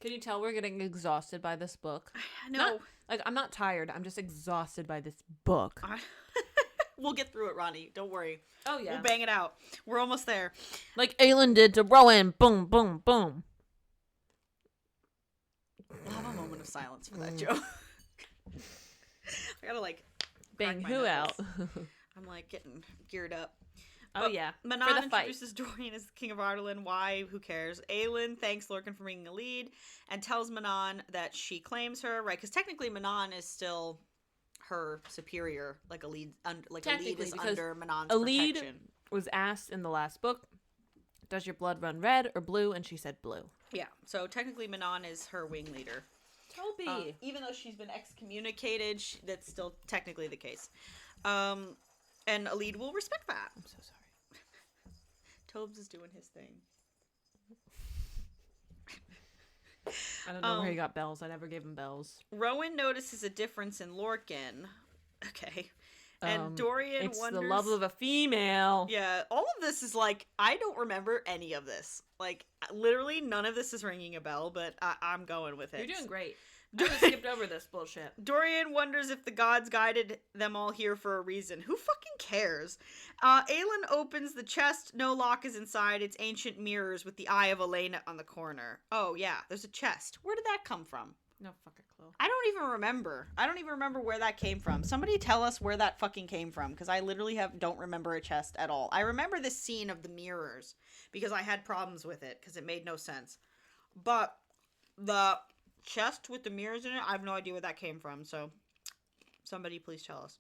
Can you tell we're getting exhausted by this book? No. I'm not tired. I'm just exhausted by this book. We'll get through it, Ronnie. Don't worry. Oh, yeah. We'll bang it out. We're almost there. Like Aelin did to Rowan. Boom, boom, boom. I'll have a moment of silence for that joke. I gotta, bang who out? I'm, getting geared up. Oh, yeah. Manon for the fight. introduces Dorian as the king of Ardalan. Why? Who cares? Aelin thanks Lorcan for bringing Alid and tells Manon that she claims her, right? Because technically Manon is still... her superior, Alid, Alid is under Manon's Alid protection. Was asked in the last book, does your blood run red or blue? And she said blue. Yeah, so technically Manon is her wing leader. Toby. Even though she's been excommunicated, that's still technically the case. And Alid will respect that. I'm so sorry. Tobes is doing his thing. I don't know where he got bells. I never gave him bells. Rowan notices a difference in Lorcan. Okay. And Dorian it's wonders... the love of a female. Yeah, all of this is I don't remember any of this. Literally none of this is ringing a bell, but I'm going with it. You're doing great. I just skipped over this bullshit. Dorian wonders if the gods guided them all here for a reason. Who fucking cares? Aelin opens the chest. No lock is inside. It's ancient mirrors with the eye of Elena on the corner. Oh, yeah, there's a chest. Where did that come from? No fucking clue. I don't even remember. I don't even remember where that came from. Somebody tell us where that fucking came from, because I literally don't remember a chest at all. I remember this scene of the mirrors, because I had problems with it, because it made no sense. But the... chest with the mirrors in it, I have no idea where that came from, so somebody please tell us.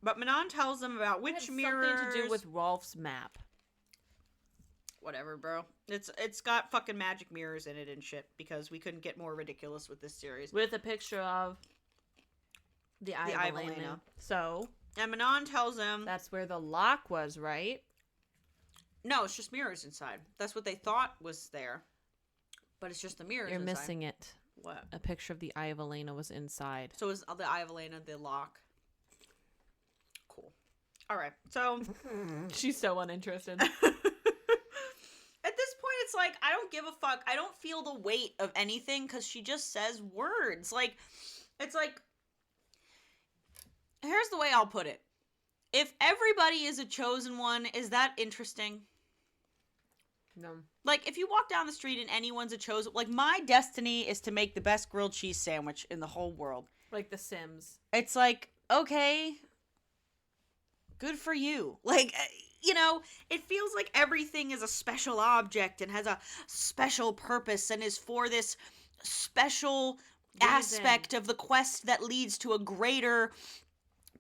But Manon tells them about which mirrors... something to do with Rolf's map. Whatever, bro. It's got fucking magic mirrors in it and shit, because we couldn't get more ridiculous with this series. With a picture of the Eye of Elena. So... And Manon tells them... That's where the lock was, right? No, it's just mirrors inside. That's what they thought was there. But it's just the mirrors You're inside. missing it. What? A picture of the Eye of Elena was inside. So is the Eye of Elena the lock? Cool. All right. So... She's so uninterested. At this point, it's I don't give a fuck. I don't feel the weight of anything because she just says words. Like, it's like, here's the way I'll put it. If everybody is a chosen one, is that interesting? No. Like, if you walk down the street and anyone's a chosen... Like, my destiny is to make the best grilled cheese sandwich in the whole world. Like The Sims. It's like, okay, good for you. Like, you know, it feels like everything is a special object and has a special purpose and is for this special aspect of the quest that leads to a greater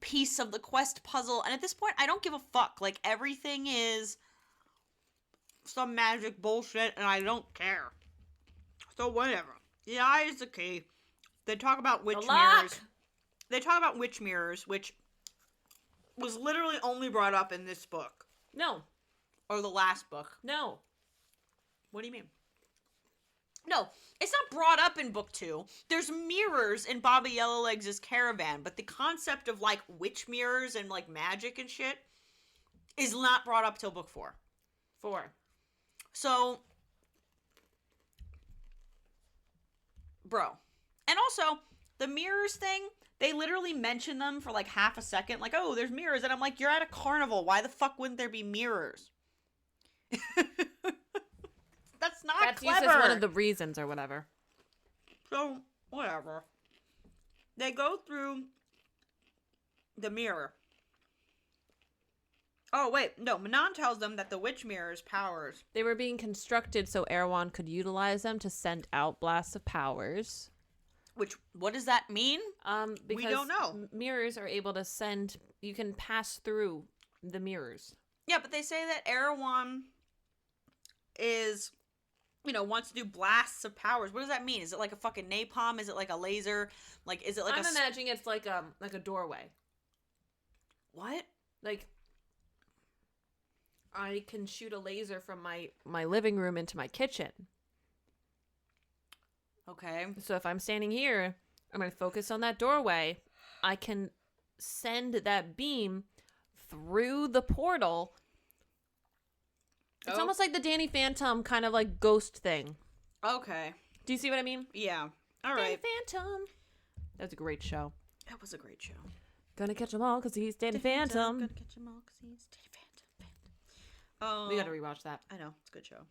piece of the quest puzzle. And at this point, I don't give a fuck. Like, everything is some magic bullshit and I don't care. So whatever. The eye is the key. They talk about witch mirrors. They talk about witch mirrors, which was literally only brought up in this book. No. Or the last book. No. What do you mean? No, it's not brought up in book 2. There's mirrors in Baba Yellowlegs' caravan, but the concept of, like, witch mirrors and, like, magic and shit is not brought up till book 4. 4. So, bro. And also, the mirrors thing, they literally mention them for, like, half a second. Like, oh, there's mirrors. And I'm like, you're at a carnival. Why the fuck wouldn't there be mirrors? That's not That's clever. used as one of the reasons or whatever. So, whatever. They go through the mirror. Oh, wait. No, Manon tells them that the witch mirror's powers... They were being constructed so Erewhon could utilize them to send out blasts of powers. Which, what does that mean? Because we don't know. Mirrors are able to send... You can pass through the mirrors. Yeah, but they say that Erewhon is... You know, wants to do blasts of powers. What does that mean? Is it like a fucking napalm? Is it like a laser? Like, is it like I'm imagining it's like a doorway. What? Like, I can shoot a laser from my living room into my kitchen. Okay. So if I'm standing here, I'm going to focus on that doorway. I can send that beam through the portal. It's almost like the Danny Phantom kind of like ghost thing. Okay. Do you see what I mean? Yeah. All right. Danny Phantom. That's a great show. That was a great show. Gonna catch 'em all because he's Danny Phantom. Gonna catch 'em all because he's Danny Phantom. We gotta rewatch that. I know. It's a good show.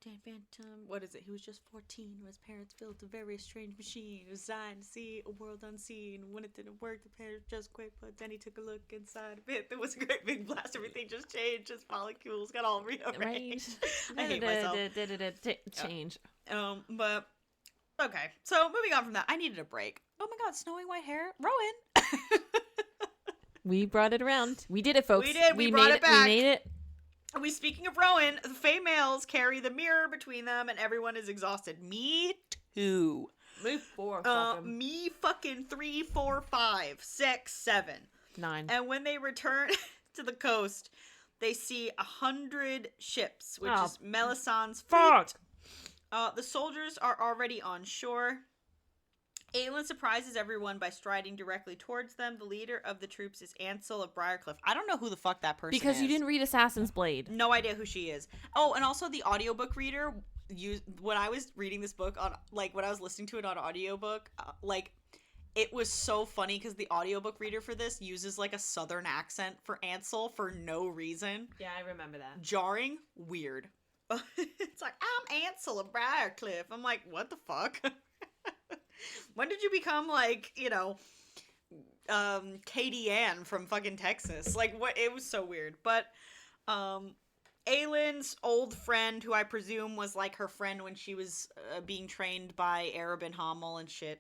Danny Phantom. What is it? He was just 14 when his parents built a very strange machine designed to see a world unseen. When it didn't work, the parents just quit, but then he took a look inside of it. There was a great big blast. Everything just changed. His molecules got all rearranged. I hate myself. Change. But, okay. So, moving on from that, I needed a break. Oh my god, snowing white hair. Rowan! We brought it around. We did it, folks. We did. We brought it back. We made it. Speaking of Rowan, the Fae males carry the mirror between them and everyone is exhausted. Me too. Me fucking. Me fucking 3, 4, 5, 6, 7. 9. And when they return to the coast, they see 100 ships, which is Melisandre's fleet. The soldiers are already on shore. Aelin surprises everyone by striding directly towards them. The leader of the troops is Ansel of Briarcliff. I don't know who the fuck that person is. Because you didn't read Assassin's Blade. No idea who she is. Oh, and also the audiobook reader, when I was reading this book, on like when I was listening to it on audiobook, like it was so funny because the audiobook reader for this uses like a southern accent for Ansel for no reason. Yeah, I remember that. Jarring, weird. It's like, I'm Ansel of Briarcliff. I'm like, what the fuck? When did you become like, you know, Katie Ann from fucking Texas? Like, what? It was so weird. But Aelin's old friend, who I presume was like her friend when she was being trained by Arab and Hamel and shit.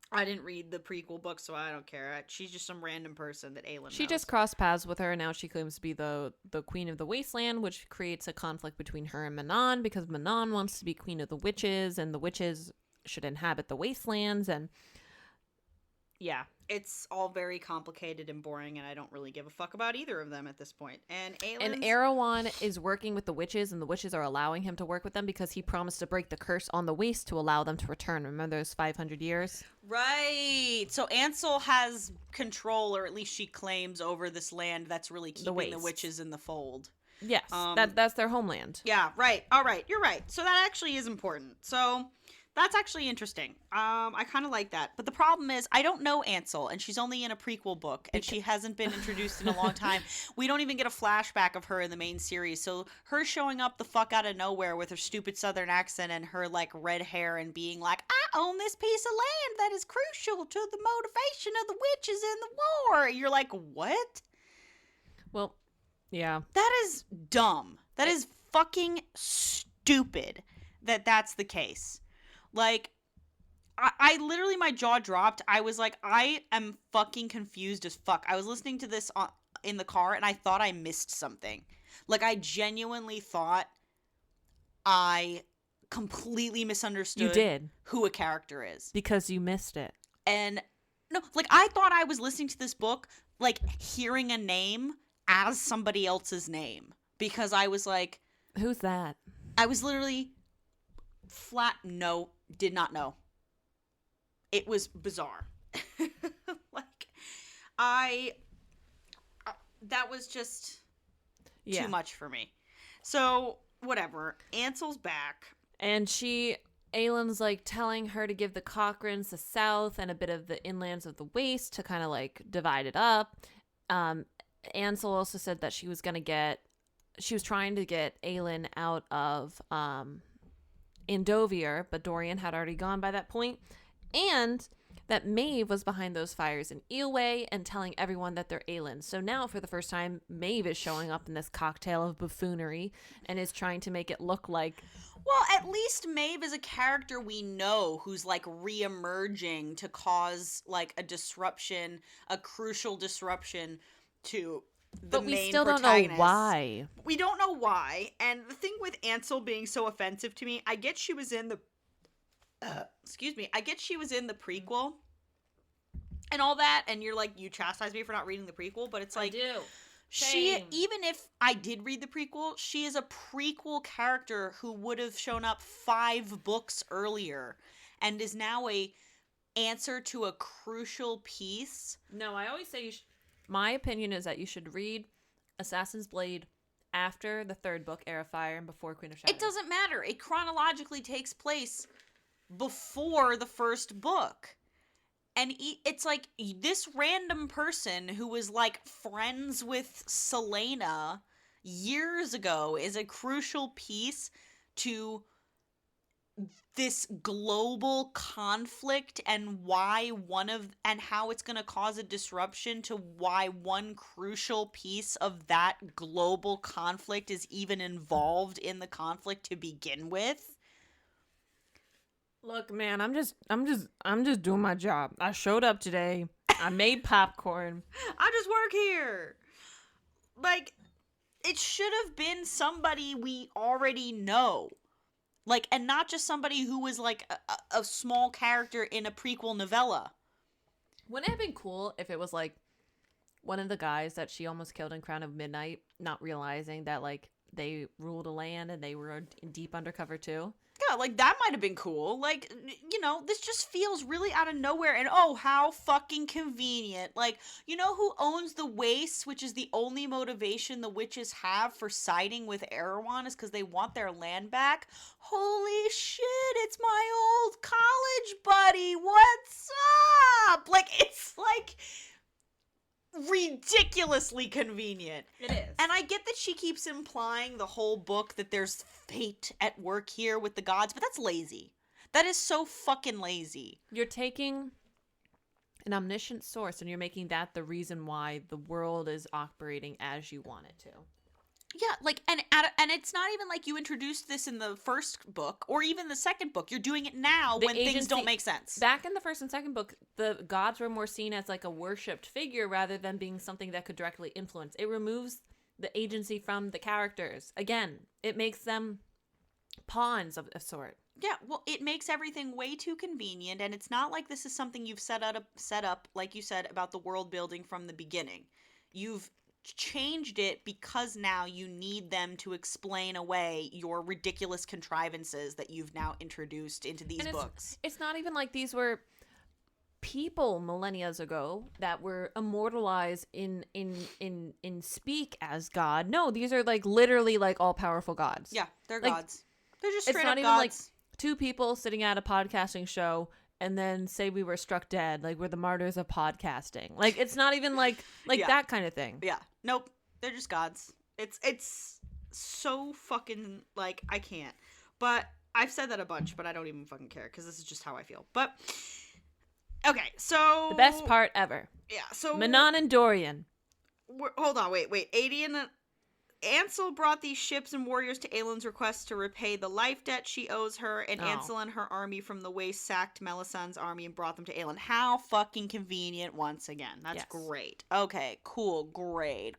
I didn't read the prequel book, so I don't care. She's just some random person that Aelin She knows. just crossed paths with her, and now she claims to be the queen of the wasteland, which creates a conflict between her and Manon, because Manon wants to be queen of the witches, and the witches should inhabit the wastelands, and yeah. It's all very complicated and boring, and I don't really give a fuck about either of them at this point. And Erewhon is working with the witches, and the witches are allowing him to work with them because he promised to break the curse on the waste to allow them to return. Remember those 500 years? Right. So Ansel has control, or at least she claims, over this land that's really keeping the witches in the fold. Yes, that's their homeland. Yeah, right. All right, you're right. So that actually is important. So that's actually interesting. I kind of like that. But the problem is, I don't know Ansel, and she's only in a prequel book, and she hasn't been introduced in a long time. We don't even get a flashback of her in the main series. So her showing up the fuck out of nowhere with her stupid Southern accent and her like red hair and being like, I own this piece of land that is crucial to the motivation of the witches in the war. You're like, what? Well, yeah. That is dumb. That is fucking stupid that that's the case. Like, I literally, my jaw dropped. I was like, I am fucking confused as fuck. I was listening to this in the car, and I thought I missed something. Like, I genuinely thought I completely misunderstood You did. who a character is. Because you missed it. And, no, like, I thought I was listening to this book, like, hearing a name as somebody else's name. Because I was like... Who's that? I was literally did not know. It was bizarre. Like, that was just too much for me. So, whatever. Ansel's back. And Aylin's like telling her to give the Cochrans the south and a bit of the inlands of the waste to kind of like divide it up. Ansel also said that she was trying to get Aylin out of Andovier, but Dorian had already gone by that point. And that Maeve was behind those fires in Eelway and telling everyone that they're Aylin. So now, for the first time, Maeve is showing up in this cocktail of buffoonery and is trying to make it look like... Well, at least Maeve is a character we know who's, like, re-emerging to cause, like, a disruption, a crucial disruption to the main protagonist. But we still don't know why. We don't know why. And the thing with Ansel being so offensive to me, I get she was in the... I get she was in the prequel and all that, and you're like, you chastise me for not reading the prequel, but it's like... I do. Even if I did read the prequel, she is a prequel character who would have shown up 5 books earlier and is now a answer to a crucial piece. No, I always say my opinion is that you should read Assassin's Blade after the 3rd book, Heir of Fire, and before Queen of Shadows. It doesn't matter. It chronologically takes place before the 1st book. And it's like, this random person who was, like, friends with Selena years ago is a crucial piece to this global conflict and and how it's going to cause a disruption to why one crucial piece of that global conflict is even involved in the conflict to begin with. Look, man, I'm just doing my job. I showed up today. I made popcorn. I just work here. Like, it should have been somebody we already know. Like, and not just somebody who was like a small character in a prequel novella. Wouldn't it have been cool if it was like one of the guys that she almost killed in Crown of Midnight, not realizing that like they ruled a land and they were in deep undercover too? Yeah, like, that might have been cool. Like, you know, this just feels really out of nowhere. And, oh, how fucking convenient. Like, you know who owns the waste, which is the only motivation the witches have for siding with Erewhon is because they want their land back? Holy shit, it's my old college buddy. What's up? Like, it's, like... ridiculously convenient. It is. And I get that she keeps implying the whole book that there's fate at work here with the gods, but that's lazy. That is so fucking lazy. You're taking an omniscient source and you're making that the reason why the world is operating as you want it to. Yeah, like, and it's not even like you introduced this in the 1st book or even the 2nd book. You're doing it now when things don't make sense. Back in the 1st and 2nd book, the gods were more seen as like a worshipped figure rather than being something that could directly influence. It removes the agency from the characters. Again, it makes them pawns of a sort. Yeah, well, it makes everything way too convenient, and it's not like this is something you've set up, like you said, about the world building from the beginning. You've changed it because now you need them to explain away your ridiculous contrivances that you've now introduced into these books. It's not even like these were people millennia ago that were immortalized in speak as God. No, these are like literally like all powerful gods. Yeah, they're like, gods. They're just it's straight not up even gods. like two people sitting at a podcasting show and then say we were struck dead, like we're the martyrs of podcasting. Like it's not even like Yeah. that kind of thing. Yeah. Nope. They're just gods. It's so fucking like I can't. But I've said that a bunch, but I don't even fucking care because this is just how I feel. But okay, so The best part ever. Yeah. So Manon and Dorian. Hold on. Wait. Ansel brought these ships and warriors to Aelin's request to repay the life debt she owes her, and Ansel and her army from the waste sacked Melisandre's army and brought them to Aelin. How fucking convenient once again. That's great. Okay, cool, great.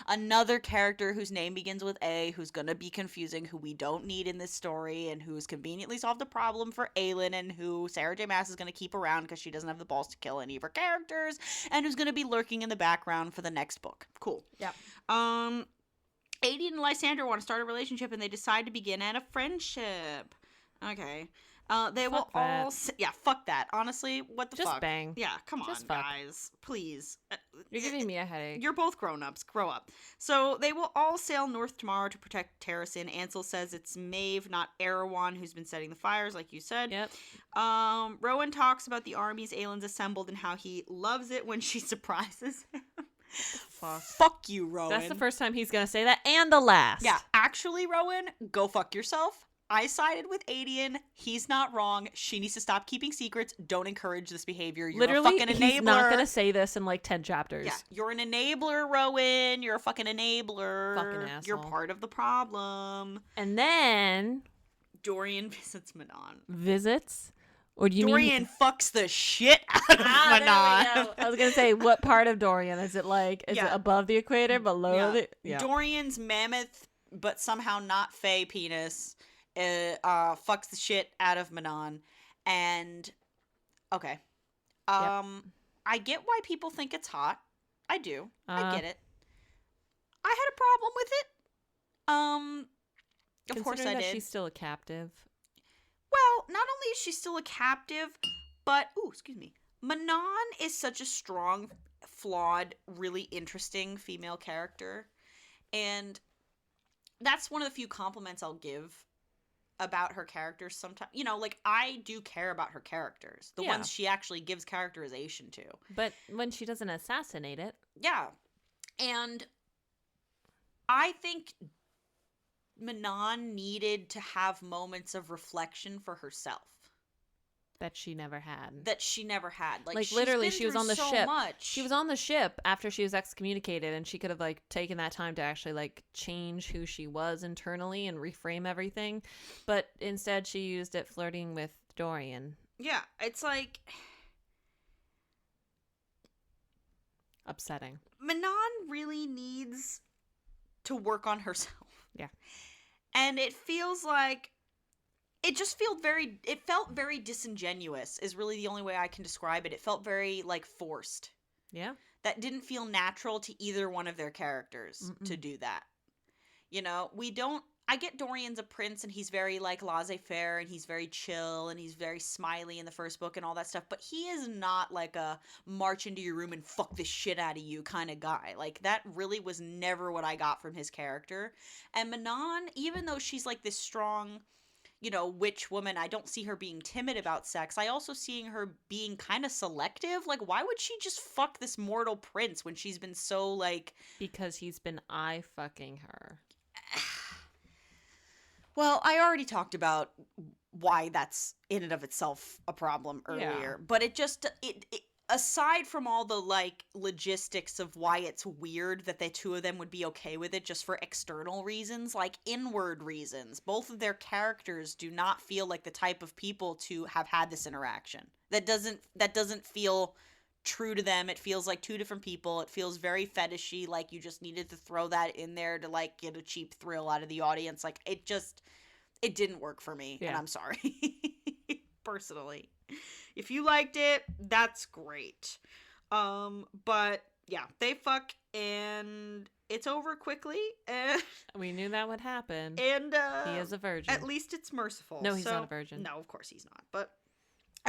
Another character whose name begins with A, who's gonna be confusing, who we don't need in this story, and who's conveniently solved a problem for Aelin, and who Sarah J. Maas is gonna keep around because she doesn't have the balls to kill any of her characters, and who's gonna be lurking in the background for the next book. Cool. Yeah. Aideen and Lysandra want to start a relationship, and they decide to begin at a friendship. Okay. They Fuck will that. all... Yeah, fuck that. Honestly, what the Just fuck? bang. Yeah, come Just on, fuck. guys. Please. You're giving me a headache. You're both grown-ups. Grow up. So they will all sail north tomorrow to protect Terrasin. Ansel says it's Maeve, not Erewhon, who's been setting the fires, like you said. Yep. Rowan talks about the armies Aelin's assembled and how he loves it when she surprises him. Fuck you, Rowan. That's the first time he's gonna say that, and the last. Yeah, actually, Rowan, go fuck yourself. I sided with Aedion. He's not wrong. She needs to stop keeping secrets. Don't encourage this behavior. You're Literally, a fucking enabler. he's not gonna say this in like 10 chapters. Yeah, you're an enabler, Rowan. You're a fucking enabler. Fucking asshole. You're part of the problem. And then Dorian visits Manon. visits. Or do you Dorian mean fucks the shit out of Manon. There we go. I was gonna say, what part of Dorian is it? Like, is it above the equator, below the? Yeah. Dorian's mammoth, but somehow not Fae penis, fucks the shit out of Manon, and okay, I get why people think it's hot. I do. I get it. I had a problem with it. Of course I did. She's still a captive. Well, not only is she still a captive, but Manon is such a strong, flawed, really interesting female character. And that's one of the few compliments I'll give about her characters sometimes. You know, like, I do care about her characters. The ones she actually gives characterization to. But when she doesn't assassinate it. Yeah. And I think Manon needed to have moments of reflection for herself. That she never had. Like literally, she was on the ship. Much. She was on the ship after she was excommunicated, and she could have like taken that time to actually like change who she was internally and reframe everything. But instead, she used it flirting with Dorian. Yeah, it's like upsetting. Manon really needs to work on herself. Yeah. And it feels like it felt very disingenuous is really the only way I can describe it. It felt very like forced. Yeah. That didn't feel natural to either one of their characters to do that. You know, I get Dorian's a prince and he's very like laissez-faire and he's very chill and he's very smiley in the first book and all that stuff, but he is not like a march into your room and fuck the shit out of you kind of guy. Like, that really was never what I got from his character. And Manon, even though she's like this strong, you know, witch woman, I don't see her being timid about sex. I also seeing her being kind of selective. Like, why would she just fuck this mortal prince when she's been so like... Because he's been eye-fucking her. Well, I already talked about why that's in and of itself a problem earlier, but it aside from all the like logistics of why it's weird that the two of them would be okay with it just for external reasons, like inward reasons, both of their characters do not feel like the type of people to have had this interaction. That doesn't feel true to them. It feels like two different people. It feels very fetishy, like you just needed to throw that in there to like get a cheap thrill out of the audience. Like, it didn't work for me, and I'm sorry. Personally. If you liked it, that's great. But yeah, they fuck and it's over quickly. We knew that would happen. And he is a virgin. At least it's merciful. No, he's not a virgin. No, of course he's not. But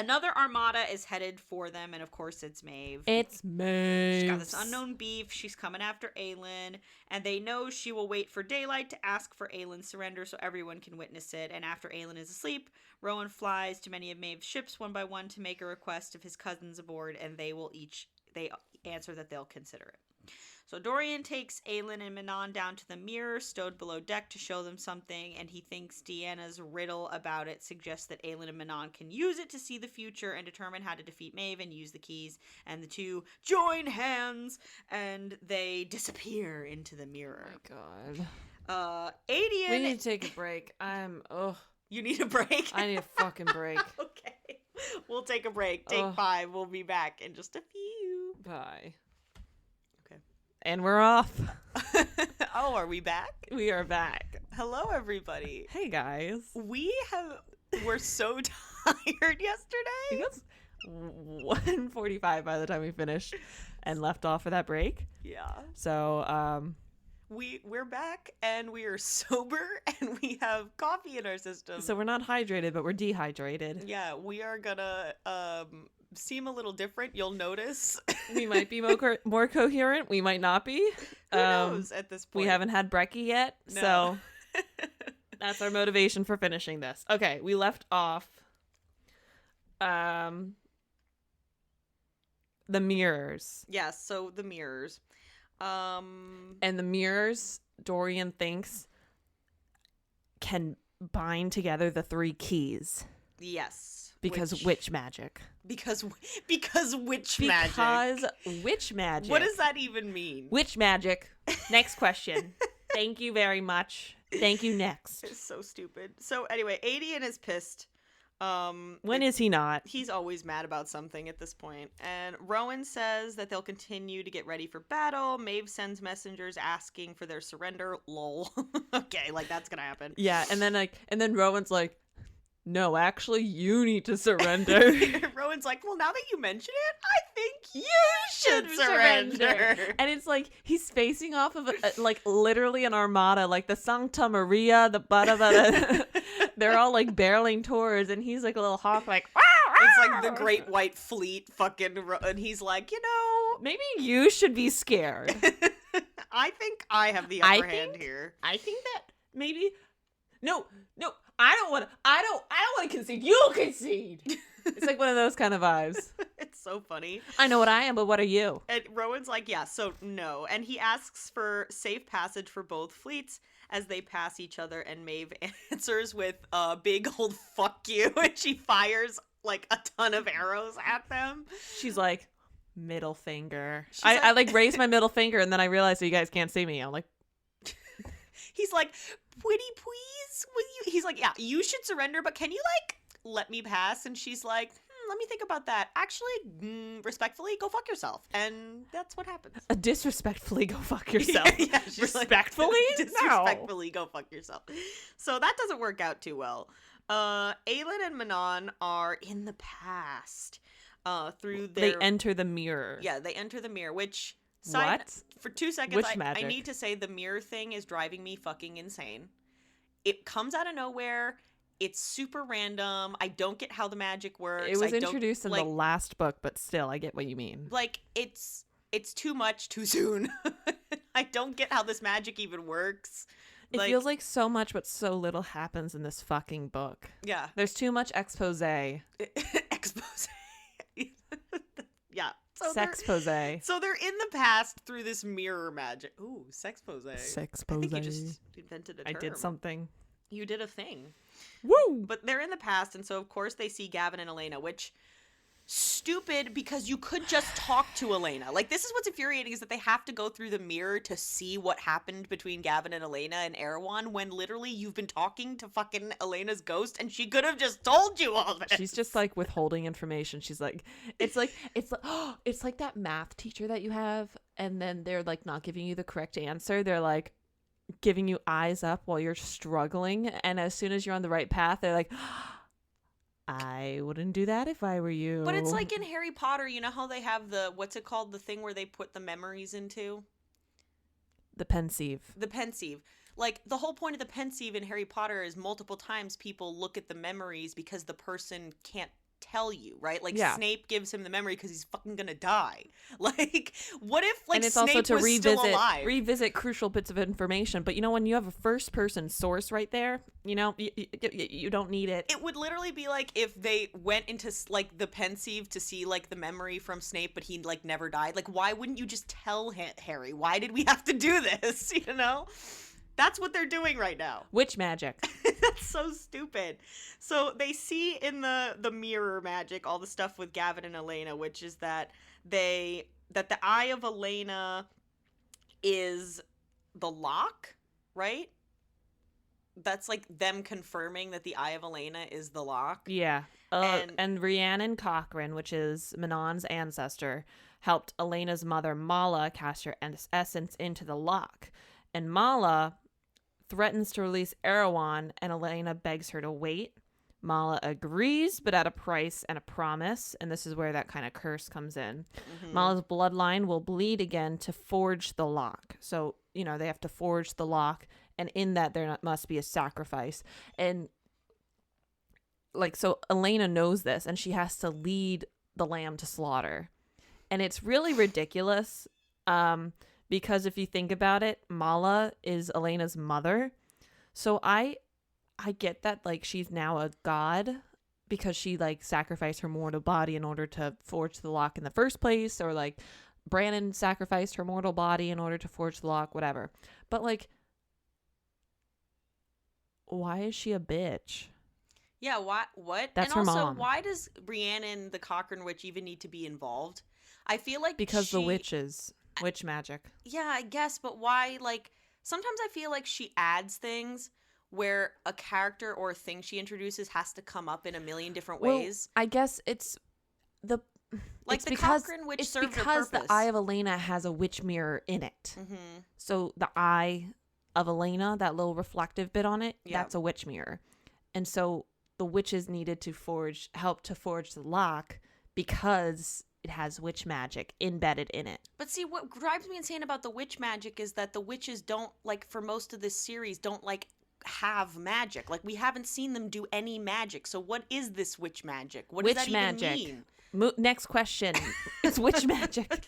Another armada is headed for them, and of course it's Maeve. It's Maeve. She's got this unknown beef. She's coming after Aelin, and they know she will wait for daylight to ask for Aelin's surrender so everyone can witness it. And after Aelin is asleep, Rowan flies to many of Maeve's ships one by one to make a request of his cousins aboard, and they answer that they'll consider it. So Dorian takes Aelin and Manon down to the mirror stowed below deck to show them something, and he thinks Deanna's riddle about it suggests that Aelin and Manon can use it to see the future and determine how to defeat Maeve and use the keys, and the two join hands, and they disappear into the mirror. Oh my god. Adian... We need to take a break. You need a break? I need a fucking break. Okay. We'll take a break. Take 5. We'll be back in just a few. Bye. Okay. And we're off. Oh, are we back? We are back. Hello, everybody. Hey, guys. We're so tired yesterday. It was 1:45 by the time we finished and left off for that break. Yeah. So, we're back and we are sober and we have coffee in our system. So we're not hydrated, but we're dehydrated. Yeah, we are gonna seem a little different. You'll notice. We might be more coherent. We might not be. Who knows at this point? We haven't had brekkie yet, No. so that's our motivation for finishing this. Okay, we left off the mirrors. Yes, so the mirrors. And the mirrors, Dorian thinks, can bind together the 3 keys. Yes. Because witch magic. Because witch magic. Because witch magic. What does that even mean? Witch magic. Next question. Thank you very much. Thank you. Next. It's so stupid. So anyway, Adian is pissed. When is he not? He's always mad about something at this point. And Rowan says that they'll continue to get ready for battle. Maeve sends messengers asking for their surrender. Lol. Okay, like that's gonna happen. Yeah, and then Rowan's like, no, actually, you need to surrender. Rowan's like, well, now that you mention it, I think you should surrender. And it's like he's facing off of like literally an armada, like the Sancta Maria, the Bada. They're all like barreling towards, and he's like a little hawk, like. It's like the Great White Fleet, fucking, and he's like, maybe you should be scared. I think I have the upper hand here. I think that maybe. No, I don't want to concede. You'll concede. It's like one of those kind of vibes. It's so funny. I know what I am, but what are you? And Rowan's like, yeah, so no. And he asks for safe passage for both fleets as they pass each other, and Maeve answers with a big old fuck you, and she fires like a ton of arrows at them. She's like, middle finger. I like raise my middle finger, and then I realize that you guys can't see me. I'm like, he's like, pretty please, will you? He's like, yeah, you should surrender, but can you like let me pass? And she's like, let me think about that. Actually, respectfully, go fuck yourself. And that's what happens. Disrespectfully go fuck yourself. Yeah, respectfully? Like, disrespectfully go fuck yourself. So that doesn't work out too well. Aelin and Manon are in the past. Through their... They enter the mirror. Yeah, they enter the mirror, which... What? For 2 seconds, Witch I magic. need to say the mirror thing is driving me fucking insane. It comes out of nowhere. It's super random. I don't get how the magic works. It was introduced in the last book, but still, I get what you mean. Like, it's too much too soon. I don't get how this magic even works. It feels like so much, but so little happens in this fucking book. Yeah. There's too much expose. Expose. Yeah. Sexpose. So they're in the past through this mirror magic. Ooh, sexpose. Sexpose. I think you just invented a term. I did something. You did a thing. Woo! But they're in the past, and so of course they see Gavin and Elena, which... stupid, because you could just talk to Elena. Like, this is what's infuriating, is that they have to go through the mirror to see what happened between Gavin and Elena and Erewhon, when literally you've been talking to fucking Elena's ghost and she could have just told you all this. She's just like withholding information. She's like, it's like that math teacher that you have, and then they're like not giving you the correct answer. They're like giving you eyes up while you're struggling, and as soon as you're on the right path, they're like, I wouldn't do that if I were you. But it's like in Harry Potter, you know how they have the, what's it called? The thing where they put the memories into? The pensieve. The pensieve. Like, the whole point of the pensieve in Harry Potter is multiple times people look at the memories because the person can't tell you, right? Like Yeah. Snape gives him the memory because he's fucking gonna die. Like, what if like and it's Snape also to was still alive? revisit crucial bits of information. But when you have a first person source right there, you don't need it. It would literally be like if they went into like the pensieve to see like the memory from Snape, but he like never died. Like, why wouldn't you just tell Harry? Why did we have to do this? That's what they're doing right now. Witch magic. That's so stupid. So they see in the mirror magic all the stuff with Gavin and Elena, which is that the eye of Elena is the lock, right? That's like them confirming that the eye of Elena is the lock. Yeah. And Rhiannon Cochrane, which is Manon's ancestor, helped Elena's mother Mala cast her essence into the lock. And Mala threatens to release Erewhon, and Elena begs her to wait. Mala agrees, but at a price and a promise, and this is where that kind of curse comes in. Mm-hmm. Mala's bloodline will bleed again to forge the lock. So, they have to forge the lock, and in that there must be a sacrifice. And, so Elena knows this, and she has to lead the lamb to slaughter. And it's really ridiculous, because if you think about it, Mala is Elena's mother. So I get that, like, she's now a god because she, like, sacrificed her mortal body in order to forge the lock in the first place. Or, like, Brannon sacrificed her mortal body in order to forge the lock, whatever. But, like, why is she a bitch? Yeah, what? That's and her also, mom. Why does Rhiannon, the Cochrane witch, even need to be involved? I feel like because the witches. Witch magic. Yeah, I guess, but why? Like, sometimes I feel like she adds things where a character or a thing she introduces has to come up in a million different ways. I guess it's the Cochrane witch served her purpose. Because the eye of Elena has a witch mirror in it. Mm-hmm. So the eye of Elena, that little reflective bit on it, that's a witch mirror. And so the witches needed to help to forge the lock because it has witch magic embedded in it. But see, what drives me insane about the witch magic is that the witches don't, like, for most of this series, don't, like, have magic. Like, we haven't seen them do any magic. So what is this witch magic? What does that even mean? Next question. It's witch magic.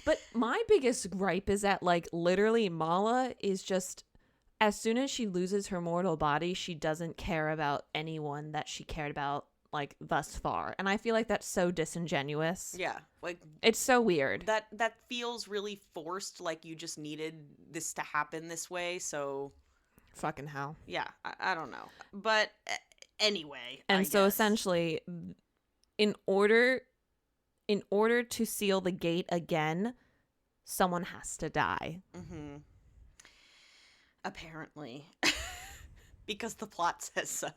But my biggest gripe is that, like, literally Mala is just, as soon as she loses her mortal body, she doesn't care about anyone that she cared about, like, thus far. And I feel like that's so disingenuous. Yeah, like, it's so weird. That feels really forced, like you just needed this to happen this way, so fucking hell. Yeah, I don't know. But anyway, and so essentially, in order to seal the gate again, someone has to die. Mm-hmm. Apparently. Because the plot says so.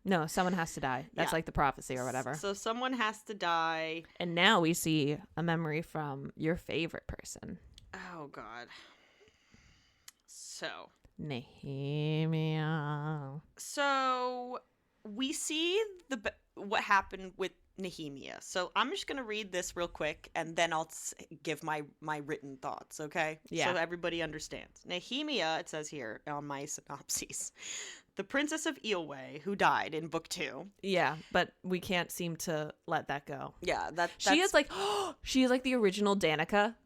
No, someone has to die. That's like the prophecy or whatever. So someone has to die. And now we see a memory from your favorite person. Oh, God. So. Nehemia. So we see what happened with Nehemia. So I'm just going to read this real quick, and then I'll give my written thoughts, okay? Yeah. So everybody understands. Nehemia, it says here on my synopses, the princess of Eoway, who died in book 2. Yeah, but we can't seem to let that go. Yeah, she is like the original Danica.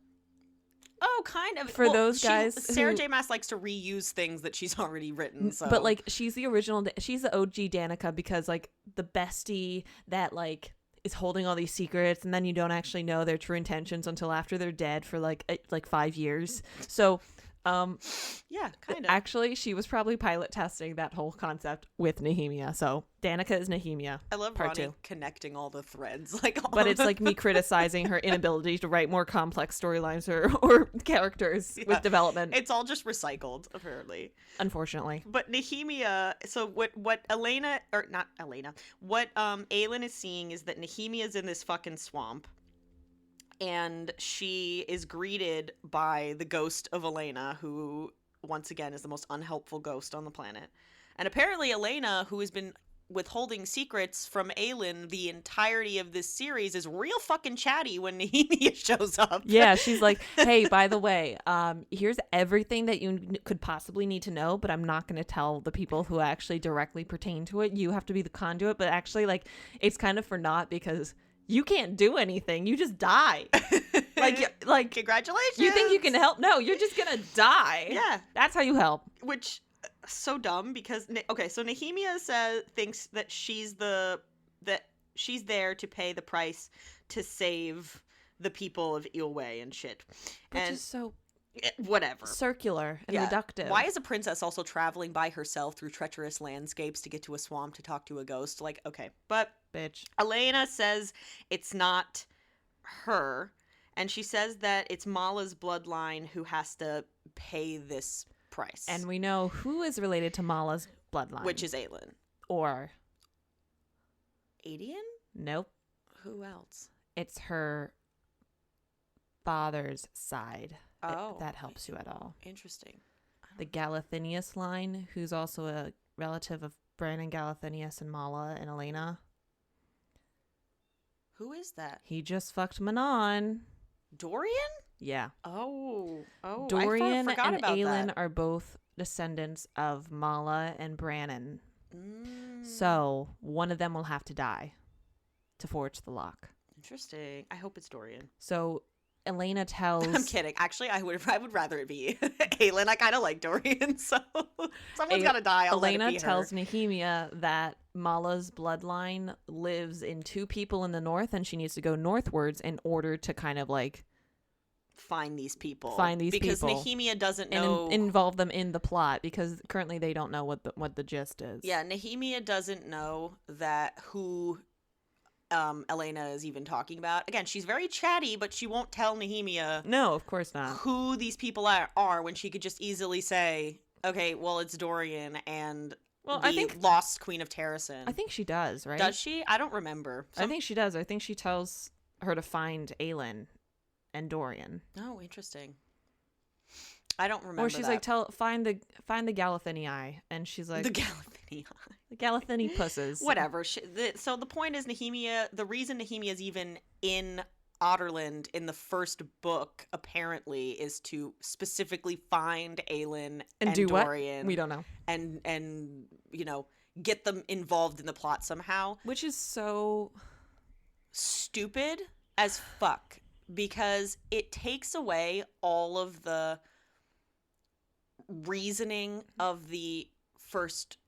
Oh, kind of. For those guys, Sarah J. Maas likes to reuse things that she's already written. So. But, like, she's the original. She's the OG Danica because, like, the bestie that, like, is holding all these secrets, and then you don't actually know their true intentions until after they're dead for like 5 years. So yeah, kind of. Actually, she was probably pilot testing that whole concept with Nehemia. So Danica is Nehemia. I love part Ronnie 2. Connecting all the threads, like. But it's like me criticizing her inability to write more complex storylines or characters with development. It's all just recycled, apparently. Unfortunately. But Nehemia. So what Elena, or not Elena? What Aelin is seeing is that Nehemia's in this fucking swamp. And she is greeted by the ghost of Elena, who, once again, is the most unhelpful ghost on the planet. And apparently Elena, who has been withholding secrets from Aelin the entirety of this series, is real fucking chatty when Nehemia shows up. Yeah, she's like, hey, by the way, here's everything that you could possibly need to know, but I'm not going to tell the people who actually directly pertain to it. You have to be the conduit, but actually, like, it's kind of for naught because you can't do anything. You just die. like Congratulations. You think you can help? No, you're just going to die. Yeah. That's how you help. Which, so dumb because, so Nehemia thinks that she's there to pay the price to save the people of Eelway and shit. Which and is so whatever. Circular and reductive. Why is a princess also traveling by herself through treacherous landscapes to get to a swamp to talk to a ghost? Like, okay. But bitch. Elena says it's not her, and she says that it's Mala's bloodline who has to pay this price. And we know who is related to Mala's bloodline. Which is Aelin. Or Adian? Nope. Who else? It's her father's side. Oh. If that helps you at all. Interesting. The Galathinius line, who's also a relative of Bran and Galathinius and Mala and Elena. Who is that? He just fucked Manon. Dorian? Yeah. Oh. Dorian I forgot and about Aelin that. are both descendants of Mala and Brannon. Mm. So one of them will have to die to forge the lock. Interesting. I hope it's Dorian. So Elena tells... I'm kidding. Actually, I would rather it be Aelin. I kind of like Dorian, so someone's got to die. I'll Elena let it be tells her. Nehemia that Mala's bloodline lives in 2 people in the north, and she needs to go northwards in order to kind of like find these people. Because Nehemia doesn't know and involve them in the plot, because currently they don't know what the gist is. Yeah, Nehemia doesn't know that who Elena is even talking about. Again, she's very chatty, but she won't tell Nehemia No, of course not. who these people are when she could just easily say, okay, well, it's Dorian and I think lost Queen of Terrasen. I think she does, right? Does she? I don't remember. I think she does. I think she tells her to find Aelin and Dorian. Oh, interesting. I don't remember. Or she's that. like, find the Galathinii, and she's like the Galathini. the Galathini pusses. Whatever. So the point is, Nehemia. The reason Nehemia is even in Otterland in the first book, apparently, is to specifically find Aelin and do Dorian. What? We don't know. And get them involved in the plot somehow. Which is so stupid as fuck, because it takes away all of the reasoning of the first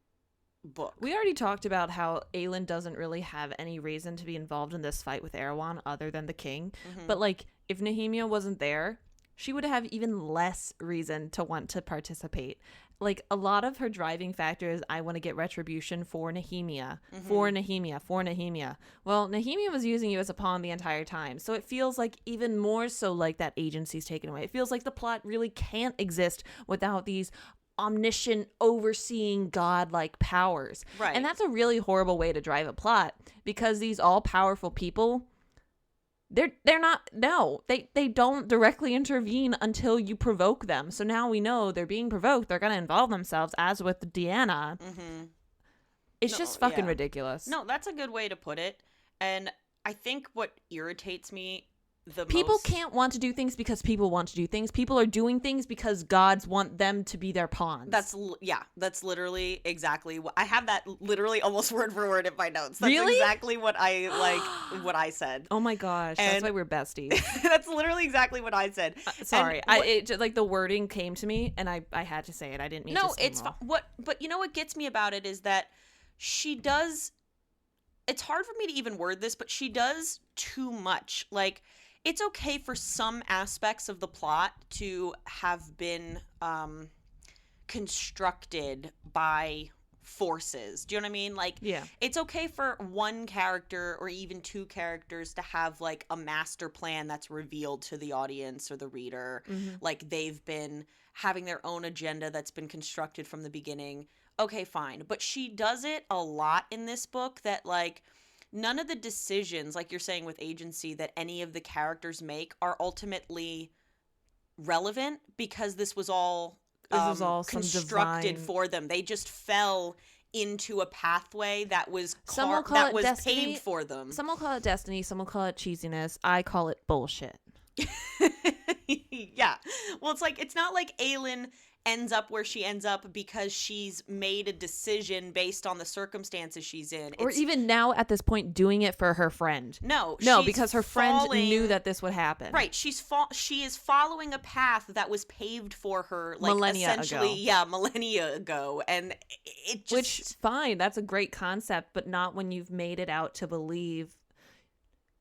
book. We already talked about how Aelin doesn't really have any reason to be involved in this fight with Erewhon other than the king. Mm-hmm. But like, if Nehemia wasn't there, she would have even less reason to want to participate. Like, a lot of her driving factor is, I want to get retribution for Nehemia, for Nehemia. Well, Nehemia was using you as a pawn the entire time. So it feels like even more so like that agency's taken away. It feels like the plot really can't exist without these omniscient, overseeing, godlike powers. Right. And that's a really horrible way to drive a plot, because these all-powerful people... They don't directly intervene until you provoke them. So now we know they're being provoked. They're going to involve themselves, as with Deanna. Mm-hmm. It's just fucking ridiculous. No, that's a good way to put it. And I think what irritates me the people most... can't want to do things because people want to do things. People are doing things because gods want them to be their pawns. That's literally exactly what I have. That literally almost word for word in my notes. That's really exactly what I what I said. Oh my gosh, that's why we're besties. That's literally exactly what I said. Sorry, like the wording came to me and I had to say it. I didn't mean to. No, it's but you know what gets me about it is that she does. It's hard for me to even word this, but she does too much. Like, it's okay for some aspects of the plot to have been constructed by forces. Do you know what I mean? Like, yeah, it's okay for one character or even 2 characters to have like a master plan that's revealed to the audience or the reader. Mm-hmm. Like, they've been having their own agenda that's been constructed from the beginning. Okay, fine. But she does it a lot in this book that, like, none of the decisions, like you're saying with agency, that any of the characters make are ultimately relevant, because this was all constructed for them. They just fell into a pathway that was Some will call it paved destiny. for them. Some will call it destiny. Some will call it cheesiness. I call it bullshit. Yeah. Well, it's like, it's not like Aelin ends up where she ends up because she's made a decision based on the circumstances she's in. Or even now at this point doing it for her friend. No, because her friend knew that this would happen. Right. She is following a path that was paved for her like Millennia essentially, ago. yeah, millennia ago. And it just Which, fine, that's a great concept, but not when you've made it out to believe.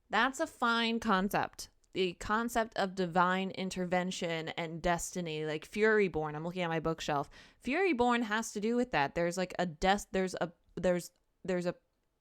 That's a fine concept. The concept of divine intervention and destiny, like Furyborn. I'm looking at my bookshelf. Furyborn has to do with that. There's like there's a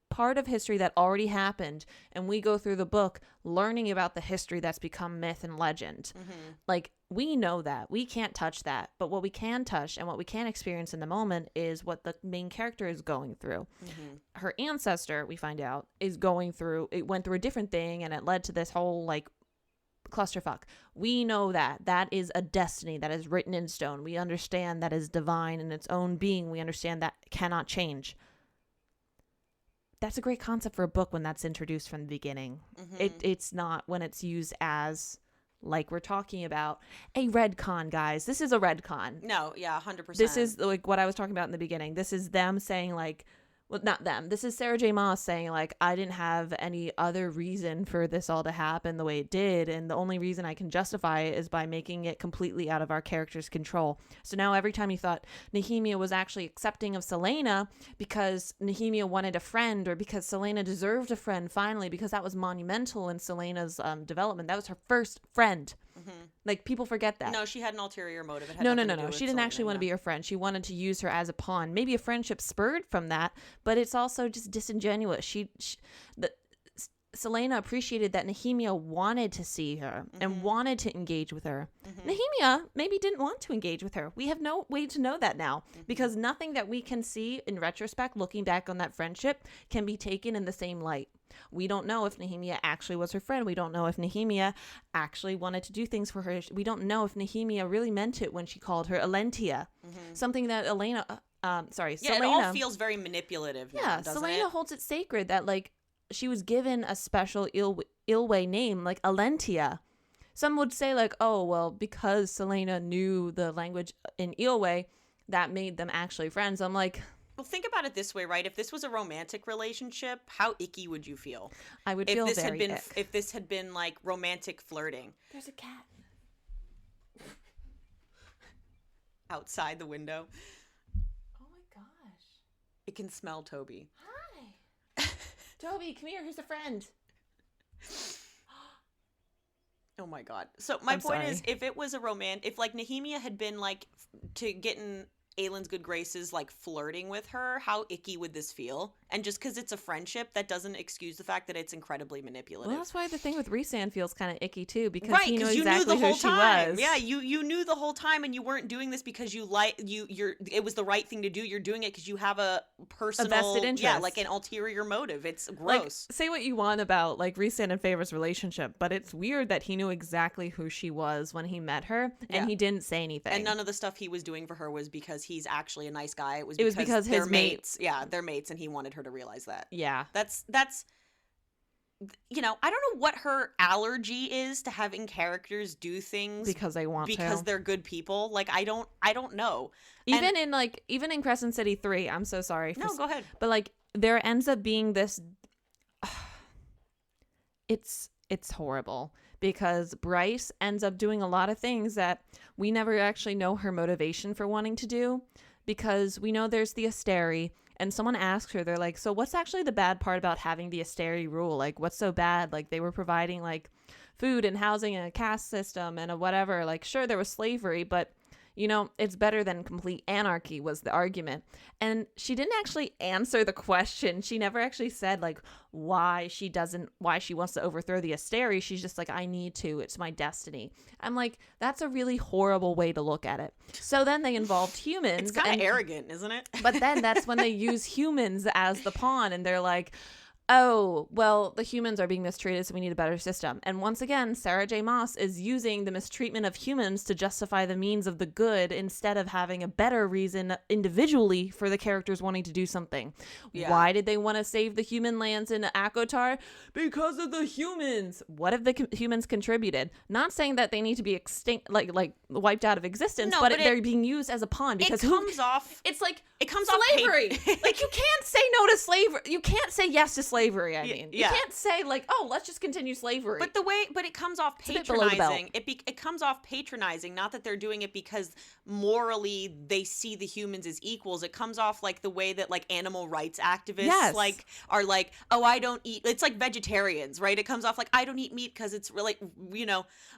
part of history that already happened, and we go through the book learning about the history that's become myth and legend. Mm-hmm. Like, we know that. We can't touch that. But what we can touch and what we can experience in the moment is what the main character is going through. Mm-hmm. Her ancestor, we find out, went through a different thing, and it led to this whole like clusterfuck. We know that is a destiny that is written in stone. We understand that is divine in its own being. We understand that cannot change. That's a great concept for a book when that's introduced from the beginning. Mm-hmm. It's not when it's used as, like we're talking about, a redcon, guys. This is a redcon. No, yeah, 100%. This is like what I was talking about in the beginning. This is them saying like, well, not them. This is Sarah J. Maas saying, like, I didn't have any other reason for this all to happen the way it did, and the only reason I can justify it is by making it completely out of our character's control. So now every time you thought Nehemia was actually accepting of Celaena because Nehemia wanted a friend, or because Celaena deserved a friend finally, because that was monumental in Celaena's development. That was her first friend. Mm-hmm. Like, people forget that. No, she had an ulterior motive. It had No. nothing to do with She didn't Celaena, actually want to be yeah. her friend. She wanted to use her as a pawn. Maybe a friendship spurred from that, but it's also just disingenuous. Celaena appreciated that Nehemia wanted to see her and wanted to engage with her. Mm-hmm. Nehemia maybe didn't want to engage with her. We have no way to know that now, because nothing that we can see in retrospect, looking back on that friendship, can be taken in the same light. We don't know if Nehemia actually was her friend. We don't know if Nehemia actually wanted to do things for her. We don't know if Nehemia really meant it when she called her Alentia. Something that Yeah, Celaena. it all feels very manipulative now, Yeah, doesn't Celaena it? holds it sacred that, like, she was given a special Ilwe name, like Alentia. Some would say, like, oh, well, because Celaena knew the language in Ilwe, that made them actually friends. I'm like, Well, think about it this way, right? If this was a romantic relationship, how icky would you feel? I would feel very ick. If this had been like romantic flirting There's a cat outside the window. Oh my gosh. It can smell Toby. Hi. Toby, come here. Here's a friend. Oh my god. So my I'm point sorry. is, if it was a if like Nehemia had been like to get in Aelin's good graces, like flirting with her, how icky would this feel? And just because it's a friendship, that doesn't excuse the fact that it's incredibly manipulative. Well, that's why the thing with Rhysand feels kind of icky too, because Right, he knew because you exactly knew the whole who she time. was. Yeah, you knew the whole time, and you weren't doing this because it was the right thing to do. You're doing it because you have a personal, vested interest. yeah, like an ulterior motive. It's Like, gross. say what you want about like Rhysand and Favor's relationship, but it's weird that he knew exactly who she was when he met her, and Yeah. he didn't say anything. And none of the stuff he was doing for her was because he's actually a nice guy. It was because they're his mate- mates. Yeah, they're mates, and he wanted her to realize that. Yeah. That's I don't know what her allergy is to having characters do things Because they want because to. they're good people. Like I don't know. Even in Crescent City 3, I'm so sorry. No, go ahead. But like there ends up being this it's horrible, because Bryce ends up doing a lot of things that we never actually know her motivation for wanting to do, because we know there's the Asteri, and someone asks her, they're like, so what's actually the bad part about having the Asteri rule? Like, what's so bad? Like, they were providing like food and housing and a caste system and a whatever. Like, sure, there was slavery, but you know, it's better than complete anarchy, was the argument. And she didn't actually answer the question. She never actually said like why she wants to overthrow the Asteri. She's just like, I need to. It's my destiny. I'm like, that's a really horrible way to look at it. So then they involved humans. It's kind of arrogant, isn't it? But then that's when they use humans as the pawn, and they're like, oh, well, the humans are being mistreated, so we need a better system. And once again, Sarah J. Maas is using the mistreatment of humans to justify the means of the good instead of having a better reason individually for the characters wanting to do something. Yeah. Why did they want to save the human lands in Akotar? Because of the humans. What have the humans contributed? Not saying that they need to be extinct, like wiped out of existence, No, but but they're being used as a pawn because it comes off. It's like It comes slavery. off. Like, you can't say no to slavery. You can't say yes to slavery. I mean, yeah. you can't say like, oh, let's just continue slavery. But it comes off It's a bit below the belt. patronizing. It comes off patronizing. Not that they're doing it because morally they see the humans as equals. It comes off like the way that like animal rights activists Yes. like are like, oh, I don't eat. It's like vegetarians, right? It comes off like I don't eat meat because it's really,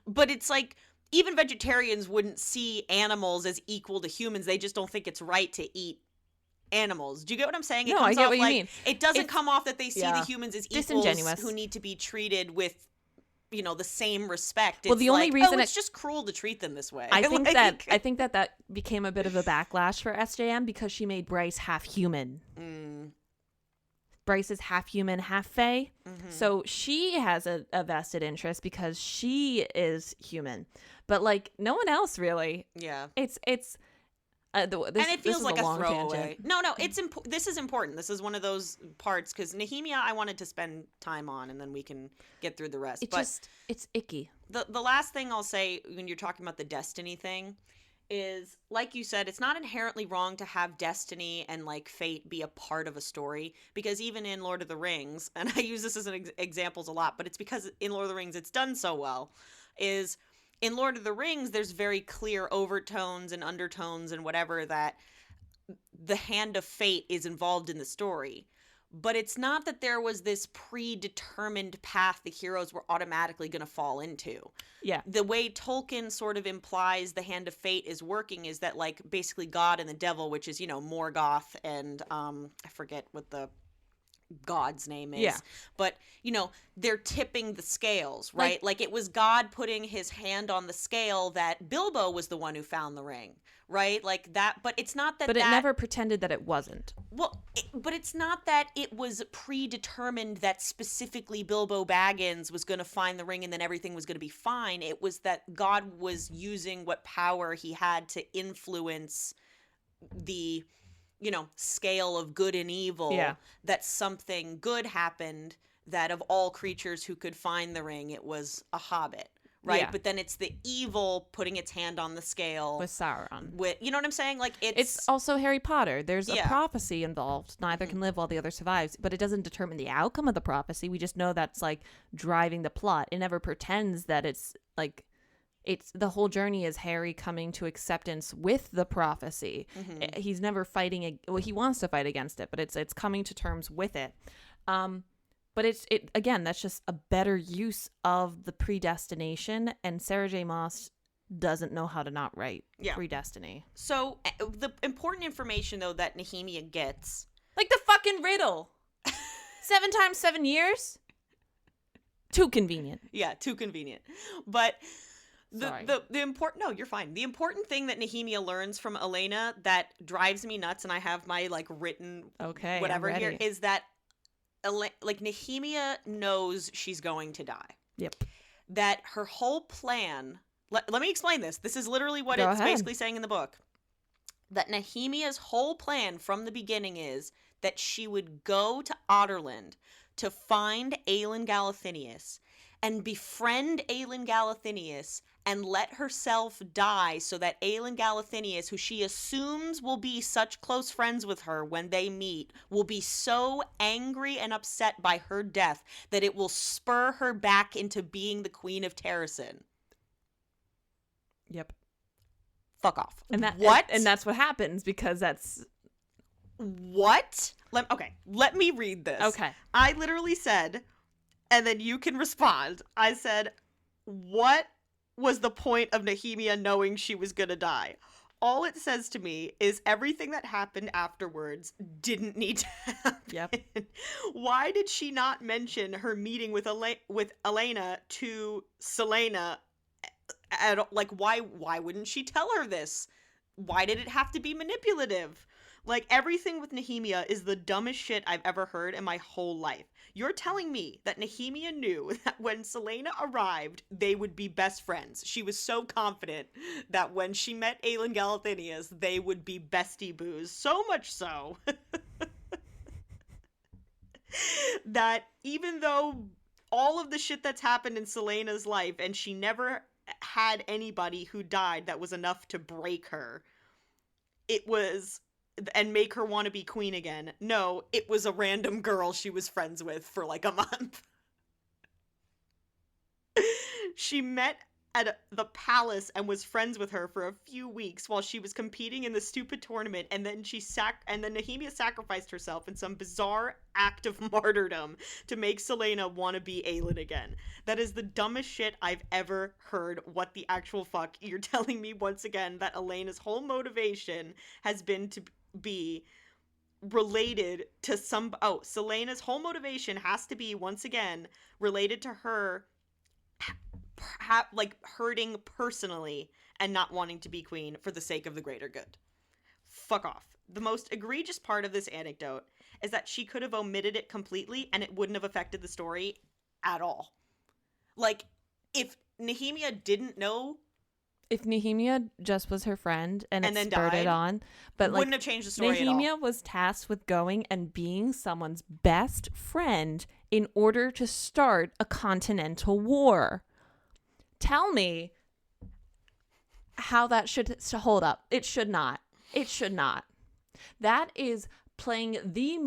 But it's like even vegetarians wouldn't see animals as equal to humans. They just don't think it's right to eat animals. Do you get what I'm saying? It No, comes I get off what you like mean. it doesn't come off that they see yeah. the humans as equals Disingenuous. who need to be treated with the same respect. Well, It's the only like, reason it's just cruel to treat them this way. I think Like- that became a bit of a backlash for SJM because she made Bryce half human. Bryce is half human, half fae. So she has a vested interest because she is human. But like no one else really. Yeah. It's And it feels like a long throwaway. tangent. No, this is important. This is one of those parts because Nehemia I wanted to spend time on and then we can get through the rest. It's icky. The last thing I'll say when you're talking about the destiny thing is, like you said, it's not inherently wrong to have destiny and like fate be a part of a story, because even in Lord of the Rings, and I use this as an examples a lot, but it's because in Lord of the Rings it's done so well, is in Lord of the Rings there's very clear overtones and undertones and whatever that the hand of fate is involved in the story. But it's not that there was this predetermined path the heroes were automatically going to fall into. Yeah. The way Tolkien sort of implies the hand of fate is working is that, like, basically God and the devil, which is, Morgoth and I forget what the god's name is. Yeah. But, they're tipping the scales, right? Like it was God putting his hand on the scale that Bilbo was the one who found the ring, right? Like that, but it's not that But it never pretended that it wasn't. Well, but it's not that it was predetermined that specifically Bilbo Baggins was going to find the ring and then everything was going to be fine. It was that God was using what power he had to influence the, scale of good and evil. Yeah. That something good happened, that of all creatures who could find the ring, it was a hobbit. Right, Yeah. but then it's the evil putting its hand on the scale With Sauron. you know what I'm saying? Like It's also Harry Potter. There's a Yeah. prophecy involved. Neither can live while the other survives. But it doesn't determine the outcome of the prophecy. We just know that's like driving the plot. It never pretends that it's like the whole journey is Harry coming to acceptance with the prophecy. He's never fighting. He wants to fight against it, but it's coming to terms with it. But again, that's just a better use of the predestination, and Sarah J. Maas doesn't know how to not write predestiny. So the important information, though, that Nehemia gets, Like the fucking riddle. 7 times 7 years? Too convenient. yeah, too convenient. But Sorry. the important, no, you're fine. The important thing that Nehemia learns from Elena that drives me nuts, and I have my like written Okay, I'm whatever here, ready. is that like Nehemia knows she's going to die. Yep. That her whole plan. Let me explain this. This is literally what Go it's ahead. basically saying in the book. That Nehemia's whole plan from the beginning is that she would go to Otterland to find Aelin Galathinius and befriend Aelin Galathinius and let herself die so that Aelin Galathinius, who she assumes will be such close friends with her when they meet, will be so angry and upset by her death that it will spur her back into being the Queen of Terrasen. Yep. Fuck off. And that what? And that's what happens because that's What? Let me read this. okay. I literally said, and then you can respond. I said, what was the point of Nehemia knowing she was going to die? All it says to me is everything that happened afterwards didn't need to happen. Yep. Why did she not mention her meeting with Elena to Selena? Like, why wouldn't she tell her this? Why did it have to be manipulative? Like, everything with Nehemia is the dumbest shit I've ever heard in my whole life. You're telling me that Nehemia knew that when Selena arrived, they would be best friends. She was so confident that when she met Aelin Galathynius, they would be bestie boos. So much so that even though all of the shit that's happened in Selena's life, and she never had anybody who died that was enough to break her, it was... and make her want to be queen again. No, it was a random girl she was friends with for like a month. She met at the palace and was friends with her for a few weeks while she was competing in the stupid tournament, and then Nehemia sacrificed herself in some bizarre act of martyrdom to make Selena want to be Aelin again. That is the dumbest shit I've ever heard. What the actual fuck? You're telling me once again that Elena's whole motivation has been to be related to Selena's whole motivation has to be, once again, related to her like hurting personally and not wanting to be queen for the sake of the greater good. Fuck off. The most egregious part of this anecdote is that she could have omitted it completely and it wouldn't have affected the story at all. Like, if Nehemia didn't know, if Nehemia just was her friend and it then spurred died, it on, but wouldn't have changed the story at all. Nehemia was tasked with going and being someone's best friend in order to start a continental war. Tell me how that should hold up. It should not. It should not. That is playing the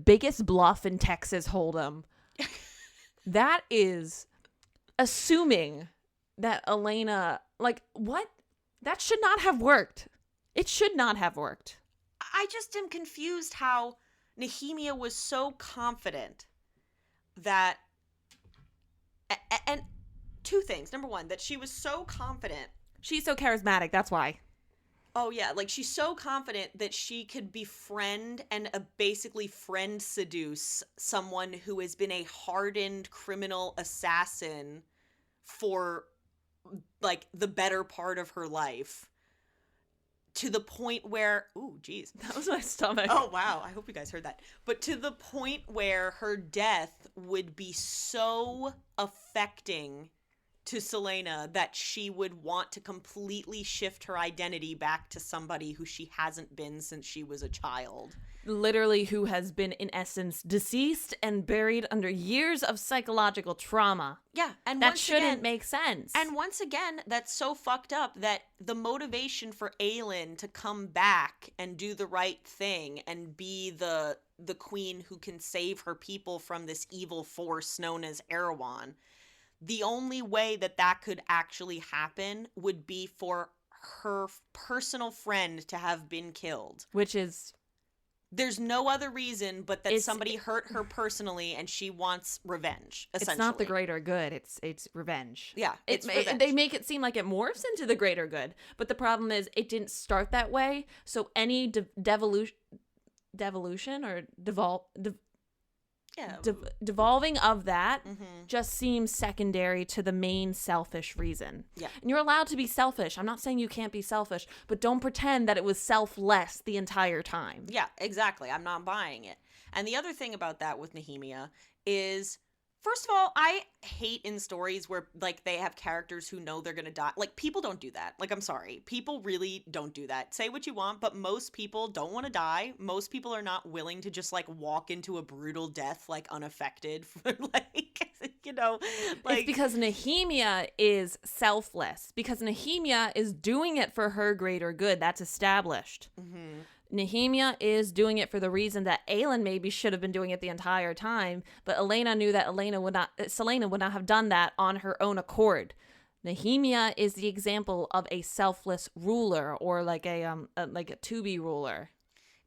biggest bluff in Texas Hold'em. That is assuming that Elena, like, what? That should not have worked. It should not have worked. I just am confused how Nehemia was so confident that, and two things. Number one, that she was so confident. She's so charismatic, that's why. Oh, yeah. Like, she's so confident that she could befriend and basically friend seduce someone who has been a hardened criminal assassin for, like, the better part of her life. To the point where... Ooh, geez. That was my stomach. Oh, wow. I hope you guys heard that. But to the point where her death would be so affecting to Selena that she would want to completely shift her identity back to somebody who she hasn't been since she was a child. Literally, who has been, in essence, deceased and buried under years of psychological trauma. Yeah, and that shouldn't make sense. And once again, that's so fucked up that the motivation for Aelin to come back and do the right thing and be the queen who can save her people from this evil force known as Erewhon, the only way that could actually happen would be for her personal friend to have been killed. Which is... There's no other reason but that somebody hurt her personally and she wants revenge, essentially. It's not the greater good. It's revenge. Yeah, it's revenge. They make it seem like it morphs into the greater good. But the problem is it didn't start that way. So any devolution or devolving of that just seems secondary to the main selfish reason. Yeah. And you're allowed to be selfish. I'm not saying you can't be selfish, but don't pretend that it was selfless the entire time. Yeah, exactly. I'm not buying it. And the other thing about that with Nehemia is, first of all, I hate in stories where, like, they have characters who know they're gonna die. Like, people don't do that. Like, I'm sorry. People really don't do that. Say what you want, but most people don't want to die. Most people are not willing to just, like, walk into a brutal death, like, unaffected. For, like, you know, like... It's because Nehemia is selfless. Because Nehemia is doing it for her greater good. That's established. Mm-hmm. Nehemia is doing it for the reason that Aelin maybe should have been doing it the entire time, but Elena knew that Selena would not have done that on her own accord. Nehemia is the example of a selfless ruler, or like a to-be ruler.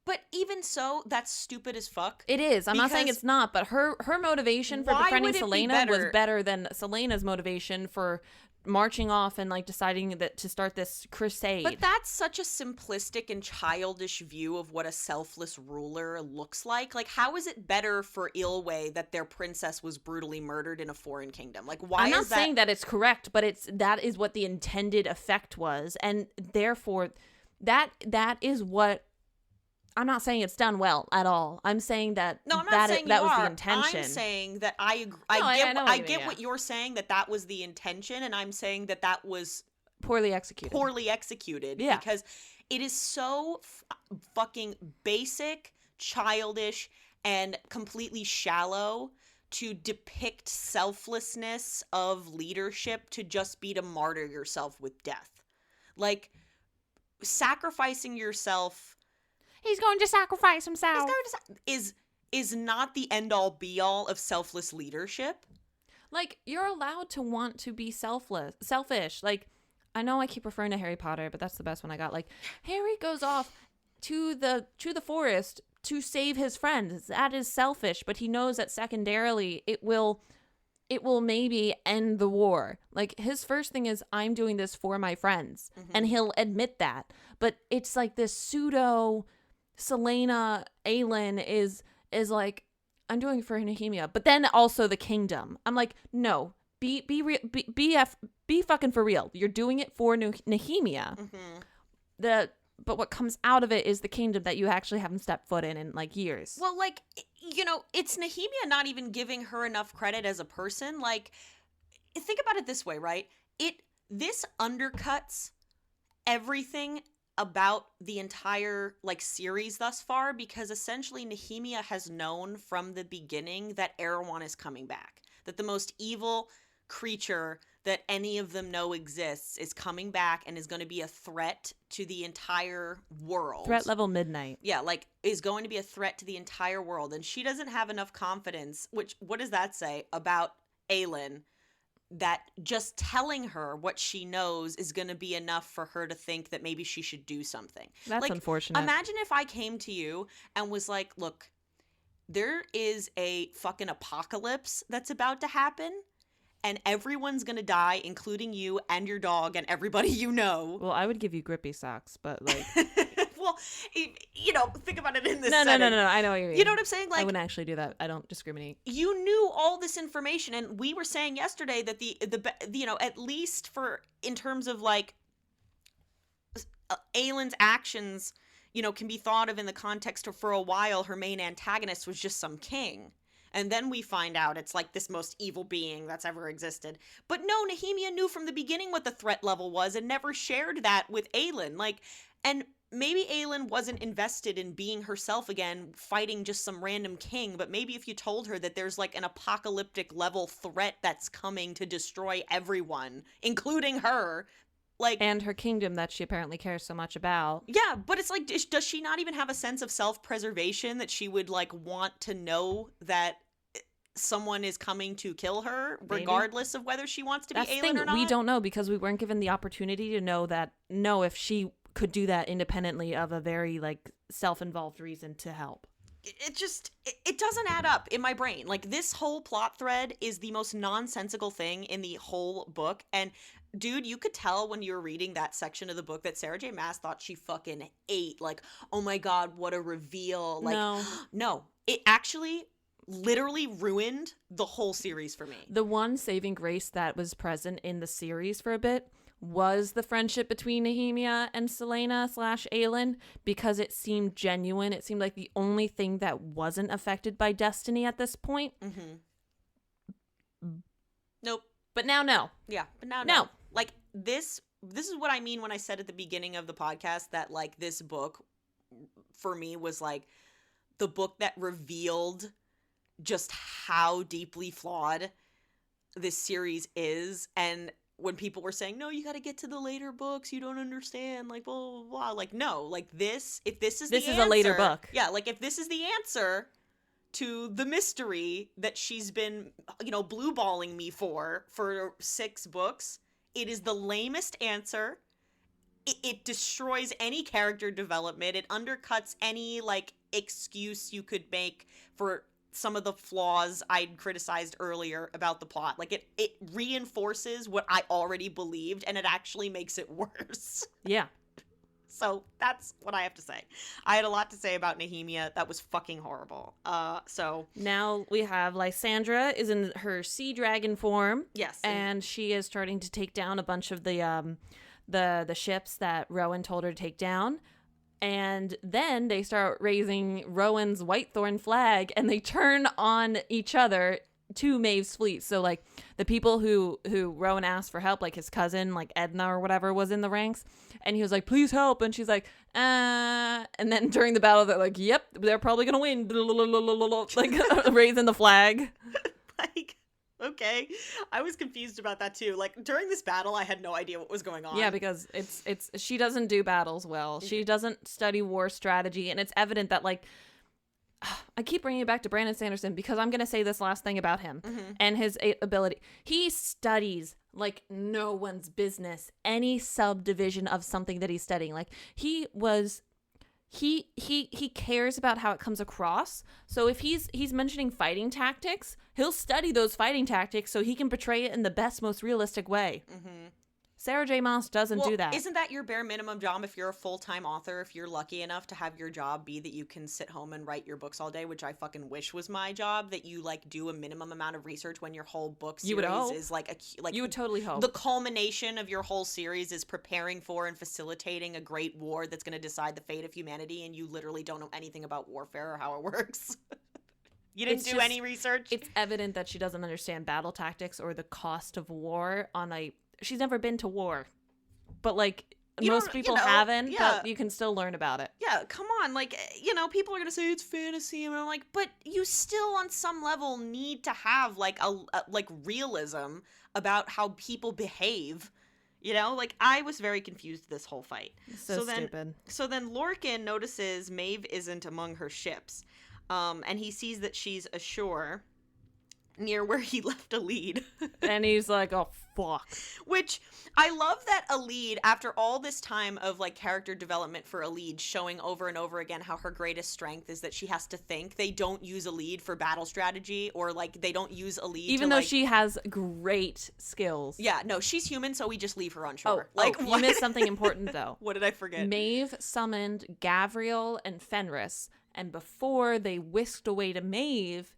But even so, that's stupid as fuck. It is. I'm not saying it's not, but her motivation for befriending Selena was better than Selena's motivation for marching off and, like, deciding that to start this crusade. But that's such a simplistic and childish view of what a selfless ruler looks like. Like, how is it better for Ilwe that their princess was brutally murdered in a foreign kingdom? Like, why I'm not saying that it's correct, but that is what the intended effect was, and therefore that is what, I'm not saying it's done well at all. I'm saying that no, I'm not saying that you was are. the intention. I'm saying that I No, I know what you mean, get yeah. what you're saying, that was the intention, and I'm saying that was Poorly executed. Yeah. because it is so fucking basic, childish, and completely shallow to depict selflessness of leadership to just be to martyr yourself with death. Like, sacrificing yourself, He's going to sacrifice himself. Is not the end all be all of selfless leadership. Like, you're allowed to want to be selfish. Like, I know I keep referring to Harry Potter, but that's the best one I got. Like, Harry goes off to the forest to save his friends. That is selfish, but he knows that secondarily it will maybe end the war. Like, his first thing is, I'm doing this for my friends, and he'll admit that. But it's like this pseudo Selena Aelin is like, I'm doing it for Nehemia, but then also the kingdom. I'm like, no, be fucking for real. You're doing it for Nehemia. But what comes out of it is the kingdom that you actually haven't stepped foot in like years. Well, like, you know, it's Nehemia not even giving her enough credit as a person. Like, think about it this way, right? This undercuts everything about the entire like series thus far, because essentially Nehemia has known from the beginning that Erewhon is coming back, that the most evil creature that any of them know exists is coming back and is going to be a threat to the entire world. Threat level midnight. Yeah, like, is going to be a threat to the entire world, and she doesn't have enough confidence, which, what does that say about Aelin? That just telling her what she knows is going to be enough for her to think that maybe she should do something. That's like, unfortunate. Imagine if I came to you and was like, look, there is a fucking apocalypse that's about to happen, and everyone's going to die, including you and your dog and everybody you know. Well, I would give you grippy socks, but like... Well, you know, think about it in this No, setting. no. I know what you mean. You know what I'm saying? Like, I wouldn't actually do that. I don't discriminate. You knew all this information, and we were saying yesterday that the you know, at least for in terms of like Aelin's actions, you know, can be thought of in the context of, for a while, her main antagonist was just some king. And then we find out it's like this most evil being that's ever existed. But no, Nehemia knew from the beginning what the threat level was and never shared that with Aelin. Like, and maybe Aelin wasn't invested in being herself again, fighting just some random king, but maybe if you told her that there's like an apocalyptic level threat that's coming to destroy everyone, including her, like... And her kingdom that she apparently cares so much about. Yeah, but it's like, does she not even have a sense of self-preservation that she would like want to know that someone is coming to kill her, regardless of whether she wants to be Aelin or not? We don't know, because we weren't given the opportunity to know if she could do that independently of a very like self-involved reason to help. It doesn't add up in my brain. Like, this whole plot thread is the most nonsensical thing in the whole book. And dude, you could tell when you were reading that section of the book that Sarah J. Maas thought she fucking ate. Like, oh my god, what a reveal. Like, no, it actually literally ruined the whole series for me. The one saving grace that was present in the series for a bit was the friendship between Nehemia and Selena/Aelin, because it seemed genuine. It seemed like the only thing that wasn't affected by destiny at this point. Nope. But now, no. Yeah, but now, no. Like, this is what I mean when I said at the beginning of the podcast that, like, this book, for me, was, like, the book that revealed just how deeply flawed this series is. And when people were saying, no, you got to get to the later books, you don't understand, like, blah, blah, blah. Like, no, like, this is a later book. Yeah, like, if this is the answer to the mystery that she's been, you know, blue-balling me for 6 books, it is the lamest answer. It destroys any character development. It undercuts any, like, excuse you could make for some of the flaws I'd criticized earlier about the plot. Like, it reinforces what I already believed, and it actually makes it worse. Yeah. So that's what I have to say. I had a lot to say about Nehemia. That was fucking horrible. So now we have Lysandra is in her sea dragon form. Yes. And she is starting to take down a bunch of the the ships that Rowan told her to take down. And then they start raising Rowan's Whitethorn flag, and they turn on each other to Maeve's fleet. So, like, the people who Rowan asked for help, like his cousin, like Edna or whatever, was in the ranks. And he was like, please help. And she's like, And then during the battle, they're like, yep, they're probably going to win. Like, raising the flag. Like, okay. I was confused about that too. Like, during this battle, I had no idea what was going on. Yeah, because it's she doesn't do battles well. She doesn't study war strategy. And it's evident that, like, I keep bringing it back to Brandon Sanderson because I'm going to say this last thing about him and his ability. He studies like no one's business any subdivision of something that he's studying. Like, he cares about how it comes across. So if he's mentioning fighting tactics, he'll study those fighting tactics so he can portray it in the best, most realistic way. Sarah J. Maas doesn't do that. Isn't that your bare minimum job if you're a full-time author, if you're lucky enough to have your job be that you can sit home and write your books all day, which I fucking wish was my job, that you, like, do a minimum amount of research when your whole book series is, like, you would totally hope. The culmination of your whole series is preparing for and facilitating a great war that's going to decide the fate of humanity, and you literally don't know anything about warfare or how it works. You didn't do any research? It's evident that she doesn't understand battle tactics or the cost of war on a... She's never been to war, but, like, most people haven't, but you can still learn about it. Yeah, come on. Like, people are going to say it's fantasy, and I'm like, but you still on some level need to have, like, a realism about how people behave. Like, I was very confused this whole fight. So stupid. So then Lorcan notices Maeve isn't among her ships, and he sees that she's ashore near where he left a lead. And he's like, oh, fuck. Which, I love that a lead, after all this time of, like, character development for a lead, showing over and over again how her greatest strength is that she has to think. They don't use a lead for battle strategy, or, like, they don't use a lead even though she has great skills. Yeah, no, she's human, so we just leave her on shore. You missed something important, though. What did I forget? Maeve summoned Gavriel and Fenris, and before they whisked away to Maeve,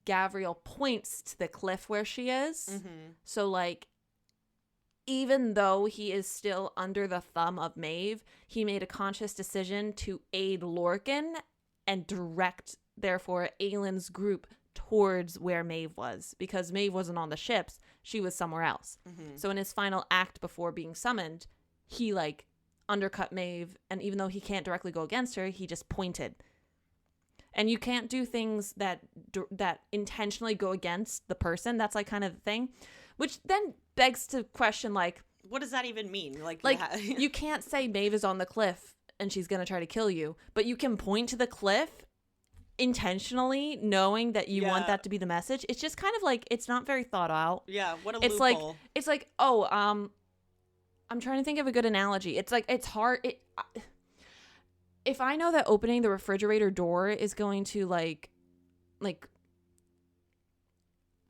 Gavriel points to the cliff where she is. So, like, even though he is still under the thumb of Maeve, he made a conscious decision to aid Lorcan and direct, therefore, Aylin's group towards where Maeve was. Because Maeve wasn't on the ships, she was somewhere else. So in his final act before being summoned, he, like, undercut Maeve, and even though he can't directly go against her, he just pointed. And you can't do things that intentionally go against the person. That's, like, kind of the thing. Which then begs to question, like... What does that even mean? Like you can't say Maeve is on the cliff and she's going to try to kill you. But you can point to the cliff intentionally, knowing that you want that to be the message. It's just kind of like, it's not very thought out. Yeah, what a loophole. It's like, I'm trying to think of a good analogy. It's like, it's hard... If I know that opening the refrigerator door is going to like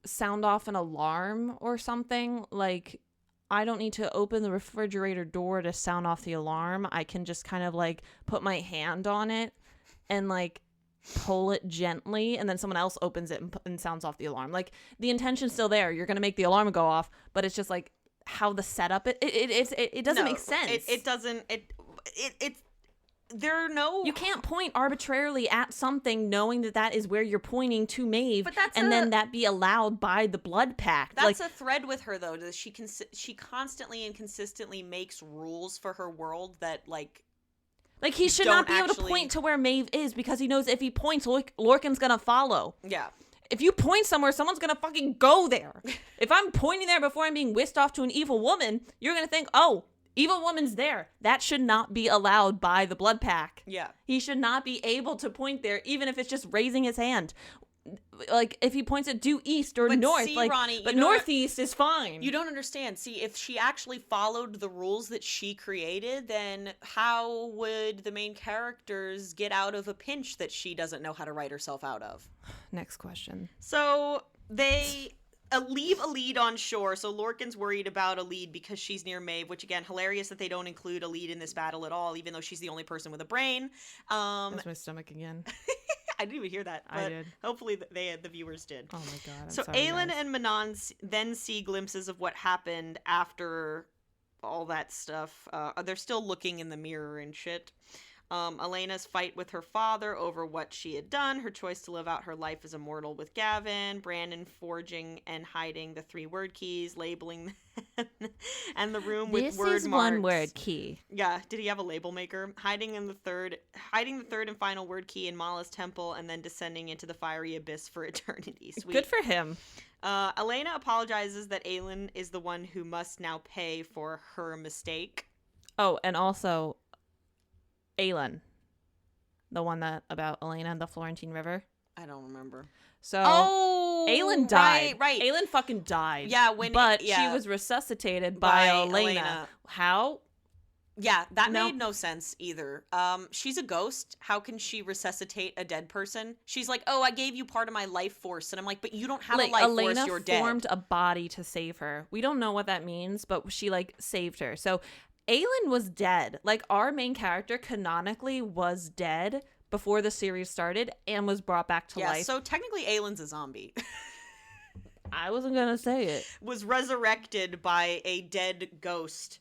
sound off an alarm or something, like, I don't need to open the refrigerator door to sound off the alarm. I can just kind of, like, put my hand on it and, like, pull it gently, and then someone else opens it and sounds off the alarm. Like, the intention's still there. You're going to make the alarm go off, but it's just, like, how the setup, it doesn't make sense. It doesn't, it's, there are no... You can't point arbitrarily at something knowing that is where you're pointing to Maeve, then that be allowed by the Blood Pact. That's a thread with her, though. That she constantly and consistently makes rules for her world that, like he should not be able to point to where Maeve is, because he knows if he points, Lorcan's gonna follow. Yeah. If you point somewhere, someone's gonna fucking go there. If I'm pointing there before I'm being whisked off to an evil woman, you're gonna think, oh, evil woman's there. That should not be allowed by the Blood Pact. Yeah. He should not be able to point there, even if it's just raising his hand. Like, if he points it due east or north, see, like, Ronnie, but northeast is fine. You don't understand. See, if she actually followed the rules that she created, then how would the main characters get out of a pinch that she doesn't know how to write herself out of? Next question. So they... leave a lead on shore, so Lorcan's worried about a lead because she's near Maeve, which, again, hilarious that they don't include a lead in this battle at all, even though she's the only person with a brain. That's my stomach again. I didn't even hear that, but I did. Hopefully the viewers did. Oh my god, I'm so sorry, Aelin guys. and Manon then see glimpses of what happened after all that stuff. They're still looking in the mirror and shit. Elena's fight with her father over what she had done, her choice to live out her life as a mortal with Gavin, Brandon forging and hiding the 3 word keys, labeling them, and the room with word marks. This is one word key. Yeah, did he have a label maker? Hiding the third and final word key in Mala's temple, and then descending into the fiery abyss for eternity. Sweet. Good for him. Elena apologizes that Aelin is the one who must now pay for her mistake. Oh, and also Aelin, the one that about Elena and the Florentine River. I don't remember. So Aelin died. Right. Aelin fucking died. Yeah, she was resuscitated by Elena. How? Yeah, that made no sense either. She's a ghost. How can she resuscitate a dead person? She's like, oh, I gave you part of my life force. And I'm like, but you don't have a life force, you're dead. Elena formed a body to save her. We don't know what that means, but she, saved her. So Aelin was dead. Our main character canonically was dead before the series started and was brought back to life. Yeah, so technically Aelin's a zombie. I wasn't going to say it. Was resurrected by a dead ghost.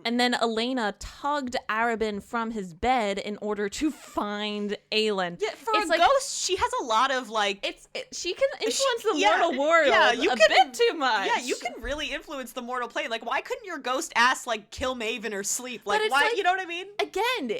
And then Elena tugged Arabin from his bed in order to find Aelin. Yeah, for a ghost, she has a lot of she can influence the mortal world bit too much. Yeah, you can really influence the mortal plane. Why couldn't your ghost ass kill Maeve in her sleep? Why? You know what I mean? Again,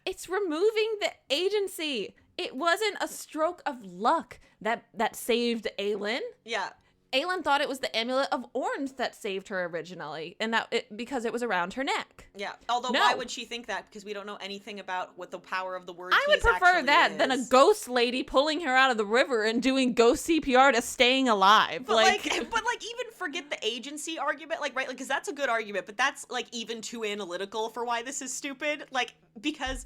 it's removing the agency. It wasn't a stroke of luck that saved Aelin. Yeah. Aelin thought it was the amulet of Ornth that saved her originally, and because it was around her neck. Yeah, although why would she think that? Because we don't know anything about what the power of the word I would prefer that than a ghost lady pulling her out of the river and doing ghost CPR to staying alive. But even forget the agency argument, right? Because that's a good argument, but that's even too analytical for why this is stupid. Because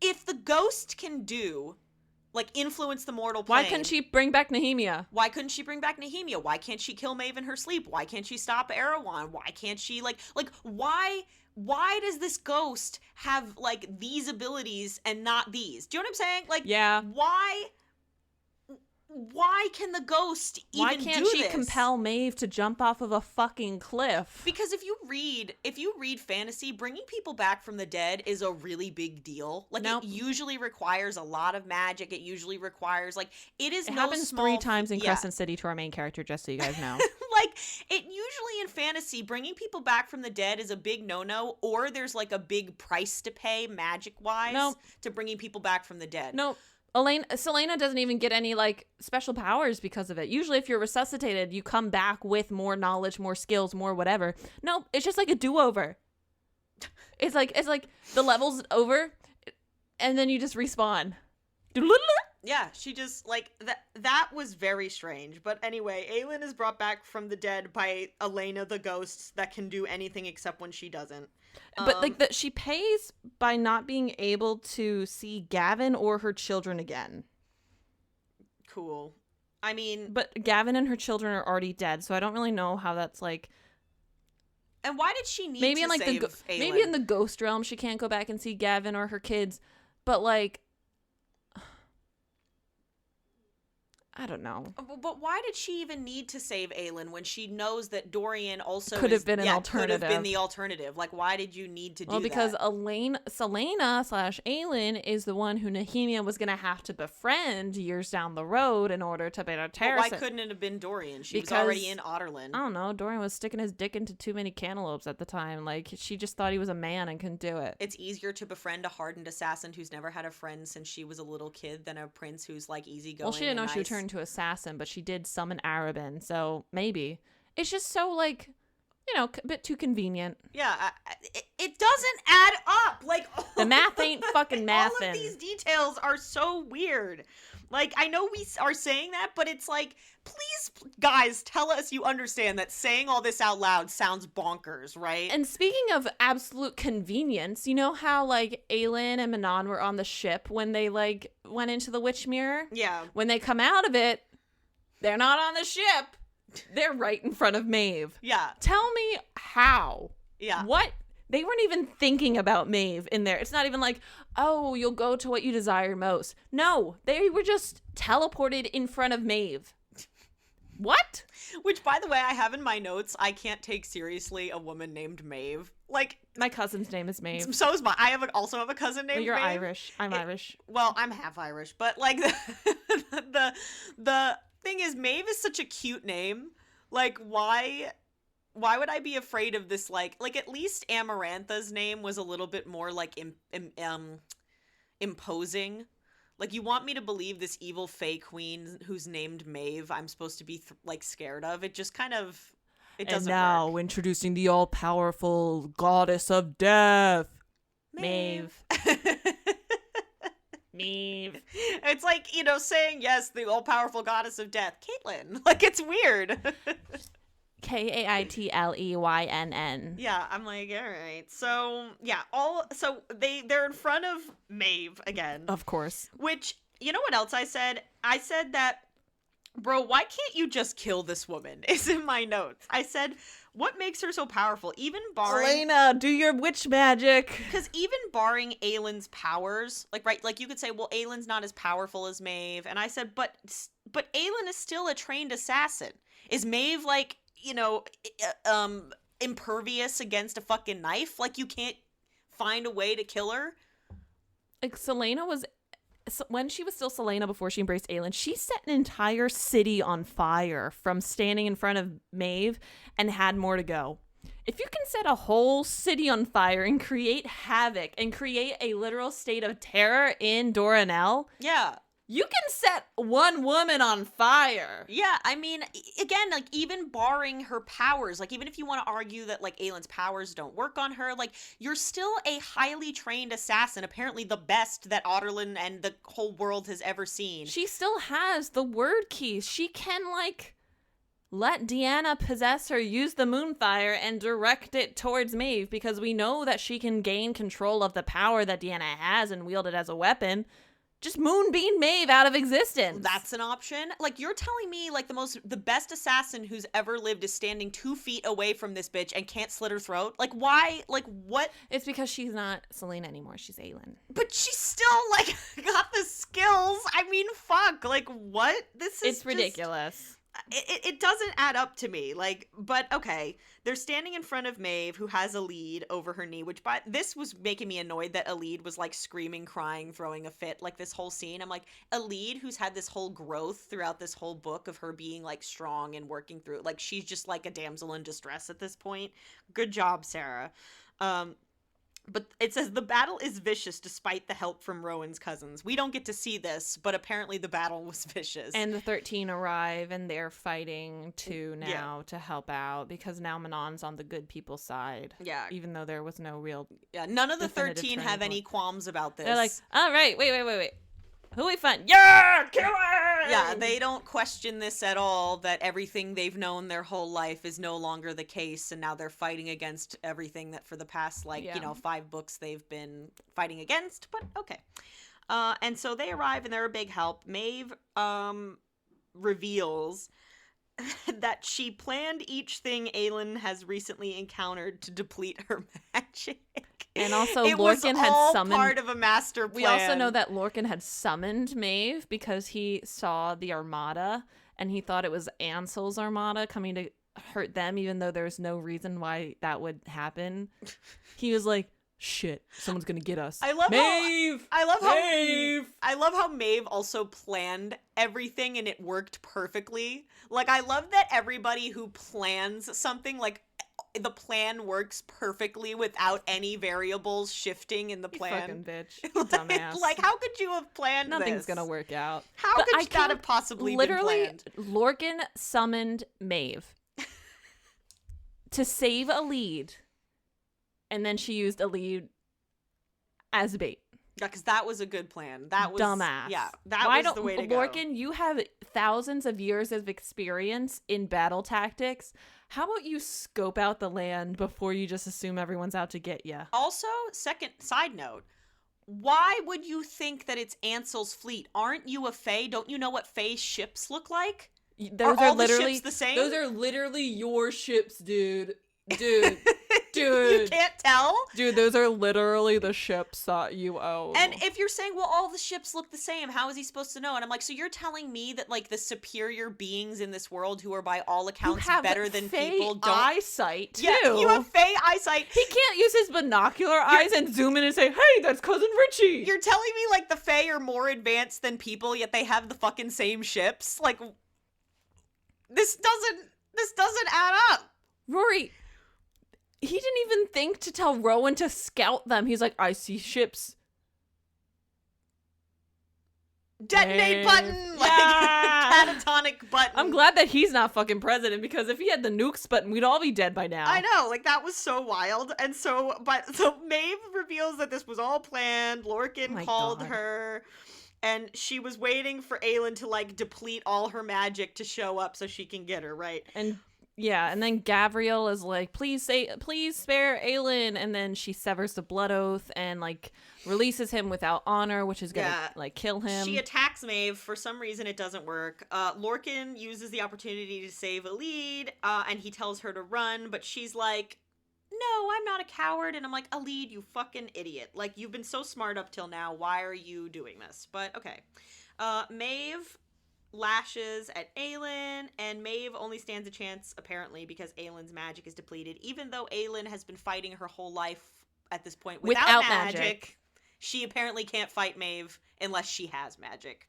if the ghost can do influence the mortal plane. Why couldn't she bring back Nehemia? Why couldn't she bring back Nehemia? Why can't she kill Maeve in her sleep? Why can't she stop Erewhon? Why can't she why does this ghost have these abilities and not these? Do you know what I'm saying? Yeah. Why can the ghost even do this? Why can't she compel Maeve to jump off of a fucking cliff? Because if you read fantasy, bringing people back from the dead is a really big deal. Nope. It usually requires a lot of magic. It usually requires it happens 3 times in Crescent City to our main character, just so you guys know. It usually in fantasy, bringing people back from the dead is a big no-no, or there's a big price to pay magic-wise to bringing people back from the dead. Nope. Selena doesn't even get any special powers because of it. Usually if you're resuscitated, you come back with more knowledge, more skills, more whatever. No, it's just a do-over. It's like the level's over and then you just respawn. Yeah, she just that was very strange. But anyway, Aelin is brought back from the dead by Elena the ghost that can do anything except when she doesn't. But she pays by not being able to see Gavin or her children again. Cool. I mean, but Gavin and her children are already dead, so I don't really know how that's And why did she need maybe to in save Aelin? Maybe in the ghost realm she can't go back and see Gavin or her kids, but I don't know. But why did she even need to save Aelin when she knows that Dorian also could have been an alternative? Could have been the alternative. Why did you need to do that? Well, because Selena/Aelin is the one who Nehemia was going to have to befriend years down the road in order to better terror. Why couldn't it have been Dorian? She was already in Otterland. I don't know. Dorian was sticking his dick into too many cantaloupes at the time. She just thought he was a man and couldn't do it. It's easier to befriend a hardened assassin who's never had a friend since she was a little kid than a prince who's easygoing. Well, she didn't know she would turn into assassin, but she did summon Arabin, so maybe it's just so a bit too convenient. Yeah, it doesn't add up. The math ain't fucking mathin'. All of these details are so weird. I know we are saying that, but it's please, guys, tell us you understand that saying all this out loud sounds bonkers, right? And speaking of absolute convenience, you know how Aelin and Manon were on the ship when they went into the witch mirror? Yeah. When they come out of it, they're not on the ship. They're right in front of Maeve. Yeah. Tell me how. Yeah. What? They weren't even thinking about Maeve in there. It's not even oh, you'll go to what you desire most. No, they were just teleported in front of Maeve. What? Which, by the way, I have in my notes. I can't take seriously a woman named Maeve. Like, my cousin's name is Maeve. So is mine. I also have a cousin named You're Maeve. Irish. I'm Irish. Well, I'm half Irish, but like the thing is, Maeve is such a cute name. Like, why would I be afraid of this? Like at least Amarantha's name was a little bit more like imposing. Like, you want me to believe this evil fae queen who's named Maeve I'm supposed to be like scared of? It just kind of, it doesn't work. And now introducing the all-powerful goddess of death, Maeve. Maeve. It's like, saying, yes, the all-powerful goddess of death, Caitlyn. Like, it's weird. Kaitleyinn. Yeah, I'm like, all right. So, yeah, they're in front of Maeve again. Of course. Which, you know what else I said? I said that, bro, why can't you just kill this woman? Is in my notes. I said, what makes her so powerful? Even barring... Elena, do your witch magic. Because even barring Aylin's powers, like you could say, well, Aylin's not as powerful as Maeve. And I said, but Aylin is still a trained assassin. Is Maeve, like, impervious against a fucking knife? Like, you can't find a way to kill her? Like, Selena was... When she was still Selena before she embraced Aylin, she set an entire city on fire from standing in front of Maeve and had more to go. If you can set a whole city on fire and create havoc and create a literal state of terror in Doranel... Yeah. You can set one woman on fire. Yeah, I mean, again, like, even barring her powers, like, even if you want to argue that, like, Aylin's powers don't work on her, like, you're still a highly trained assassin, apparently the best that Otterlin and the whole world has ever seen. She still has the word keys. She can, like, let Deanna possess her, use the Moonfire, and direct it towards Maeve, because we know that she can gain control of the power that Deanna has and wield it as a weapon. Just moonbeam Maeve out of existence. That's an option. Like, you're telling me, like, the best assassin who's ever lived is standing 2 feet away from this bitch and can't slit her throat? Like, why? Like, what? It's because she's not Selena anymore. She's Aylin. But she's still, like, got the skills. I mean, fuck. Like, what? It's ridiculous. It doesn't add up to me. Like, but okay. They're standing in front of Maeve, who has a lead over her knee, which, but this was making me annoyed that Elide was, like, screaming, crying, throwing a fit, like, this whole scene. I'm like, Elide, who's had this whole growth throughout this whole book of her being, like, strong and working through, like, she's just, like, a damsel in distress at this point. Good job, Sarah. But it says, the battle is vicious despite the help from Rowan's cousins. We don't get to see this, but apparently the battle was vicious. And the 13 arrive, and they're fighting too now to help out, because now Manon's on the good people's side. Yeah. Even though there was no real... Yeah, none of the 13 have any qualms about this. They're like, all right, wait. Who we find? Yeah, kill her! Yeah, they don't question this at all, that everything they've known their whole life is no longer the case, and now they're fighting against everything that for the past, 5 books they've been fighting against, but okay. And so they arrive, and they're a big help. Maeve reveals that she planned each thing Aylin has recently encountered to deplete her magic. And also, it Lorcan had summoned... part of a master plan. We also know that Lorcan had summoned Maeve because he saw the armada, and he thought it was Ansel's armada coming to hurt them, even though there's no reason why that would happen. He was like, shit, someone's gonna get us. I love Maeve! I love how Maeve also planned everything, and it worked perfectly. Like, I love that everybody who plans something, like, the plan works perfectly without any variables shifting in the plan. You fucking bitch. Dumbass. Like, how could you have planned Nothing's this? gonna work out. How could that have possibly been planned? Lorcan summoned Maeve to save Elide, and then she used Elide as bait. Yeah, because that was a good plan. That was dumbass. Yeah, was the way to go. Lorcan, you have thousands of years of experience in battle tactics. How about you scope out the land before you just assume everyone's out to get you? Also, second side note, why would you think that it's Ansel's fleet? Aren't you a Fae? Don't you know what Fae ships look like? Those are all literally the ships the same? Those are literally your ships, dude. Dude. Dude. You can't tell? Dude, those are literally the ships that you own. And if you're saying, well, all the ships look the same, how is he supposed to know? And I'm like, so you're telling me that, like, the superior beings in this world who are by all accounts better than people don't... eyesight, too. Yeah, you have fey eyesight. He can't use his binocular eyes and zoom in and say, hey, that's Cousin Richie. You're telling me, like, the fey are more advanced than people, yet they have the fucking same ships? Like, this doesn't add up. Rory, he didn't even think to tell Rowan to scout them. He's like, I see ships. Detonate button! Like, catatonic button. I'm glad that he's not fucking president, because if he had the nukes button, we'd all be dead by now. I know, like, that was so wild. And so Maeve reveals that this was all planned. Lorcan called her, and she was waiting for Aelin to, like, deplete all her magic to show up so she can get her, right? And yeah, and then Gabrielle is like, please spare Aelin, and then she severs the blood oath and, like, releases him without honor, which is gonna like kill him. She attacks Maeve. For some reason, it doesn't work. Lorcan uses the opportunity to save Alid, and he tells her to run, but she's like, no, I'm not a coward. And I'm like, Alid, you fucking idiot. Like, you've been so smart up till now. Why are you doing this? But okay. Maeve lashes at Aelin, and Maeve only stands a chance, apparently, because Aelin's magic is depleted. Even though Aelin has been fighting her whole life at this point without magic, she apparently can't fight Maeve unless she has magic.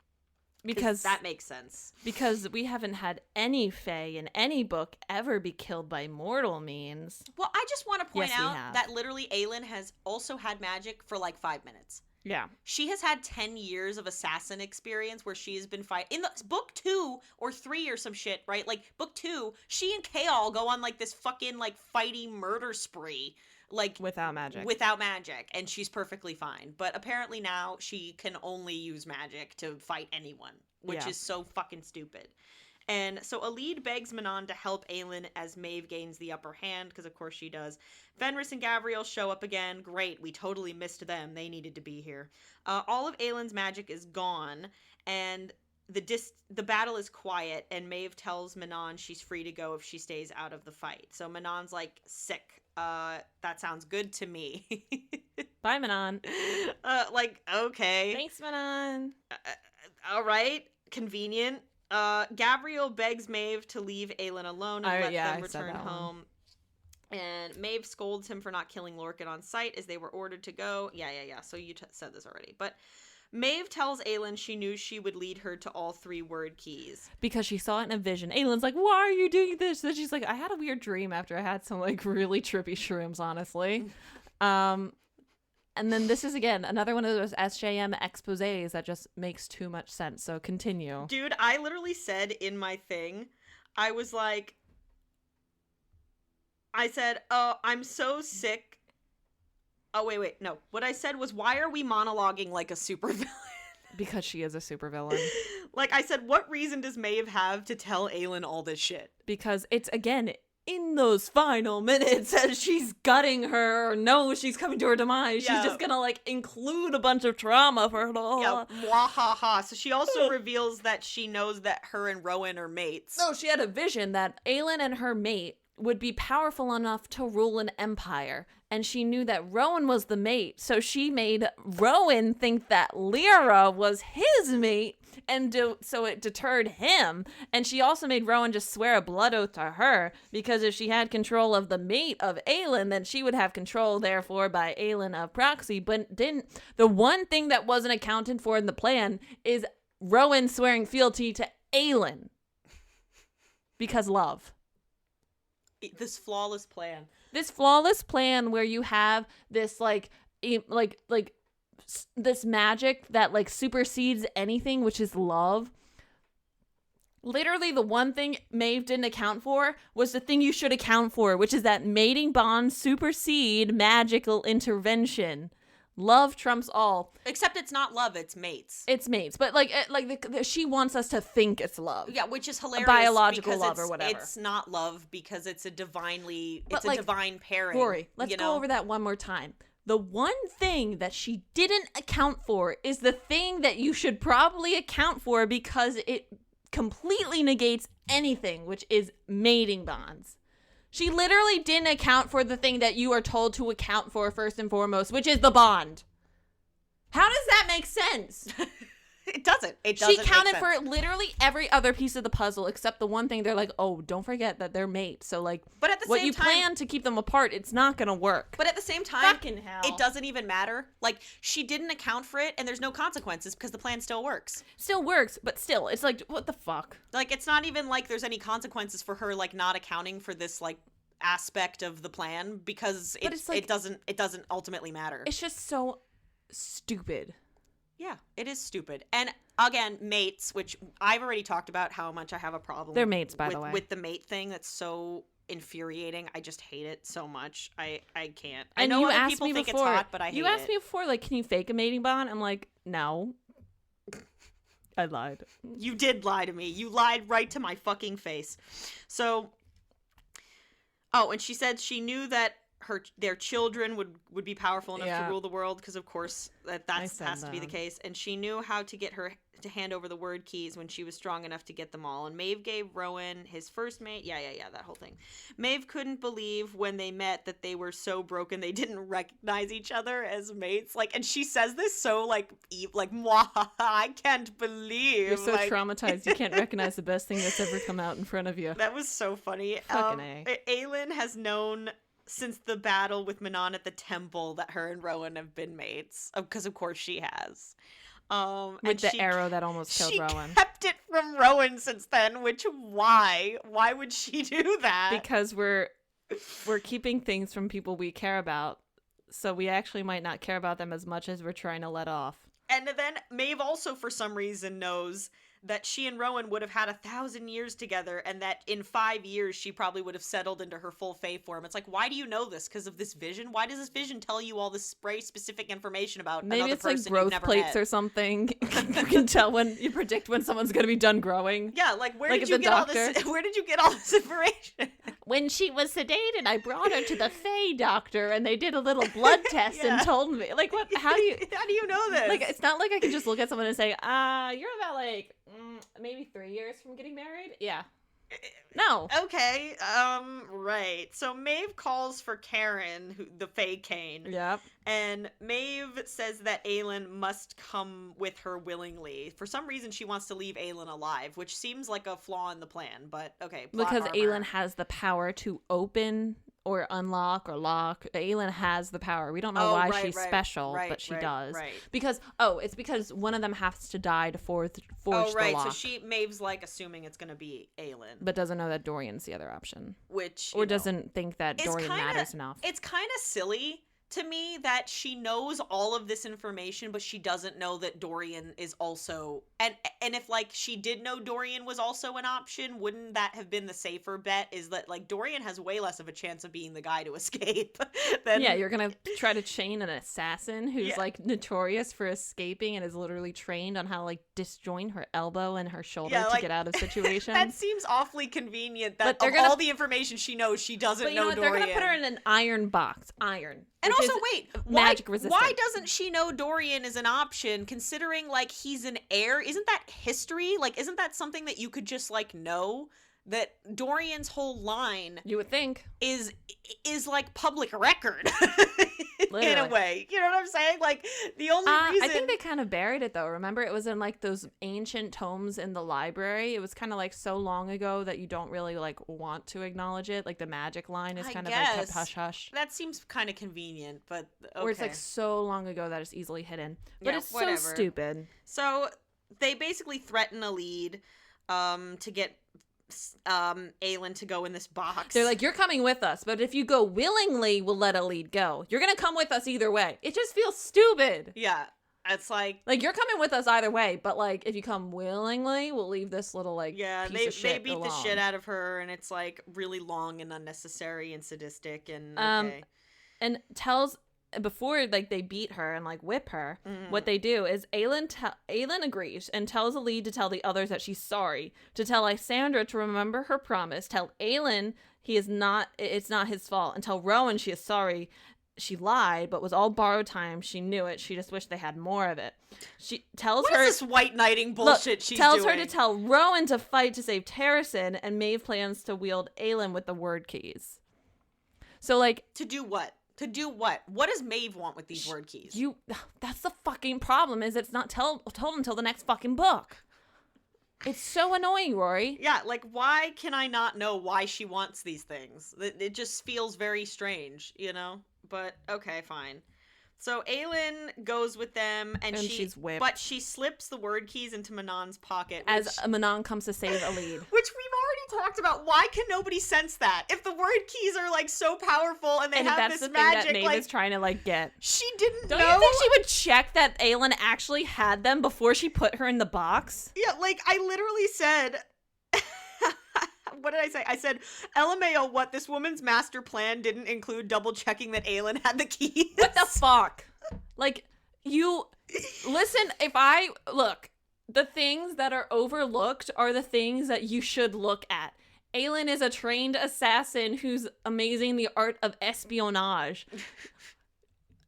Because that makes sense. Because we haven't had any fae in any book ever be killed by mortal means. Well, I just want to point out that literally Aelin has also had magic for like 5 minutes. Yeah. She has had 10 years of assassin experience where she has been fighting. In the book 2 or 3 or some shit, right? Like, book 2, she and Kaol go on, like, this fucking, like, fighting murder spree. Like, without magic. And she's perfectly fine. But apparently now she can only use magic to fight anyone, which is so fucking stupid. And so Alid begs Manon to help Aelin as Maeve gains the upper hand, because of course she does. Fenris and Gabrielle show up again. Great, we totally missed them. They needed to be here. All of Aelin's magic is gone, and the battle is quiet, and Maeve tells Manon she's free to go if she stays out of the fight. So Manon's like, sick. That sounds good to me. Bye, Manon. Like, okay. Thanks, Manon. All right. Convenient. Gabrielle begs Maeve to leave Aelin alone and let them return home. And Maeve scolds him for not killing Lorcan on sight as they were ordered to go. Yeah. So you said this already. But Maeve tells Aelin she knew she would lead her to all 3 word keys. Because she saw it in a vision. Aelin's like, why are you doing this? Then she's like, I had a weird dream after I had some, like, really trippy shrooms, honestly. And then this is, again, another one of those SJM exposés that just makes too much sense. So continue. Dude, I literally said in my thing, I was like, I said, oh, I'm so sick. Oh, wait, no. What I said was, why are we monologuing like a supervillain? Because she is a supervillain. Like, I said, what reason does Maeve have to tell Aelin all this shit? Because it's, again, in those final minutes as she's gutting her, or knows she's coming to her demise, she's just gonna, like, include a bunch of trauma for her. Yeah, mwahaha. So she also reveals that she knows that her and Rowan are mates. No, she had a vision that Aelin and her mate would be powerful enough to rule an empire. And she knew that Rowan was the mate, so she made Rowan think that Lyra was his mate, and so it deterred him. And she also made Rowan just swear a blood oath to her, because if she had control of the mate of Aelin, then she would have control, therefore, by Aelin of proxy. But the one thing that wasn't accounted for in the plan is Rowan swearing fealty to Aelin. Because love. This flawless plan. This flawless plan where you have this this magic that like supersedes anything, which is love. Literally the one thing Maeve didn't account for was the thing you should account for, which is that mating bonds supersede magical intervention. Love trumps all. Except it's not love, it's mates. It's mates. But she wants us to think it's love. Yeah, which is hilarious. A biological love or whatever. It's not love because it's a divine pairing. Rory, let's go over that one more time. The one thing that she didn't account for is the thing that you should probably account for because it completely negates anything, which is mating bonds. She literally didn't account for the thing that you are told to account for first and foremost, which is the bond. How does that make sense? It doesn't. She counted for literally every other piece of the puzzle except the one thing. They're like, oh, don't forget that they're mates. So, like, but at the what same you time, plan to keep them apart, it's not going to work. But at the same time, fucking hell, it doesn't even matter. Like, she didn't account for it, and there's no consequences because the plan still works. Still works, but still, it's like, what the fuck? Like, it's not even like there's any consequences for her, like, not accounting for this, like, aspect of the plan because it doesn't ultimately matter. It's just so stupid. Yeah, it is stupid. And again, mates, which I've already talked about how much I have a problem. They're mates, by the way. With the mate thing, that's so infuriating. I just hate it so much. I can't. And I know you other asked people me think before, it's hot, but I hate it. You asked me before, like, can you fake a mating bond? I'm like, no. I lied. You did lie to me. You lied right to my fucking face. So, and she said she knew that their children would be powerful enough to rule the world because, of course, that has to be the case. And she knew how to get her to hand over the word keys when she was strong enough to get them all. And Maeve gave Rowan his first mate. Yeah, that whole thing. Maeve couldn't believe when they met that they were so broken they didn't recognize each other as mates. Like, and she says this so like mwah, I can't believe. You're so traumatized you can't recognize the best thing that's ever come out in front of you. That was so funny. Fucking A. Aelin has known since the battle with Manon at the temple that her and Rowan have been mates, because of course she has. With the arrow that almost killed Rowan. She kept it from Rowan since then, which why? Why would she do that? Because we're keeping things from people we care about, so we actually might not care about them as much as we're trying to let off. And then Maeve also, for some reason, knows that she and Rowan would have had 1,000 years together, and that in 5 years she probably would have settled into her full fae form. It's like, why do you know this? Because of this vision? Why does this vision tell you all this very specific information about another person you've never met? Maybe it's like growth plates or something. You can tell when you predict when someone's going to be done growing. Yeah, like where did you get all this? Where did you get all this information? When she was sedated, I brought her to the fae doctor, and they did a little blood test and told me. Like, what? How do you know this? Like, it's not like I can just look at someone and say, you're about like maybe 3 years from getting married. Yeah. No. Okay. Right. So Maeve calls for Karen, the Fae Cane. Yep. And Maeve says that Aelin must come with her willingly. For some reason, she wants to leave Aelin alive, which seems like a flaw in the plan. But okay. Because Aelin has the power to open or unlock or lock. Aelin has the power. We don't know why she's special, but she does. Right. Because it's because one of them has to die to forge the lock. So Maeve's like assuming it's going to be Aelin, but doesn't know that Dorian's the other option, or doesn't think that Dorian matters enough. It's kind of silly to me that she knows all of this information, but she doesn't know that Dorian is also, and if like she did know Dorian was also an option, wouldn't that have been the safer bet? Is that like Dorian has way less of a chance of being the guy to escape than you're gonna try to chain an assassin who's like notorious for escaping and is literally trained on how to like disjoint her elbow and her shoulder to get out of situations. That seems awfully convenient. That all the information she knows, she doesn't know Dorian. They're gonna put her in an iron box. And also, wait, magic resistant. Why doesn't she know Dorian is an option, considering, like, he's an heir? Isn't that history? Like, isn't that something that you could just, like, know? That Dorian's whole line... You would think. ...is like, public record. In a way. You know what I'm saying? Like, the only reason... I think they kind of buried it, though. Remember, it was in, like, those ancient tomes in the library. It was kind of, like, so long ago that you don't really, like, want to acknowledge it. Like, the magic line is kind of, like, kept hush-hush. That seems kind of convenient, but okay. Or it's, like, so long ago that it's easily hidden. But it's whatever. So stupid. So, they basically threaten a lead to get... Aelin to go in this box. They're like, you're coming with us, but if you go willingly, we'll let a lead go. You're gonna come with us either way. It just feels stupid. Yeah, it's like you're coming with us either way, but like if you come willingly, we'll leave this little like they beat the shit out of her, and it's like really long and unnecessary and sadistic and and tells. Before like they beat her and like whip her, what they do is Aelin agrees and tells the lead to tell the others that she's sorry, to tell Lysandra to remember her promise, tell Aelin it's not his fault, and tell Rowan she is sorry, she lied but was all borrowed time, she knew it, she just wished they had more of it. She tells her this white knighting bullshit she's tells doing. her to tell Rowan to fight to save Terrasen, and Maeve plans to wield Aelin with the word keys. So, like... To do what? To do what? What does Maeve want with these word keys? That's the fucking problem, is it's not told until the next fucking book. It's so annoying, Rory. Yeah, like, why can I not know why she wants these things? It just feels very strange, you know? But, okay, fine. So Aelin goes with them, and she's whipped. But she slips the word keys into Manon's pocket. As Manon comes to save Elide. Which we've already talked about. Why can nobody sense that? If the word keys are, like, so powerful and they have this magic, that's the thing that Maeve is trying to, like, get. She didn't know. Don't you think she would check that Aelin actually had them before she put her in the box? Yeah, like, I literally said... What did I say? I said, LMAO, what? This woman's master plan didn't include double checking that Aelin had the keys. What the fuck? Like, listen, look, the things that are overlooked are the things that you should look at. Aelin is a trained assassin who's amazing the art of espionage.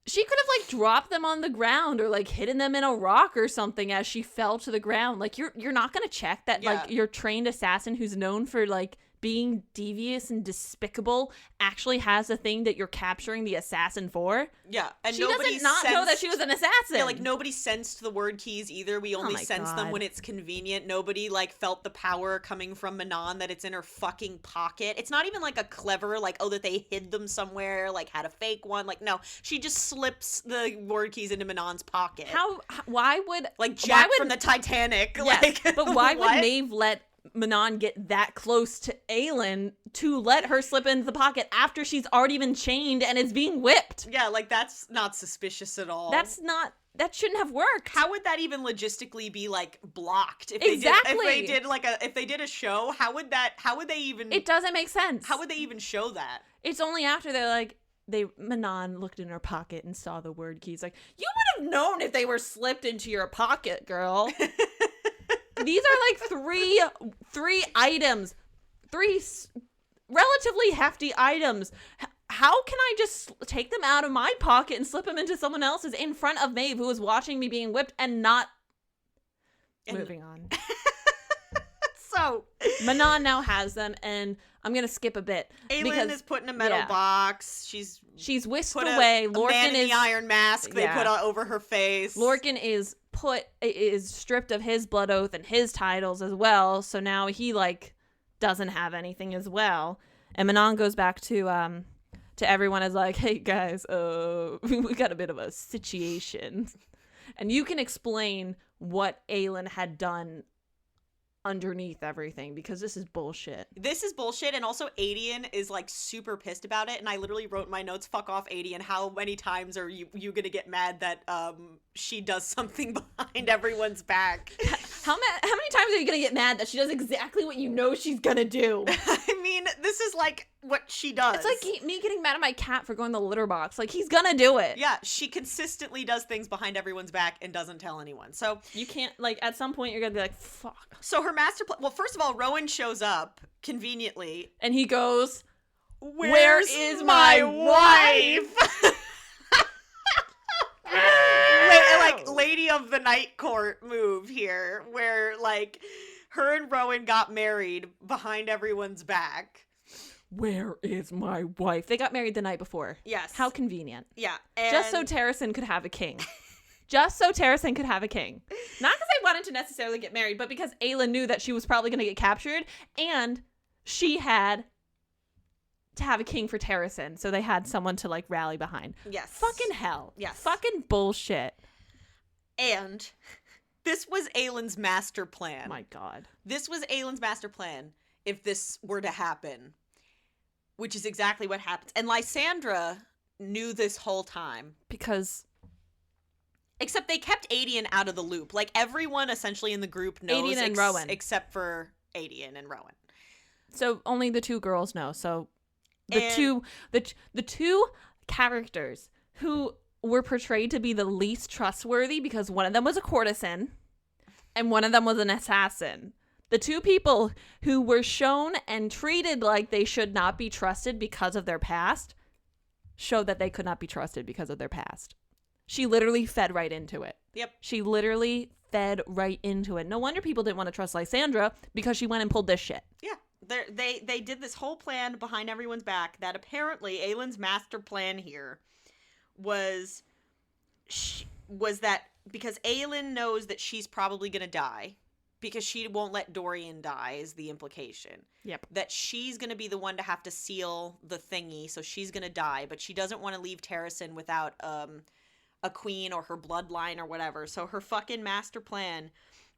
She could have, like, dropped them on the ground or, like, hidden them in a rock or something as she fell to the ground. Like, you're not gonna check that, like, your trained assassin who's known for, like, being devious and despicable actually has a thing that you're capturing the assassin for. Yeah, and she doesn't not know that she was an assassin. Yeah, like, nobody sensed the word keys either. We only sense them when it's convenient. Nobody, like, felt the power coming from Manon that it's in her fucking pocket. It's not even, like, a clever, like, oh, that they hid them somewhere, like, had a fake one. Like, no, she just slips the word keys into Manon's pocket. Why would... Like, Jack from the Titanic. Yes, like, but why would Maeve let Manon get that close to Aelin to let her slip into the pocket after she's already been chained and is being whipped? Yeah, like, that's not suspicious at all. That shouldn't have worked. How would that even logistically be, like, blocked? If they did a show, how would they even... It doesn't make sense. How would they even show that? It's only after Manon looked in her pocket and saw the word keys. Like, you would have known if they were slipped into your pocket, girl. These are like three items, three relatively hefty items. How can I just take them out of my pocket and slip them into someone else's in front of Maeve, who is watching me being whipped and not... Moving on. So Manon now has them, and I'm gonna skip a bit. Aelin is put in a metal box. She's whisked away. Lorcan man in the iron mask they put over her face. Lorcan is stripped of his blood oath and his titles as well, so now he, like, doesn't have anything as well. And Manon goes back to everyone as like, hey guys, we got a bit of a situation, and you can explain what Aelin had done underneath everything, because this is bullshit. This is bullshit, and also Adian is, like, super pissed about it, and I literally wrote in my notes, fuck off, Adian. How many times are you gonna get mad that she does something behind everyone's back? How many times are you gonna get mad that she does exactly what you know she's gonna do? I mean, this is, like, what she does. It's like me getting mad at my cat for going to the litter box. Like, he's gonna do it. Yeah, she consistently does things behind everyone's back and doesn't tell anyone. So you can't, like, at some point you're gonna be like, fuck. So her master plan... Well, first of all, Rowan shows up conveniently. And he goes, Where is my wife? Like, Lady of the Night Court move here, where, like, her and Rowan got married behind everyone's back. Where is my wife? They got married the night before. Yes. How convenient. Yeah. Just so Terrasen could have a king. Just so Terrasen could have a king. Not because they wanted to necessarily get married, but because Aelin knew that she was probably going to get captured, and she had to have a king for Terrasen, so they had someone to, like, rally behind. Yes. Fucking hell. Yes. Fucking bullshit. And this was Aelin's master plan. Oh my God. This was Aelin's master plan if this were to happen, which is exactly what happens. And Lysandra knew this whole time. Because... Except they kept Adian out of the loop. Like, everyone essentially in the group knows. Adian and Rowan. Except for Adian and Rowan. So only the two girls know. So the two characters who were portrayed to be the least trustworthy, because one of them was a courtesan and one of them was an assassin. The two people who were shown and treated like they should not be trusted because of their past showed that they could not be trusted because of their past. She literally fed right into it. Yep. She literally fed right into it. No wonder people didn't want to trust Lysandra, because she went and pulled this shit. Yeah. They did this whole plan behind everyone's back that apparently Aylin's master plan here was that because Aylin knows that she's probably going to die because she won't let Dorian die is the implication. Yep. That she's going to be the one to have to seal the thingy, so she's going to die, but she doesn't want to leave Terrasen without a queen or her bloodline or whatever. So her fucking master plan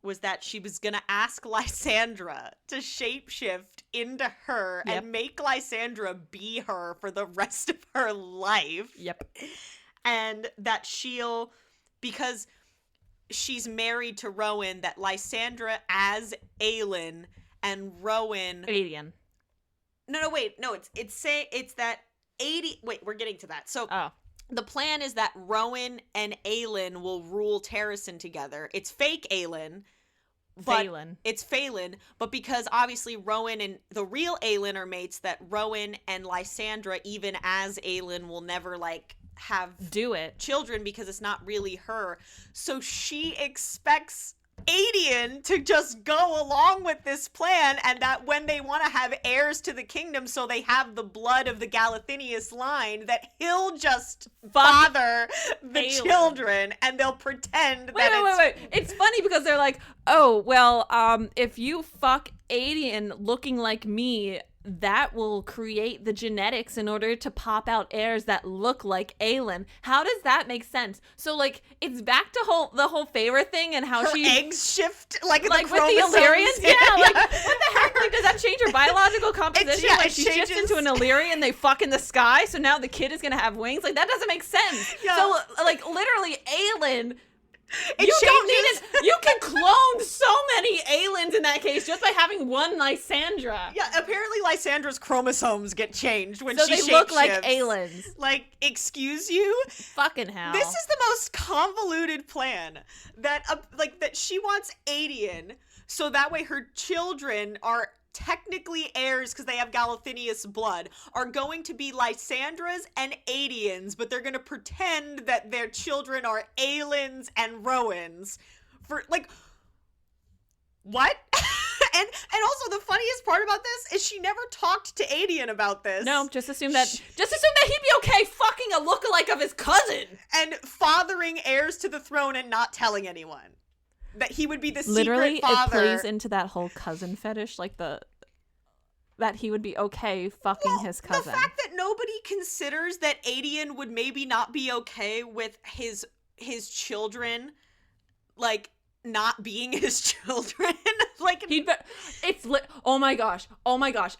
was that she was going to ask Lysandra to shapeshift into her and make Lysandra be her for the rest of her life. Yep. And that because she's married to Rowan, that Lysandra as Aelin and Rowan... Adian. No, wait. No, it's that 80... Wait, we're getting to that. So... Oh. The plan is that Rowan and Aelin will rule Terrasen together. It's fake Aelin. Phelan. It's Phelan, but because obviously Rowan and the real Aelin are mates, that Rowan and Lysandra, even as Aelin, will never, have children because it's not really her. So she expects Adian to just go along with this plan, and that when they want to have heirs to the kingdom, so they have the blood of the Galathinius line, that he'll just father the children, and they'll pretend Wait. It's funny because they're like, oh, well, if you fuck Adian looking like me, that will create the genetics in order to pop out heirs that look like Aelin. How does that make sense? So, it's back to the whole favor thing and how her she... eggs shift, like the with the Illyrians? Yeah, what the heck? Does that change her biological composition? She shifts into an Illyrian, they fuck in the sky, so now the kid is going to have wings? That doesn't make sense. Yeah. So, literally, Aelin... You can clone so many Aelins in that case just by having one Lysandra. Yeah, apparently Lysandra's chromosomes get changed when so she shapeshifts. So they look like Aelins. Excuse you? Fucking hell. This is the most convoluted plan that that she wants Adian so that way her children are technically heirs because they have Galathinius blood, are going to be Lysandra's and Adian's, but they're going to pretend that their children are Aelins and Rowans. For, what? and also the funniest part about this is she never talked to Adian about this. No, just assume that he'd be okay fucking a lookalike of his cousin. And fathering heirs to the throne and not telling anyone. That he would be the literally, secret father. It plays into that whole cousin fetish, that he would be okay fucking his cousin. The fact that nobody considers that Adian would maybe not be okay with his children, not being his children. Oh my gosh,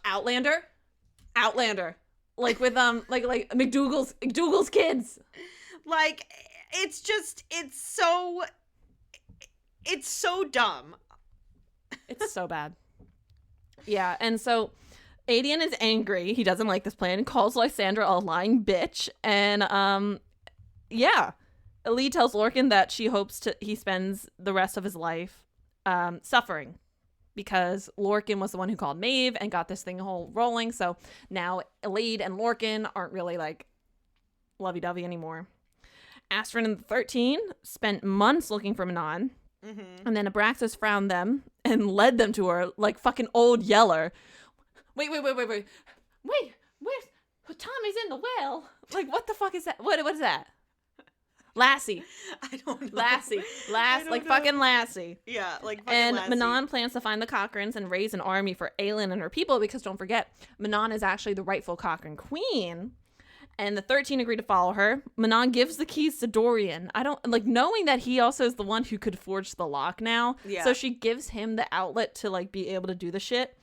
Outlander, with McDougal's kids. It's so dumb. It's so bad. Yeah, and so Adian is angry. He doesn't like this plan. Calls Lysandra a lying bitch. And, Ellie tells Lorcan that she hopes he spends the rest of his life suffering. Because Lorcan was the one who called Maeve and got this thing whole rolling. So now Elide and Lorcan aren't really, lovey-dovey anymore. Astrid and the 13 spent months looking for Manon. Mm-hmm. And then Abraxas found them and led them to her like fucking old Yeller. Wait. Where's Tommy's in the well? What the fuck is that? What is that? Lassie. I don't know. Lassie. Fucking Lassie. Yeah, fucking and Lassie. Manon plans to find the Cochrans and raise an army for Aelin and her people because don't forget, Manon is actually the rightful Cochrane queen. And the 13 agree to follow her. Manon gives the keys to Dorian. I don't knowing that he also is the one who could forge the lock now. Yeah. So she gives him the outlet to be able to do the shit.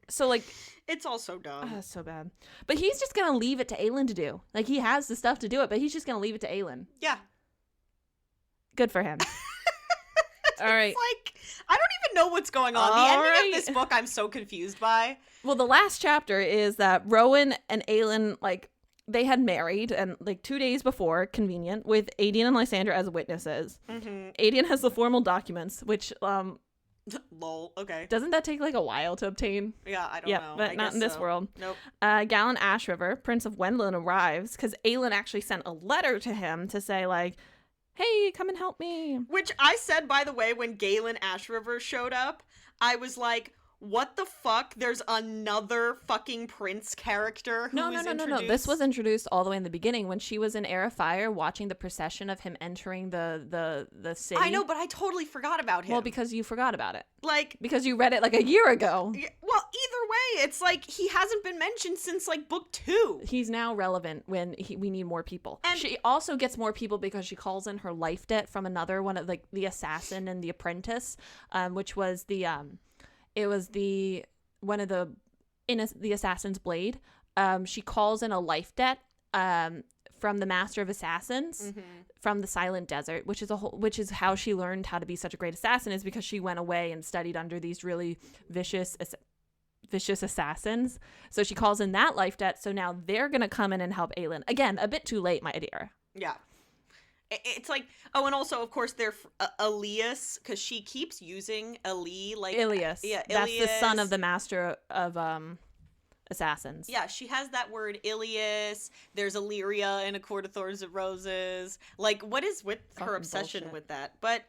So it's all so dumb. Oh, so bad. But he's just gonna leave it to Aelin to do. He has the stuff to do it, but he's just gonna leave it to Aelin. Yeah. Good for him. All right. I don't even know what's going on. The ending of this book I'm so confused by. Well, the last chapter is that Rowan and Aelin, they had married, and 2 days before, convenient, with Adian and Lysandra as witnesses. Mm-hmm. Adian has the formal documents, which, lol, okay. Doesn't that take, a while to obtain? Yeah, I don't know. But not in this world. Nope. Galen Ashriver, Prince of Wendlin, arrives, because Aelin actually sent a letter to him to say, hey, come and help me. Which I said, by the way, when Galen Ashriver showed up, I was like, what the fuck? There's another fucking Prince character who was introduced? No. This was introduced all the way in the beginning when she was in Heir of Fire watching the procession of him entering the city. I know, but I totally forgot about him. Well, because you forgot about it. Like, because you read it like a year ago. Well, either way, it's like he hasn't been mentioned since like book 2. He's now relevant when we need more people. And she also gets more people because she calls in her life debt from another one of like the assassin and the apprentice, which was the it was the one of the the assassin's blade. She calls in a life debt from the master of assassins from the Silent Desert, which is how she learned how to be such a great assassin, is because she went away and studied under these really vicious assassins. So she calls in that life debt. So now they're gonna come in and help Aelin. Again, a bit too late, my dear. Yeah. It's like, oh, and also, of course, they're Elias, because she keeps using like Ilias. Yeah, that's Ilias. the son of the master of assassins. Yeah, she has that word Ilias. There's Illyria in A Court of Thorns and Roses. Like, what is with her obsession bullshit with that? But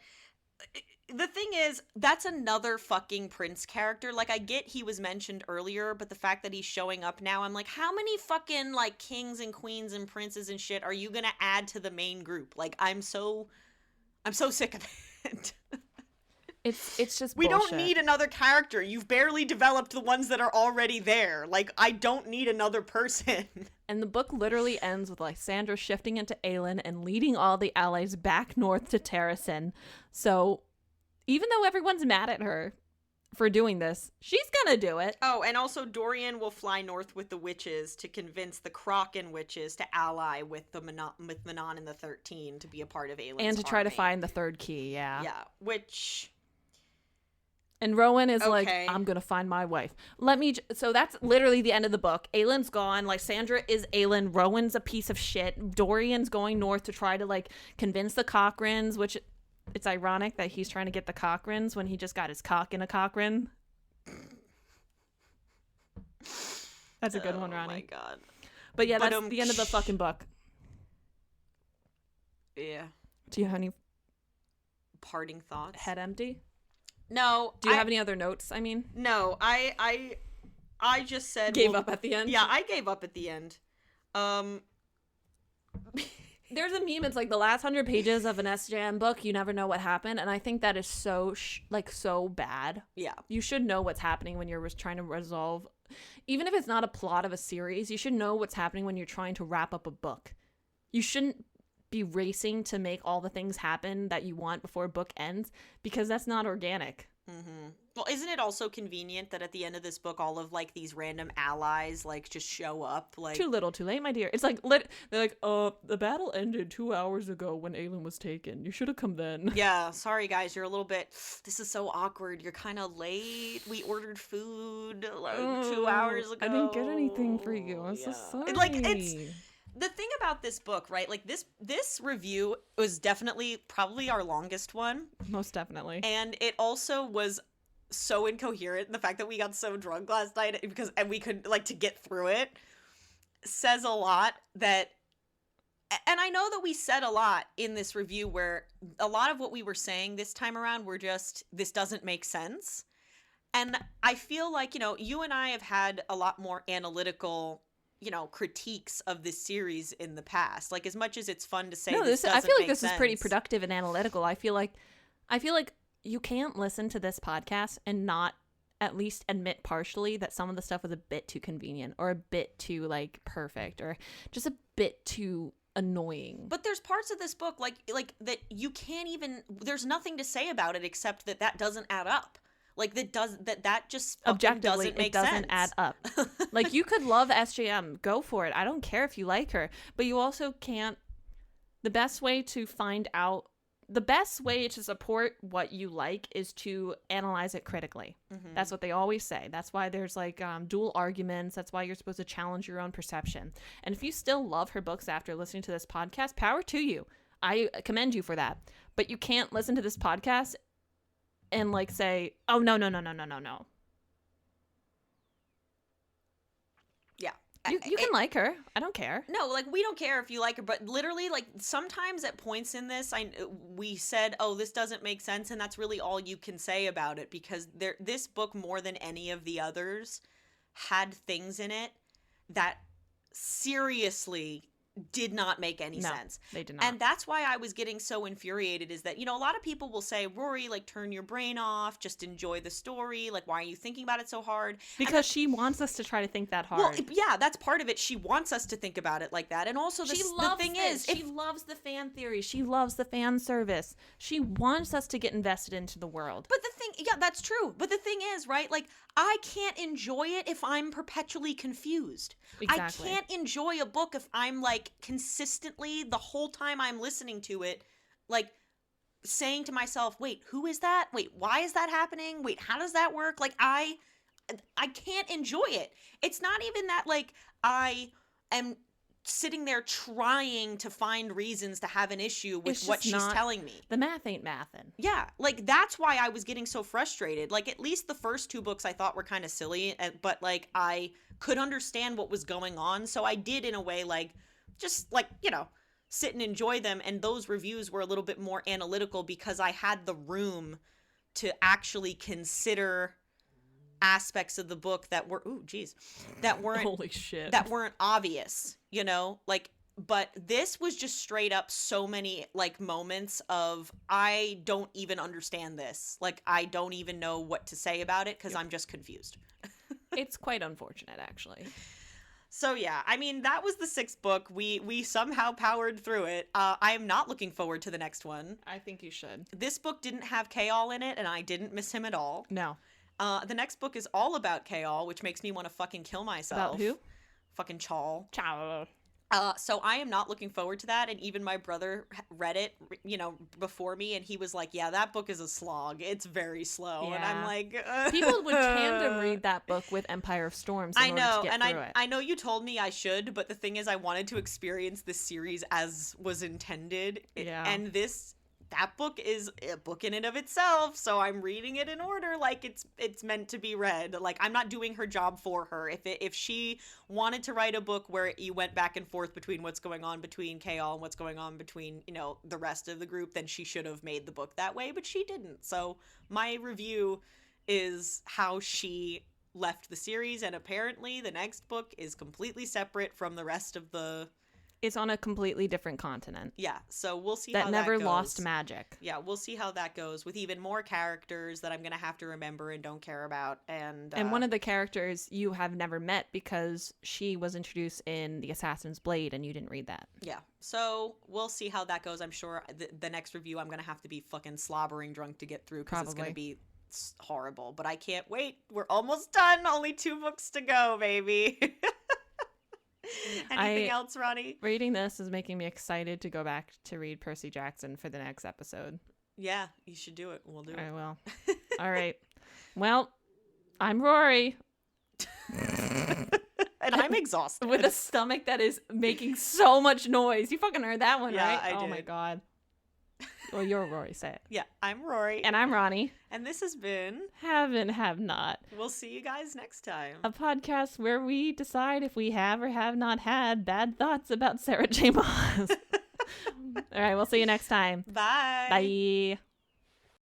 the thing is, that's another fucking Prince character. Like, I get he was mentioned earlier, but the fact that he's showing up now, I'm like, how many fucking, like, kings and queens and princes and shit are you gonna add to the main group? Like, I'm so sick of it. It's just we bullshit. don't need another character. You've barely developed the ones that are already there. Like, I don't need another person. And the book literally ends with Lysandra shifting into Aelin and leading all the allies back north to Terrasen. So even though everyone's mad at her for doing this, she's gonna do it. Oh, and also Dorian will fly north with the witches to convince the Kraken witches to ally with Manon and the 13 to be a part of Aelin's and to try to army. find the third key, yeah. Yeah, which... And Rowan is like, Okay. I'm gonna find my wife. So that's literally the end of the book. Aelin's gone. Lysandra is Aelin. Rowan's a piece of shit. Dorian's going north to try to convince the Cochrans, which it's ironic that he's trying to get the Cochrans when he just got his cock in a Cochran. That's a good one, Ronnie. Oh my god. But yeah, that's the end of the fucking book. Yeah. Do you have any Parting thoughts? head empty? No. Do you have any other notes? I mean, No, I just said gave up at the end. Yeah, I gave up at the end. There's a meme. It's like the last 100 pages of an SJM book. You never know what happened, and I think that is so so bad. Yeah. You should know what's happening when you're trying to resolve, even if it's not a plot of a series. You should know what's happening when you're trying to wrap up a book. You shouldn't be racing to make all the things happen that you want before a book ends, because that's not organic. Mm-hmm. Well, isn't it also convenient that at the end of this book, all of these random allies just show up? Too little, too late, my dear. It's like they're like, the battle ended 2 hours ago when Aelin was taken. You should have come then. Yeah, sorry guys, you're a little bit. This is so awkward. You're kind of late. We ordered food 2 hours ago. I didn't get anything for you. I'm so sorry. It's the thing about this book, right? This review was definitely probably our longest one. Most definitely. And it also was so incoherent. The fact that we got so drunk last night and we could to get through it says a lot. And I know that we said a lot in this review where a lot of what we were saying this time around were just, this doesn't make sense. And I feel like, you and I have had a lot more analytical critiques of this series in the past. As much as it's fun to say, I feel like this is pretty productive and analytical. I feel like you can't listen to this podcast and not at least admit partially that some of the stuff was a bit too convenient or a bit too perfect or just a bit too annoying. But there's parts of this book like that you can't even, there's nothing to say about it except that doesn't add up. That just objectively doesn't make it doesn't sense. add up. You could love SJM, go for it. I don't care if you like her, but you also can't. The best way to support what you like is to analyze it critically. Mm-hmm. That's what they always say. That's why there's dual arguments. That's why you're supposed to challenge your own perception. And if you still love her books after listening to this podcast, power to you. I commend you for that. But you can't listen to this podcast and say, oh, no. Yeah. You can like her. I don't care. No, like, we don't care if you like her, but literally, like, sometimes at points in this, we said, oh, this doesn't make sense, and that's really all you can say about it, because this book, more than any of the others, had things in it that seriously did not make any sense. They did not. And that's why I was getting so infuriated, is that, a lot of people will say, Rory, like, turn your brain off, just enjoy the story, like, why are you thinking about it so hard? Because she wants us to try to think that hard. Well, yeah, that's part of it. She wants us to think about it like that. And also, the thing is, she loves the fan theory. She loves the fan service. She wants us to get invested into the world. But the thing, yeah, that's true. But the thing is, right, like, I can't enjoy it if I'm perpetually confused. Exactly. I can't enjoy a book if I'm, like, consistently, the whole time I'm listening to it, like, saying to myself, wait, who is that? Wait, why is that happening? Wait, how does that work? Like, I can't enjoy it. It's not even that, like, I am sitting there trying to find reasons to have an issue with what she's telling me. The math ain't mathin'. Yeah, like, that's why I was getting so frustrated. Like, at least the first 2 books I thought were kind of silly, but, like, I could understand what was going on, so I did, in a way, like, just, like, sit and enjoy them, and those reviews were a little bit more analytical because I had the room to actually consider aspects of the book that were that weren't holy shit, that weren't obvious, like, but this was just straight up so many, like, moments of, I don't even understand this, like, I don't even know what to say about it because I'm just confused. It's quite unfortunate, actually. So yeah, I mean, that was the 6th book. We somehow powered through it. I am not looking forward to the next one. I think you should. This book didn't have K.O. in it, and I didn't miss him at all. No. The next book is all about K.O., which makes me want to fucking kill myself. About who? Fucking Chal. Chal. So I am not looking forward to that, and even my brother read it, before me, and he was like, yeah, that book is a slog. It's very slow. Yeah. And I'm like... People would tandem read that book with Empire of Storms in order to get through it. I know you told me I should, but the thing is, I wanted to experience this series as was intended. Yeah. And that book is a book in and of itself, so I'm reading it in order like it's meant to be read. Like, I'm not doing her job for her. If she wanted to write a book where you went back and forth between what's going on between K.O. and what's going on between, the rest of the group, then she should have made the book that way, but she didn't. So my review is how she left the series, and apparently the next book is completely separate from the rest of the... It's on a completely different continent. Yeah, so we'll see how that goes. That never lost magic. Yeah, we'll see how that goes with even more characters that I'm going to have to remember and don't care about. And one of the characters you have never met because she was introduced in The Assassin's Blade and you didn't read that. Yeah, so we'll see how that goes. I'm sure the next review I'm going to have to be fucking slobbering drunk to get through because it's going to be horrible. But I can't wait. We're almost done. Only 2 books to go, baby. Anything else, Roni? Reading this is making me excited to go back to read Percy Jackson for the next episode. Yeah, you should do it. We'll do it. I will. All right. Well, I'm Rory. And I'm exhausted. With a stomach that is making so much noise. You fucking heard that one, right? I did. Oh my God. Well, you're Rory, say it. Yeah, I'm Rory. And I'm Roni. And this has been Have and Have Not. We'll see you guys next time. A podcast where we decide if we have or have not had bad thoughts about Sarah J. Maas. All right, we'll see you next time. Bye. Bye.